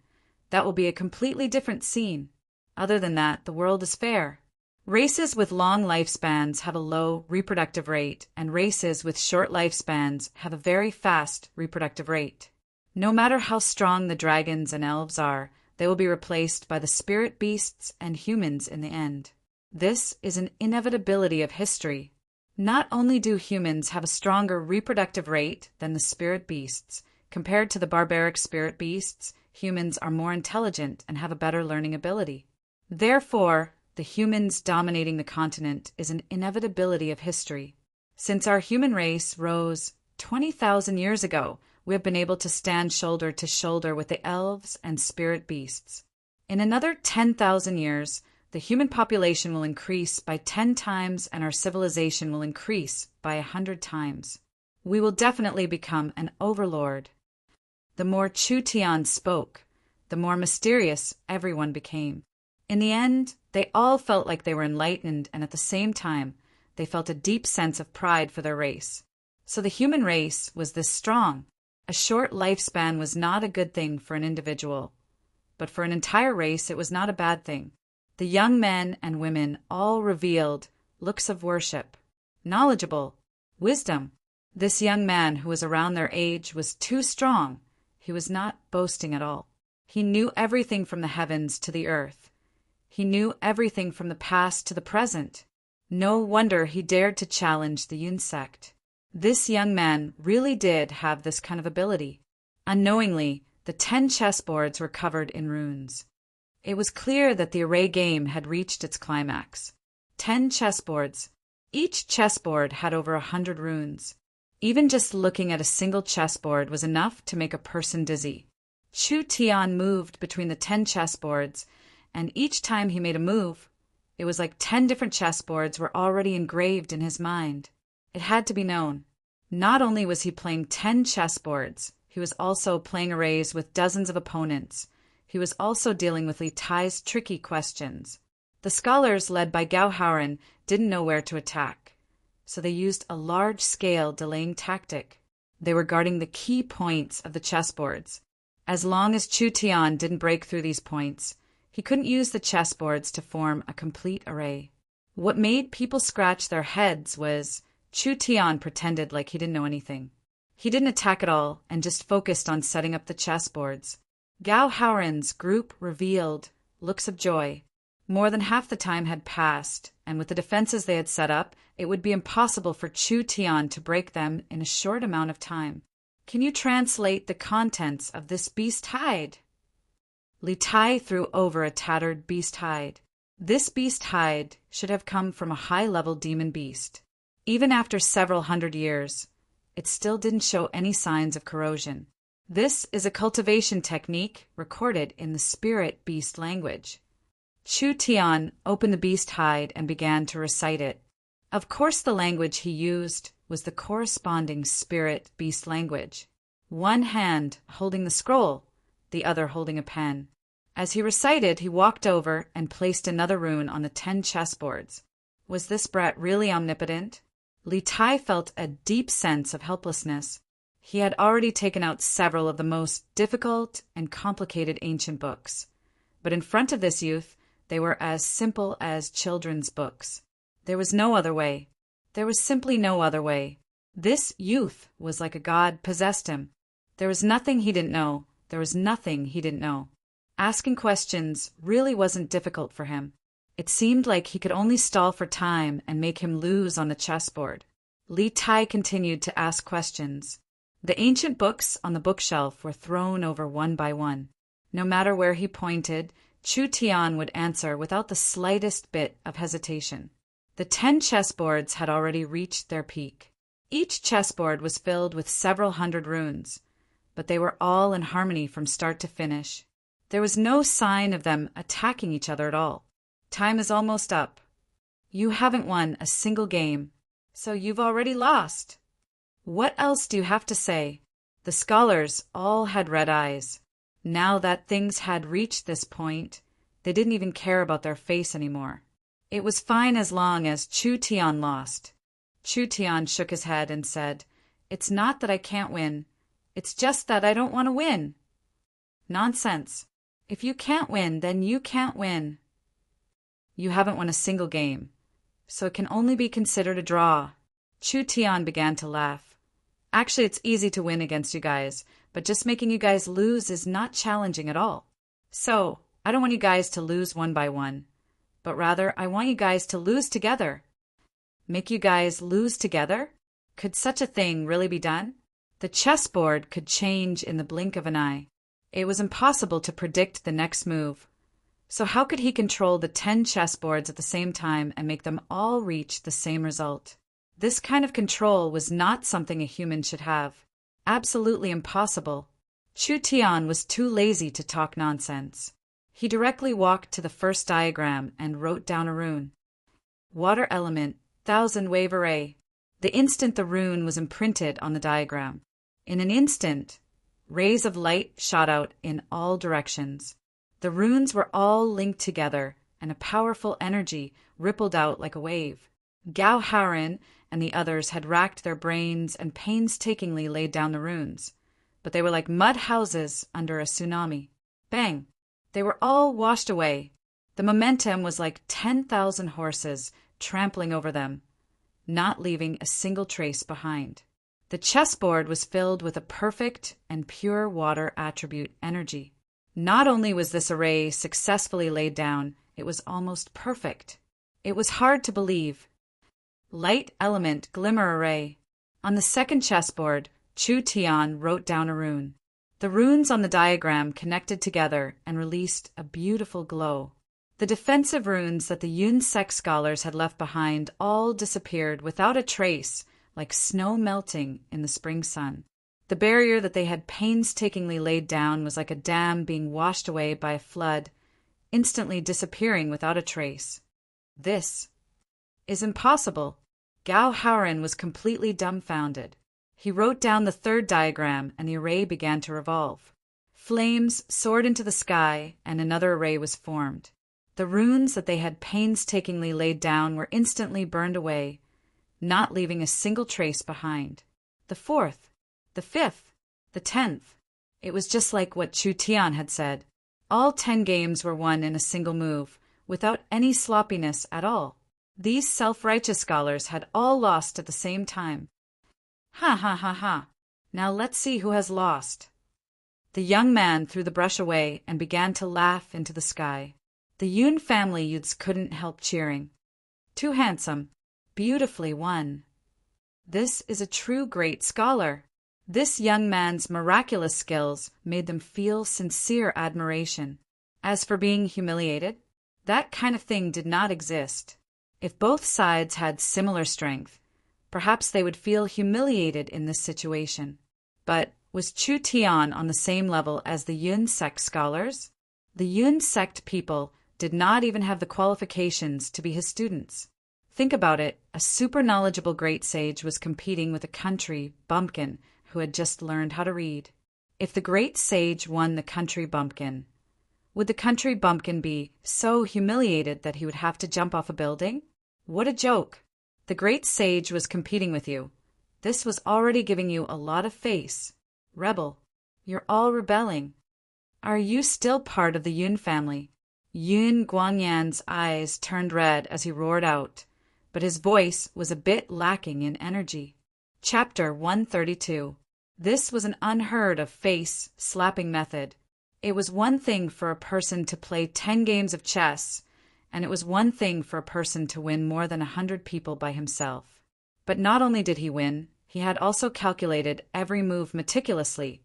That will be a completely different scene. Other than that, the world is fair. Races with long lifespans have a low reproductive rate, and races with short lifespans have a very fast reproductive rate. No matter how strong the dragons and elves are, they will be replaced by the spirit beasts and humans in the end. This is an inevitability of history. Not only do humans have a stronger reproductive rate than the spirit beasts, compared to the barbaric spirit beasts, humans are more intelligent and have a better learning ability. Therefore, the humans dominating the continent is an inevitability of history. Since our human race rose 20,000 years ago, we have been able to stand shoulder to shoulder with the elves and spirit beasts. In another 10,000 years, the human population will increase by 10 times and our civilization will increase by 100 times. We will definitely become an overlord. The more Chu Tian spoke, the more mysterious everyone became. In the end, they all felt like they were enlightened, and at the same time, they felt a deep sense of pride for their race. So the human race was this strong. A short lifespan was not a good thing for an individual, but for an entire race it was not a bad thing. The young men and women all revealed looks of worship, knowledgeable, wisdom. This young man who was around their age was too strong. He was not boasting at all. He knew everything from the heavens to the earth. He knew everything from the past to the present. No wonder he dared to challenge the Yun sect. This young man really did have this kind of ability. Unknowingly, the 10 chessboards were covered in runes. It was clear that the array game had reached its climax. 10 chessboards. Each chessboard had over 100 runes. Even just looking at a single chessboard was enough to make a person dizzy. Chu Tian moved between the 10 chessboards, and each time he made a move, it was like 10 different chessboards were already engraved in his mind. It had to be known. Not only was he playing 10 chessboards, he was also playing arrays with dozens of opponents. He was also dealing with Li Tai's tricky questions. The scholars, led by Gao Haoren, didn't know where to attack, so they used a large-scale delaying tactic. They were guarding the key points of the chessboards. As long as Chu Tian didn't break through these points, he couldn't use the chessboards to form a complete array. What made people scratch their heads was Chu Tian pretended like he didn't know anything. He didn't attack at all and just focused on setting up the chessboards. Gao Haoren's group revealed looks of joy. More than half the time had passed, and with the defenses they had set up, it would be impossible for Chu Tian to break them in a short amount of time. Can you translate the contents of this beast hide? Li Tai threw over a tattered beast hide. This beast hide should have come from a high-level demon beast. Even after several hundred years, it still didn't show any signs of corrosion. This is a cultivation technique recorded in the spirit beast language. Chu Tian opened the beast hide and began to recite it. Of course, the language he used was the corresponding spirit beast language. One hand holding the scroll, the other holding a pen. As he recited, he walked over and placed another rune on the 10 chessboards. Was this brat really omnipotent? Li Tai felt a deep sense of helplessness. He had already taken out several of the most difficult and complicated ancient books. But in front of this youth, they were as simple as children's books. There was no other way. There was simply no other way. This youth was like a god possessed him. There was nothing he didn't know. There was nothing he didn't know. Asking questions really wasn't difficult for him. It seemed like he could only stall for time and make him lose on the chessboard. Li Tai continued to ask questions. The ancient books on the bookshelf were thrown over one by one. No matter where he pointed, Chu Tian would answer without the slightest bit of hesitation. The 10 chessboards had already reached their peak. Each chessboard was filled with several hundred runes, but they were all in harmony from start to finish. There was no sign of them attacking each other at all. Time is almost up. You haven't won a single game, so you've already lost. What else do you have to say? The scholars all had red eyes. Now that things had reached this point, they didn't even care about their face anymore. It was fine as long as Chu Tian lost. Chu Tian shook his head and said, "It's not that I can't win. It's just that I don't want to win." Nonsense. If you can't win, then you can't win. You haven't won a single game, so it can only be considered a draw. Chu Tian began to laugh. Actually, it's easy to win against you guys, but just making you guys lose is not challenging at all. So, I don't want you guys to lose one by one, but rather I want you guys to lose together. Make you guys lose together? Could such a thing really be done? The chessboard could change in the blink of an eye. It was impossible to predict the next move. So how could he control the 10 chessboards at the same time and make them all reach the same result? This kind of control was not something a human should have. Absolutely impossible. Chu Tian was too lazy to talk nonsense. He directly walked to the first diagram and wrote down a rune. Water element, 1000 wave array. The instant the rune was imprinted on the diagram. In an instant, rays of light shot out in all directions. The runes were all linked together, and a powerful energy rippled out like a wave. Gao Haoren and the others had racked their brains and painstakingly laid down the runes, but they were like mud houses under a tsunami. Bang! They were all washed away. The momentum was like 10,000 horses trampling over them, not leaving a single trace behind. The chessboard was filled with a perfect and pure water attribute energy. Not only was this array successfully laid down, it was almost perfect. It was hard to believe. Light element glimmer array. On the second chessboard, Chu Tian wrote down a rune. The runes on the diagram connected together and released a beautiful glow. The defensive runes that the Yun sect scholars had left behind all disappeared without a trace, like snow melting in the spring sun. The barrier that they had painstakingly laid down was like a dam being washed away by a flood, instantly disappearing without a trace. This is impossible. Gao Haoren was completely dumbfounded. He wrote down the third diagram, and the array began to revolve. Flames soared into the sky, and another array was formed. The runes that they had painstakingly laid down were instantly burned away, not leaving a single trace behind. The fourth, the fifth, the 10th. It was just like what Chu Tian had said. All 10 games were won in a single move, without any sloppiness at all. These self-righteous scholars had all lost at the same time. Ha ha ha ha. Now let's see who has lost. The young man threw the brush away and began to laugh into the sky. The Yun family youths couldn't help cheering. Too handsome. Beautifully won. This is a true great scholar. This young man's miraculous skills made them feel sincere admiration. As for being humiliated, that kind of thing did not exist. If both sides had similar strength, Perhaps they would feel humiliated in this situation. But was Chu Tian on the same level as the Yun sect scholars? The Yun sect people did not even have the qualifications to be his students. Think about it, a super knowledgeable great sage was competing with a country bumpkin who had just learned how to read. If the great sage won the country bumpkin, would the country bumpkin be so humiliated that he would have to jump off a building? What a joke! The great sage was competing with you. This was already giving you a lot of face. Rebel. You're all rebelling. Are you still part of the Yun family? Yun Guangyan's eyes turned red as he roared out, but his voice was a bit lacking in energy. Chapter 132. This was an unheard of face-slapping method. It was one thing for a person to play 10 games of chess, and it was one thing for a person to win more than 100 people by himself. But not only did he win, he had also calculated every move meticulously,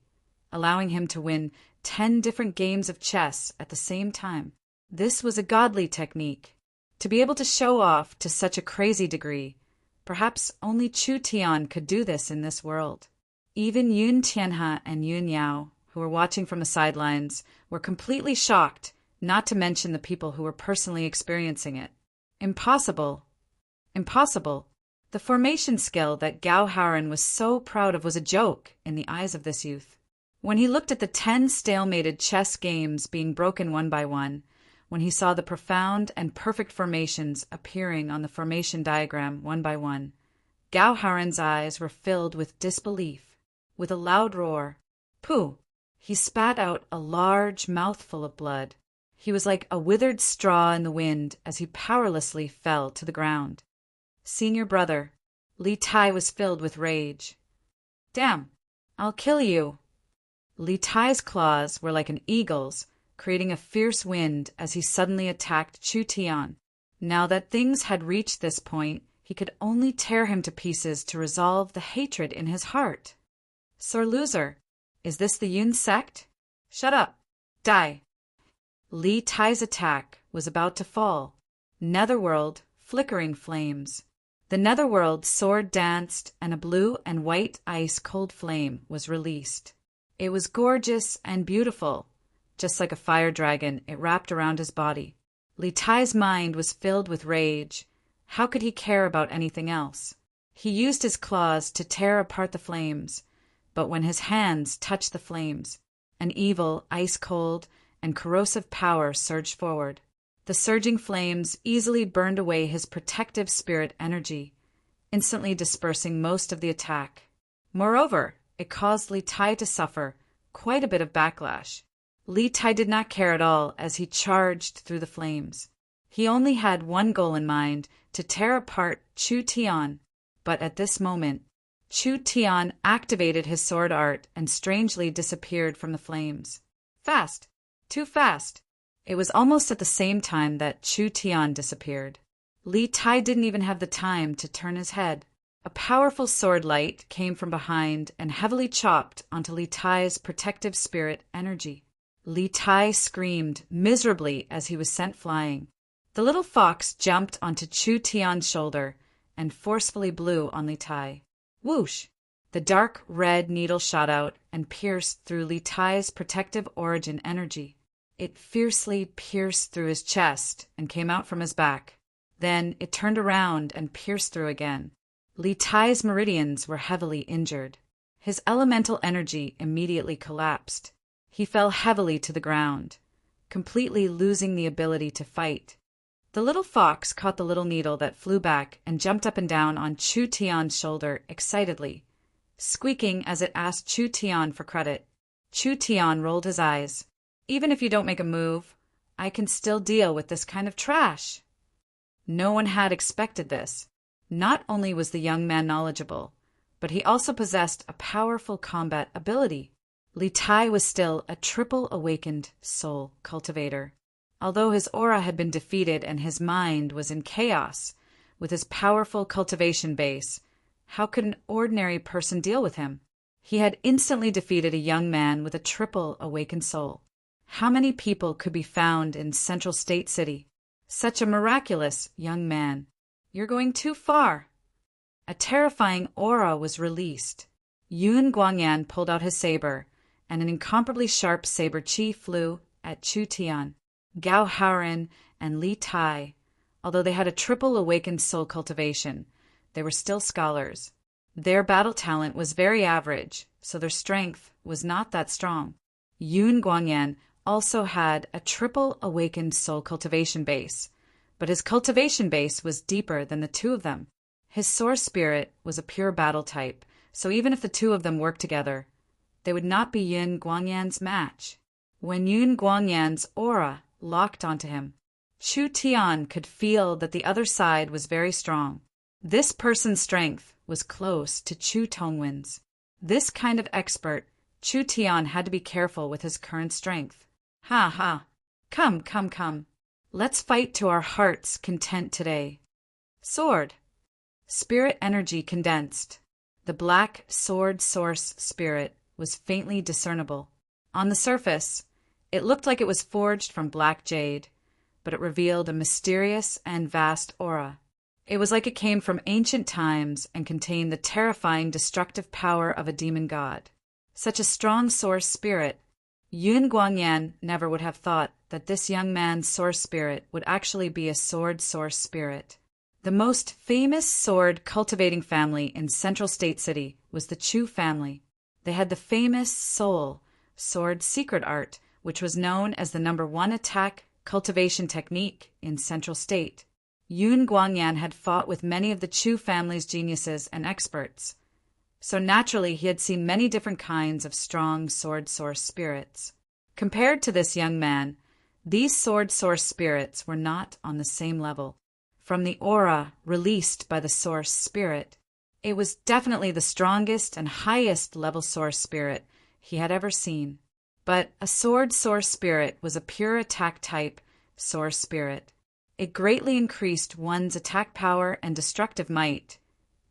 allowing him to win 10 different games of chess at the same time. This was a godly technique. To be able to show off to such a crazy degree, perhaps only Chu Tian could do this in this world. Even Yun Tianhe and Yun Yao, who were watching from the sidelines, were completely shocked, not to mention the people who were personally experiencing it. Impossible. Impossible. The formation skill that Gao Haoren was so proud of was a joke in the eyes of this youth. When he looked at the 10 stalemated chess games being broken one by one, when he saw the profound and perfect formations appearing on the formation diagram one by one, Gao Haoren's eyes were filled with disbelief. With a loud roar, "Pooh!" he spat out a large mouthful of blood. He was like a withered straw in the wind as he powerlessly fell to the ground. Senior brother, Li Tai was filled with rage. "Damn! I'll kill you!" Li Tai's claws were like an eagle's, creating a fierce wind as he suddenly attacked Chu Tian. Now that things had reached this point, he could only tear him to pieces to resolve the hatred in his heart. "Sore loser, is this the Yun sect? Shut up! Die!" Li Tai's attack was about to fall. Netherworld, flickering flames. The netherworld sword danced, and a blue and white ice-cold flame was released. It was gorgeous and beautiful. Just like a fire dragon, it wrapped around his body. Li Tai's mind was filled with rage. How could he care about anything else? He used his claws to tear apart the flames, but when his hands touched the flames, an evil, ice-cold, and corrosive power surged forward. The surging flames easily burned away his protective spirit energy, instantly dispersing most of the attack. Moreover, it caused Li Tai to suffer quite a bit of backlash. Li Tai did not care at all as he charged through the flames. He only had one goal in mind, to tear apart Chu Tian, but at this moment, Chu Tian activated his sword art and strangely disappeared from the flames. Fast! Too fast! It was almost at the same time that Chu Tian disappeared. Li Tai didn't even have the time to turn his head. A powerful sword light came from behind and heavily chopped onto Li Tai's protective spirit energy. Li Tai screamed miserably as he was sent flying. The little fox jumped onto Chu Tian's shoulder and forcefully blew on Li Tai. Whoosh! The dark red needle shot out and pierced through Li Tai's protective origin energy. It fiercely pierced through his chest and came out from his back. Then it turned around and pierced through again. Li Tai's meridians were heavily injured. His elemental energy immediately collapsed. He fell heavily to the ground, completely losing the ability to fight. The little fox caught the little needle that flew back and jumped up and down on Chu Tian's shoulder excitedly, squeaking as it asked Chu Tian for credit. Chu Tian rolled his eyes. "Even if you don't make a move, I can still deal with this kind of trash." No one had expected this. Not only was the young man knowledgeable, but he also possessed a powerful combat ability. Li Tai was still a triple awakened soul cultivator. Although his aura had been defeated and his mind was in chaos, with his powerful cultivation base, how could an ordinary person deal with him? He had instantly defeated a young man with a triple awakened soul. How many people could be found in Central State City? Such a miraculous young man. "You're going too far." A terrifying aura was released. Yun Guangyan pulled out his saber, and an incomparably sharp saber chi flew at Chu Tian, Gao Haoren, and Li Tai. Although they had a triple awakened soul cultivation, they were still scholars. Their battle talent was very average, so their strength was not that strong. Yun Guangyan also had a triple awakened soul cultivation base, but his cultivation base was deeper than the two of them. His source spirit was a pure battle type, so even if the two of them worked together, they would not be Yun Guangyan's match. When Yun Guangyan's aura locked onto him, Chu Tian could feel that the other side was very strong. This person's strength was close to Chu Tongwen's. This kind of expert, Chu Tian had to be careful with his current strength. Ha ha! Come. Let's fight to our heart's content today. Sword. Spirit energy condensed. The black sword source spirit was faintly discernible. On the surface, it looked like it was forged from black jade, but it revealed a mysterious and vast aura. It was like it came from ancient times and contained the terrifying destructive power of a demon god. Such a strong source spirit, Yun Guangyan never would have thought that this young man's source spirit would actually be a sword source spirit. The most famous sword cultivating family in Central State City was the Chu family. They had the famous Soul sword secret art, which was known as the #1 attack cultivation technique in Central State. Yun Guangyan had fought with many of the Chu family's geniuses and experts, so naturally he had seen many different kinds of strong sword source spirits. Compared to this young man, these sword source spirits were not on the same level. From the aura released by the source spirit, it was definitely the strongest and highest level source spirit he had ever seen. But a sword source spirit was a pure attack type source spirit. It greatly increased one's attack power and destructive might,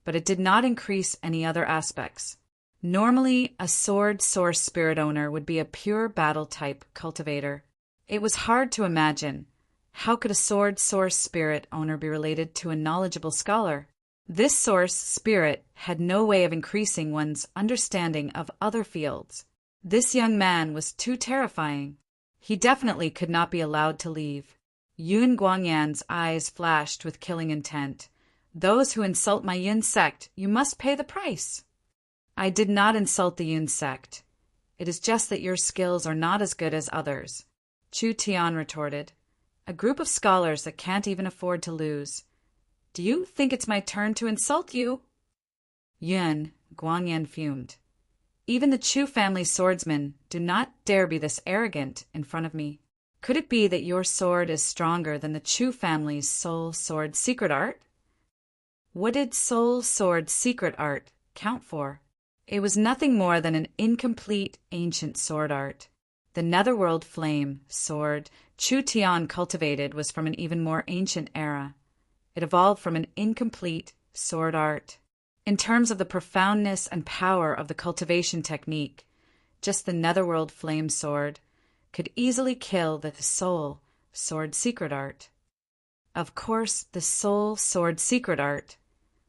but it did not increase any other aspects. Normally, a sword source spirit owner would be a pure battle type cultivator. It was hard to imagine. How could a sword source spirit owner be related to a knowledgeable scholar? This source spirit had no way of increasing one's understanding of other fields. This young man was too terrifying. He definitely could not be allowed to leave. Yun Guangyan's eyes flashed with killing intent. Those who insult my Yun sect, you must pay the price. I did not insult the Yun sect. It is just that your skills are not as good as others, Chu Tian retorted. A group of scholars that can't even afford to lose. Do you think it's my turn to insult you? Yun Guangyan fumed. Even the Chu family swordsmen do not dare be this arrogant in front of me. Could it be that your sword is stronger than the Chu family's soul sword secret art? What did soul sword secret art count for? It was nothing more than an incomplete ancient sword art. The netherworld flame sword Chu Tian cultivated was from an even more ancient era. It evolved from an incomplete sword art. In terms of the profoundness and power of the cultivation technique, just the netherworld flame sword could easily kill the soul sword secret art. Of course, the soul sword secret art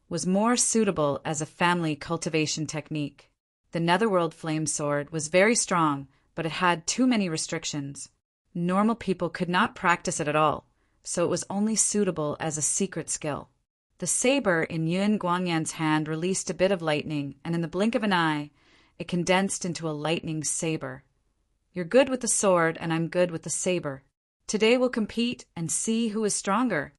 was more suitable as a family cultivation technique. The netherworld flame sword was very strong, but it had too many restrictions. Normal people could not practice it at all, so it was only suitable as a secret skill. The saber in Yun Guangyan's hand released a bit of lightning, and in the blink of an eye, it condensed into a lightning saber. You're good with the sword, and I'm good with the saber. Today we'll compete and see who is stronger.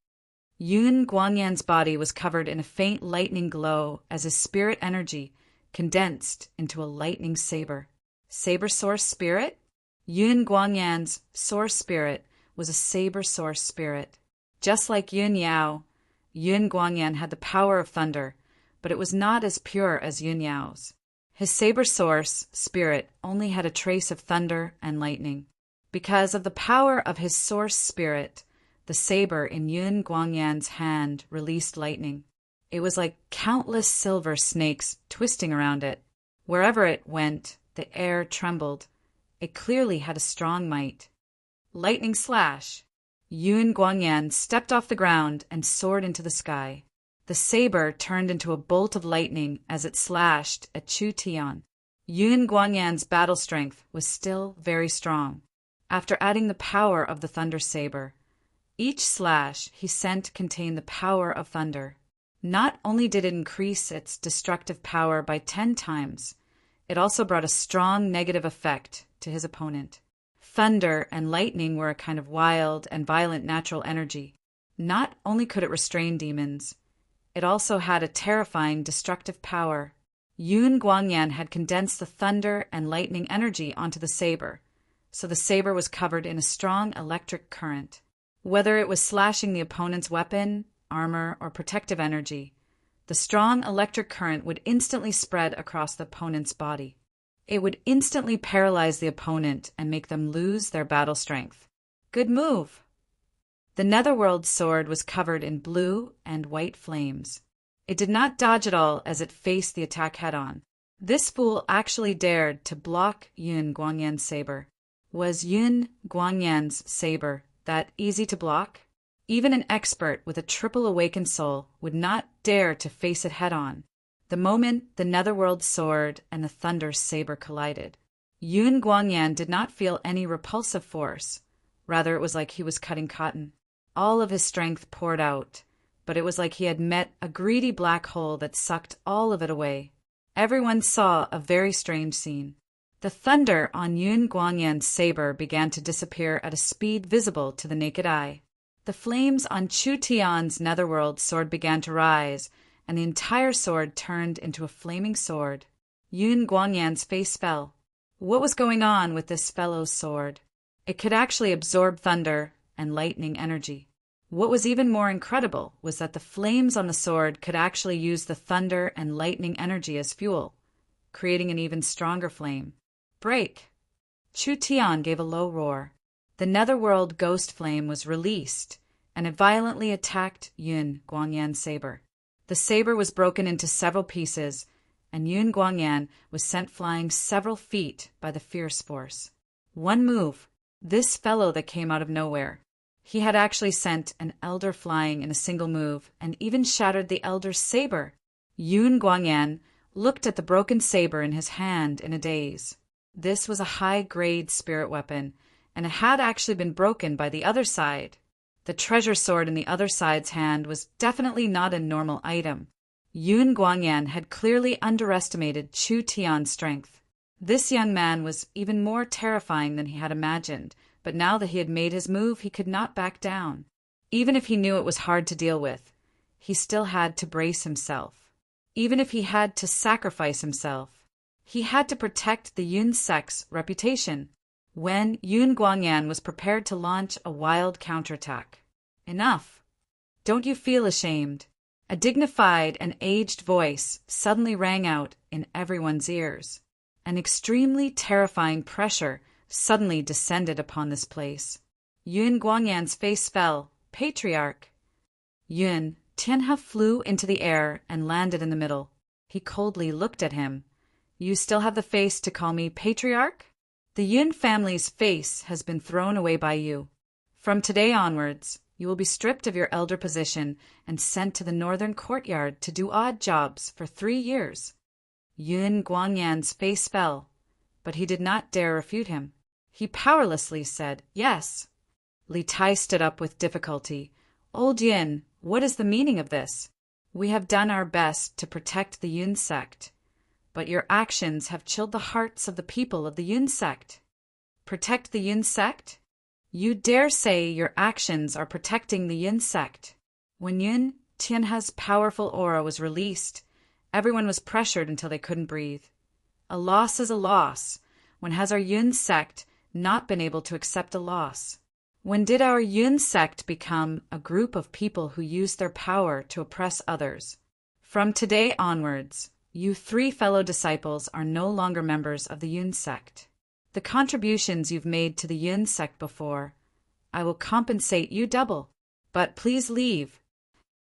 Yun Guangyan's body was covered in a faint lightning glow as his spirit energy condensed into a lightning saber. Saber source spirit? Yun Guangyan's source spirit was a saber source spirit. Just like Yun Yao, Yun Guangyan had the power of thunder, but it was not as pure as Yun Yao's. His saber source spirit only had a trace of thunder and lightning. Because of the power of his source spirit, the saber in Yun Guangyan's hand released lightning. It was like countless silver snakes twisting around it. Wherever it went, the air trembled. It clearly had a strong might. Lightning slash! Yun Guangyan stepped off the ground and soared into the sky. The saber turned into a bolt of lightning as it slashed at Chu Tian. Yun Guangyan's battle strength was still very strong. After adding the power of the thunder saber, each slash he sent contained the power of thunder. Not only did it increase its destructive power by 10 times, it also brought a strong negative effect to his opponent. Thunder and lightning were a kind of wild and violent natural energy. Not only could it restrain demons, it also had a terrifying destructive power. Yun Guangyan had condensed the thunder and lightning energy onto the saber, so the saber was covered in a strong electric current. Whether it was slashing the opponent's weapon, armor, or protective energy, the strong electric current would instantly spread across the opponent's body. It would instantly paralyze the opponent and make them lose their battle strength. Good move! The Netherworld sword was covered in blue and white flames. It did not dodge at all as it faced the attack head-on. This fool actually dared to block Yun Guangyan's saber. Was Yun Guangyan's saber that easy to block? Even an expert with a triple awakened soul would not dare to face it head-on. The moment the Netherworld sword and the thunder saber collided, Yun Guangyan did not feel any repulsive force. Rather, it was like he was cutting cotton. All of his strength poured out, but it was like he had met a greedy black hole that sucked all of it away. Everyone saw a very strange scene. The thunder on Yun Guangyan's saber began to disappear at a speed visible to the naked eye. The flames on Chu Tian's Netherworld sword began to rise, and the entire sword turned into a flaming sword. Yun Guangyan's face fell. What was going on with this fellow's sword? It could actually absorb thunder and lightning energy. What was even more incredible was that the flames on the sword could actually use the thunder and lightning energy as fuel, creating an even stronger flame. Break! Chu Tian gave a low roar. The Netherworld ghost flame was released, and it violently attacked Yun Guangyan's saber. The saber was broken into several pieces, and Yun Guangyan was sent flying several feet by the fierce force. One move, this fellow that came out of nowhere. He had actually sent an elder flying in a single move and even shattered the elder's saber. Yun Guangyan looked at the broken saber in his hand in a daze. This was a high-grade spirit weapon, and it had actually been broken by the other side. The treasure sword in the other side's hand was definitely not a normal item. Yun Guangyan had clearly underestimated Chu Tian's strength. This young man was even more terrifying than he had imagined, but now that he had made his move, he could not back down. Even if he knew it was hard to deal with, he still had to brace himself. Even if he had to sacrifice himself, he had to protect the Yun sect's reputation. When Yun Guangyan was prepared to launch a wild counterattack. Enough! Don't you feel ashamed? A dignified and aged voice suddenly rang out in everyone's ears. An extremely terrifying pressure suddenly descended upon this place. Yun Guangyan's face fell. Patriarch! Yun Tianhe flew into the air and landed in the middle. He coldly looked at him. You still have the face to call me Patriarch? The Yun family's face has been thrown away by you. From today onwards, you will be stripped of your elder position and sent to the northern courtyard to do odd jobs for 3 years. Yun Guangyan's face fell, but he did not dare refute him. He powerlessly said, yes. Li Tai stood up with difficulty. Old Yun, what is the meaning of this? We have done our best to protect the Yun sect, but your actions have chilled the hearts of the people of the Yun sect. Protect the Yun sect? You dare say your actions are protecting the Yun sect? When Yun Tianhe's powerful aura was released, everyone was pressured until they couldn't breathe. A loss is a loss. When has our Yun sect not been able to accept a loss? When did our Yun sect become a group of people who use their power to oppress others? From today onwards, you 3 fellow disciples are no longer members of the Yun sect. The contributions you've made to the Yun sect before, I will compensate you double. But please leave.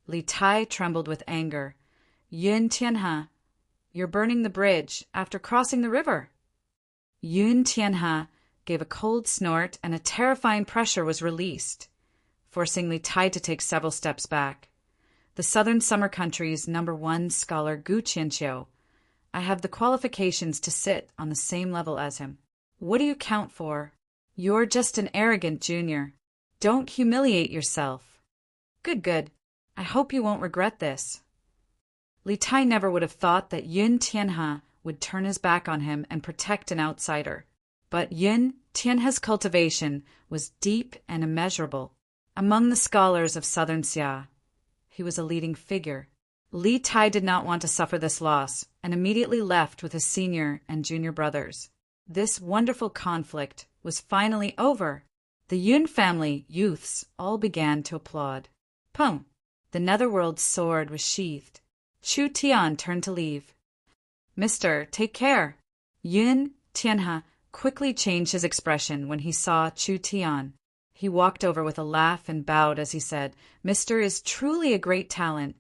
Li Tai trembled with anger. Yun Tianhe, you're burning the bridge after crossing the river. Yun Tianhe gave a cold snort and a terrifying pressure was released, forcing Li Tai to take several steps back. the southern summer country's #1 scholar Gu Qianqiu. I have the qualifications to sit on the same level as him. What do you count for? You're just an arrogant junior. Don't humiliate yourself. Good, good. I hope you won't regret this. Li Tai never would have thought that Yun Tianhe would turn his back on him and protect an outsider. But Yun Tianhe's cultivation was deep and immeasurable. Among the scholars of southern Xia, he was a leading figure. Li Tai did not want to suffer this loss and immediately left with his senior and junior brothers. This wonderful conflict was finally over. The Yun family youths all began to applaud. Pum! The netherworld's sword was sheathed. Chu Tian turned to leave. Mister, take care. Yun Tianhe quickly changed his expression when he saw Chu Tian. He walked over with a laugh and bowed as he said, Mister is truly a great talent,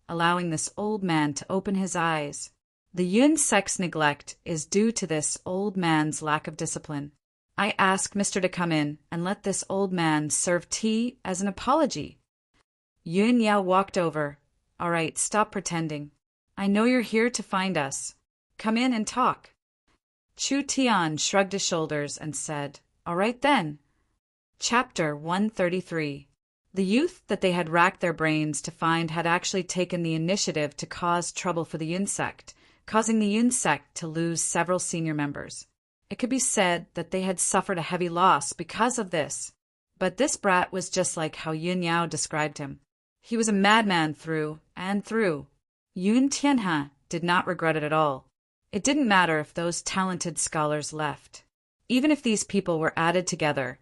allowing this old man to open his eyes. The Yun sect's neglect is due to this old man's lack of discipline. I ask Mister to come in and let this old man serve tea as an apology. Yun Yao walked over. All right, stop pretending. I know you're here to find us. Come in and talk. Chu Tian shrugged his shoulders and said, All right then. Chapter 133. The youth that they had racked their brains to find had actually taken the initiative to cause trouble for the Yun sect, causing the Yun sect to lose several senior members. It could be said that they had suffered a heavy loss because of this. But this brat was just like how Yun Yao described him. He was a madman through and through. Yun Tianhe did not regret it at all. It didn't matter if those talented scholars left. Even if these people were added together,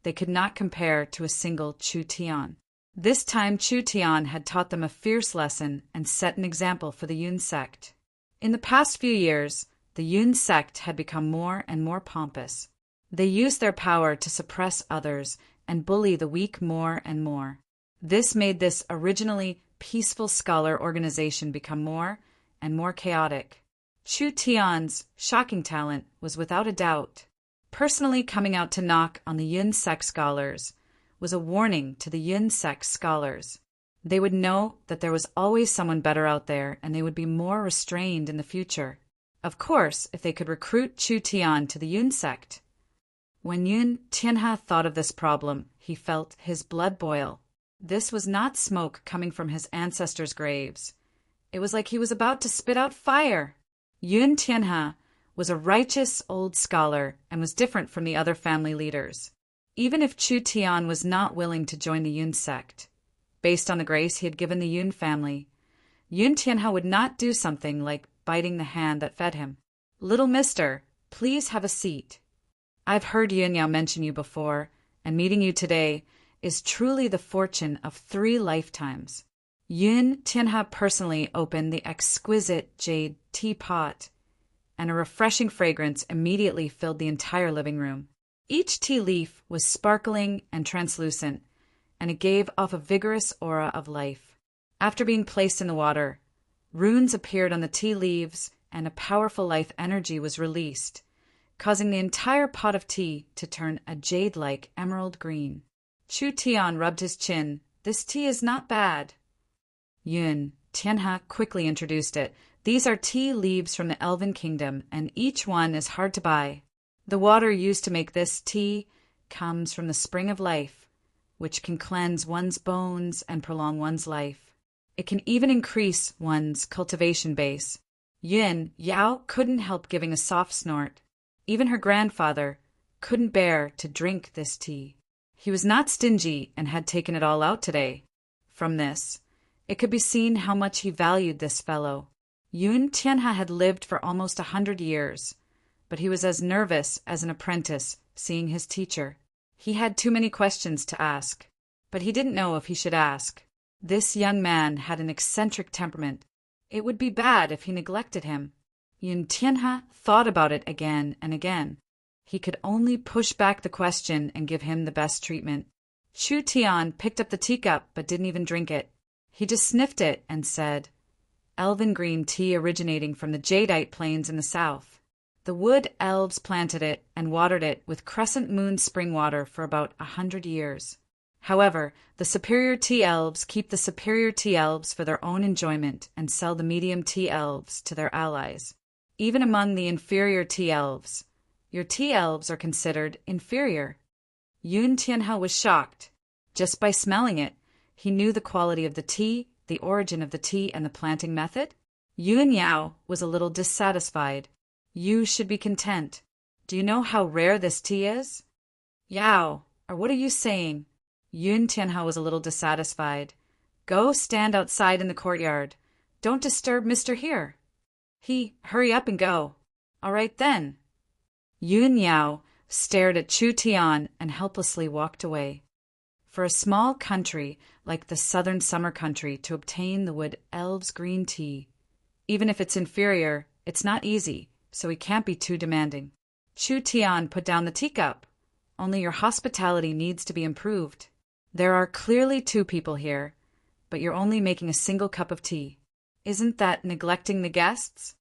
they could not compare to a single Chu Tian. This time Chu Tian had taught them a fierce lesson and set an example for the Yun sect. In the past few years, the Yun sect had become more and more pompous. They used their power to suppress others and bully the weak more and more. This made this originally peaceful scholar organization become more and more chaotic. Chu Tian's shocking talent was without a doubt. Personally coming out to knock on the Yun sect scholars was a warning to the Yun sect scholars. They would know that there was always someone better out there and they would be more restrained in the future. Of course, if they could recruit Chu Tian to the Yun sect. When Yun Tianhe thought of this problem, he felt his blood boil. This was not smoke coming from his ancestors' graves. It was like he was about to spit out fire. Yun Tianhe was a righteous old scholar and was different from the other family leaders. Even if Chu Tian was not willing to join the Yun sect, based on the grace he had given the Yun family, Yun Tianhe would not do something like biting the hand that fed him. Little mister, please have a seat. I've heard Yun Yao mention you before, and meeting you today is truly the fortune of 3 lifetimes. Yun Tianhe personally opened the exquisite jade teapot, and a refreshing fragrance immediately filled the entire living room. Each tea leaf was sparkling and translucent, and it gave off a vigorous aura of life. After being placed in the water, runes appeared on the tea leaves, and a powerful life energy was released, causing the entire pot of tea to turn a jade-like emerald green. Chu Tian rubbed his chin. This tea is not bad. Yun Tianhe quickly introduced it. These are tea leaves from the Elven Kingdom, and each one is hard to buy. The water used to make this tea comes from the spring of life, which can cleanse one's bones and prolong one's life. It can even increase one's cultivation base. Yun Yao couldn't help giving a soft snort. Even her grandfather couldn't bear to drink this tea. He was not stingy and had taken it all out today. From this, it could be seen how much he valued this fellow. Yun Tianhe had lived for almost 100 years, but he was as nervous as an apprentice seeing his teacher. He had too many questions to ask, but he didn't know if he should ask. This young man had an eccentric temperament. It would be bad if he neglected him. Yun Tianhe thought about it again and again. He could only push back the question and give him the best treatment. Chu Tian picked up the teacup but didn't even drink it. He just sniffed it and said, Elven green tea originating from the jadeite plains in the south. The wood elves planted it and watered it with crescent moon spring water for about 100 years. However, the superior tea elves keep the superior tea elves for their own enjoyment and sell the medium tea elves to their allies. Even among the inferior tea elves, your tea elves are considered inferior. Yun Tianhe was shocked. Just by smelling it, he knew the quality of the tea, the origin of the tea, and the planting method. Yun Yao was a little dissatisfied. You should be content. Do you know how rare this tea is? Yao, or what are you saying? Yun Tianhe was a little dissatisfied. Go stand outside in the courtyard. Don't disturb Mr. Here. Hurry up and go. All right then. Yun Yao stared at Chu Tian and helplessly walked away. For a small country like the southern summer country to obtain the wood elves' green tea, even if it's inferior, it's not easy, so he can't be too demanding. Chu Tian put down the teacup. Only your hospitality needs to be improved. There are clearly 2 people here, but you're only making a single cup of tea. Isn't that neglecting the guests?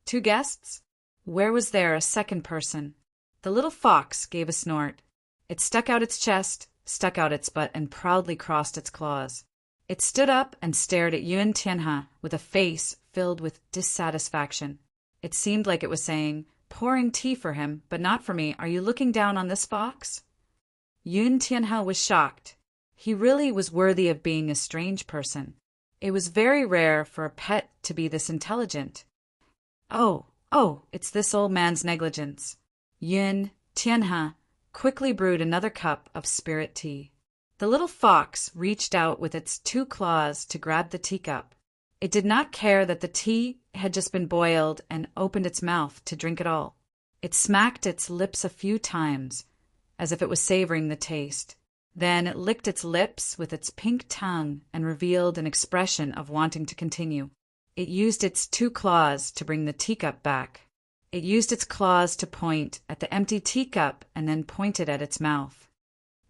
2 guests? Where was there a second person? The little fox gave a snort. It stuck out its chest, stuck out its butt, and proudly crossed its claws. It stood up and stared at Yun Tianhe with a face filled with dissatisfaction. It seemed like it was saying, pouring tea for him, but not for me. Are you looking down on this fox? Yun Tianhe was shocked. He really was worthy of being a strange person. It was very rare for a pet to be this intelligent. Oh, it's this old man's negligence. Yun Tianhe quickly brewed another cup of spirit tea. The little fox reached out with its 2 claws to grab the teacup. It did not care that the tea had just been boiled and opened its mouth to drink it all. It smacked its lips a few times, as if it was savoring the taste. Then it licked its lips with its pink tongue and revealed an expression of wanting to continue. It used its 2 claws to bring the teacup back. It used its claws to point at the empty teacup and then pointed at its mouth.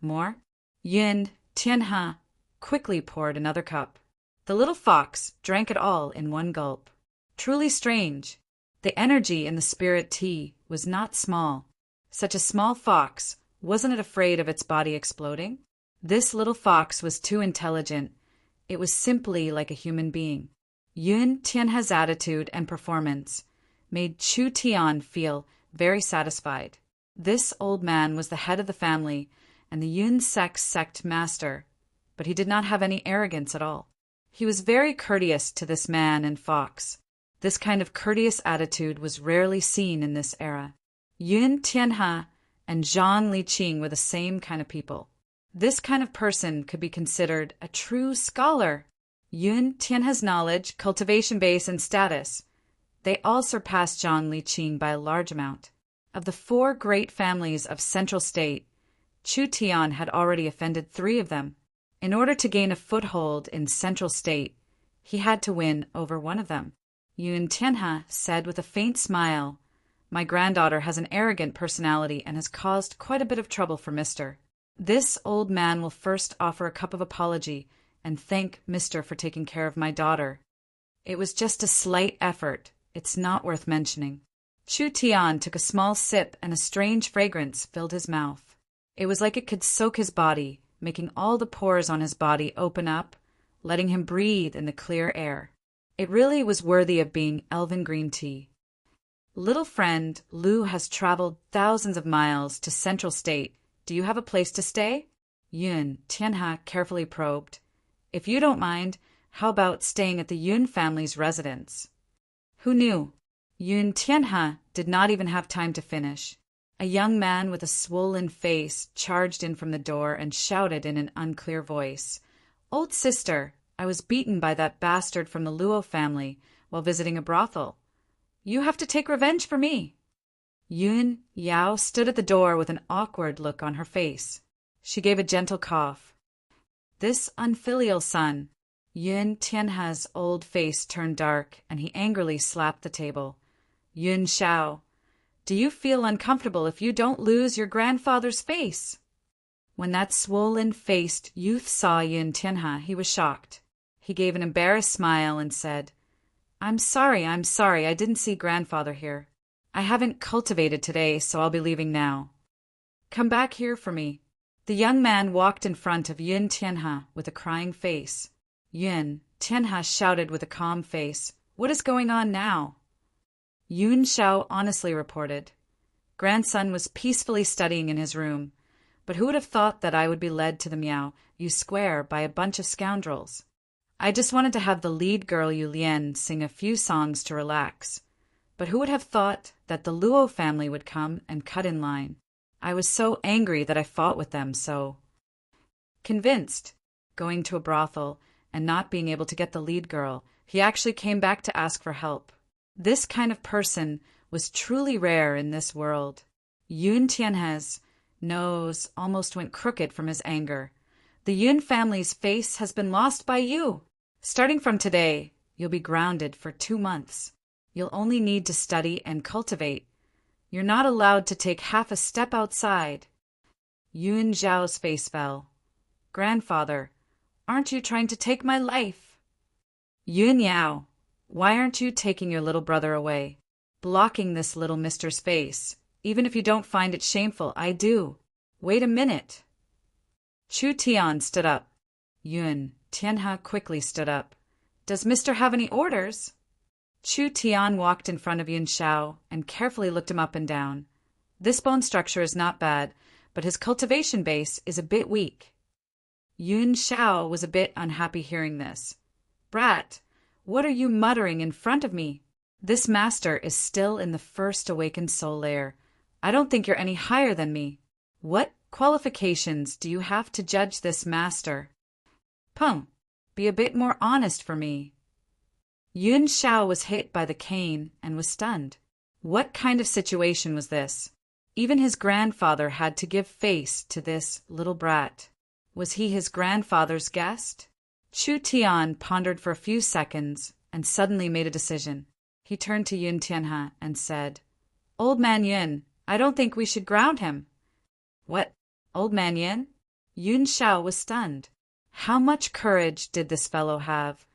More? Yun Tianhe quickly poured another cup. The little fox drank it all in one gulp. Truly strange. The energy in the spirit tea was not small. Such a small fox, wasn't it afraid of its body exploding? This little fox was too intelligent. It was simply like a human being. Yun Tianhe's attitude and performance made Chu Tian feel very satisfied. This old man was the head of the family and the Yun sect master, but he did not have any arrogance at all. He was very courteous to this man and fox. This kind of courteous attitude was rarely seen in this era. Yun Tianhe and Zhang Liqing were the same kind of people. This kind of person could be considered a true scholar. Yun Tianhe's knowledge, cultivation base, and status, they all surpassed Zhang Liqing by a large amount. Of the 4 great families of Central State, Chu Tian had already offended 3 of them. In order to gain a foothold in Central State, he had to win over one of them. Yun Tianhe said with a faint smile, "My granddaughter has an arrogant personality and has caused quite a bit of trouble for Mr. This old man will first offer a cup of apology and thank Mr. for taking care of my daughter. It was just a slight effort. It's not worth mentioning." Chu Tian took a small sip and a strange fragrance filled his mouth. It was like it could soak his body, making all the pores on his body open up, letting him breathe in the clear air. It really was worthy of being elven green tea. Little friend, Lu has traveled thousands of miles to Central State. Do you have a place to stay? Yun Tianhe carefully probed. If you don't mind, how about staying at the Yun family's residence? Who knew? Yun Tianhe did not even have time to finish. A young man with a swollen face charged in from the door and shouted in an unclear voice, "Old sister, I was beaten by that bastard from the Luo family while visiting a brothel. You have to take revenge for me." Yun Yao stood at the door with an awkward look on her face. She gave a gentle cough. This unfilial son. Yun Tianhe's old face turned dark, and he angrily slapped the table. Yun Shao, do you feel uncomfortable if you don't lose your grandfather's face? When that swollen-faced youth saw Yun Tianhe, he was shocked. He gave an embarrassed smile and said, I'm sorry, I didn't see grandfather here. I haven't cultivated today, so I'll be leaving now. Come back here for me. The young man walked in front of Yun Tianhe with a crying face. Yun Tianhe shouted with a calm face, "What is going on now?" Yun Shao honestly reported, "Grandson was peacefully studying in his room, but who would have thought that I would be led to the Miao Yu Square by a bunch of scoundrels? I just wanted to have the lead girl Yu Lian sing a few songs to relax, but who would have thought that the Luo family would come and cut in line? I was so angry that I fought with them, so..." Convinced, going to a brothel and not being able to get the lead girl, he actually came back to ask for help. This kind of person was truly rare in this world. Yun Tianhe's nose almost went crooked from his anger. "The Yun family's face has been lost by you. Starting from today, you'll be grounded for 2 months. You'll only need to study and cultivate. You're not allowed to take half a step outside." Yun Zhao's face fell. "Grandfather, aren't you trying to take my life?" "Yun Yao, why aren't you taking your little brother away? Blocking this little mister's face. Even if you don't find it shameful, I do. Wait a minute." Chu Tian stood up. Yun Tianhe quickly stood up. "Does Mister have any orders?" Chu Tian walked in front of Yun Shao and carefully looked him up and down. "This bone structure is not bad, but his cultivation base is a bit weak." Yun Shao was a bit unhappy hearing this. "Brat, what are you muttering in front of me? This master is still in the first awakened soul layer. I don't think you're any higher than me. What qualifications do you have to judge this master? Pum, be a bit more honest for me." Yun Shao was hit by the cane and was stunned. What kind of situation was this? Even his grandfather had to give face to this little brat. Was he his grandfather's guest? Chu Tian pondered for a few seconds and suddenly made a decision. He turned to Yun Tianhe and said, "Old man Yun, I don't think we should ground him." "What? Old man Yun?" Yun Shao was stunned. How much courage did this fellow have,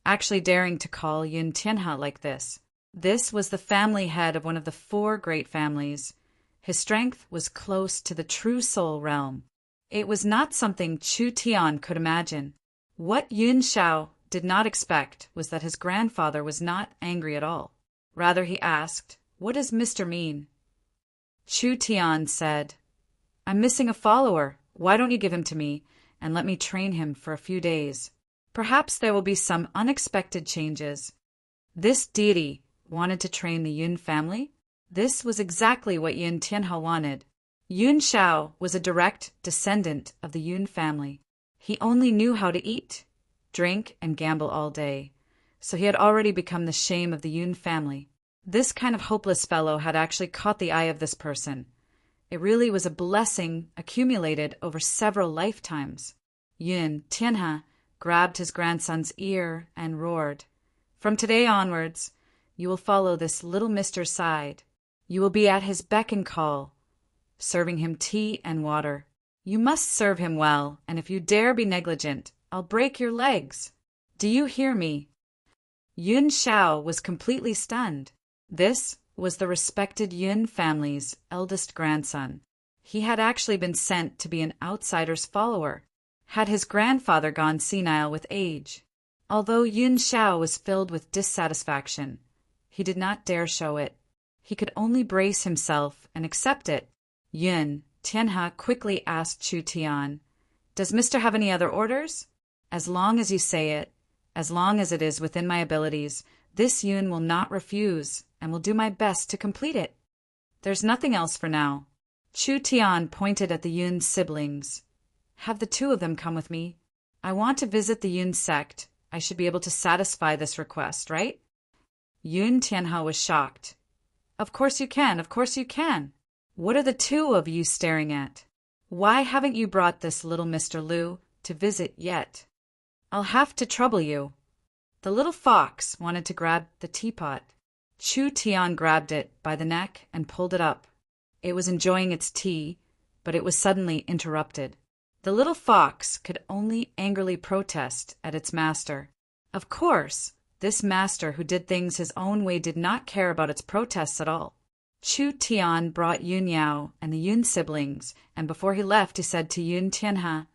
actually daring to call Yun Tianhe like this? This was the family head of one of the 4 great families. His strength was close to the true soul realm. It was not something Chu Tian could imagine. What Yun Shao did not expect was that his grandfather was not angry at all. Rather, he asked, "What does Mister mean?" Chu Tian said, "I'm missing a follower. Why don't you give him to me and let me train him for a few days? Perhaps there will be some unexpected changes." This deity wanted to train the Yun family? This was exactly what Yun Tianhe wanted. Yun Shao was a direct descendant of the Yun family. He only knew how to eat, drink, and gamble all day, so he had already become the shame of the Yun family. This kind of hopeless fellow had actually caught the eye of this person. It really was a blessing accumulated over several lifetimes. Yun Tianhe grabbed his grandson's ear and roared, "From today onwards, you will follow this little mister's side. You will be at his beck and call, serving him tea and water. You must serve him well, and if you dare be negligent, I'll break your legs. Do you hear me?" Yun Shao was completely stunned. This was the respected Yun family's eldest grandson. He had actually been sent to be an outsider's follower. Had his grandfather gone senile with age? Although Yun Shao was filled with dissatisfaction, he did not dare show it. He could only brace himself and accept it. Yun Tianhe quickly asked Chu Tian, "Does Mister have any other orders?" "As long as you say it, as long as it is within my abilities, this Yun will not refuse and will do my best to complete it. There's nothing else for now." Chu Tian pointed at the Yun siblings. "Have the 2 of them come with me. I want to visit the Yun sect. I should be able to satisfy this request, right?" Yun Tianhe was shocked. "Of course you can, of course you can. What are the 2 of you staring at? Why haven't you brought this little Mr. Lu to visit yet? I'll have to trouble you." The little fox wanted to grab the teapot. Chu Tian grabbed it by the neck and pulled it up. It was enjoying its tea, but it was suddenly interrupted. The little fox could only angrily protest at its master. Of course, this master who did things his own way did not care about its protests at all. Chu Tian brought Yun Yao and the Yun siblings, and before he left he said to Yun Tianhe,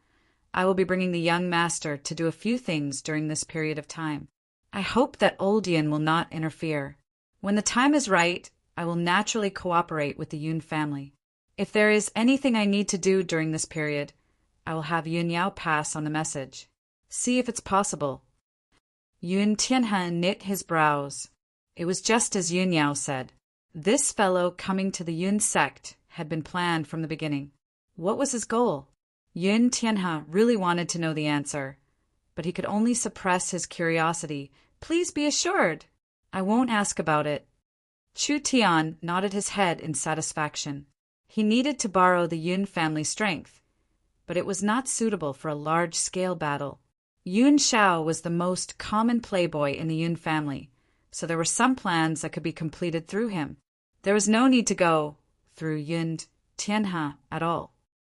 I will be bringing the young master to do a few things during this period of time. I hope that old Yun will not interfere. When the time is right, I will naturally cooperate with the Yun family. If there is anything I need to do during this period, I will have Yun Yao pass on the message. See if it's possible. Yun Tianhe knit his brows. It was just as Yun Yao said. This fellow coming to the Yun sect had been planned from the beginning. What was his goal? Yun Tianhe really wanted to know the answer, but he could only suppress his curiosity. Please be assured. I won't ask about it. Chu Tian nodded his head in satisfaction. He needed to borrow the Yun family strength, but it was not suitable for a large-scale battle. Yun Shao was the most common playboy in the Yun family, so there were some plans that could be completed through him. There was no need to go through Yun Tianhe at all.